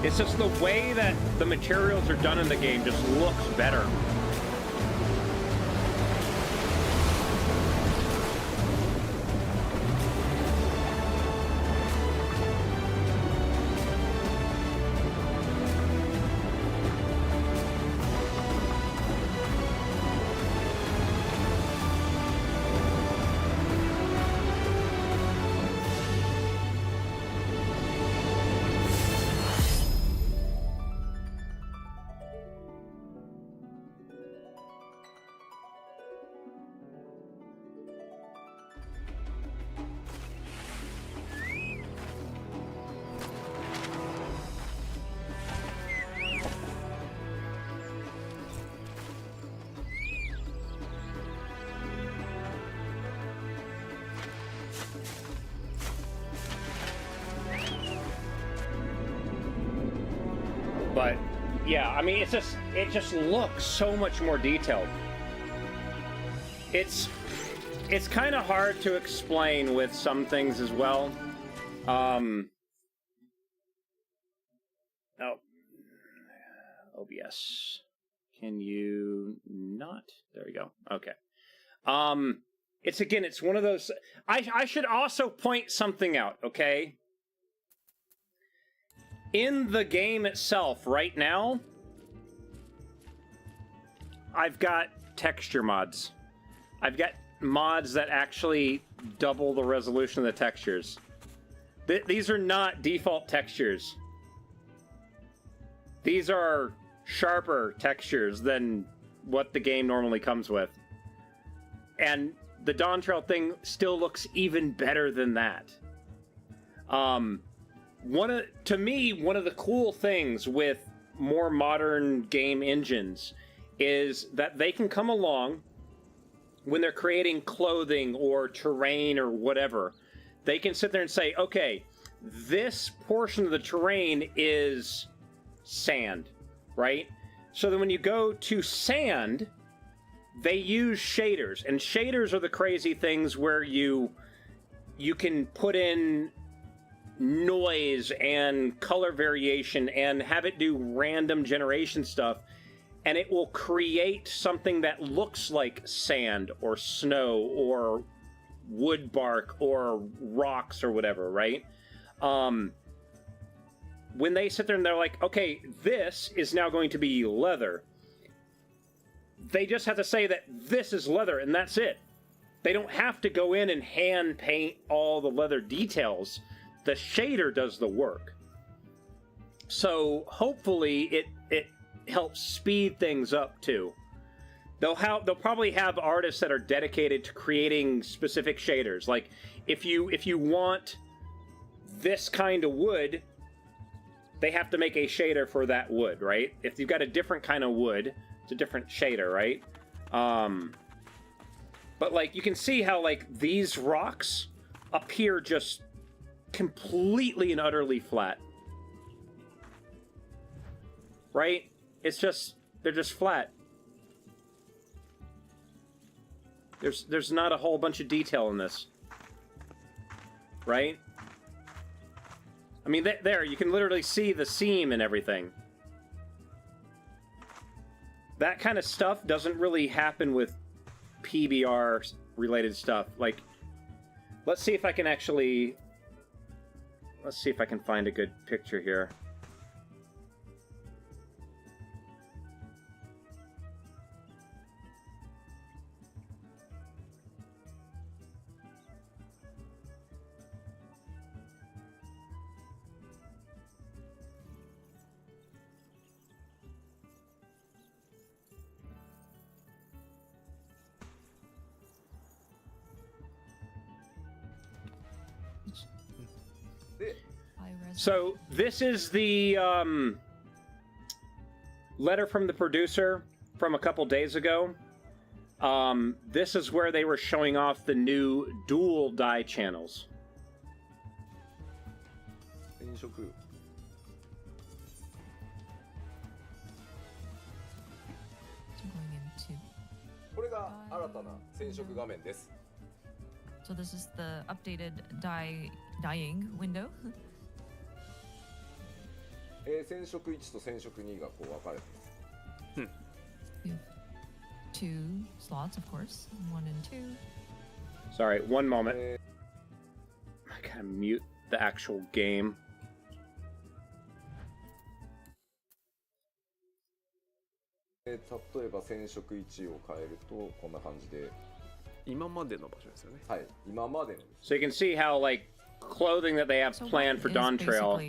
It's just the way that the materials are done in the game just looks better. yeah, I mean, it just looks so much more detailed. It's kind of hard to explain with some things as well. Oh, OBS. Can you not? There we go. Okay. It's one of those. I should also point something out, okay? In the game itself, right now, I've got texture mods. I've got mods that actually double the resolution of the textures. These are not default textures. These are sharper textures than what the game normally comes with. And the Dawn Trail thing still looks even better than that. To me, one of the cool things with more modern game engines is that they can come along when they're creating clothing or terrain or whatever. They can sit there and say, okay, this portion of the terrain is sand, right? So then when you go to sand, they use shaders, and shaders are the crazy things where you can put in noise and color variation and have it do random generation stuff, and it will create something that looks like sand or snow or wood bark or rocks or whatever, right? When they sit there and they're like, okay, this is now going to be leather, they just have to say that this is leather and that's it. They don't have to go in and hand paint all the leather details. The shader does the work. So hopefully it helps speed things up too. They'll probably have artists that are dedicated to creating specific shaders. Like if you want this kind of wood, they have to make a shader for that wood, right? If you've got a different kind of wood, it's a different shader, right? But like you can see how like these rocks appear just completely and utterly flat, right? They're just flat. There's not a whole bunch of detail in this, right? I mean, there you can literally see the seam and everything. That kind of stuff doesn't really happen with PBR related stuff. Like, let's see if I can find a good picture here. So this is the letter from the producer from a couple days ago. This is where they were showing off the new dual dye channels. So this is the updated dyeing window. 染色1と染色2がこう分かれてます。You have two slots, of course, 1 and 2. Sorry, one moment. I gotta mute the actual game. 例えば染色1を変えるとこんな感じで。今までの場所ですよね。はい、今までの。So you can see how like clothing that they have planned for Dawn Trail.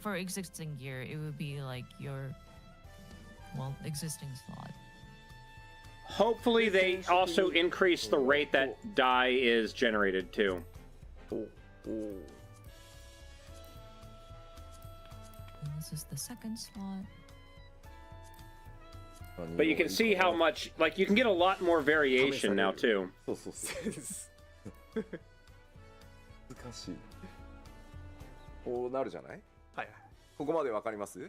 For existing gear, it would be like your existing slot. Hopefully they also increase the rate that dye is generated too. And this is the second slot. But you can see how much, like, you can get a lot more variation now too. そうそうそう。難しい。こうなるじゃない？はいはい。ここまでわかります？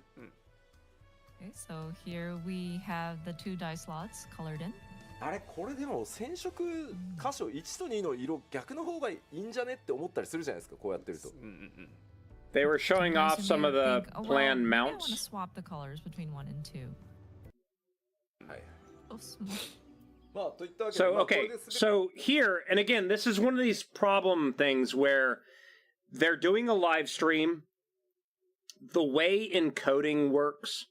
Okay, so here we have the 2 die slots colored in. あれこれでも染色箇所1と2の色逆の方がいいんじゃねって思ったりするじゃないですかこうやってると。They were showing off some of the planned I want to mounts. swap the colors between 1 and 2. はい。 So small. まあといったわけで So まあこれ okay, ですべて so here, and again, this is one of these problem things where they're doing a live stream. The way encoding works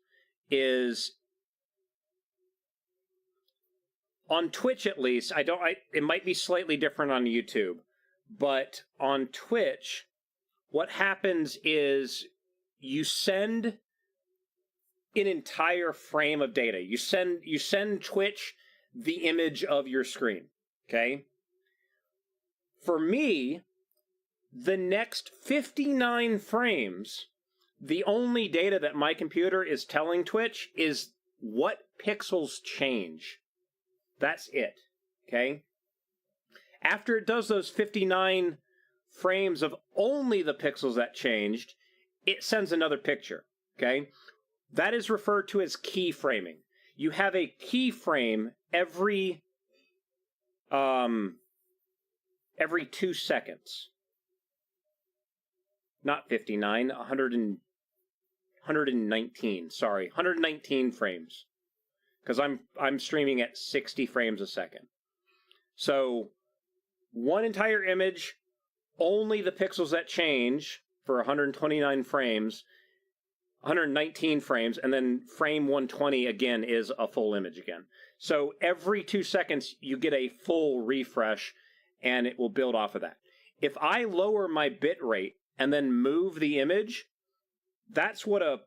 is on Twitch, at least. It might be slightly different on YouTube, but on Twitch, what happens is you send an entire frame of data. You send Twitch the image of your screen. Okay. For me, the next 59 frames, the only data that my computer is telling Twitch is what pixels change. That's it. Okay? After it does those 59 frames of only the pixels that changed, it sends another picture. Okay? That is referred to as keyframing. You have a keyframe every 2 seconds. Not 59, 119. Sorry, 119 frames. Because I'm streaming at 60 frames a second. So, one entire image, only the pixels that change for 129 frames, 119 frames, and then frame 120 again is a full image again. So every 2 seconds you get a full refresh, and it will build off of that. If I lower my bit rate and then move the image, that's what a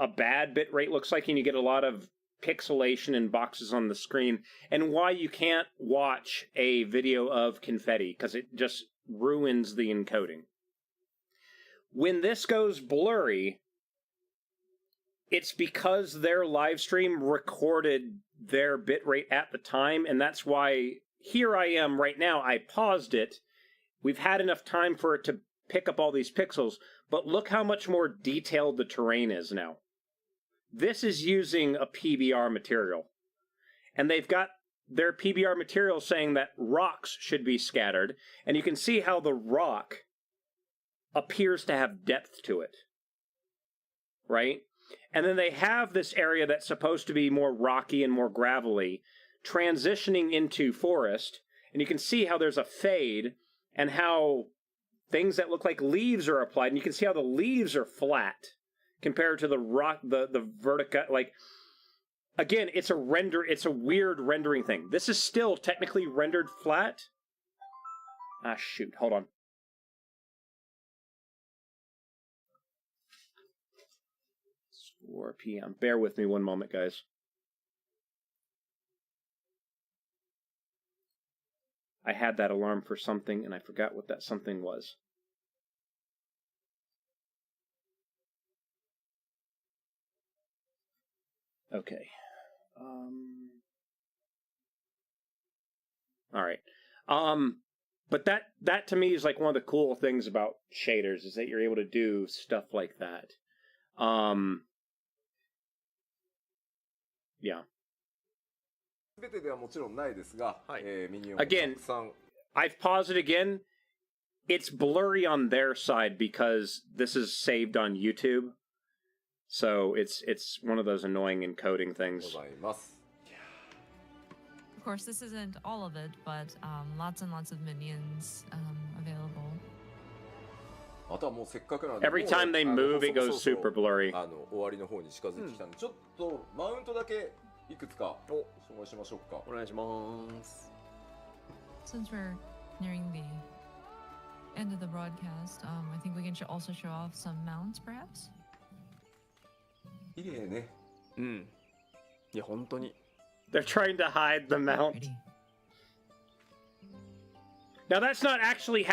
bad bit rate looks like, and you get a lot of pixelation and boxes on the screen, and why you can't watch a video of confetti, because it just ruins the encoding. When this goes blurry, it's because their live stream recorded their bitrate at the time, and that's why here I am right now. I paused it. We've had enough time for it to pick up all these pixels, but look how much more detailed the terrain is now. This is using a PBR material, and they've got their PBR material saying that rocks should be scattered, and you can see how the rock appears to have depth to it, right? And then they have this area that's supposed to be more rocky and more gravelly, transitioning into forest, and you can see how there's a fade, and how things that look like leaves are applied, and you can see how the leaves are flat compared to the rock, the vertica. Like, again, it's a weird rendering thing. This is still technically rendered flat. Ah, shoot, hold on. It's 4 p.m. Bear with me one moment, guys. I had that alarm for something, and I forgot what that something was. Okay. All right. But that to me is like one of the cool things about shaders, is that you're able to do stuff like that. Yeah. Again, I've paused it again. It's blurry on their side because this is saved on YouTube. So it's one of those annoying encoding things. Of course, this isn't all of it, but lots and lots of minions available. Every time they move, it goes super blurry. 終わりの方に近づいてきたんで、ちょっとマウントだけいくつか紹介しましょうか。お願いします。 Since we're nearing the end of the broadcast, I think we can also show off some mounts, perhaps? 綺麗ね。うん。いや、本当に。 They're trying to hide the mount. Now that's not actually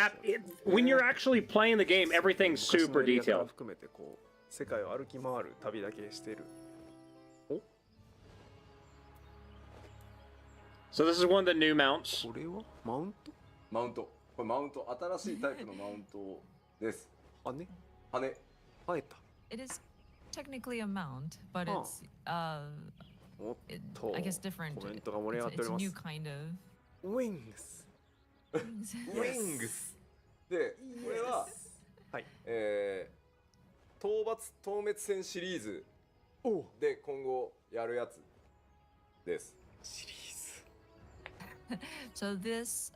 when you're actually playing the game, everything's super detailed. 含めてこう世界を歩き回る旅だけしてる。お So this is one of the new mounts. これはマウント？マウント。これマウント、新しいタイプのマウントです。羽？羽。生えた。It is technically a mount, but Huh. it's おっ it, と I guess different. コメントが盛り上がってお It's り a ます new kind of ウィングス Wings でこれは、はい討伐透滅戦シリーズおで今後やるやつです。シリーズ So this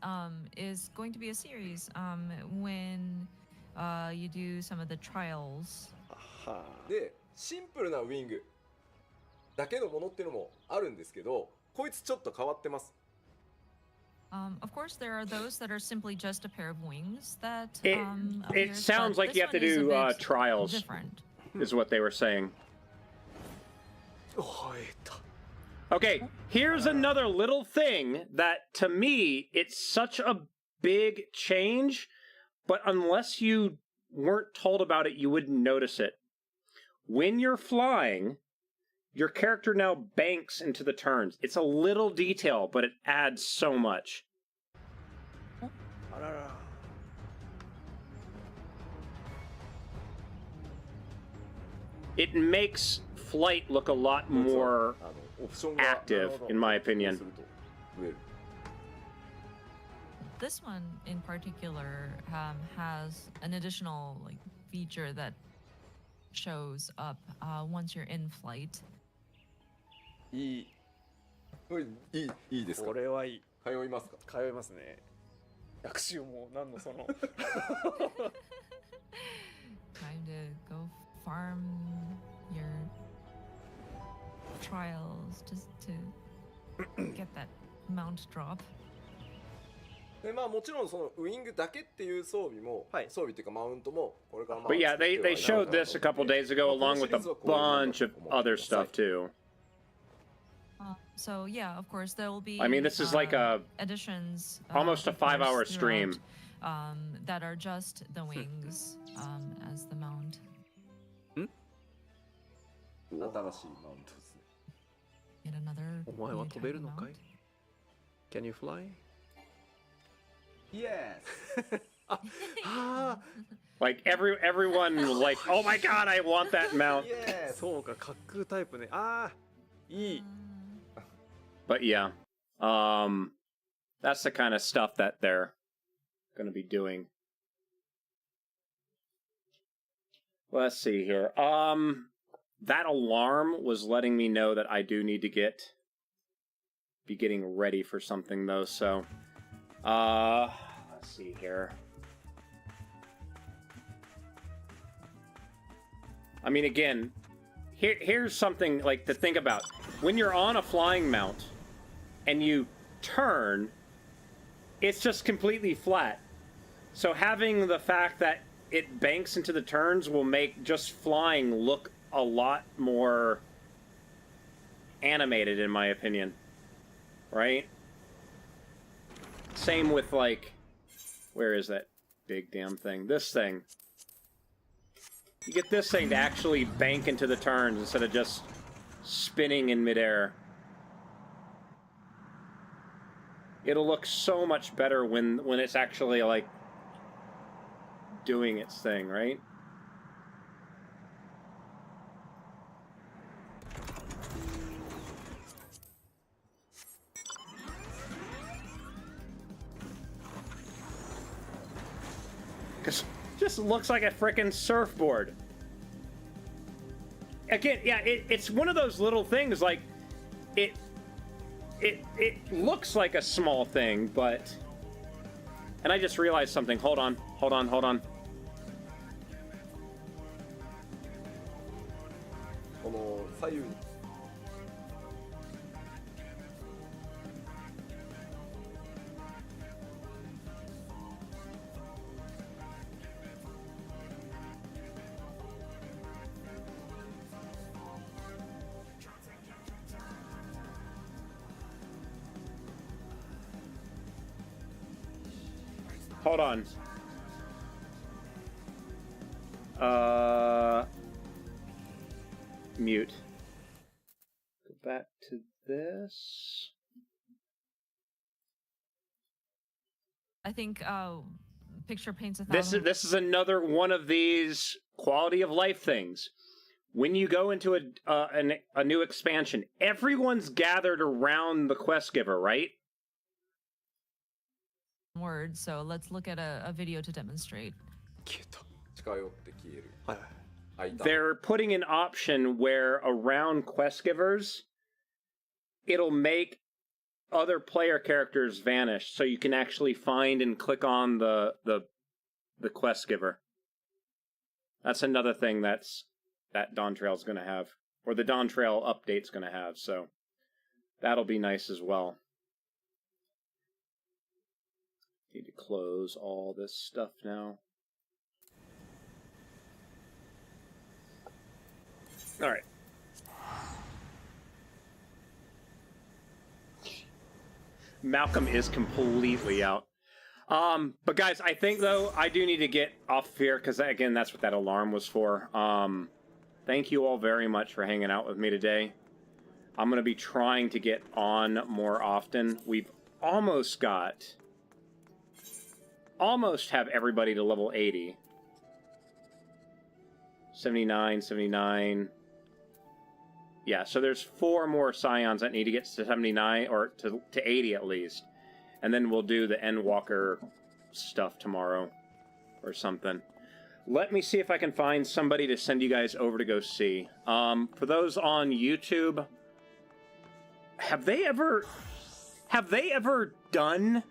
is going to be a series when you do some of the trials. はでシンプルなウィングだけのものっていうのもあるんですけど、こいつちょっと変わってます。Of course, there are those that are simply just a pair of wings that It appears, sounds but like you this have to one is a do bit trials, different. is what they were saying. おえた Okay, here's another little thing that, to me, it's such a big change, but unless you weren't told about it, you wouldn't notice it. When you're flying, your character now banks into the turns. It's a little detail, but it adds so much. あらら It makes flight look a lot more オプションが active, in my opinion. すると増える。 This one in particular has an additional like feature that shows up once you're in flight. いいこれいいですかこ。れはいい通いますか。通いますね学習も何のその Time to go farm your trials just to get that mount drop. でまあもちろんそのウィングだけっていう装備も、はい装備っていうかマウントもこれからまあ But yeah, 作って they はい showed なる this a couple days ago, along with a bunch of other stuff, too. So yeah, of course there will be. I mean, this is like a additions. almost a of course, 5-hour stream. throughout, that are just the wings as the mount. 新しいマウントですね。 Yet another. お前は new 飛べ type る of のか mount. い Can you fly? Yes. ああ Like, everyone was like, oh my god, I want that mount. Yes. そうか滑空タイプねああいい But yeah, that's the kind of stuff that they're going to be doing. Let's see here. That alarm was letting me know that I do need to be getting ready for something though. So, let's see here. I mean, again, here's something like to think about. When you're on a flying mount and you turn, it's just completely flat. So having the fact that it banks into the turns will make just flying look a lot more animated, in my opinion. Right? Same with, like, where is that big damn thing? This thing. You get this thing to actually bank into the turns instead of just spinning in midair. It'll look so much better when it's actually, like, doing its thing, right? Because just looks like a frickin' surfboard. Again, yeah, it's one of those little things, like, it looks like a small thing, but... And I just realized something. Hold on. Hold on. この左右に Hold on. Mute. Go back to this. I think picture paints a thousand. This is another one of these quality of life things. when you go into a new expansion, everyone's gathered around the quest giver, right? Word. So let's look at a video to demonstrate. 消えた。近寄って消える。はいはい。開いた。 They're putting an option where around quest givers, it'll make other player characters vanish, so you can actually find and click on the quest giver. That's another thing that Dawn Trail's going to have, or the Dawn Trail update's going to have. So that'll be nice as well. Need to close all this stuff now. All right. Malcolm is completely out. But guys, I think though I do need to get off here because again, that's what that alarm was for. Thank you all very much for hanging out with me today. I'm gonna be trying to get on more often. We've almost have everybody to level 80. 79, 79. Yeah, so there's 4 more Scions that need to get to 79, or to 80 at least. And then we'll do the Endwalker stuff tomorrow, or something. Let me see if I can find somebody to send you guys over to go see. For those on YouTube, have they ever done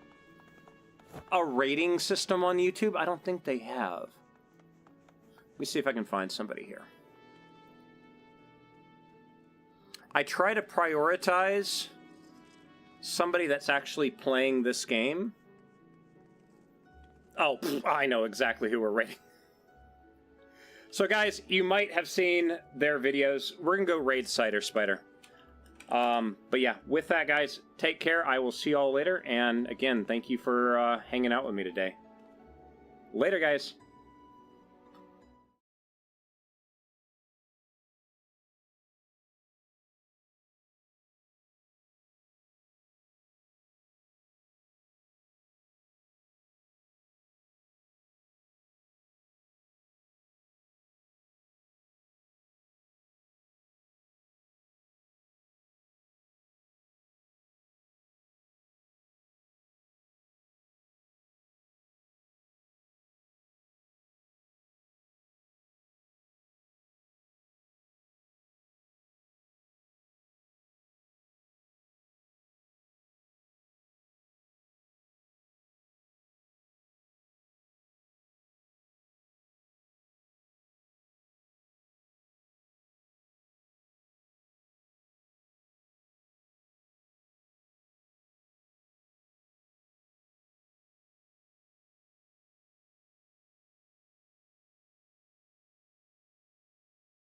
a rating system on YouTube? I don't think they have. Let me see if I can find somebody here. I try to prioritize somebody that's actually playing this game. Oh, I know exactly who we're rating. So guys, you might have seen their videos. We're gonna go raid Cider Spider. But yeah, with that guys, take care. I will see y'all later. And again, thank you for hanging out with me today. Later guys.